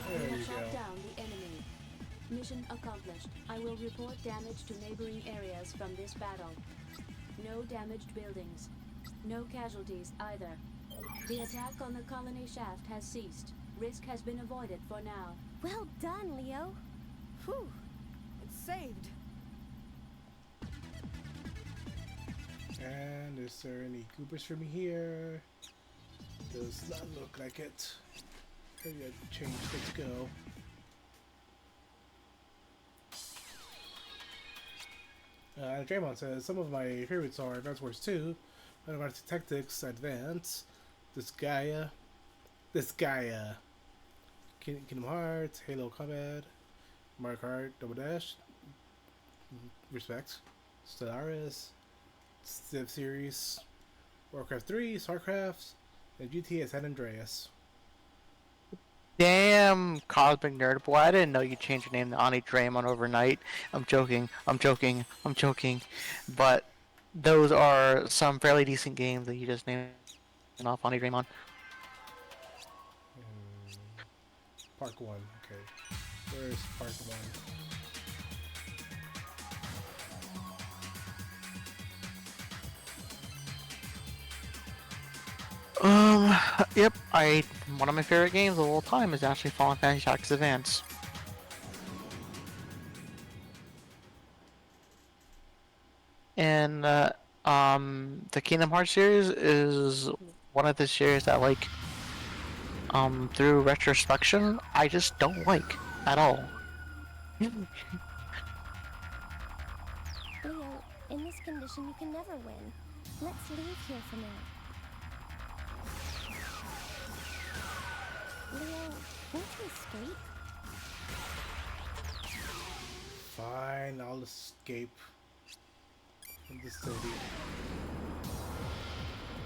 We have shot down the enemy. Mission accomplished. I will report damage to neighboring areas from this battle. No damaged buildings. No casualties either. The attack on the colony shaft has ceased. Risk has been avoided for now. Well done, Leo. Whew. It's saved. And is there any goobers for me here? Does not look like it. Area change, let's go. Draymond says, some of my favorites are Advance Wars 2, Final Fantasy Tactics Advance, Disgaea, Kingdom Hearts, Halo Combat, Mario Kart, Double Dash, respect, Stellaris, Civ Series, Warcraft 3, StarCraft, and GTA San Andreas. Damn, Cosmic Nerd Boy, I didn't know you changed your name to Ani Draymond overnight. I'm joking. But those are some fairly decent games that you just named off Ani Draymond. Park 1, okay. Where's Park 1? Yep, one of my favorite games of all time is actually Final Fantasy Tactics Advance. And, the Kingdom Hearts series is one of the series that, like, through retrospection, I just don't like at all. condition, you can never win. Let's leave here for now. Leo, won't you escape? Fine, I'll escape from the city.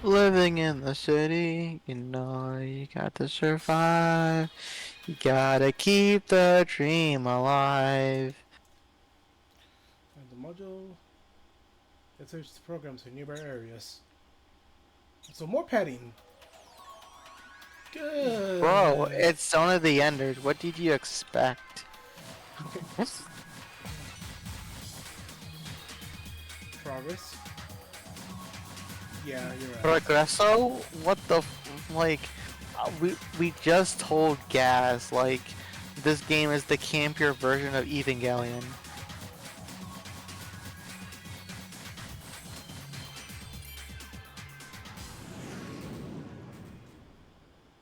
Living in the city, you know you got to survive. You gotta keep the dream alive. And the module. Let's search the programs in nearby areas. So more padding. Good. Bro, it's Zone of the Enders. What did you expect? Progress. Yeah, you're right. Progresso? What the like? We just told Gaz like this game is the campier version of Evangelion.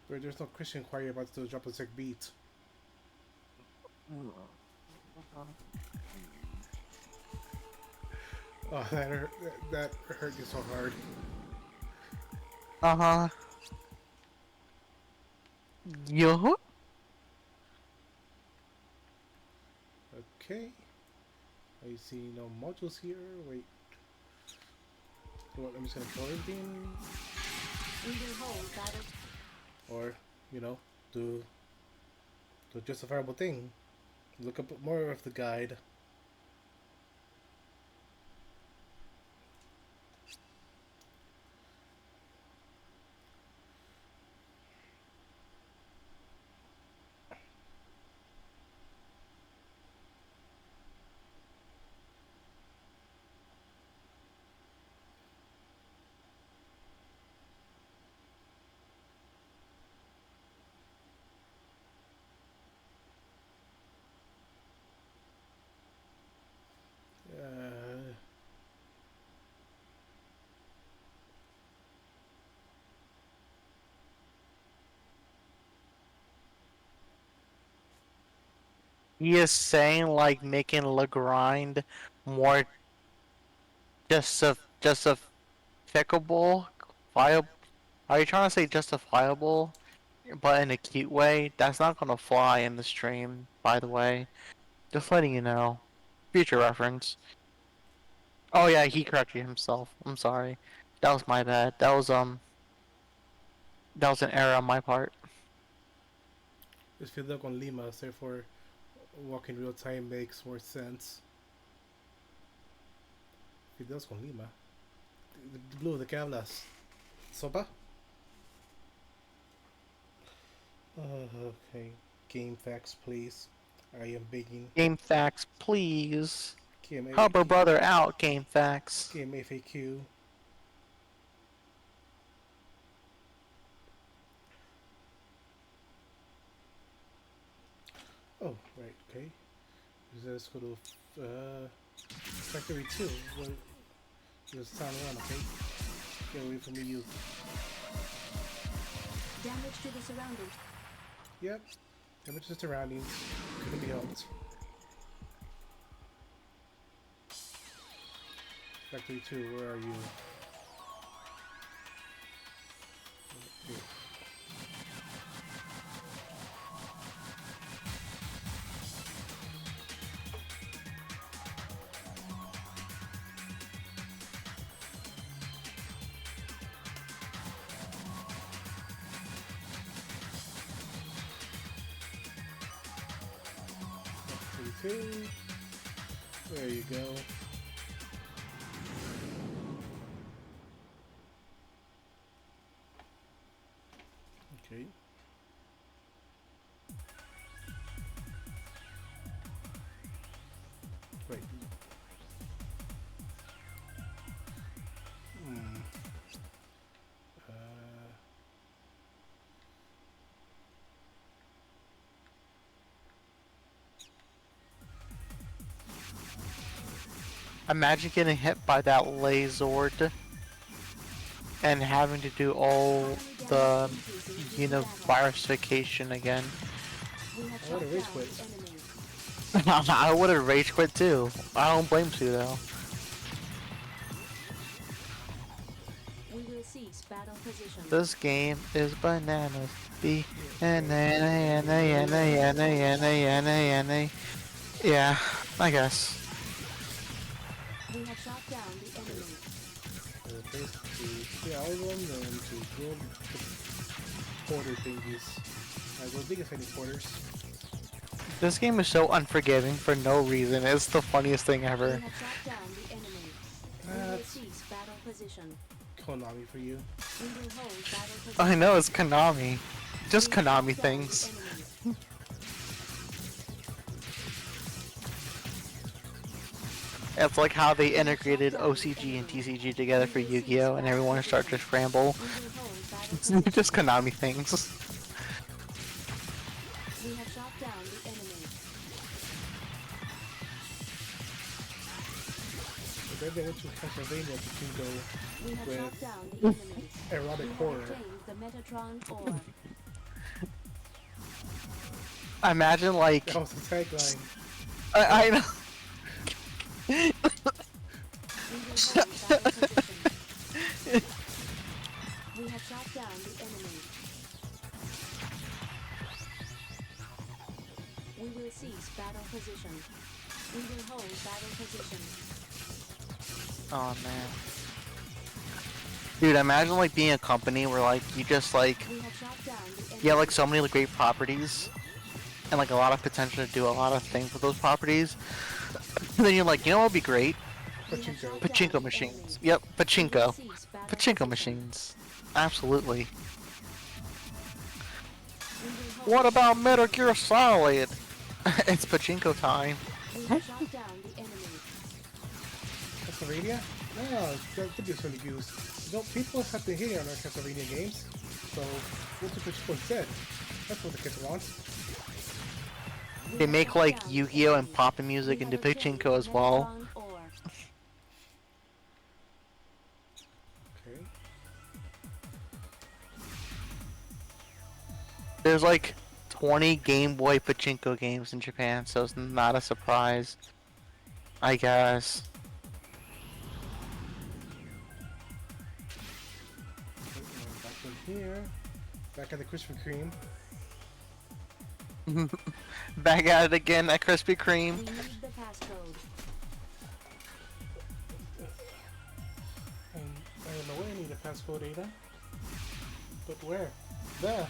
Where there's no Christian choir about to drop a sick beat. Oh, that hurt you so hard. Uh-huh. Yo. Okay. I see no modules here. Wait. What, I'm just gonna kill everything. We will hold battle. Or, you know, do the justifiable thing. Look up more of the guide. He is saying like making the grind more justificable, viable. Are you trying to say justifiable, but in a cute way? That's not gonna fly in the stream, by the way. Just letting you know. Future reference. Oh yeah, he corrected himself. I'm sorry. That was my bad. That was an error on my part. Just feel like on Lima, therefore walking real time makes more sense. Videos con Lima. Blue, ¿de qué hablas? ¿Sopa? Okay. Game facts, please. I am begging. Game facts, please. Game Help her brother out, game facts. Game FAQ. Oh, right, okay. Let's go to Factory 2. Well, just turn around, okay? Get away from me, you. Damage to the surroundings. Yep. Damage to the surroundings. Couldn't be helped. Factory 2, where are you? Okay. There you go. Okay. Wait. Imagine getting hit by that Lazord and having to do all the universification again. I would have rage quit. I would have rage quit too. I don't blame you though. This game is bananas. B-N-A-N-A-N-A-N-A-N-A-N-A-N-A. Yeah, I guess. We have shot down the enemy. First to see all of them, then to build the porter thingies. Well, biggest any porters. This game is so unforgiving for no reason. It's the funniest thing ever. We have shot down the enemy. We will cease battle position. Konami for you. We will hold battle position. I know, it's Konami. Just Konami things. It's like how they integrated OCG and TCG together for Yu-Gi-Oh! And everyone started to scramble. It's just Konami things. We have shot down the enemy. Then they went to Pennsylvania to go We have with shot down the enemy. erotic We horror. have obtained the Metatron ore. Imagine like... That was the tagline. I know. We will hold battle position. We have shot down the enemy. We will cease battle position. We will hold battle position. Oh man. Dude, imagine like being a company where like you just like We have shot down the enemy. you have like so many like, great properties and like a lot of potential to do a lot of things with those properties. And then you're like, you know what would be great? Pachinko machines. Yep, pachinko. Pachinko machines. Absolutely. What about Metal Gear Solid? It's pachinko time. We have shot down the enemy. Castlevania? No, that could be really used. You know, people have been hating on our Castlevania games, so what's the Pachinko instead? That's what the kids want. They make like Yu-Gi-Oh! And poppin' music into pachinko as well. Okay. There's like 20 Game Boy pachinko games in Japan, so it's not a surprise. I guess. Back in here. Back at the Krispy Kreme. Back at it again at Krispy Kreme. We need the passcode. And I don't know where I need a passcode either. But where? There.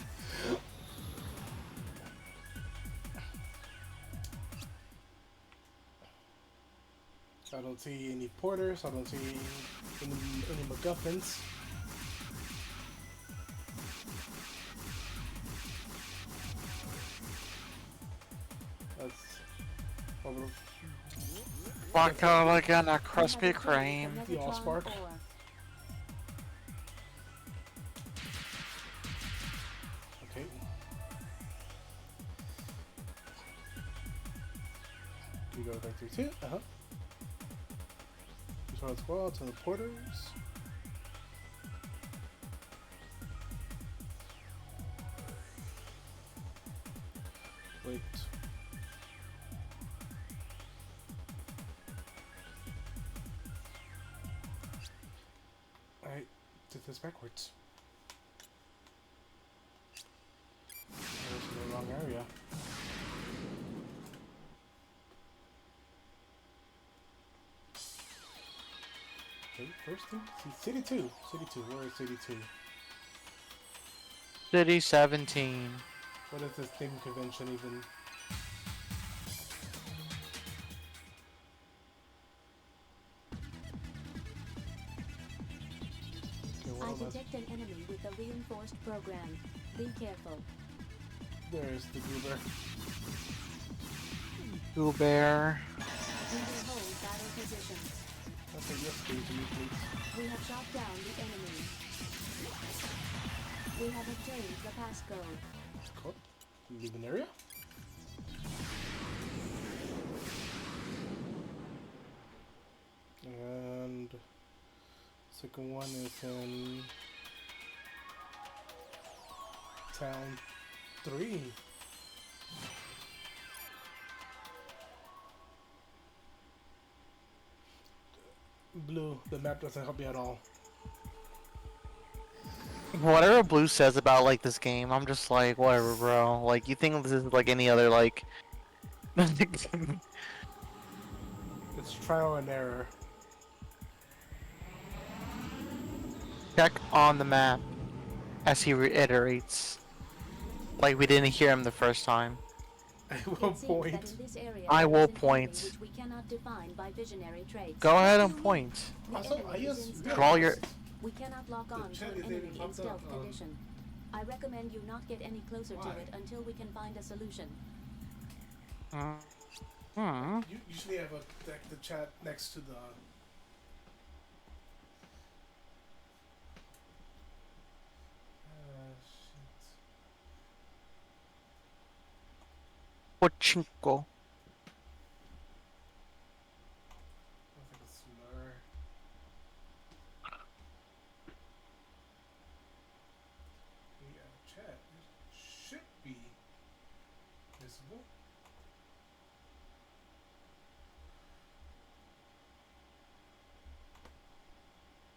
I don't see any porters. I don't see any MacGuffins. That's over. Back out again at Krispy Kreme. The Allspark. Okay. You go back through too. Control squad to the porters. Wait. I did this backwards. I was in the wrong area. Okay, first thing, see City 2. City 2, where is City 2? City 17. What is this theme convention even? Okay, I detect an enemy with a reinforced program. Be careful. There's the Goober. Goober. We will hold battle position. Okay, yes, please, please. We have shot down the enemy. We have obtained the passcode. Cool. Leave an area. And second one is in Town 3. Blue, the map doesn't help me at all. Whatever Blue says about like this game, I'm just like, whatever, bro. Like, you think this is like any other like? It's trial and error. Check on the map as he reiterates, like we didn't hear him the first time. I will point. I will point. Which we cannot define by visionary traits. Go ahead and point. Also, I just Draw your. We cannot lock on to an enemy in stealth condition. I recommend you not get any closer to it until we can find a solution. You usually have the chat next to the. Pochinko. Chat should be visible.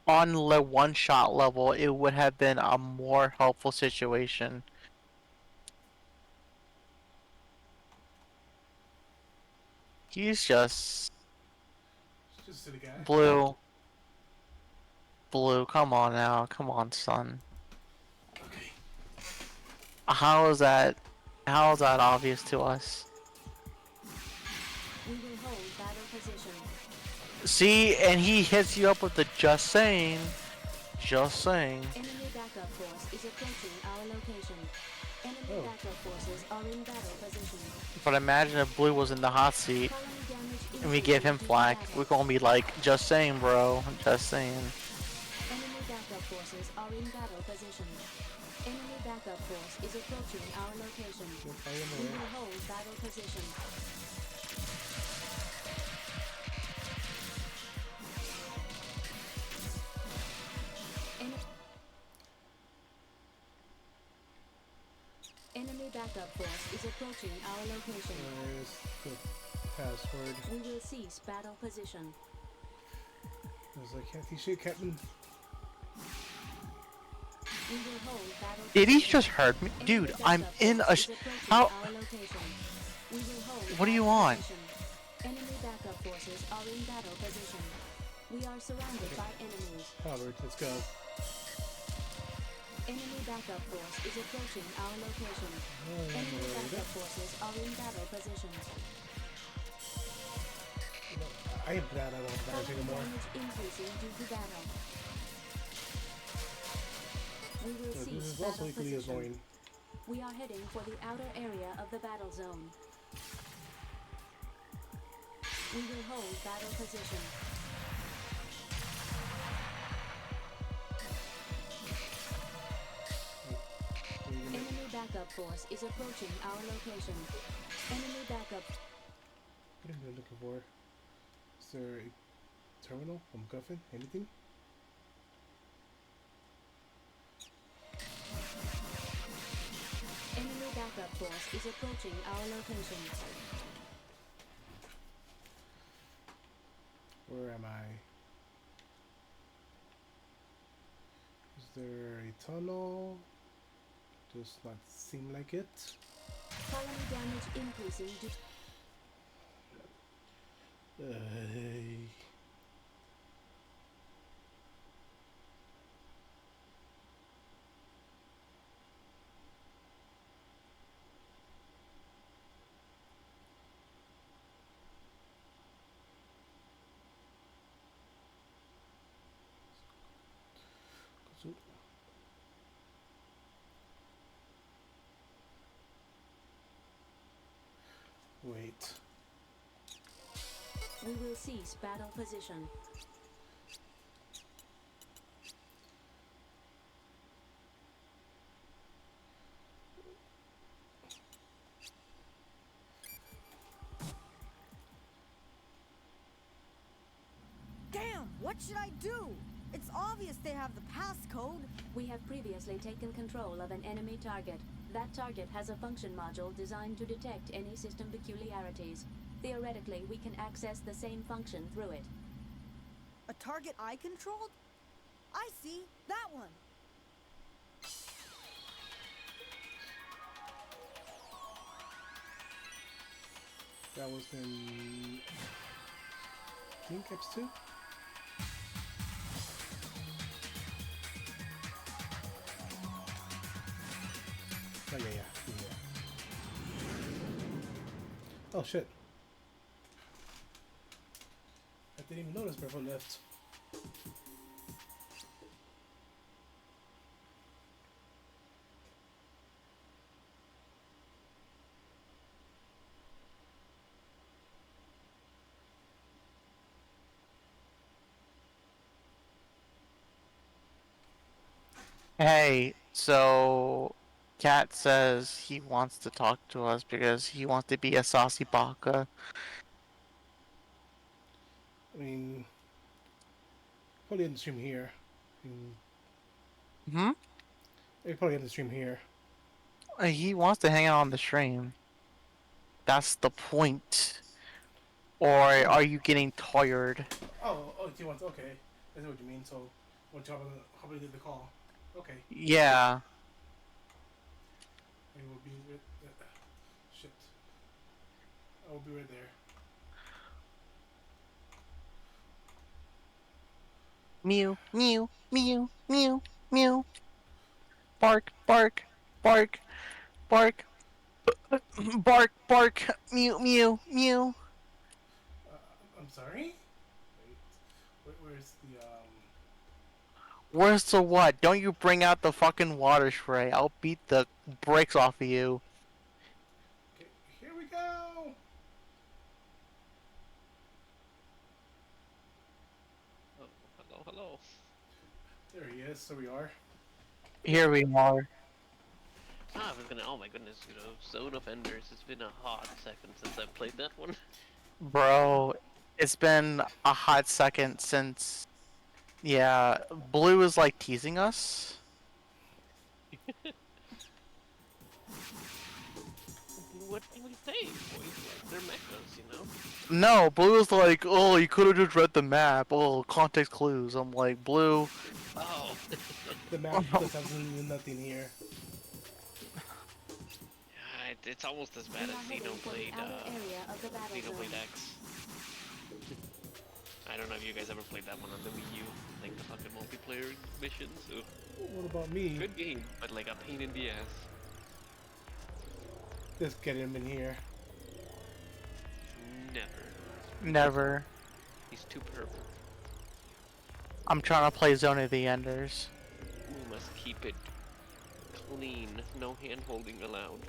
On the one-shot level, it would have been a more helpful situation. He's just Just to the guy. Blue. Blue, come on now. Come on, son. Okay. How is that obvious to us? We will hold battle position. See, and he hits you up with the just saying. Just saying. Enemy backup force is approaching our location. Enemy backup forces are in battle position. But imagine if Blue was in the hot seat and we give him flack. We're gonna be like, just saying, bro. Just saying. Enemy backup forces are in battle position. Enemy backup force is approaching our location. We will hold battle position. Enemy backup force is approaching our location. Where's the password? We will cease battle position. I was like, can't you shoot, Captain? We will hold battle Did he just hurt me? Dude, I'm in a how? What do you want? Enemy backup forces are in battle position. We are surrounded by enemies. Howard, let's go. Enemy backup force is approaching our location. Enemy backup forces are in battle position. I am glad I don't have anymore. Damage increasing due to battle. We will So cease this is battle also equally position. annoying. We are heading for the outer area of the battle zone. We will hold battle position. Enemy backup force is approaching our location. Enemy backup. What am I looking for? Is there a terminal? I'm guffing? Anything? Enemy backup force is approaching our location. Where am I? Is there a tunnel? Does not seem like it. Colony damage increasing due. Wait. We will cease battle position. Damn, what should I do? It's obvious they have the passcode. We have previously taken control of an enemy target. That target has a function module designed to detect any system peculiarities. Theoretically, we can access the same function through it. A target I controlled? I see, that one. That was in, I think, episode 2. Oh yeah. Oh shit! I didn't even notice before I left. Hey, so Cat says he wants to talk to us because he wants to be a saucy baka. I mean, probably in the stream here. I mean, Hmm? probably in the stream here. He wants to hang out on the stream. That's the point. Or Oh. are you getting tired? Oh, do you want? Okay, I see what you mean. So, what job? How about did the call? Okay. Yeah. I will be. Shit. I will be right there. Mew, mew, mew, mew, mew. Bark, bark, bark, bark, bark, bark, mew, mew, mew. I'm sorry. Wait, where's the Where's the what? Don't you bring out the fucking water spray. I'll beat the brakes off of you. Okay, here we go. Oh, hello. There he is. So we are. Here we are. I was gonna. Oh my goodness, Zone of Enders. It's been a hot second since I played that one. Bro, it's been a hot second since... Yeah, Blue is like teasing us. What can we say? Boys like their mechas, No, Blue is like, oh, you could have just read the map. Oh, context clues. I'm like, Blue. Oh. The map does absolutely nothing here. It's almost as bad as Xenoblade X. I don't know if you guys ever played that one on the Wii U, like the fucking multiplayer missions. Ooh. What about me? Good game, but like a pain in the ass. Just get him in here. Never. He's too purple. I'm trying to play Zone of the Enders. We must keep it clean. No hand holding allowed.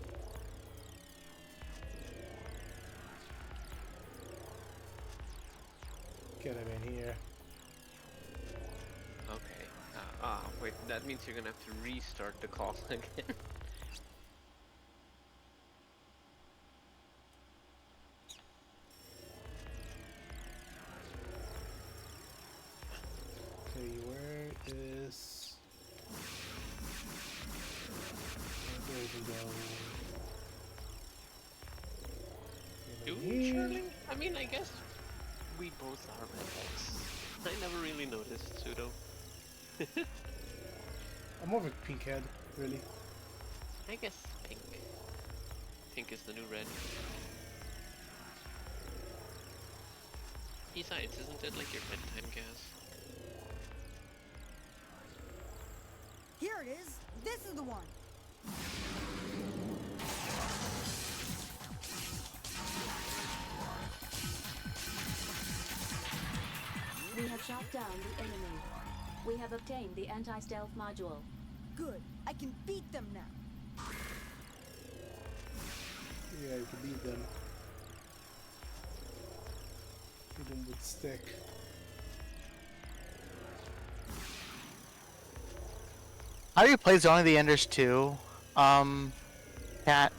Get him in here. Okay. Wait, that means you're gonna have to restart the call again. Okay, where is... There we go. Surely? I mean, I guess we both are rednecks. I never really noticed Pseudo. I'm more of a pink head, really. I guess pink. Pink is the new red. Besides, isn't it like your bedtime gas? Here it is. This is the one. We have shot down the enemy. We have obtained the anti-stealth module. Good. I can beat them now. Yeah, you can beat them. Beat them with stick. How do you play Zone of the Enders 2? Cat?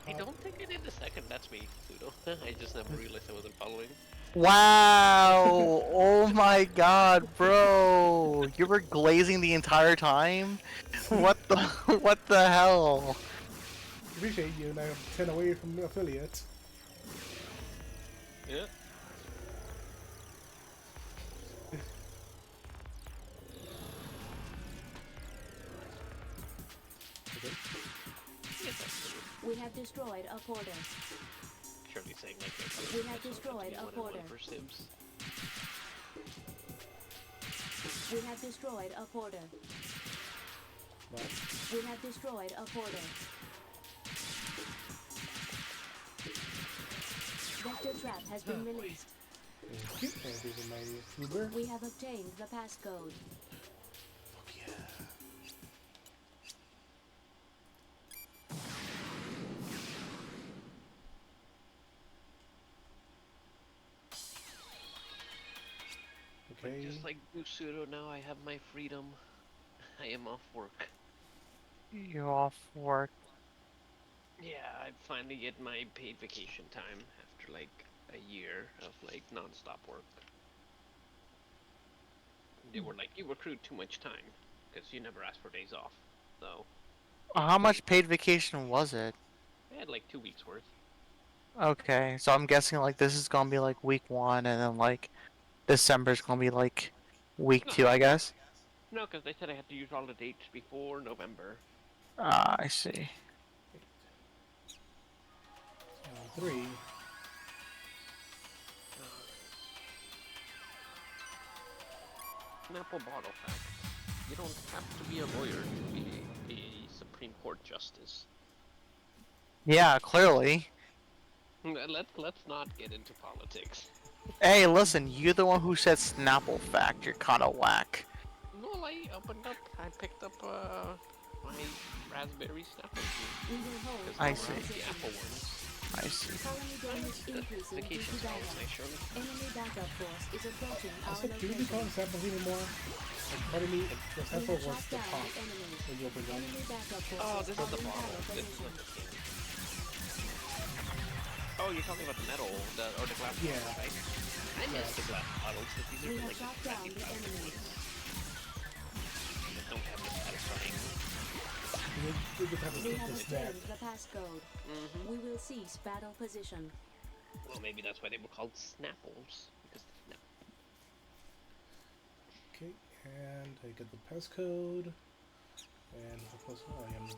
I don't think I did the second, that's me, Pseudo. I just never realized I wasn't following. Wow! Oh my god, bro! You were glazing the entire time? What the hell? Appreciate you, and I'm 10 away from the affiliate. Yeah. We have destroyed a portal. Surely We have destroyed a porter. For Sibs. We have destroyed a porter. What? We have destroyed a porter. Vector trap has been released. Thank you. And these are my Uber. We have obtained the passcode. Fuck yeah. Okay. Just like Busuro, now I have my freedom. I am off work. You're off work. Yeah, I finally get my paid vacation time after like a year of like non-stop work. They were like, you accrued too much time because you never asked for days off. So How much paid vacation was it? I had like 2 weeks worth. Okay, so I'm guessing like this is gonna be like week 1, and then like December's gonna be like week 2, I guess. No, because they said I had to use all the dates before November. Ah, I see. 3. Snapple bottle fact. You don't have to be a lawyer to be a Supreme Court justice. Yeah, clearly. Let's not get into politics. Hey, listen, you're the one who said Snapple fact. You're kind of whack. Well, I opened up. I picked up my raspberry Snapple juice. I see. The apple ones. I see. Colony damage increasing due to battle. Enemy backup force is approaching I our said, can you be location. calling samples anymore? Like, pardon me, the sample wants to pop when you open them. Enemy backup forces Oh, this is are the in bottle. battle This is position. what this game. Oh, you're talking about the metal, or the glass Yeah. bottles, right? I miss the glass bottles, because these We are have like shot down the enemy. that don't have the satisfying. We just have We to have the snap. obtained the passcode. We will cease battle position. Well, maybe that's why they were called Snapples, because they snap. Okay, and I get the passcode. And of course, I am.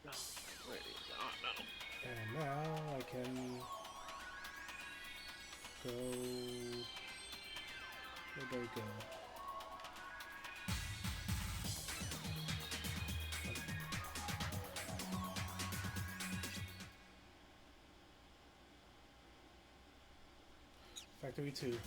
No, where is it? Oh, no. And now I can go. Where do I go? Factory 2.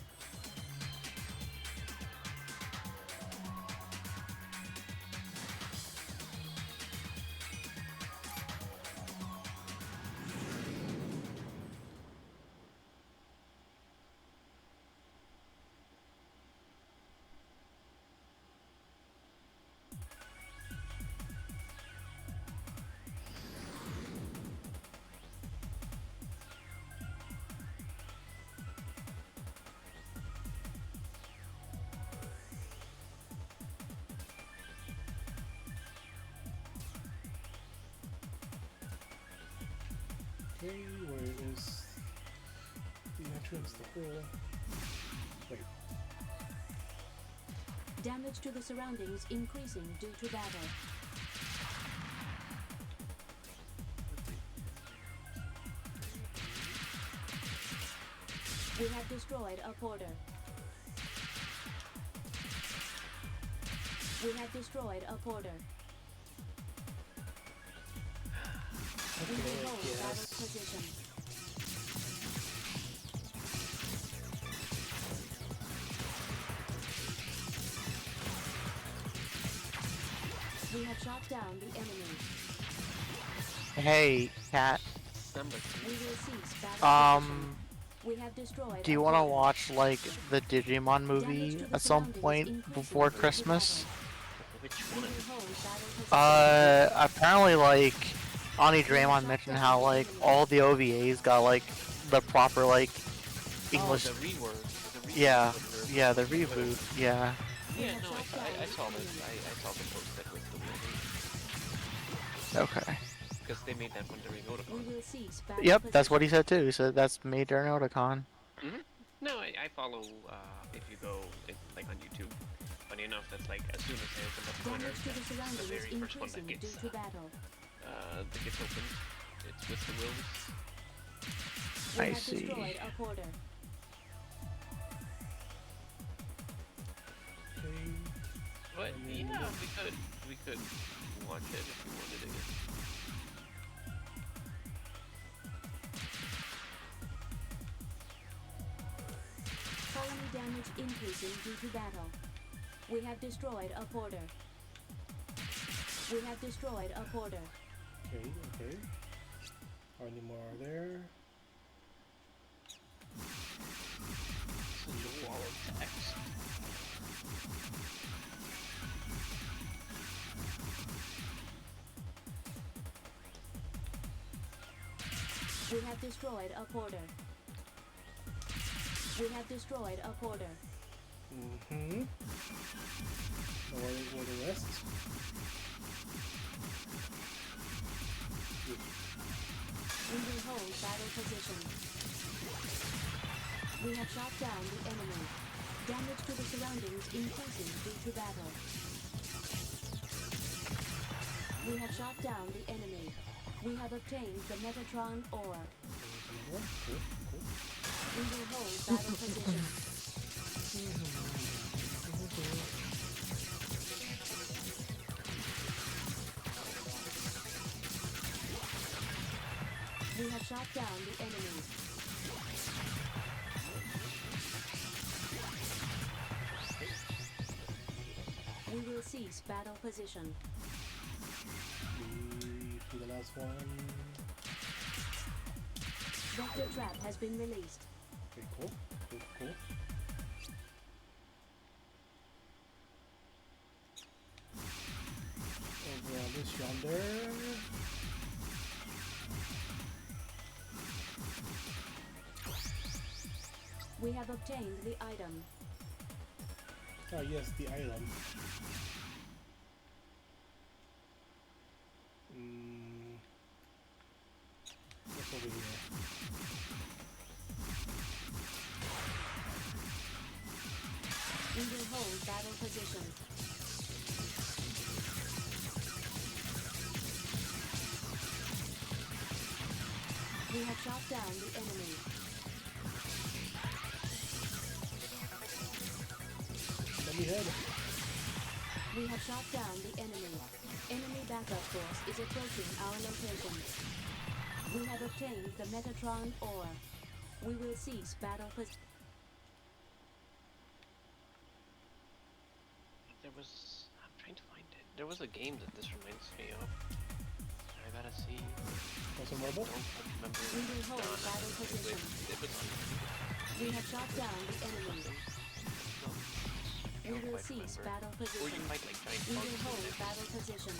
Okay, where is the entrance? The hole. Wait. Damage to the surroundings increasing due to battle. We have destroyed a porter. We have destroyed a porter. We will hold battle position. We have shot down the enemy. Hey, cat. We will cease battle position. We have destroyed Do you want to watch like the Digimon movie at some point before Christmas? Which one? Apparently like Ani Draymond mentioned how like all the OVAs got like the proper like English. Oh, the rework. Yeah, yeah, the reboot. Yeah. Yeah, no, I saw this. I saw the post that was the movie. Okay. Because they made that one during Otakon. Yep, that's what he said too. He said that's made during Otakon. No, I follow, if you go, like on YouTube. Funny enough, that's like, as soon as I opened up Damage to the the surroundings very first one that increasing gets due to battle. opened. It's with the wolves. We I have see. destroyed a porter. Okay. But And then yeah, we could watch it if we wanted to. Colony damage increasing due to battle. We have destroyed a porter. We have destroyed a porter. Okay, okay. How many more are there? Such a wall of text. We have destroyed a porter. We have destroyed a porter. Mm-hmm. Where the rest? We will hold battle position. We have shot down the enemy. Damage to the surroundings increasing due to battle. We have shot down the enemy. We have obtained the Metatron ore. Cool, cool. We will hold battle position. We have shot down the enemy. We will cease battle position. To the last one. Vector trap has been released. Okay, cool. Cool. Over on this yonder. We have obtained the item. Oh yes, the item. What's over here? We will hold battle position. We have shot down the enemy. Let me head. We have shot down the enemy. Enemy backup force is approaching our location. We have obtained the Metatron ore. We will cease battle position. I'm trying to find it. There was a game that this reminds me of. I gotta see. Want some mobile? Don't remember. We will hold No, battle position. it was on. We have shot down the enemy. I We don't will quite cease remember. battle Or you position. fight like giant We bugs will in hold it. battle position.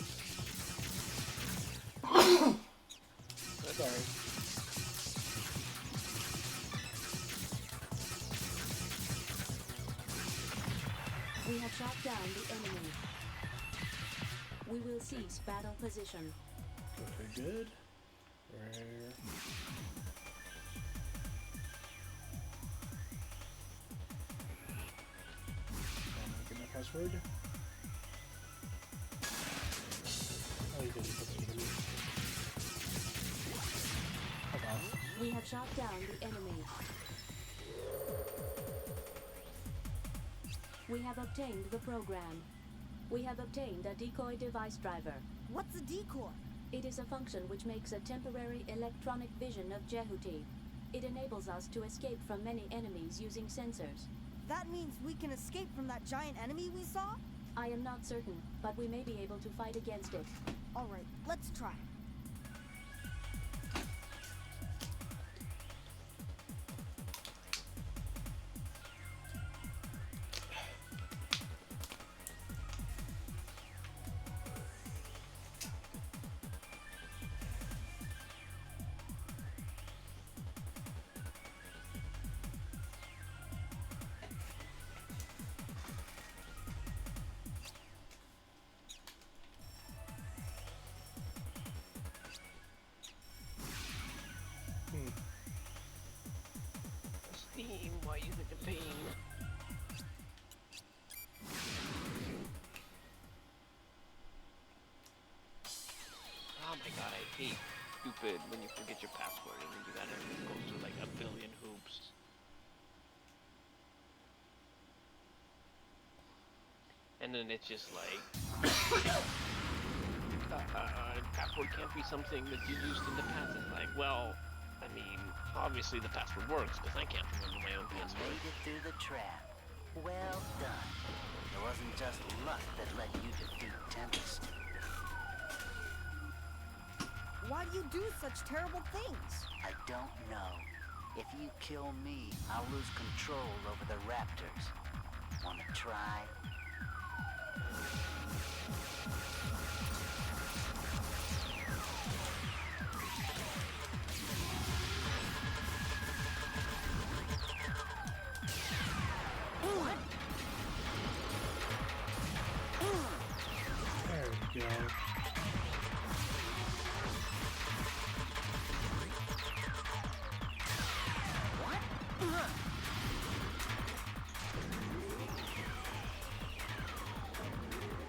Sorry. We have shot down the enemy. We will cease battle position. Okay, good. Where? Get my password. Oh, you didn't put it in. Fuck off. We have shot down the enemy. We have obtained the program. We have obtained a decoy device driver. What's a decoy? It is a function which makes a temporary electronic vision of Jehuti. It enables us to escape from many enemies using sensors. That means we can escape from that giant enemy we saw? I am not certain, but we may be able to fight against it. Alright, let's try. Steam, why you such a pain? my god, I hate stupid when you forget your password and then you gotta go through like a billion hoops. And then it's just like, password can't be something that you used in the past. It's like, well, I mean, obviously the password works because I can't remember my own password. You made it through the trap. Well done. It wasn't just luck that let you defeat Tempest. Why do you do such terrible things? I don't know. If you kill me, I'll lose control over the raptors. Wanna try? There we go.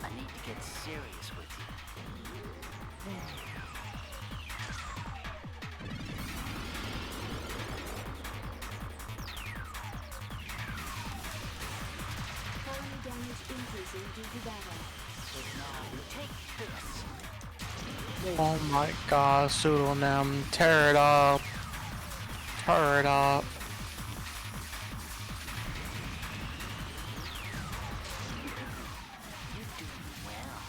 I need to get serious with you. Colony damage increasing due to battle. Take this. Oh my god, pseudonym, tear it up. Tear it up. You're doing well.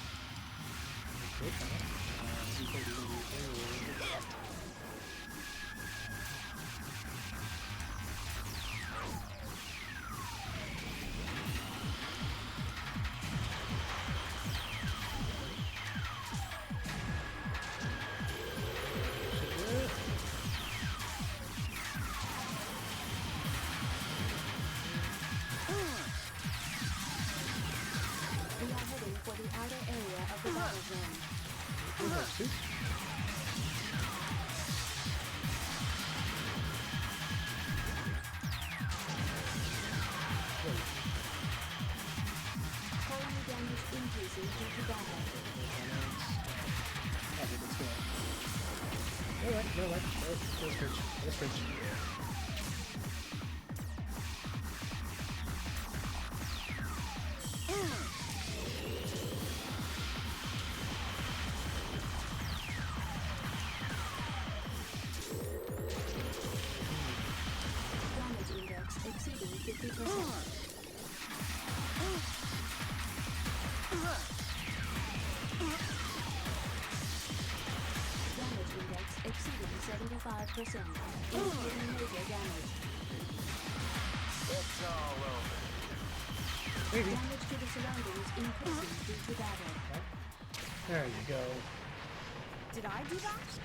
We are heading for the outer area of the battle zone. Colony damage increasing due to battle. Okay, let's go. Alright. Let's bridge. Let's bridge. Damage index exceeding 50%. Damage index exceeding 75%, including major damage. It's all over. Damage to the surroundings increasing due to battle. There you go. Did I do that?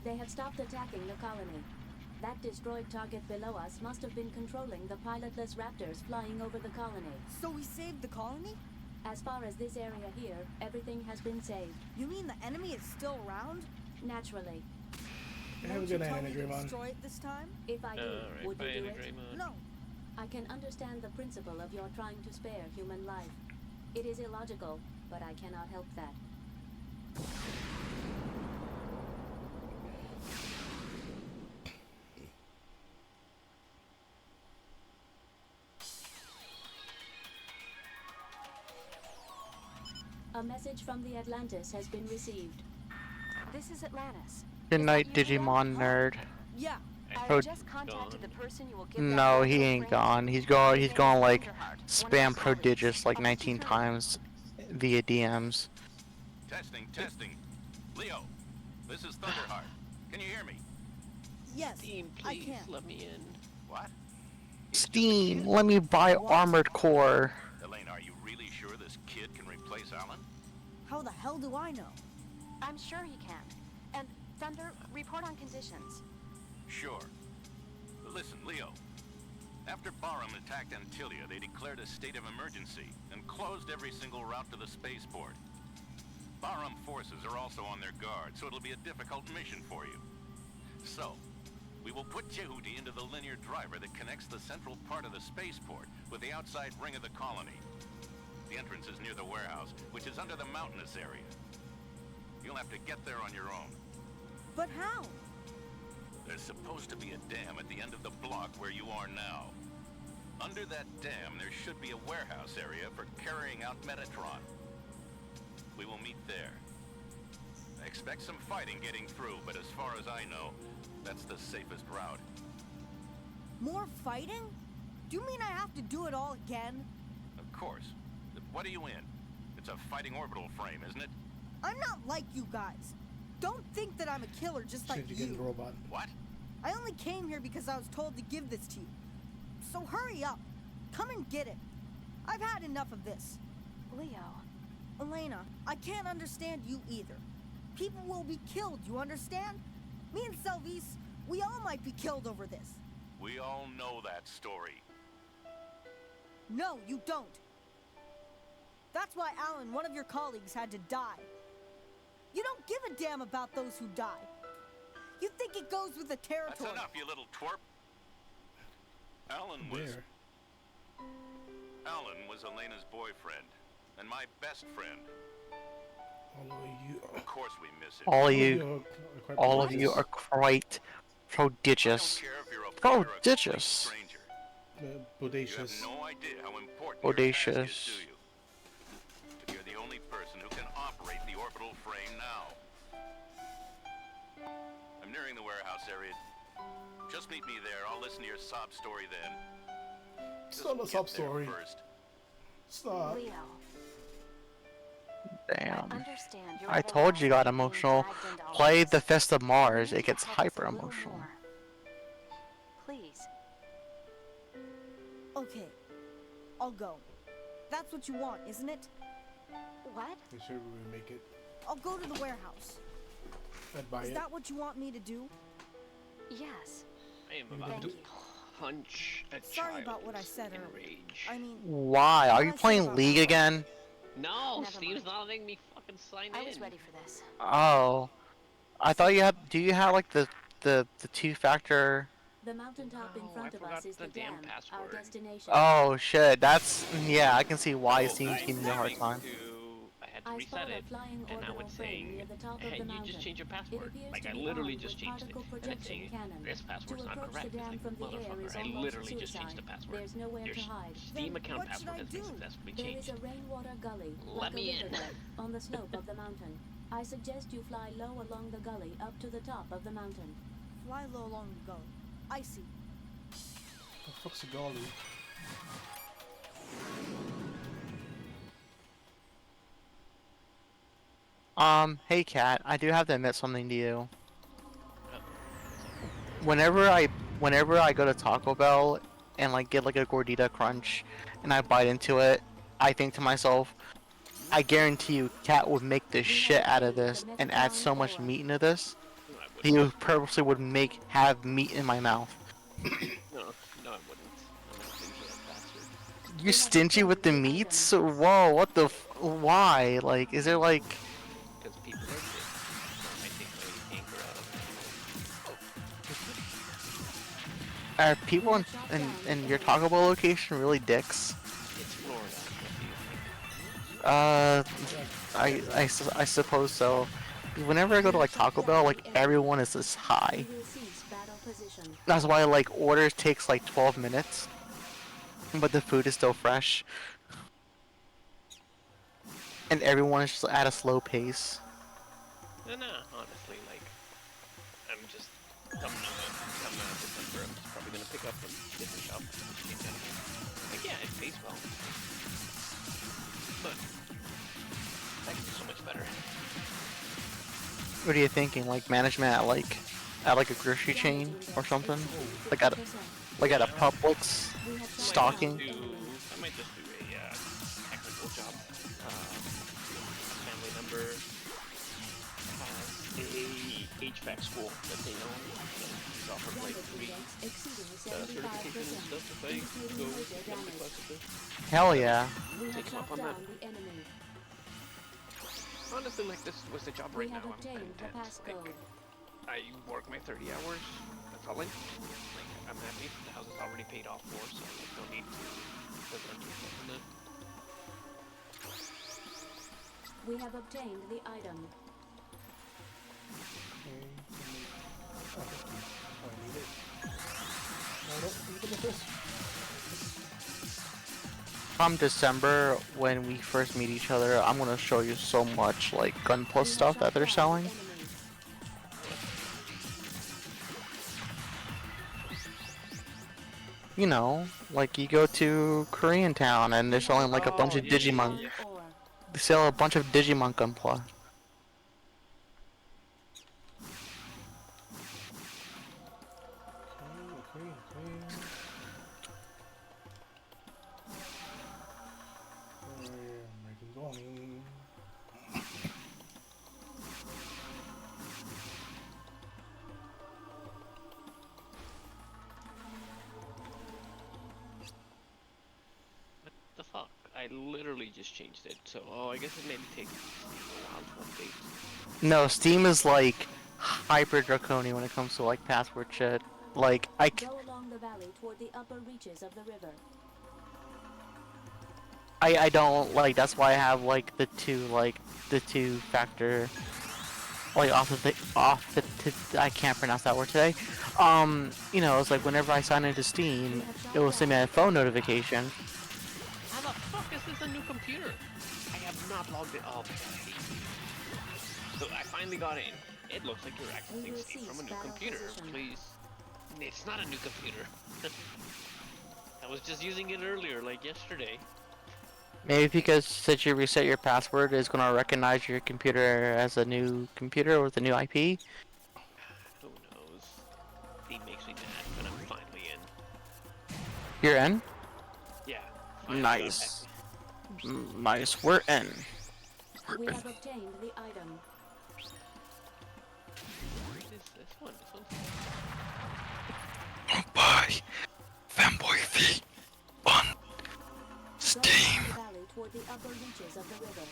They have stopped attacking the colony. That destroyed target below us must have been controlling the pilotless raptors flying over the colony. So we saved the colony? As far as this area here, everything has been saved. You mean the enemy is still around? Naturally. Have a Won't good you night, tell Anna me to Draymond. destroy it this time? If I did, Alright, would bye, you do Anna it? Draymond. No. I can understand the principle of your trying to spare human life. It is illogical, but I cannot help that. A message from the Atlantis has been received. This is Atlantis. Good Is night, that you, Digimon nerd. Yeah. I Oh, just contacted the person you will give that no, he info ain't frame. gone. He's His going name is like Thunderheart, one of spam his colleagues. prodigious like I'll put you 19 through. times via DMs. Testing. Leo, this is Thunderheart. Can you hear me? Yes, Steam, I please can. let me in. What? Steam, let me buy Armored Core. Elaine, are you really sure this kid can replace Alan? How the hell do I know? I'm sure he can. And Thunder, report on conditions. Sure. Listen, Leo. After Barham attacked Antilia, they declared a state of emergency and closed every single route to the spaceport. Barham forces are also on their guard, so it'll be a difficult mission for you. So, we will put Jehuti into the linear driver that connects the central part of the spaceport with the outside ring of the colony. The entrance is near the warehouse, which is under the mountainous area. You'll have to get there on your own. But how? There's supposed to be a dam at the end of the block where you are now. Under that dam, there should be a warehouse area for carrying out Metatron. We will meet there. I expect some fighting getting through, but as far as I know, that's the safest route. More fighting? Do you mean I have to do it all again? Of course. What are you in? It's a fighting orbital frame, isn't it? I'm not like you guys. Don't think that I'm a killer just like Shinji you. getting robot. What? I only came here because I was told to give this to you. So hurry up. Come and get it. I've had enough of this. Leo. Elena, I can't understand you either. People will be killed, you understand? Me and Selvis, we all might be killed over this. We all know that story. No, you don't. That's why Alan, one of your colleagues, had to die. You don't give a damn about those who die. You think it goes with the territory. That's enough, you little twerp. Alan was Elena's boyfriend, and my best friend. Of course we miss him. All of you are quite prodigious. Prodigious. Bodacious. You have no idea how important your task is to you. But you're the only person who can operate the orbital frame now. I'm nearing the warehouse area. Just meet me there. I'll listen to your sob story then. It's not a sob story. It's not. Leo. Damn. Understand you're I at a told you loss got being emotional. dragged into all Play this. the Fist of Mars. You It gets need to tell us hyper a little emotional. more. Please. Okay, I'll go. That's what you want, isn't it? What? Make sure we make it. I'll go to the warehouse. I'd buy Is it. that what you want me to do? Yes. I am about to punch a Sorry child about what I said in earlier. rage. I mean, Why? Are you what I said playing about League Alan. again? No, Never Steve's mind. not letting me fucking sign in. I was ready for this. Oh. I thought you had. Do you have like the two-factor? The mountaintop in Oh, front I of us forgot is the the damn dam, our password. destination. Oh shit. That's yeah. I can see why it Oh, seems I'm giving you a hard having time. I had to I reset spot a it, flying and now orbital it's frame saying, near the top of hey, the you mountain. just changed your It password. appears Like, to I be literally armed just with changed it. particle And it's projection saying, cannon. this password's To not approach correct. the dam It's from like, the air is motherfucker, I almost literally just changed suicide. the password. There's nowhere Your to hide. Steam account what should password I has been do? successfully There is changed. a rainwater gully, Let like me a in. riverbed, on the slope of the mountain. I suggest you fly low along the gully up to the top of the mountain. Fly low along the gully. I see. The fuck's a golly? Hey Kat, I do have to admit something to you. Whenever I go to Taco Bell and like get like a gordita crunch and I bite into it, I think to myself, I guarantee you Kat would make the shit out of this and add so much meat into this. He purposely would have meat in my mouth. No, I wouldn't. I'm not stingy like bastard. You stingy with the meats? Whoa, what the why? Like, is there like... Because people are shit. I take my anchor out of Are people in your Taco Bell location really dicks? It's Florida. What do you think? I suppose so. Whenever I go to like Taco Bell, like everyone is this high. That's why like orders takes like 12 minutes, but the food is still fresh, and everyone is just at a slow pace. No, honestly, like, I'm just coming out of December. I'm just probably gonna pick up from a different shop. Like, yeah, it pays well, but that is so much better. What are you thinking? Like management at like a grocery chain or something? Like at a Publix stocking? I might just do a technical job. A family member has a HVAC school that they own. So he's offered like free certification and stuff if I go get the classes. Hell yeah. Take him up on that. Honestly, like this was the job right now. I'm content. Like, I work my 30 hours. That's all I. Like I'm happy. The house is already paid off for, so like no need to learn to stuff on that. We have obtained the item. Come December, when we first meet each other, I'm gonna show you so much like Gun Plus stuff that they're selling. You know, like you go to Korean Town and they're selling like a bunch of Digimon. They sell a bunch of Digimon Gun Plus. The fuck? I literally just changed it, so I guess it maybe takes a while to update. No, Steam is like hyper draconian when it comes to like password shit. Like Go along the valley toward the upper reaches of the river. I don't like, that's why I have like the two factor like I can't pronounce that word today. You know, it's like whenever I sign into Steam, it will send me a phone notification. How the fuck is this a new computer? I have not logged it up. So I finally got in. It looks like you're accessing Steam from a new computer. Please. It's not a new computer. I was just using it earlier, like yesterday. Maybe because since you reset your password, it's gonna recognize your computer as a new computer with a new IP. Who knows? Steam makes me mad, but I'm finally in. You're in? Yeah. Nice. Nice. We're in. We have obtained the item. This one. Buy Fanboy V on Steam. Go along the valley toward the upper reaches of the river.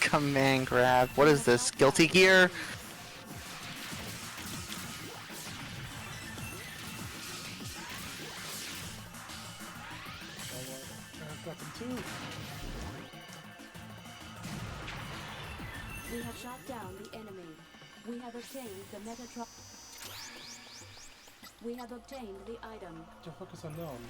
Command grab. What is this? Guilty Gear? We have shot down the enemy. We have obtained the Metatron. We have obtained the item. The fuck is unknown?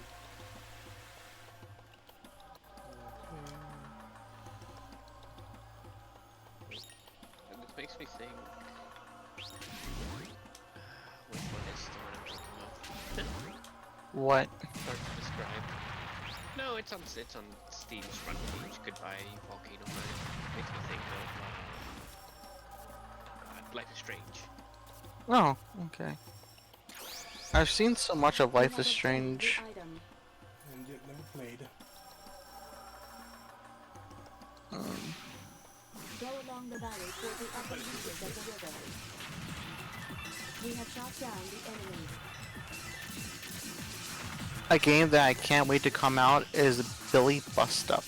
And this makes me think. Which one is the one I'm thinking of? What? Hard to describe. No, it's on Steam's front page. Goodbye, Volcano Mine. Makes me think of Life is Strange. Oh, okay. I've seen so much of Life is Strange. And yet never played. Go along the valley toward the upper reaches of the river. We have shot down the enemy. A game that I can't wait to come out is Billy Bust Up.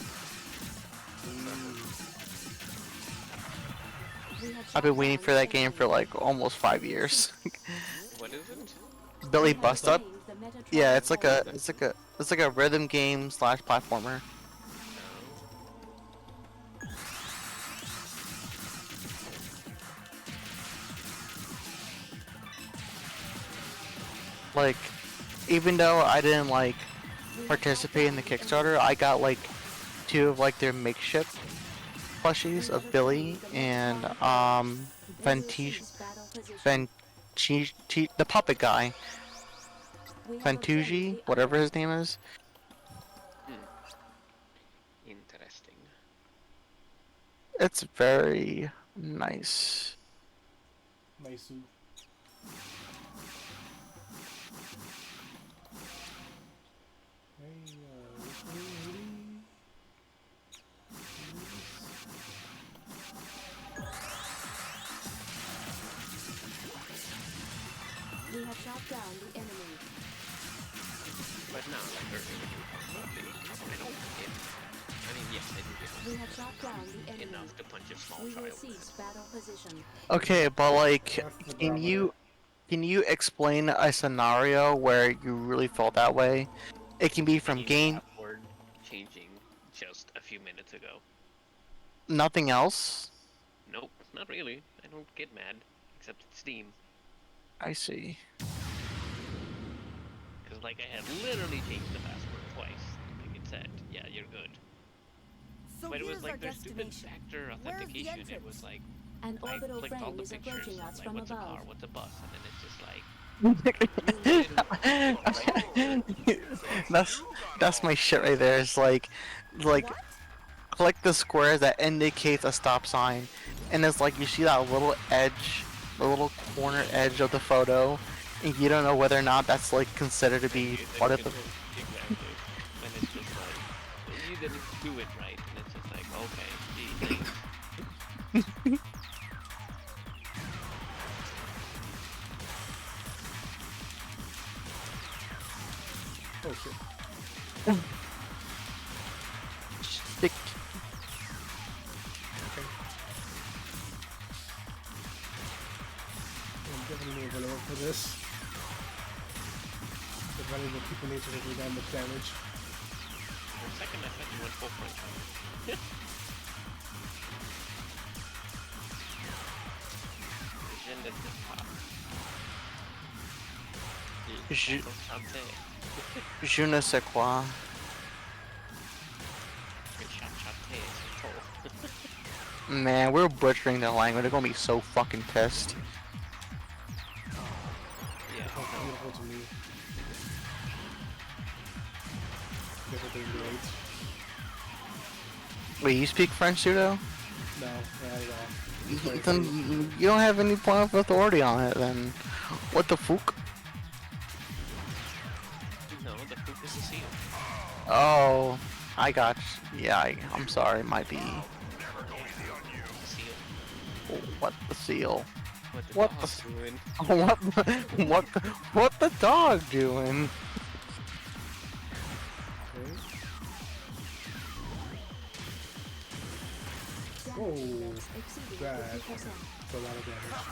I've been waiting for that game for like almost 5 years. What is it? Billy Bust Up? Yeah, it's like a rhythm game / platformer. Like, even though I didn't like participate in the Kickstarter, I got like 2 of like their makeshift plushies of Billy and the puppet guy, Fantuji, whatever his name is. Interesting. It's very nice. Nice. shot down the enemy. But now, like earlier, I don't get. I mean, yes, I do get We have shot down the enemy. enough to punch a small We will child. cease battle position. Okay, but like, That's the can barometer. you explain a scenario where you really felt that way? It can be from Seeing game, password changing just a few minutes ago. nothing else. Nope, not really. I don't get mad, except at Steam. I see. Because, like, I had literally changed the password twice. Like it said, yeah, you're good. So But it was here's our like their stupid destination. factor Where's the authentication. It entrance? was like, An I orbital clicked all frame the is pictures, approaching us like, from what's a car, above. what's a bus, and then it's just like, that's my shit right there. It's like click the square that indicates a stop sign, and it's like you see that little edge, the little corner edge of the photo, and you don't know whether or not that's like considered to be part of the. exactly. And it's just like, you didn't do it right, and it's just like, okay, gee, thanks. Oh shit. Stick. Okay. I'm definitely available for this. The valuable people need to do that much damage. For a second, I thought you went full French on me. Je ne sais pas. Je- Faut chanter. Je ne sais quoi. Chanter, c'est trop. Man, we're butchering the language. They're gonna be so fucking pissed. Yeah, It's not beautiful to me. Everything great. Wait, you speak French, Pseudo? No, not at all. Then you don't have any point of authority on it. Then what the fuck? no, the poop is a seal. Oh, I got. Yeah, I'm sorry. Might be. Seal. Oh, what the seal? What What the doing? what the dog doing? Whoa, that's a lot of damage.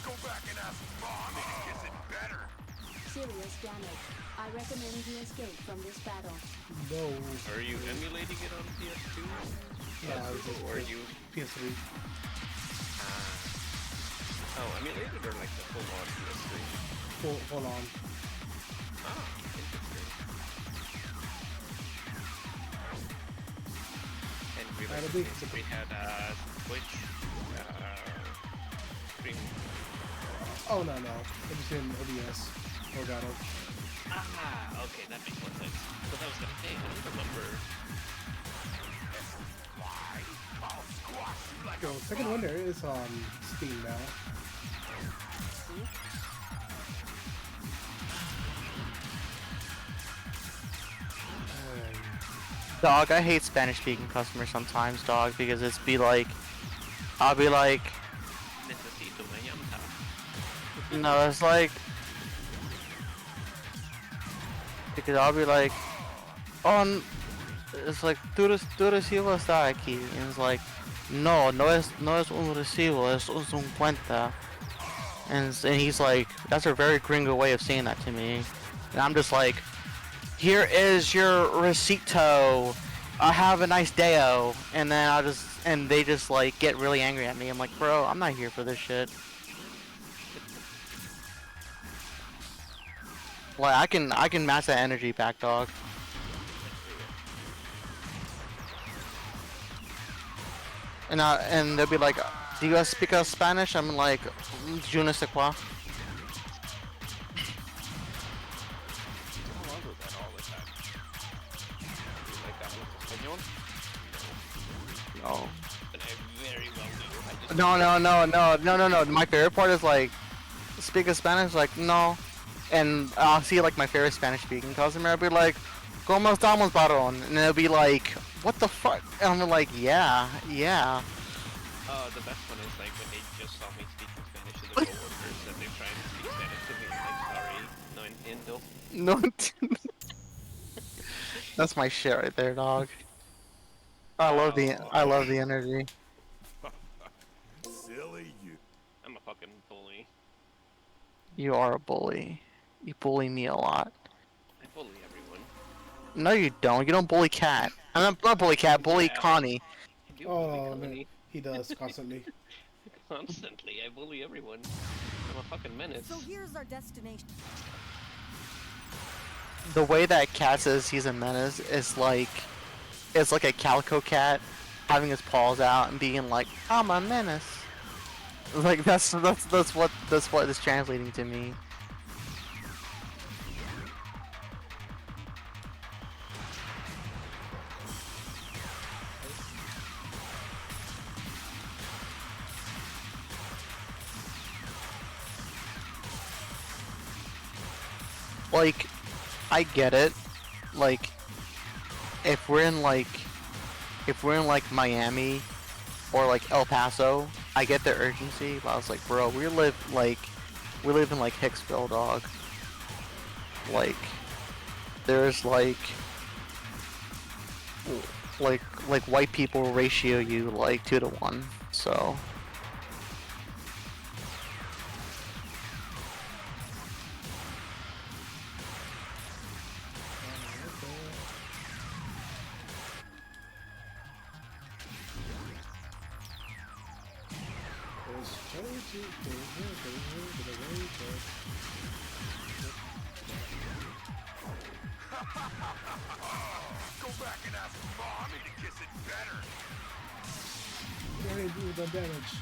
Go back and ask Mom if he gets it better. Serious damage. I recommend you escape from this battle. No. Are you emulating it on PS2? Yeah, it's or are you PS3. Oh, emulated or like the full-on PS3? Full on. Ah, interesting. And we, That'll be- we had Twitch stream. Oh no, it was in OBS. Orgato. Ah, okay, that makes more sense. But I was gonna say, I don't remember. Yo, second one there is on Steam now. Dog, I hate Spanish speaking customers sometimes, dog, because it's be like, I'll be like, Necesito una llanta. no, it's like, because I'll be like, oh, it's like, tu recibo está aquí, and it's like, no es un recibo, es un cuenta, and he's like, that's a very gringo way of saying that to me, and I'm just like, here is your recito. Have a nice day-o. And then they just like get really angry at me. I'm like, bro, I'm not here for this shit. Like I can match that energy back, dog. And they'll be like, do you guys speak Spanish? I'm like, je ne sais quoi. Oh. No. My favorite part is like, speak of Spanish, like, no. And I'll see like my favorite Spanish speaking customer, I'll be like, ¿Cómo estamos, varón? And they'll be like, what the fuck? And I'm like, yeah. The best one is like when they just saw me speaking Spanish to their coworkers and they're trying to speak Spanish No, that's my shit right there, dog. I love the energy. Silly you. I'm a fucking bully. You are a bully. You bully me a lot. I bully everyone. No, you don't. You don't bully Cat. I'm not bully Cat. Bully Yeah, Connie. I do bully Oh, no, Connie. he does constantly. Constantly, I bully everyone. I'm a fucking menace. So here's our destination. The way that Cat says he's a menace is like, it's like a calico cat having his paws out and being like, "I'm a menace." Like that's what is translating to me. Like, I get it. Like, if we're in like Miami or like El Paso, I get the urgency. But I was like, bro, we live in like Hicksville, dog. Like, there's like white people ratio you like 2-to-1. So. Go back and ask Mommy to kiss it better. What do you do with that damage?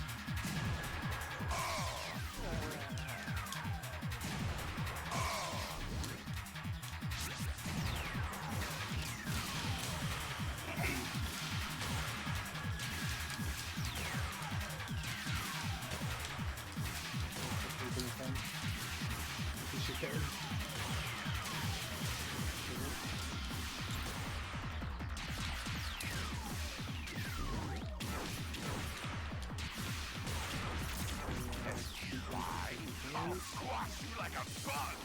I'll squash you like a bug.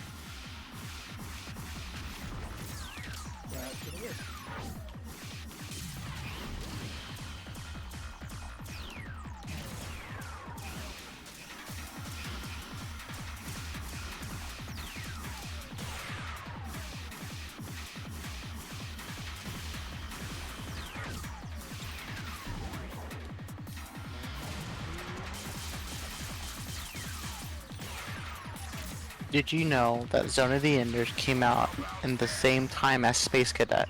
Did you know that Zone of the Enders came out in the same time as Space Cadet?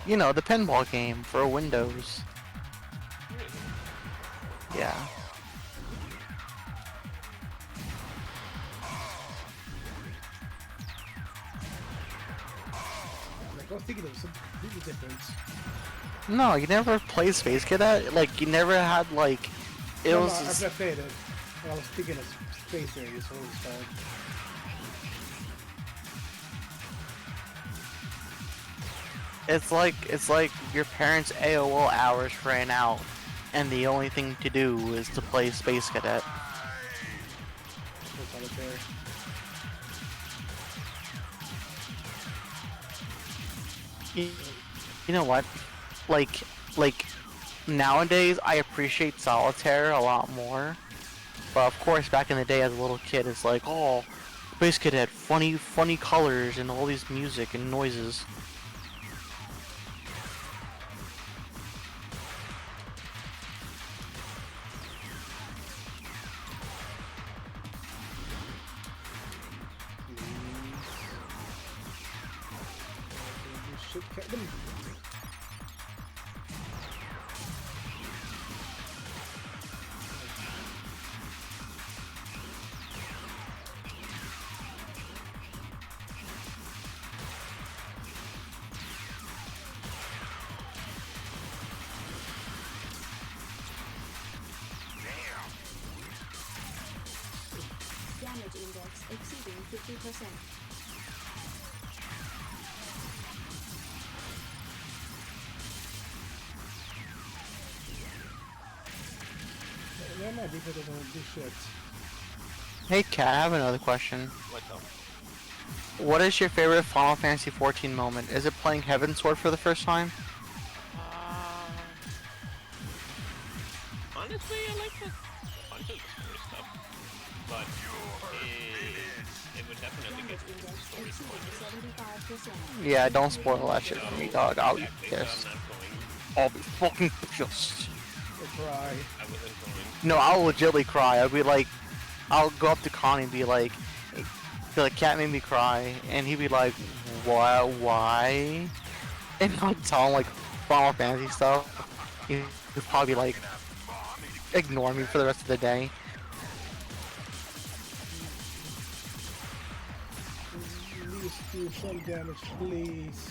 You know, the pinball game for Windows. Yeah. Like, I was thinking of something completely different. No, you never played Space Cadet? Like, you never had, like... It No, was... no, I've played it. I was thinking of Space Areas, what it was called. It's like your parents' AOL hours ran out, and the only thing to do is to play Space Cadet. You know what? Like nowadays, I appreciate Solitaire a lot more. But of course, back in the day as a little kid, it's like, oh, Space Cadet, funny colors and all these music and noises. Damage index exceeding 50%. Yeah, my magic that doesn't do shit. Hey Kat, I have another question. What's up? What is your favorite Final Fantasy XIV moment? Is it playing Heaven's Sword for the first time? Honestly, I like a bunch of the story stuff, but it would definitely get to the story point. Yeah, don't spoil that shit for me, dog. I'll be Exactly, pissed. so I'm not going. I'll be fucking pissed. I'll cry. I wasn't going. No, I'll legitly cry. I'll be like, I'll go up to Connie and be like, Cat made me cry, and he'd be like, what? Why? And I'll tell him like Final Fantasy stuff. He'd probably like ignore me for the rest of the day. Please do some damage, please.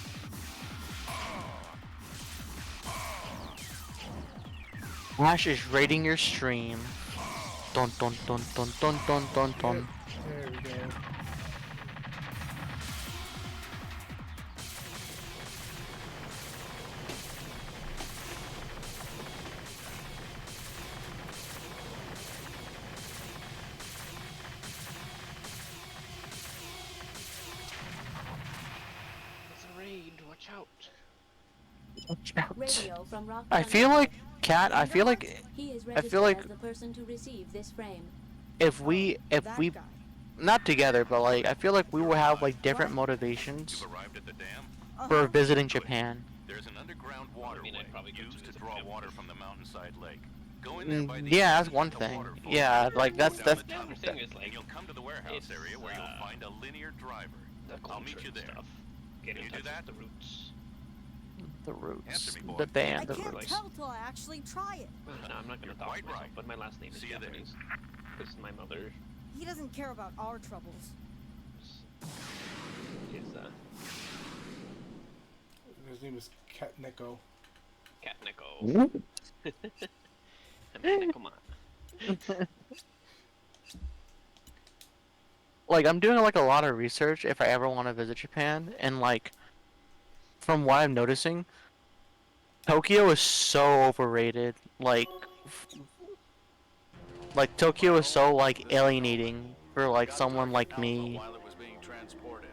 Ash is raiding your stream. Dun dun dun dun dun dun dun dun. There we go. It's a raid. Watch out. Watch out. Radio from Rock I feel like Cat. I feel like he is I feel like as the person to receive this frame. if we not together, but like I feel like we will have like different motivations Arrived at the dam. for visiting Japan. There's an underground waterway used to draw water from the mountainside lake. Go in there by the Yeah, that's one thing. Yeah, like that's The other thing is like, and you'll come to the warehouse area where you'll find a linear driver. I'll meet you there. stuff. Get in You touch do that? with the roots. the Roots, Answer me, boy. the band, I the can't Roots. tell till I actually try it. No, I'm not gonna talk quite myself, right. but my last name is See you there. Japanese. Because my mother He doesn't care about our troubles. is His name is Cat Neko. Cat Neko. I'm a Nekoman. Like I'm doing like a lot of research if I ever want to visit Japan, and like from what I'm noticing, Tokyo is so overrated. Like Tokyo is so like alienating for like someone like me. While it was being transported.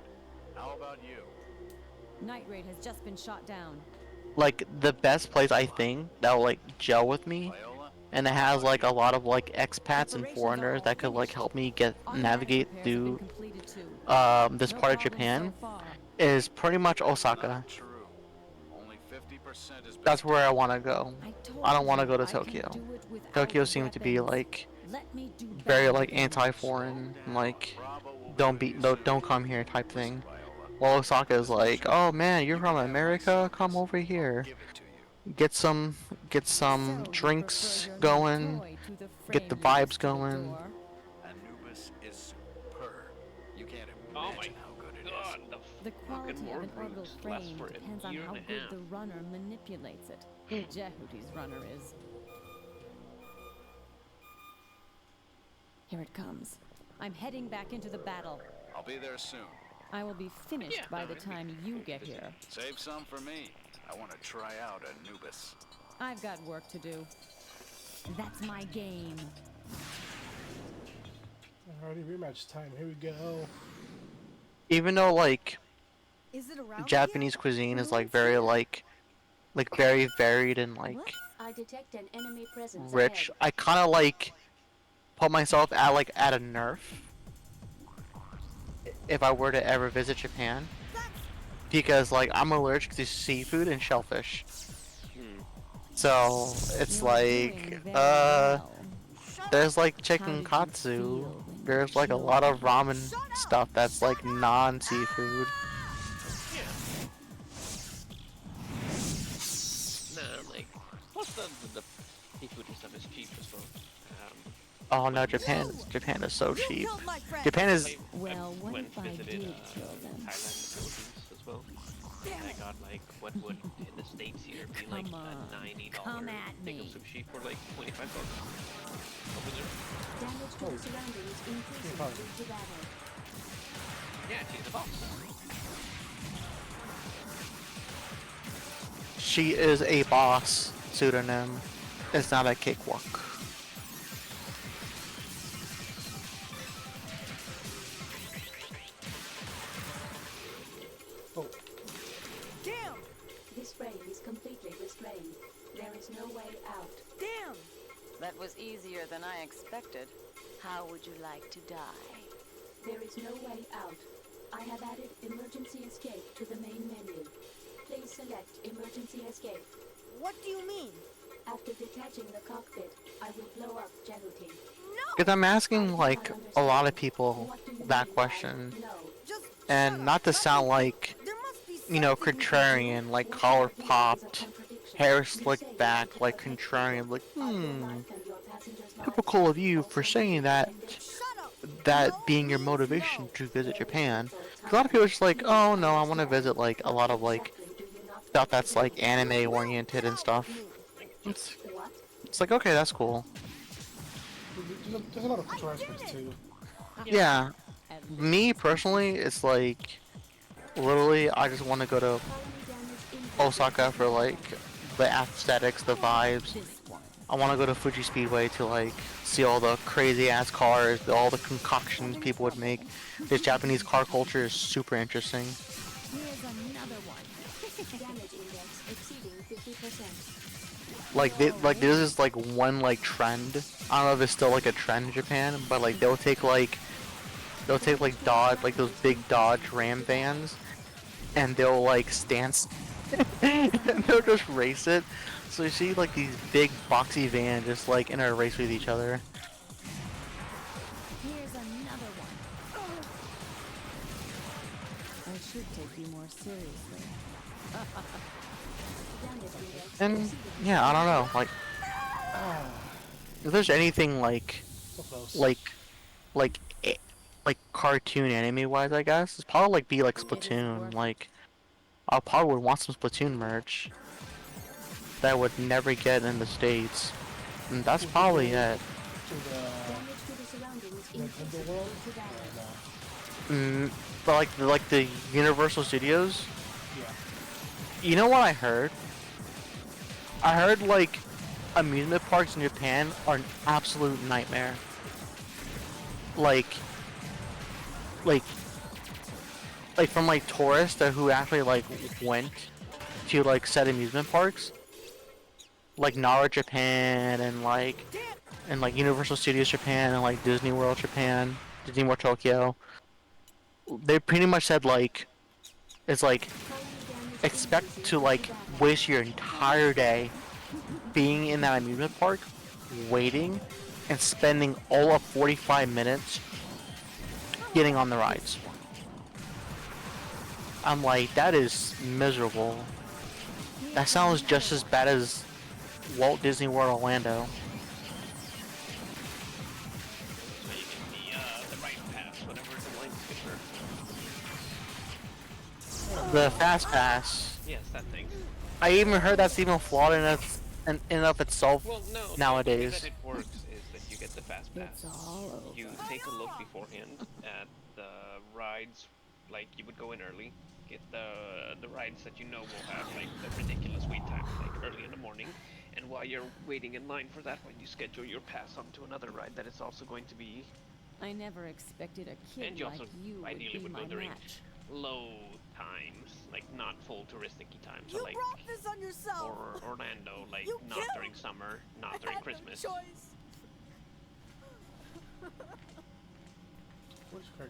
How about you? Night Raid has just been shot down. Like the best place I think that will like gel with me, and it has like a lot of like expats and foreigners that could like help me navigate through this part of Japan, is pretty much Osaka. Only 50% is That's where I want to go. I don't want to go to Tokyo. Tokyo seems to be like very like anti-foreign, like don't come here type thing. Well, Osaka is like, oh man, you're from America, come over here. Get some drinks going, get the vibes going. Anubis is superb. You can't Oh imagine my how good it god, is. the The quality fucking of war an orbital roots last frame for depends a on year how and a good half. the runner manipulates it. Jehuti's runner is. Here it comes. I'm heading back into the battle. I'll be there soon. I will be finished by the time you get here. Save some for me. I want to try out Anubis. I've got work to do. That's my game. Alrighty, rematch time. Here we go. Even though like Is it around Japanese cuisine is like very very varied and like I detect an enemy presence rich, ahead. I kind of like put myself at a nerf if I were to ever visit Japan, because like I'm allergic to seafood and shellfish. So it's like there's like chicken katsu, there's like a lot of ramen stuff that's like non-seafood. Nah, like, plus the seafood and stuff is cheap as well. Oh no, Japan is so cheap. Japan is Well, what went if I visited did kill them? Thailand and Philippines as well. And I got like what would in the States here be like a $90 thing of sushi for like $25 over there. Damage to the surroundings increasing due to battle. Yeah, she's the boss. She is a boss pseudonym. It's not a cakewalk. easier than I expected. How would you like to die? There is no way out. I have added emergency escape to the main menu. Please select emergency escape. What do you mean? After detaching the cockpit, I will blow up Jehuti. Because I'm asking like a lot of people that question, and not to sound like, you know, contrarian, like collar popped, hair slicked back, like contrarian, like typical of you for saying that being your motivation to visit Japan. 'Cause a lot of people are just like, oh no, I want to visit like a lot of like stuff that's like anime oriented and stuff. It's like, okay, that's cool. There's a lot of cultural aspects too. Yeah. Me personally, it's like literally I just want to go to Osaka for like the aesthetics, the vibes. I want to go to Fuji Speedway to like see all the crazy ass cars, all the concoctions people would make. This Japanese car culture is super interesting. Here's another one. Damage index exceeding 50%. Like there's this like one like trend. I don't know if it's still like a trend in Japan, but like they'll take like Dodge, like those big Dodge Ram vans, and they'll like stance and they'll just race it. So you see like these big boxy vans just like in a race with each other. Here's another one. I should take you more seriously. And yeah, I don't know, like if there's anything like cartoon anime wise, I guess it's probably like be like Splatoon. Like I probably would want some Splatoon merch that I would never get in the States, and that's probably it. But like the Universal Studios. You know what I heard? I heard like amusement parks in Japan are an absolute nightmare. Like from like tourists who actually like went to like said amusement parks, like Nara Japan and like Universal Studios Japan and like Disney World Japan, Disney World Tokyo. They pretty much said like it's like expect to like waste your entire day being in that amusement park, waiting, and spending all of 45 minutes getting on the rides. I'm like, that is miserable. That sounds just as bad as Walt Disney World Orlando. The Fast Pass. Yes, that thing. I even heard that's even flawed in and of itself Well, no, nowadays. the way that it works is that you get the Fast Pass. You take a look beforehand at the rides, like you would go in early, get the rides that you know will have like the ridiculous wait time, like early in the morning, and while you're waiting in line for that one, you schedule your pass onto another ride that is also going to be. I never expected a kid And you like also you would ideally be would my go during match. low times, like not full touristic-y times, so You like brought this on yourself. or Orlando, like You not killed. during summer, not I during had no Christmas. choice.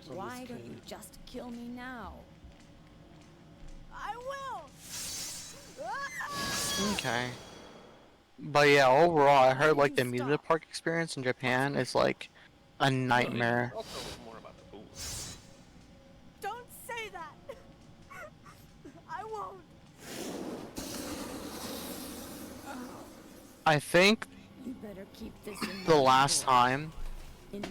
Why don't you just kill me now? I will. Okay. But yeah, overall, I heard like the amusement park experience in Japan is like a nightmare. Also more about the food. Don't say that. I won't. I think You better keep this in the mind, last boy. time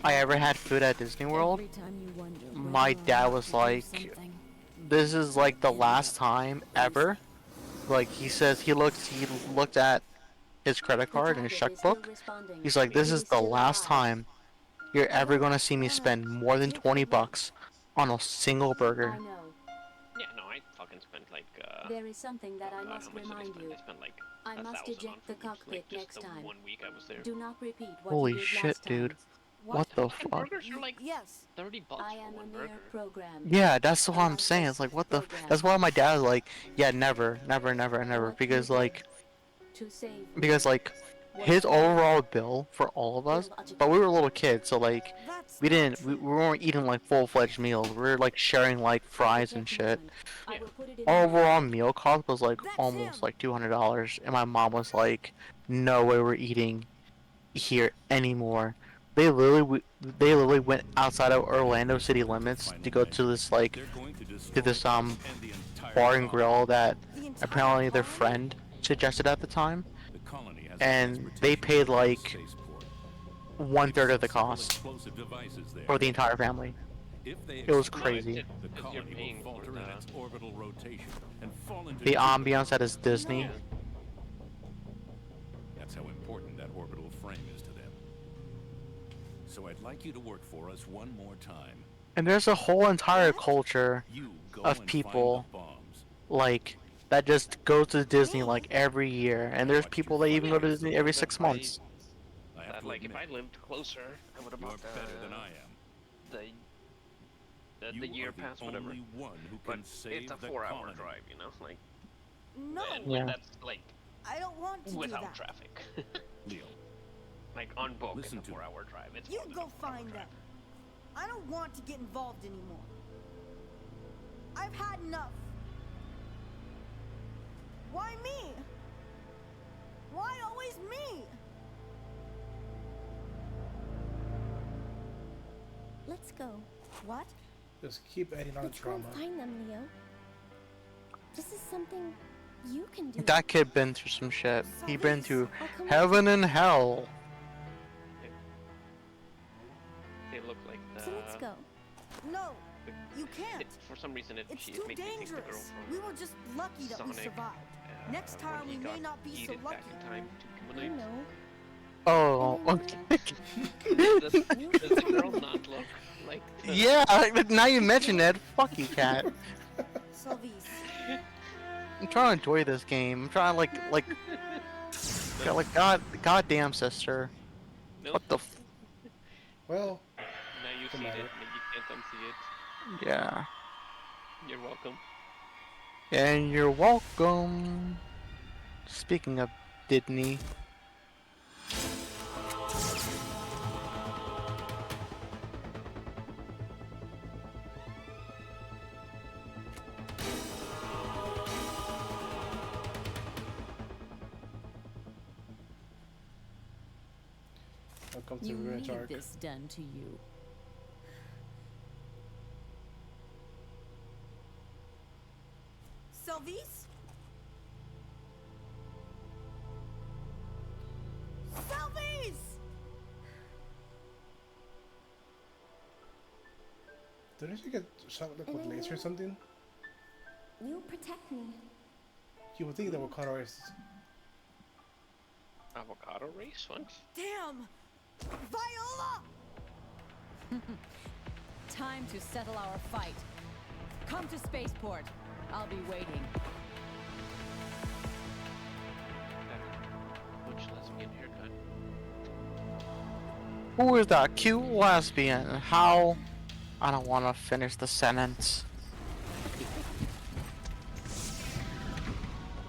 I ever had food at Disney World, Every time you wonder my whether or dad not was to do like, something. this is like the last time ever. Like he says he looked at his credit card and his checkbook. He's like, this is the last time you're ever gonna see me spend more than 20 bucks on a single burger. I know. Yeah, no, I fucking spent like There is something that I must how much did I remind spend? you. I spent like I must 1,000 on eject the food, cockpit like just next the time. 1 week I was there. Do not repeat what Holy you did shit, last dude. time. What the Fucking fuck? burgers are like Yes. 30 bucks I for am one a mere burger. program. Yeah, that's what I'm saying. It's like, what the? That's why my dad was like, yeah, never, never, never, never, because like, To save because like, his overall bill for all of us, but we were little kids, so like we weren't eating like full-fledged meals. We were like sharing like fries and shit. Our overall meal cost was like almost like $200, and my mom was like, "No way, we're eating here anymore." They literally went outside of Orlando city limits to go to this like bar and grill that apparently their friend suggested at the time, and they paid like 1/3 of the cost for the entire family. It was crazy. The ambiance at his Disney. That's how important that orbital frame is to them. So I'd like you to work for us one more time. And there's a whole entire culture of people like that just goes to Disney like every year, and there's people that even go to Disney every 6 months. That, like, if I lived closer, I would have bought better than I am. The year pass, whatever. But it's a 4-hour drive, you know, like. No. And like, that's like. I don't want to without do that. traffic. Leo. Like on book, it's a 4-hour drive. It's You go find them. I don't want to get involved anymore. I've had enough. Why me? Why always me? Let's go. What? Just keep adding on Let's go trauma. and find them, Leo. This is something you can do. That kid been through some shit. He been through heaven and hell. They look like the. So let's go. No, you can't. For some reason, It's she too makes me think the girl dangerous. from We were just lucky that we Sonic, survived. Next time we when he may got not be so yeeted lucky. back in time to I Kimmonite. know. Oh, okay. Does the girl not look like? Yeah, now you mention it. Fuck you, cat. Sylvie's. I'm trying to enjoy this game. I'm trying to like goddamn sister. Nope. What the? Well. Now you see it, and you can't unsee it. Yeah. You're welcome. And you're welcome. Speaking of Disney. Welcome to You Revenge need Arc. this done to you. Sylvie's? Sylvie's! Didn't you get shot like with laser or something? You protect me. You would think that would cut our wrists. Avocado race once? Damn! Viola! Time to settle our fight. Come to spaceport. I'll be waiting. Which lesbian haircut? Who is that cute lesbian? How? I don't want to finish the sentence.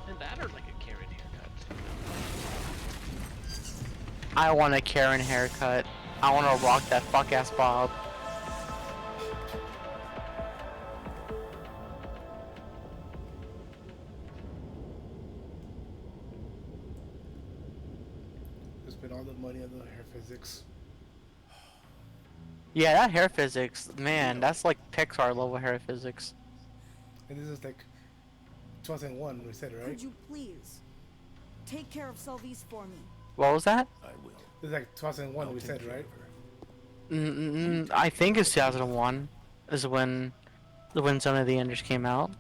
And that or like a Karen haircut? I want a Karen haircut. I want to rock that fuck ass bob. Spend all the money on the hair physics. Yeah, that hair physics, man, that's like Pixar level hair physics. And this is like 2001, we said, right? Could you please take care of Sylvie's for me? What was that? I will. This is like 2001, we said, right? I think it's 2001 is when Zone of the Enders came out.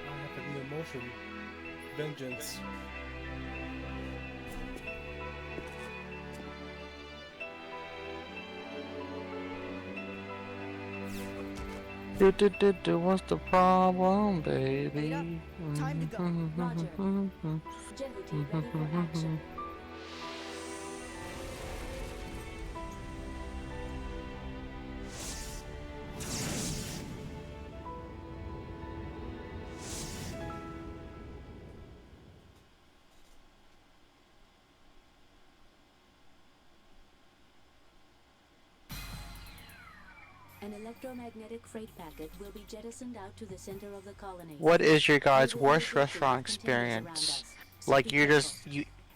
I have a new emotion. Vengeance. What's the problem, baby? Time to go. Roger. Jehuti, ready for action. electromagnetic freight packet will be jettisoned out to the center of the colony. What is your guys' We will be worst addicted restaurant with containers around experience? us, so Like be you're careful. just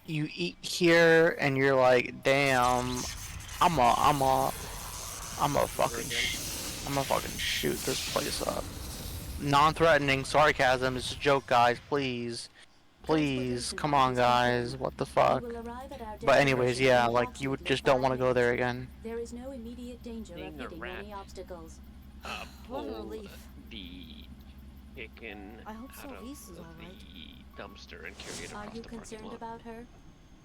you eat here and you're like, damn, I'm a fucking shoot this place up. Non-threatening sarcasm is a joke, guys. Please, come on, guys. What the fuck? But anyways, yeah, like you just don't want to go there again. There is no immediate danger of Being a hitting rat. any obstacles. What a Pull relief. the chicken I hope out of Sylvie's all right. the dumpster and carry it Are across you the parking concerned lot. about her?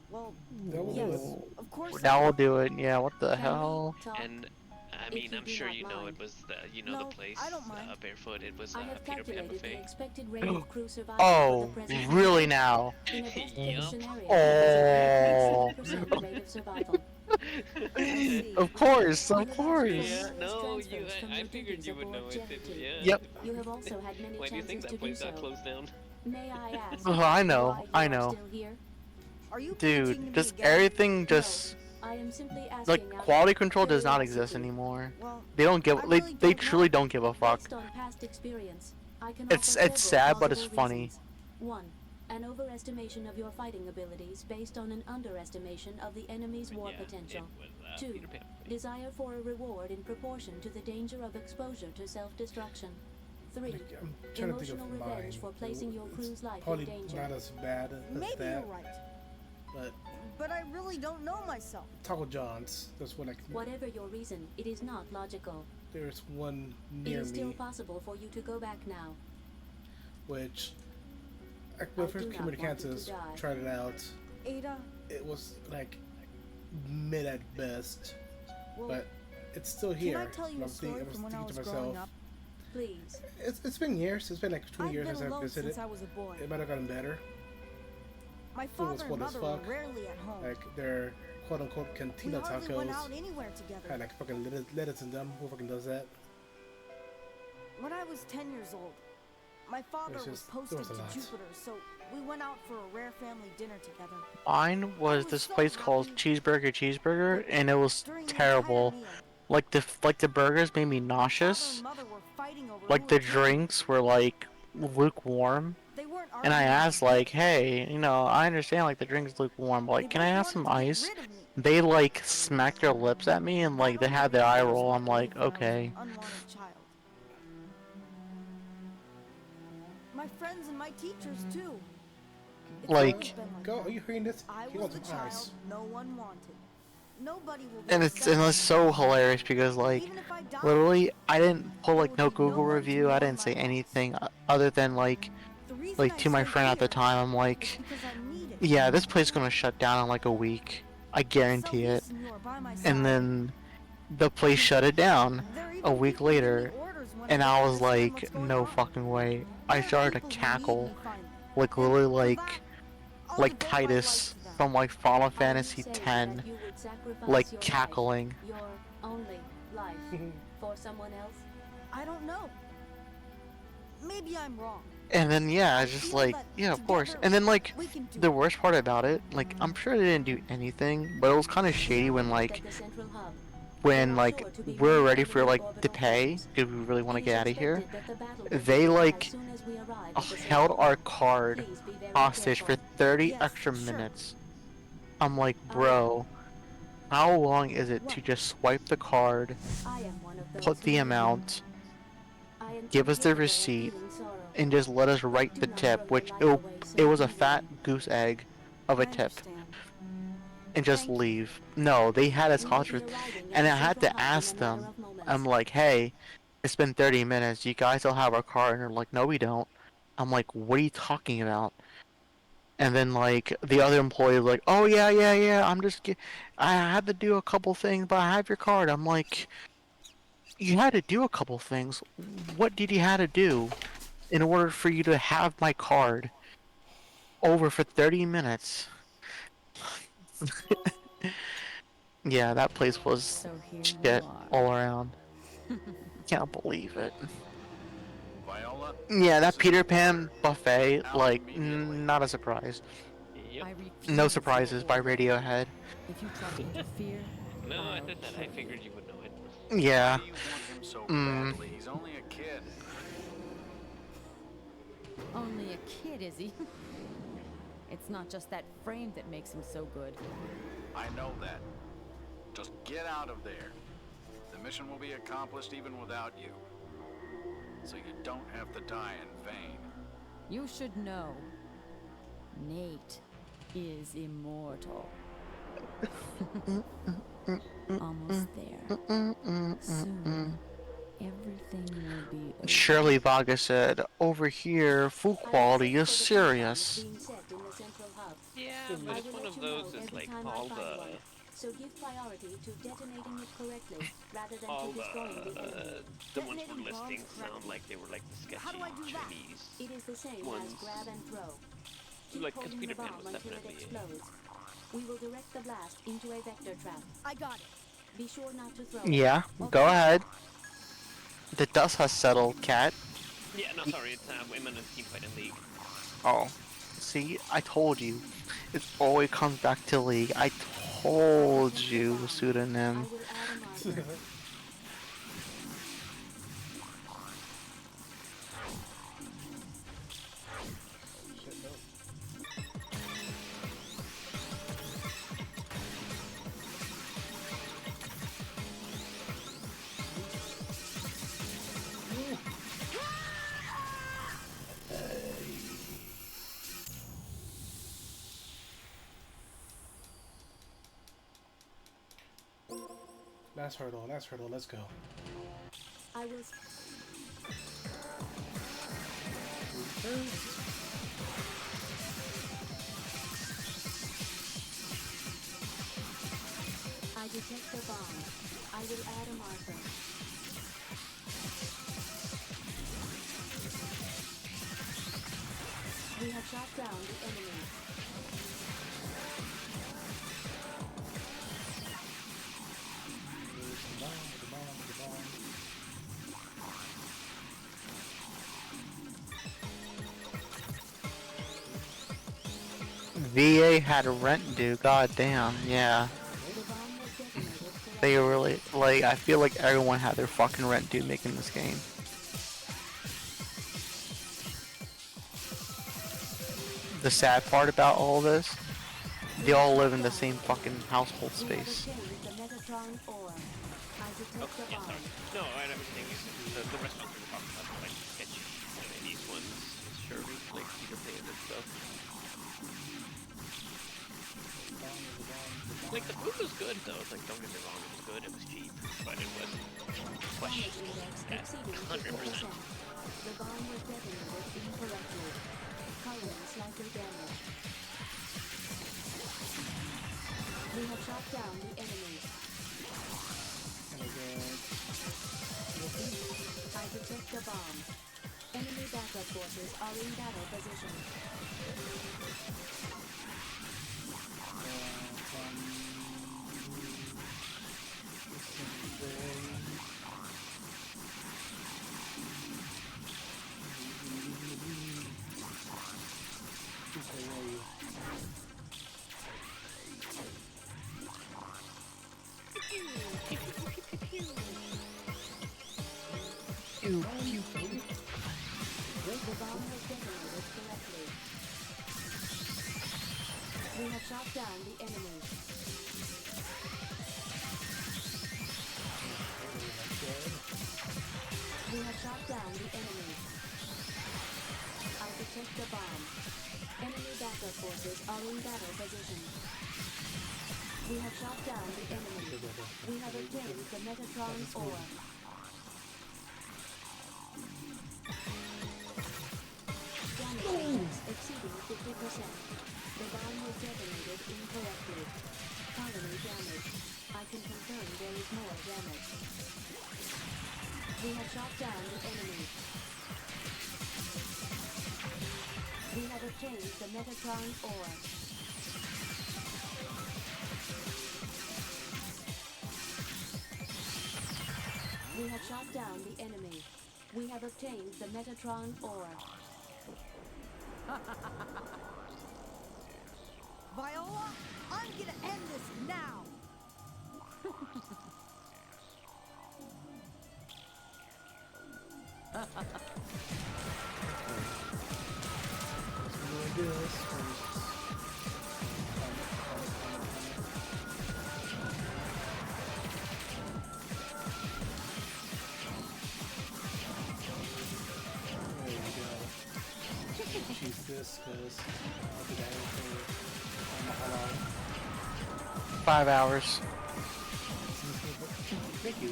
Well, That will yes, do it. of course. That will do it. Yeah. What the Can we hell? talk? And I If mean, you I'm do sure not you know mind. it was the No, the place I don't mind. barefoot. It was I have Peter Pan calculated the buffet. expected rate of crew survival Oh, for the present really mission. now? In a best case Yup. scenario, Oh. there's a 100% rate of survival. Of course, You of have also course. had Yeah, numerous no, transfers from I your figured duties you would aboard know it. Jeopardy. Yeah. Yep. You have also had many Why do you chances think to that do place so. got closed down? May I ask Oh, I know, why you I are know. still here? Are you pitching to me Dude, just again? everything just I am simply asking like out quality of control does not exist curiosity. anymore. Well, They don't give. I They really they don't truly know. don't give a fuck. Based on past experience, I can It's offer sad, several but it's plausible funny. reasons. 1. An overestimation of your fighting abilities based on an underestimation of the enemy's war Yeah, potential. it was, 2. Peter Pan buffet. Desire for a reward in proportion to the danger of exposure to self-destruction. 3. I'm trying to think Emotional of revenge mine. for placing your It's crew's life in probably danger. not as bad as Maybe that, you're right, but but I really don't know myself. Taco John's. That's what I can. Whatever your reason, it is not logical. There's one It near is still me, possible for you to go back now. which when I first do came to not want you to Kansas, die. tried it out. Ada, It was like mid at best, well, but it's still here. can I tell you And a story from when I was to growing myself, up? Please. it's been years. It's been like 2 I've years been since I've alone visited. since I was a boy. It might have gotten better. My was father and full as mother were fuck. rarely at home. Like their quote unquote We cantina hardly went out tacos anywhere together. had like fucking lettuce in them. Who fucking does that? When I was 10 years old, my father was there posted was a to lot. Jupiter, so we went out for a rare family dinner together. Mine was this place called Cheeseburger, and it was During the terrible. entire meal, Like the burgers made me my father nauseous. and mother were fighting over Like who the would take it. drinks were like lukewarm. They weren't And I arguing. asked like, hey, you know, I understand like the drink's lukewarm, but like, They can I both have wanted some to get ice? rid of me. They like smacked their lips at me and like they had their eye roll. I'm like, When I was okay. an unwanted child. My friends and my teachers too. It's Like- always been like Go, that. are you hearing this? I He was wants the some child ice. no one wanted. Nobody will be And it's so hilarious because like Even if I die, literally I didn't pull like there no would be no Google one to review. I mourn didn't my say loss. anything other than like the reason I to my stay friend at the here time. I'm is like, because I need it. yeah, this place is gonna shut down in like a week. I guarantee it. Selfish and you are by my side. And then the place shut it down There are even a week people giving me later, orders when and I I don't was understand like, what's going no on. fucking way. I There are started to people who need cackle, me finally. like And literally for like that, I'll like devote my life Titus to them. from like Final Are you Fantasy saying X, that you would sacrifice like your cackling. life, your only life, for someone else? I don't know. Maybe I'm wrong. And then yeah, I just feel like, that yeah, of course. together And then like we can do the it. worst part about it, like I'm sure they didn't do anything, but it was kind of shady when like At the central hub, when like we're ready for like to pay because we really want to it is get out of here. expected that the battle will They begin like as soon as we arrive at the held central our hub. card Please be very hostage for careful. 30 Yes, extra sure. minutes. I'm like, bro, how long is it to just swipe the card, I am one of those put who the need amount, I am give us the incapable of receipt, feeling sorrow. and just let us write the Do not tip, throw which your life away so it was a easily. fat goose egg of a I tip, understand. and just Thank you. leave. No, they had us We will hostage, be arriving at and the I had central to hub in ask a matter them. of moments. I'm like, hey, it's been 30 minutes. You guys still have our card? And they're like, no, we don't. I'm like, what are you talking about? And then like the other employee was like, oh yeah. I had to do a couple things, but I have your card. I'm like, you had to do a couple things. What did you have to do in order for you to have my card over for 30 minutes? Yeah, that place was So here shit you are. all around. Can't believe it. Viola, Yeah, that listen Peter to Pan her. buffet, Now like, immediately. not a surprise. Yep. I refuse No your surprises by order. Radiohead. If you try to interfere, No, I'll I said that. I kill figured you. you would know it. Yeah. Why do you want him so badly? He's only a kid. Only a kid, is he? It's not just that frame that makes him so good. I know that. Just get out of there. The mission will be accomplished even without you. So you don't have to die in vain. You should know. Nate is immortal. Almost there. Soon, everything will be over. Shirley Vaga said, over here, food quality is serious. Yeah, but it's one of those that's like all the So give priority to detonating it correctly rather than all to destroying the enemy. the ones we're listing sound like they were like the sketchy Chinese It is the same ones. as grab and throw. So, like Computer Pen was until it definitely explodes. We will direct the blast into a vector trap. I got it. Be sure not to throw Yeah, go ahead. The dust has settled, Cat. Yeah, no, sorry, it's women in Teamfight in League. Oh, see, I told you. It always comes back to League. I told you, pseudonym. Last hurdle, let's go. I will. I detect the bomb. I will add a marker. We have shot down the enemy. VA had a rent due, god damn, yeah. They really, like, I feel like everyone had their fucking rent due making this game. The sad part about all this, they all live in the same fucking household space. Oh, yeah, sorry. No, I was saying the restaurants we were talking about are like sketchy. And these ones, sure, like Peter Pan and stuff. Like, the food was good, though. It's like, don't get me wrong, it was good, it was cheap, but it was questionable at 100%. The bomb was detonated incorrectly. Colony slightly damaged. We have shot down the enemy. I detect the bomb. Enemy backup forces are in battle position. Pew, pew, pew. The bomb was detonated correctly. We have shot down the enemy. We have shot down the enemy. I detect the bomb. Enemy backup forces are in battle position. We have shot down the enemy. We have obtained the Metatron ore. Damage index exceeding 50%. The bomb was detonated incorrectly. Colony damage. I can confirm there is more damage. We have shot down the enemy. We have obtained the Metatron ore. We have shot down the enemy. We have obtained the Metatron ore. Viola, I'm gonna end this now! this. There you go. Choose this because I'll be down for I don't know how long. 5 hours. Thank you.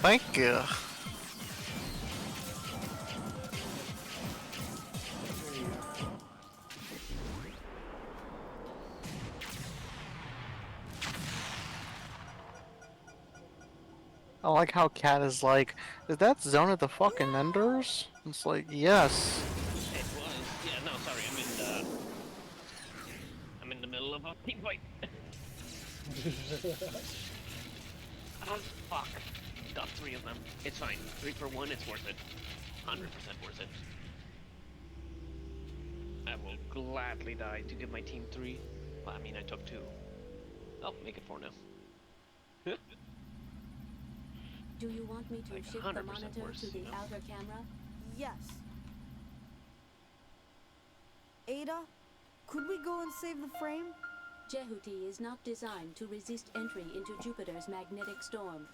Thank you. I like how Cat is like, is that Zone of the fucking Enders? It's like, yes. It was. Yeah, no, sorry, I'm in the middle of a team fight. Ah, fuck. Got 3 of them. It's fine. 3 for 1, it's worth it. 100% worth it. I will gladly die to give my team 3. Well, I mean, I took 2. I'll make it 4 now. Do you want me to Like shift the 100% monitor worse, to the you know? outer camera? Yes. Ada, could we go and save the frame? Jehuti is not designed to resist entry into Jupiter's magnetic storm.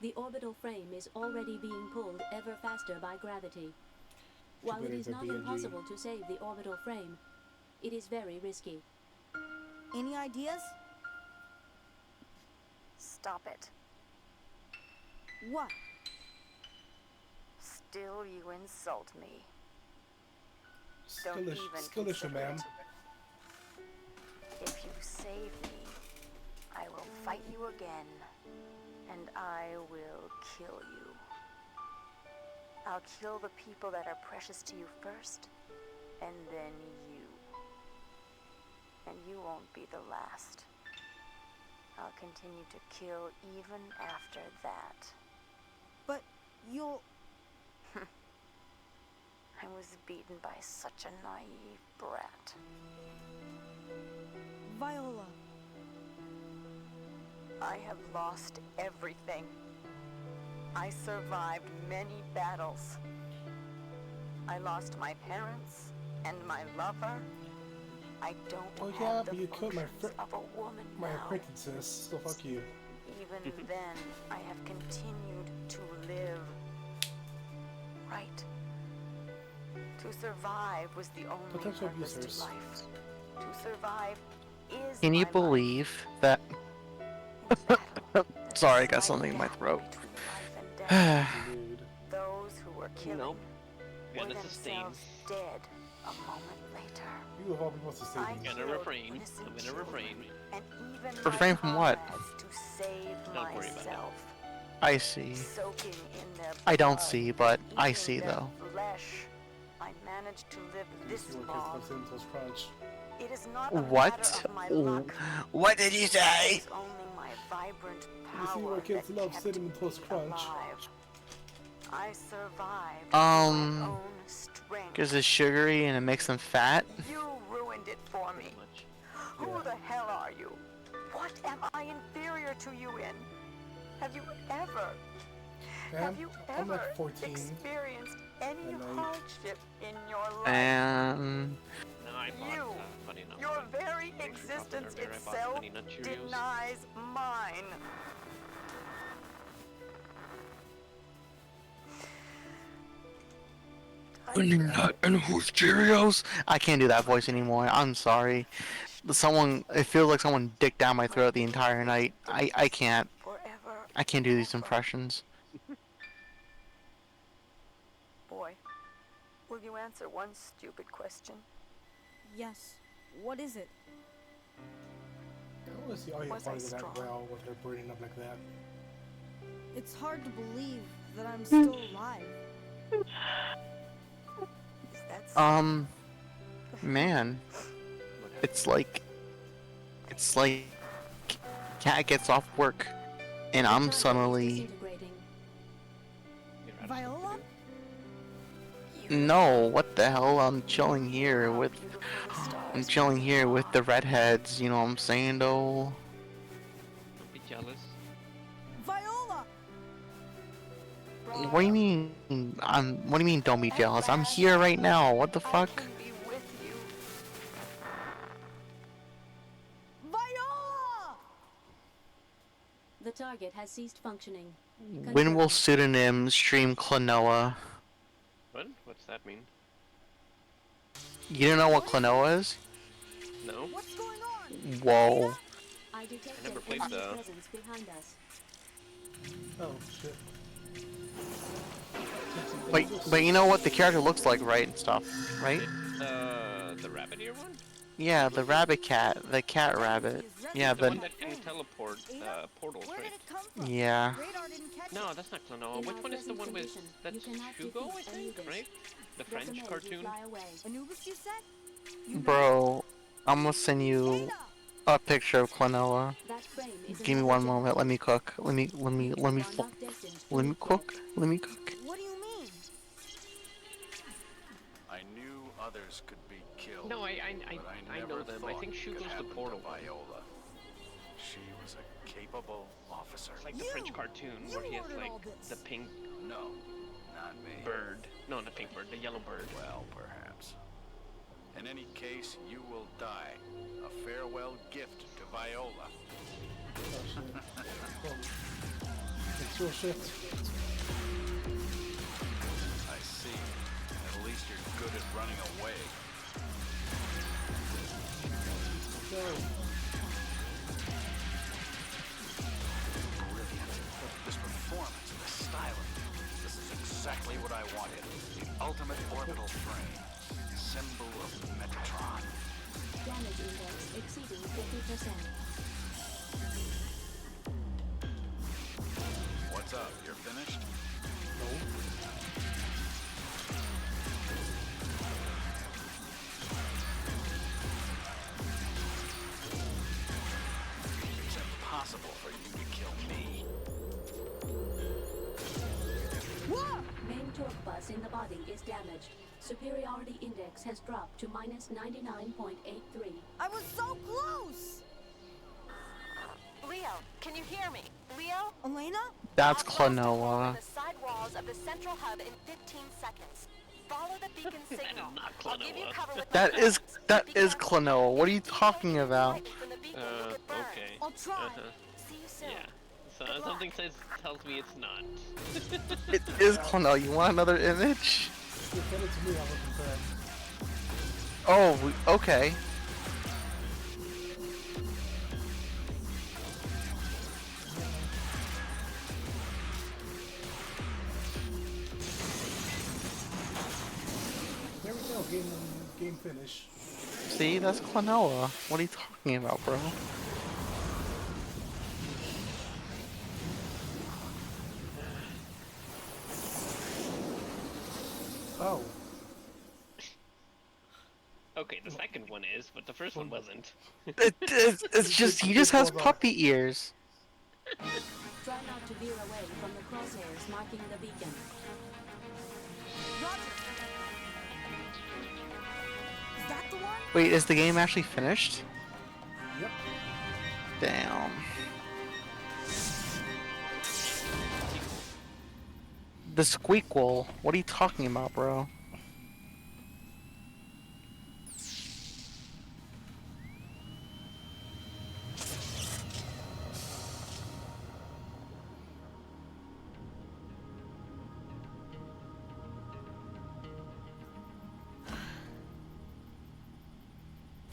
The orbital frame is already being pulled ever faster by gravity. While it is Jupiter's a not BNG. impossible to save the orbital frame, it is very risky. Any ideas? Stop it. What? Still you insult me. Don't even Skillish, consider ma'am. it. If you save me, I will fight you again, and I will kill you. I'll kill the people that are precious to you first, and then you. And you won't be the last. I'll continue to kill even after that. But you'll... I was beaten by such a naive brat. Viola. I have lost everything. I survived many battles. I lost my parents and my lover. I don't Oh yeah, have but the you killed functions of a woman my now. acquaintances, so fuck you. Even then, I have continued to live. Right? To survive was the only Potential purpose to abusers. life. To survive is Can you my believe that? Sorry, I got something in my throat. Dude. Those who were killing Nope. were Gotta sustain. themselves dead a moment later. You of all people sustain I me. I'm gonna refrain. I'm gonna refrain. And even Refrain from what? to save Don't worry about it. myself. I see. Soaking in their I don't blood, see, but I eating see their though. Flesh. I managed to live this You were long. kids into his crunch. It is not a What? matter of my luck. What did you say? It's only my vibrant You see power where kids that love kept cinnamon toast me crunch. alive. I survived through my own strength. Because it's sugary and it makes them fat. You ruined it for me. Who the hell are you? What am I inferior to you in? Have you ever Ma'am, I'm ever like 14. experienced any And I- hardship in your life? And No, I bought, You, funny enough, your I- very I existence bought itself Honey Nut Cheerios. denies mine. Nut and who's Cheerios? I can't do that voice anymore. I'm sorry. Someone, it feels like someone dicked down my throat the entire night. I can't. I can't do these impressions. Boy, will you answer one stupid question? Yes. What is it? I want to see all your Was I parties of that strong? well with her burning up like that. It's hard to believe that I'm still alive. Is that so? Man, it's like Cat gets off work, and I'm suddenly Viola? no. What the hell? I'm chilling here with the redheads. You know what I'm saying, though. Don't be jealous. Viola! What do you mean? What do you mean? Don't be jealous. I'm here right now. What the fuck? Be with The target has ceased functioning. When will pseudonym stream Klonoa? What? What's that mean? You don't know what Klonoa is? No. What's going on? Whoa. I detect I never an played enemy the- presence behind us. Oh shit. But you know what the character looks like, right, and stuff, right? It's the rabbit ear one? Yeah, the rabbit cat, the cat rabbit. Yeah, The the one that can teleport portals, right? yeah. No, that's not Klonoa. Which one is the one with that's Hugo, I think, right? The French cartoon. Anubis, you said? Bro, I'm gonna send you a picture of Klonoa. Give me one moment. Let me cook. Let me cook. Let me cook. What do you mean? I knew others could be killed. No, I never know them. I thought think it Shugo's could the happen to portal one. Viola. She was a capable officer. It's like the French cartoon where he has like the pink No, not me. bird. No, not pink bird, the yellow bird. Well, perhaps. In any case, you will die. A farewell gift to Viola. It's your shift. I see. At least you're good at running away. Go. Brilliant. This performance, this styling. This is exactly what I wanted. The ultimate orbital frame. Symbol of Metatron. Damage index exceeding 50%. What's up? You're finished? It's impossible for you to kill me. Main torque bus in the body is damaged. Superiority index has dropped to minus 99.83. I was so close! Leo, can you hear me? Leo? Elena? That's On Klonoa. the side walls of the central hub in 15 seconds. Follow the beacon signal. I'll give you cover with That is Klonoa. What are you talking about? Okay. I'll try. See you soon. Yeah. So something tells me it's not. It is Klonoa. You want another image? You send it to me, I'll look at Oh, okay. There we go, game finish. See, that's Klonoa. What are you talking about, bro? Oh. Okay, the second one is, but the first one wasn't. It's just, he just has puppy ears. Try not to veer away from the crosshairs marking the beacon. Is that the one? Wait, is the game actually finished? Yep. Damn. The Squeakquel. What are you talking about, bro?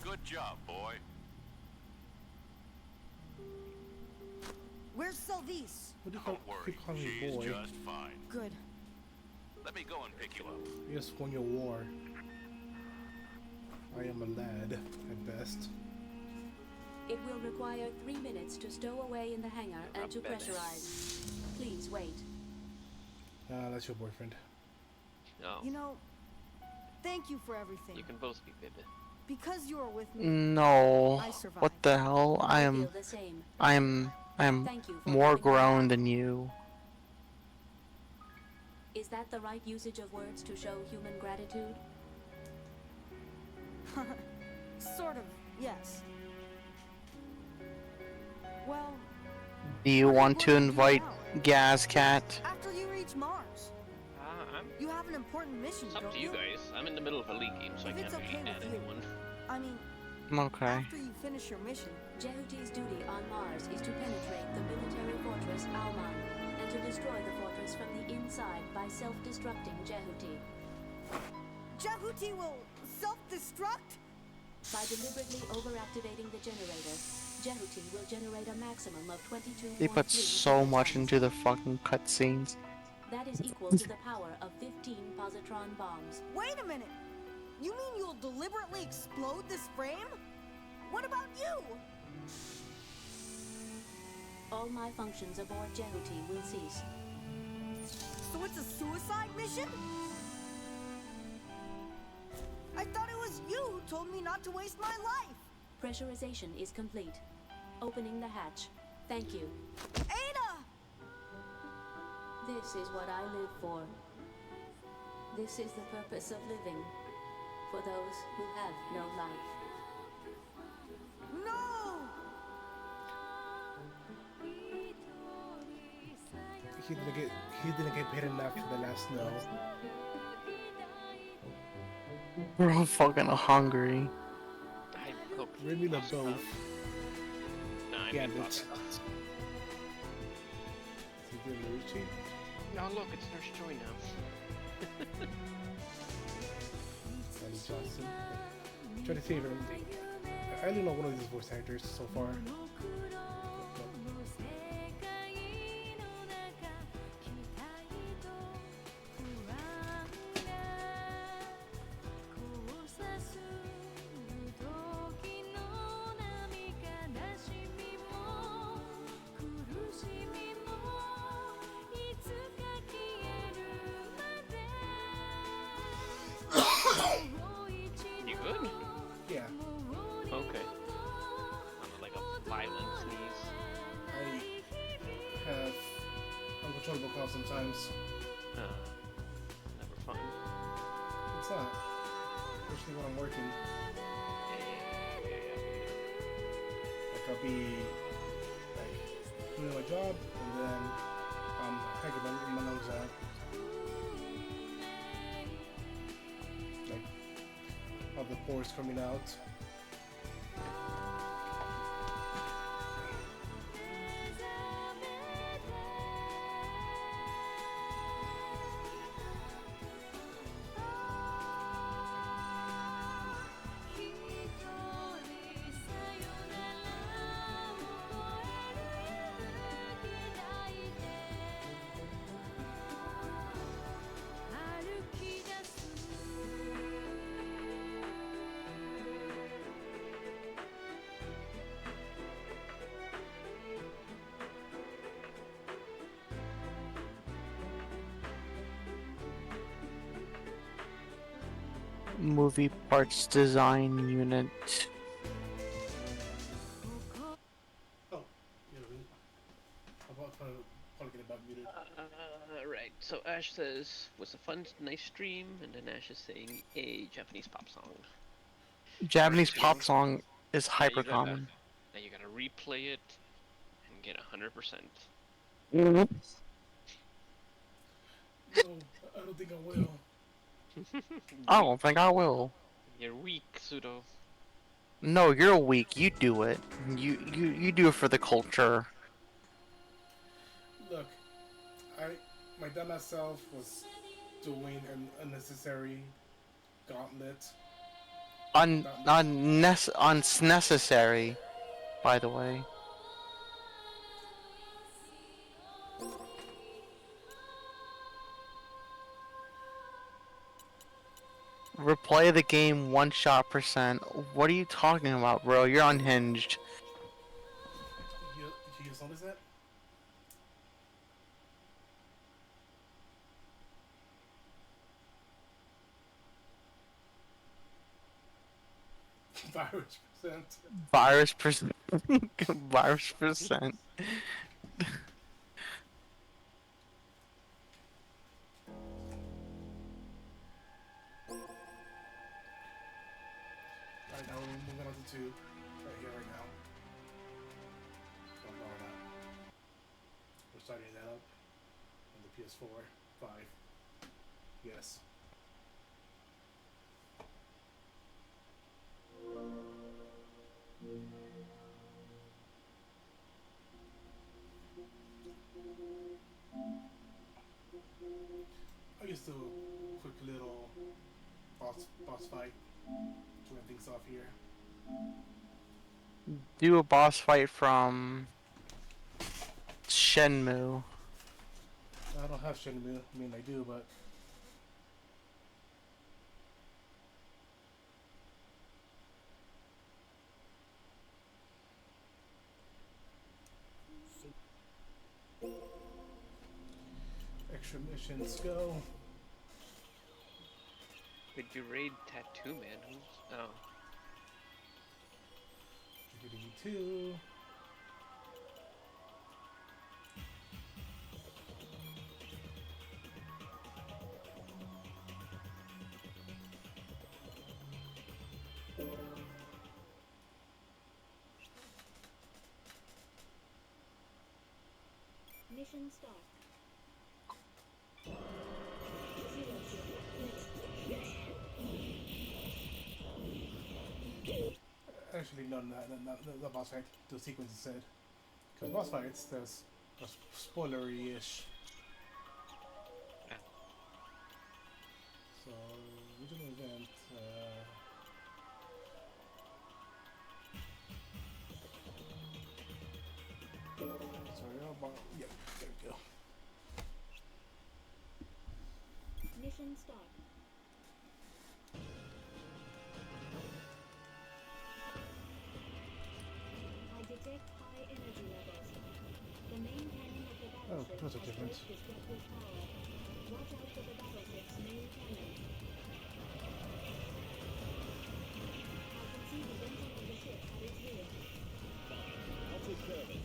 Good job, boy. Where's Sylvise? What do you Don't worry, keep calling me she's boy? just fine. Good. Let me go and pick you up. Yes, won your war. I am a lad, at best. It will require 3 minutes to stow away in the hangar and to pressurize. Please wait. That's your boyfriend. No. You know, thank you for everything. You can both be baby. Because you were with me. No. I survived. What the hell? I am Thank you for more coming grown than you. Is that the right usage of words to show human gratitude? Sort of, yes. Well, Do you want to invite Gazcat? after you reach Mars, you have an important mission, It's up to you guys. I'm in the middle of a league game, so I If can't it's really okay add with you. anyone. I mean, Okay. after you finish your mission? Jehuti's duty on Mars is to penetrate the military fortress Alman and to destroy the fortress from the inside by self-destructing Jehuti. Jehuti will self-destruct? By deliberately overactivating the generator, Jehuti will generate a maximum of 22.3 They put so much into the fucking cutscenes. That is equal to the power of 15 positron bombs. Wait a minute! You mean you'll deliberately explode this frame? What about you? All my functions aboard Jehuti will cease. So it's a suicide mission? I thought it was you who told me not to waste my life! Pressurization is complete. Opening the hatch. Thank you. Ada! This is what I live for. This is the purpose of living. For those who have no life. No! He didn't get paid enough for the last no. We're all fucking hungry. I hope Really love both. Nah, I Yeah, mean but... pasta. Oh look, it's Nurse Joy now. Annie Johnson. I'm trying to save everything. I only know one of these voice actors so far. You good? Yeah. Okay. Sounded like a violent sneeze. I have uncontrollable cough sometimes. Never fun. It's not. Especially when I'm working. Like I'll be like doing my job and then I'm hacking my nose out. Like all the pores coming out. Movie parts design unit. Oh, you know, probably get about muted. Right, so Ash says, was a fun, nice stream, and then Ash is saying, a Japanese pop song. Japanese pop song is Now hyper you gotta- common. Now you gotta replay it and get 100%. No, I don't think I will. I don't think I will. You're weak, Pseudo. No, you're weak. You do it. You do it for the culture. Look, my dumbass self was doing an unnecessary gauntlet. Unnecessary, by the way. Replay the game 1% What are you talking about, bro? You're unhinged. You just notice that? Virus percent. Virus percent. Virus percent. Right now we're moving on to 2. Right here, right now. Don't borrow that. We're starting that up on the PS4. 5. Yes. off here. Do a boss fight from Shenmue. I don't have Shinji. I mean, I do, but extra missions go. Did you raid Tattoo Man? Who's... Oh. Two. Mission start. Actually, no, the boss fight. The sequence instead. Because boss fights, there's spoilery-ish. So, regional event. Sorry, yeah, there we go. Mission start. I detect high energy levels. The main cannon of the battleship those are has different. burst destructive power. Watch out for the battleship's main cannon. I can see the venting of the ship at its rear. I'll take care of it.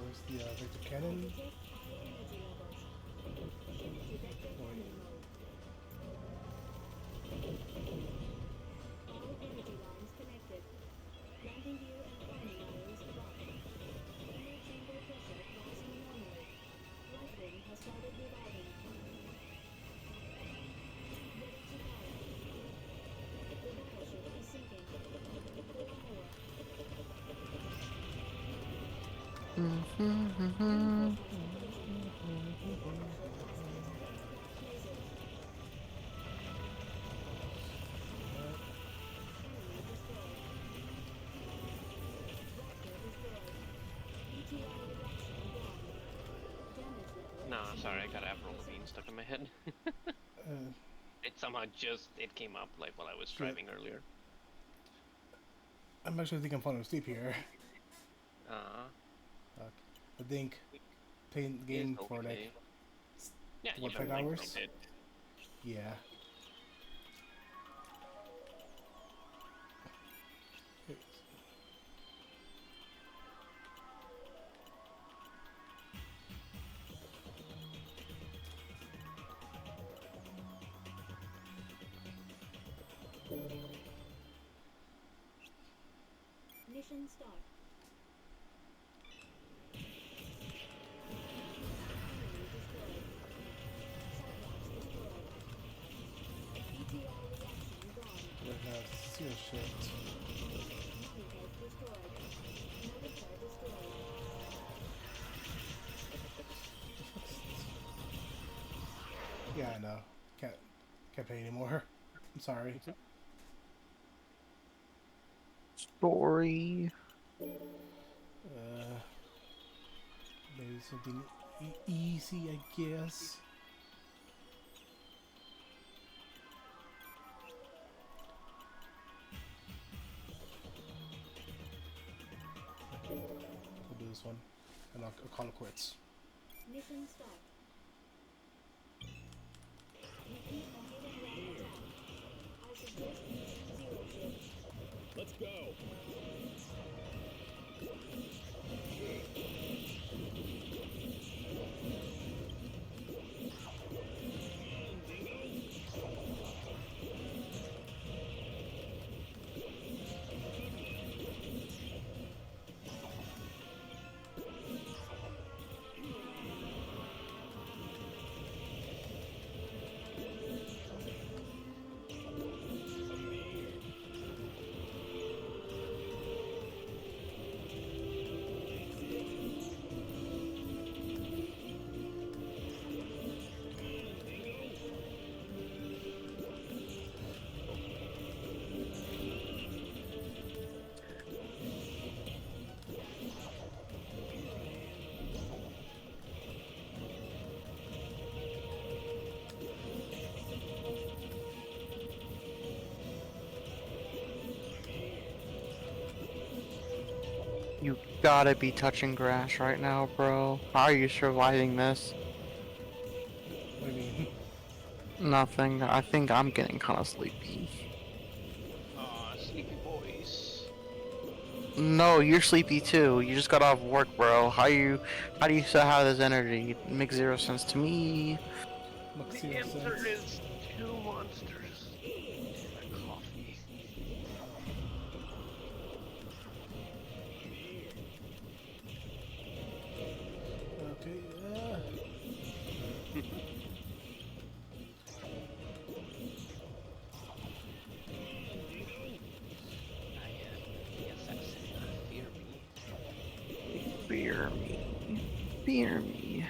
Where's the Victor Cannon? All energy lines connected. Landing gear and climbing irons above. Inner chamber pressure rising normally. Right wing has started reviving. Ready to fire. The battleship is sinking. Full power. No, sorry, I got Avril Lavigne stuck in my head. It somehow it came up like while I was driving earlier. I'm actually thinking I'm falling asleep here. I think playing the game for like what, 5 hours? Yeah. Mission start. Shit. Yeah, I know. Can't pay anymore. I'm sorry. Story. Maybe something easy, I guess. We'll do this one, and I'll call it quits. Mission start. Repeat a hit and run attack. I suggest use zero shift. Let's go. You gotta be touching grass right now, bro. How are you surviving this? What do you mean? Nothing. I think I'm getting kind of sleepy. Aw, sleepy boys. No, you're sleepy too. You just got off work, bro. How do you still have this energy? It makes zero sense to me. Makes The zero answer sense. is two monsters and a coffee. Okay, The assassin, fear me. Fear me. Fear me.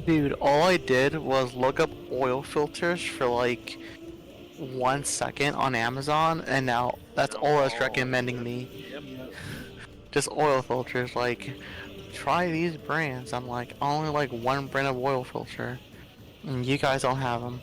Dude, all I did was look up oil filters for like 1 second on Amazon, and now that's all it's recommending me. Yep. Just oil filters, like, try these brands. I'm like, I only like one brand of oil filter, and you guys don't have them.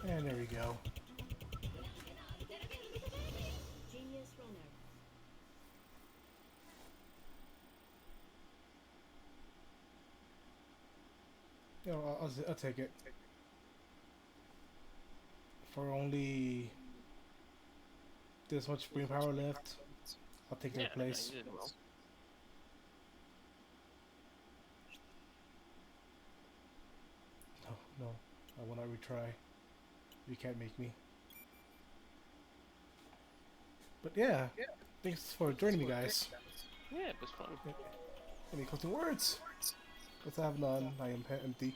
and there we go. Genius runner. You know, I'll take it. For only this much spring power left, I'll take their place. I did well. No, I will not retry. You can't make me. But yeah, thanks for joining me, guys. Yeah, it was fun. Any closing words? Because I have none. I am empty.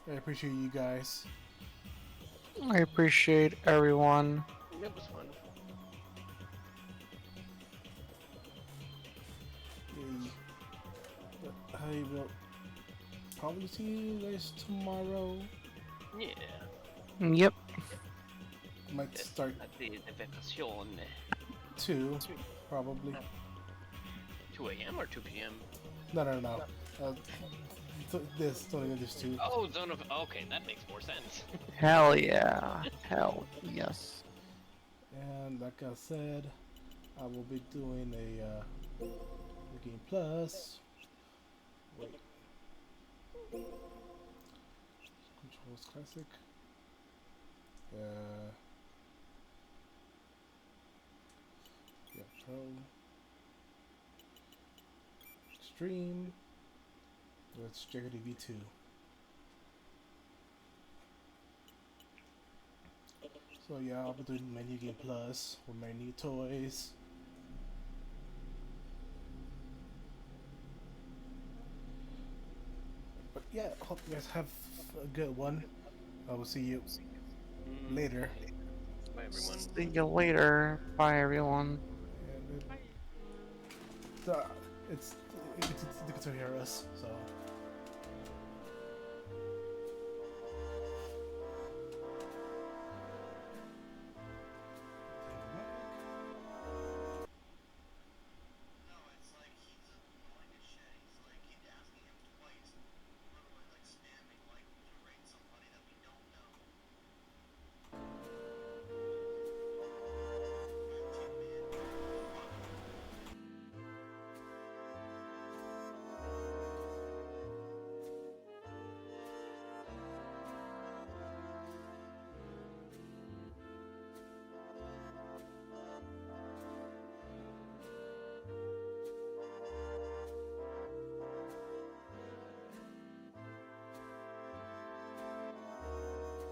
I appreciate you guys. I appreciate everyone. It was fun. Yay. But I will probably see you guys tomorrow. Yeah. Yep. Might start the vacation. 2, probably. 2 a.m. or 2 p.m.? No. This, only this 2. Oh, zone of. Okay, that makes more sense. Hell yeah. Hell yes. And like I said, I will be doing a Game Plus. Wait. Controls Classic. Yeah, Pro. Extreme. Let's check it V2. So yeah, I'll be doing my new Game Plus with my new toys. But yeah, hope you guys have a good one. I will see you later. Bye, everyone. See you later. Bye, everyone. And it's you can still hear us, so.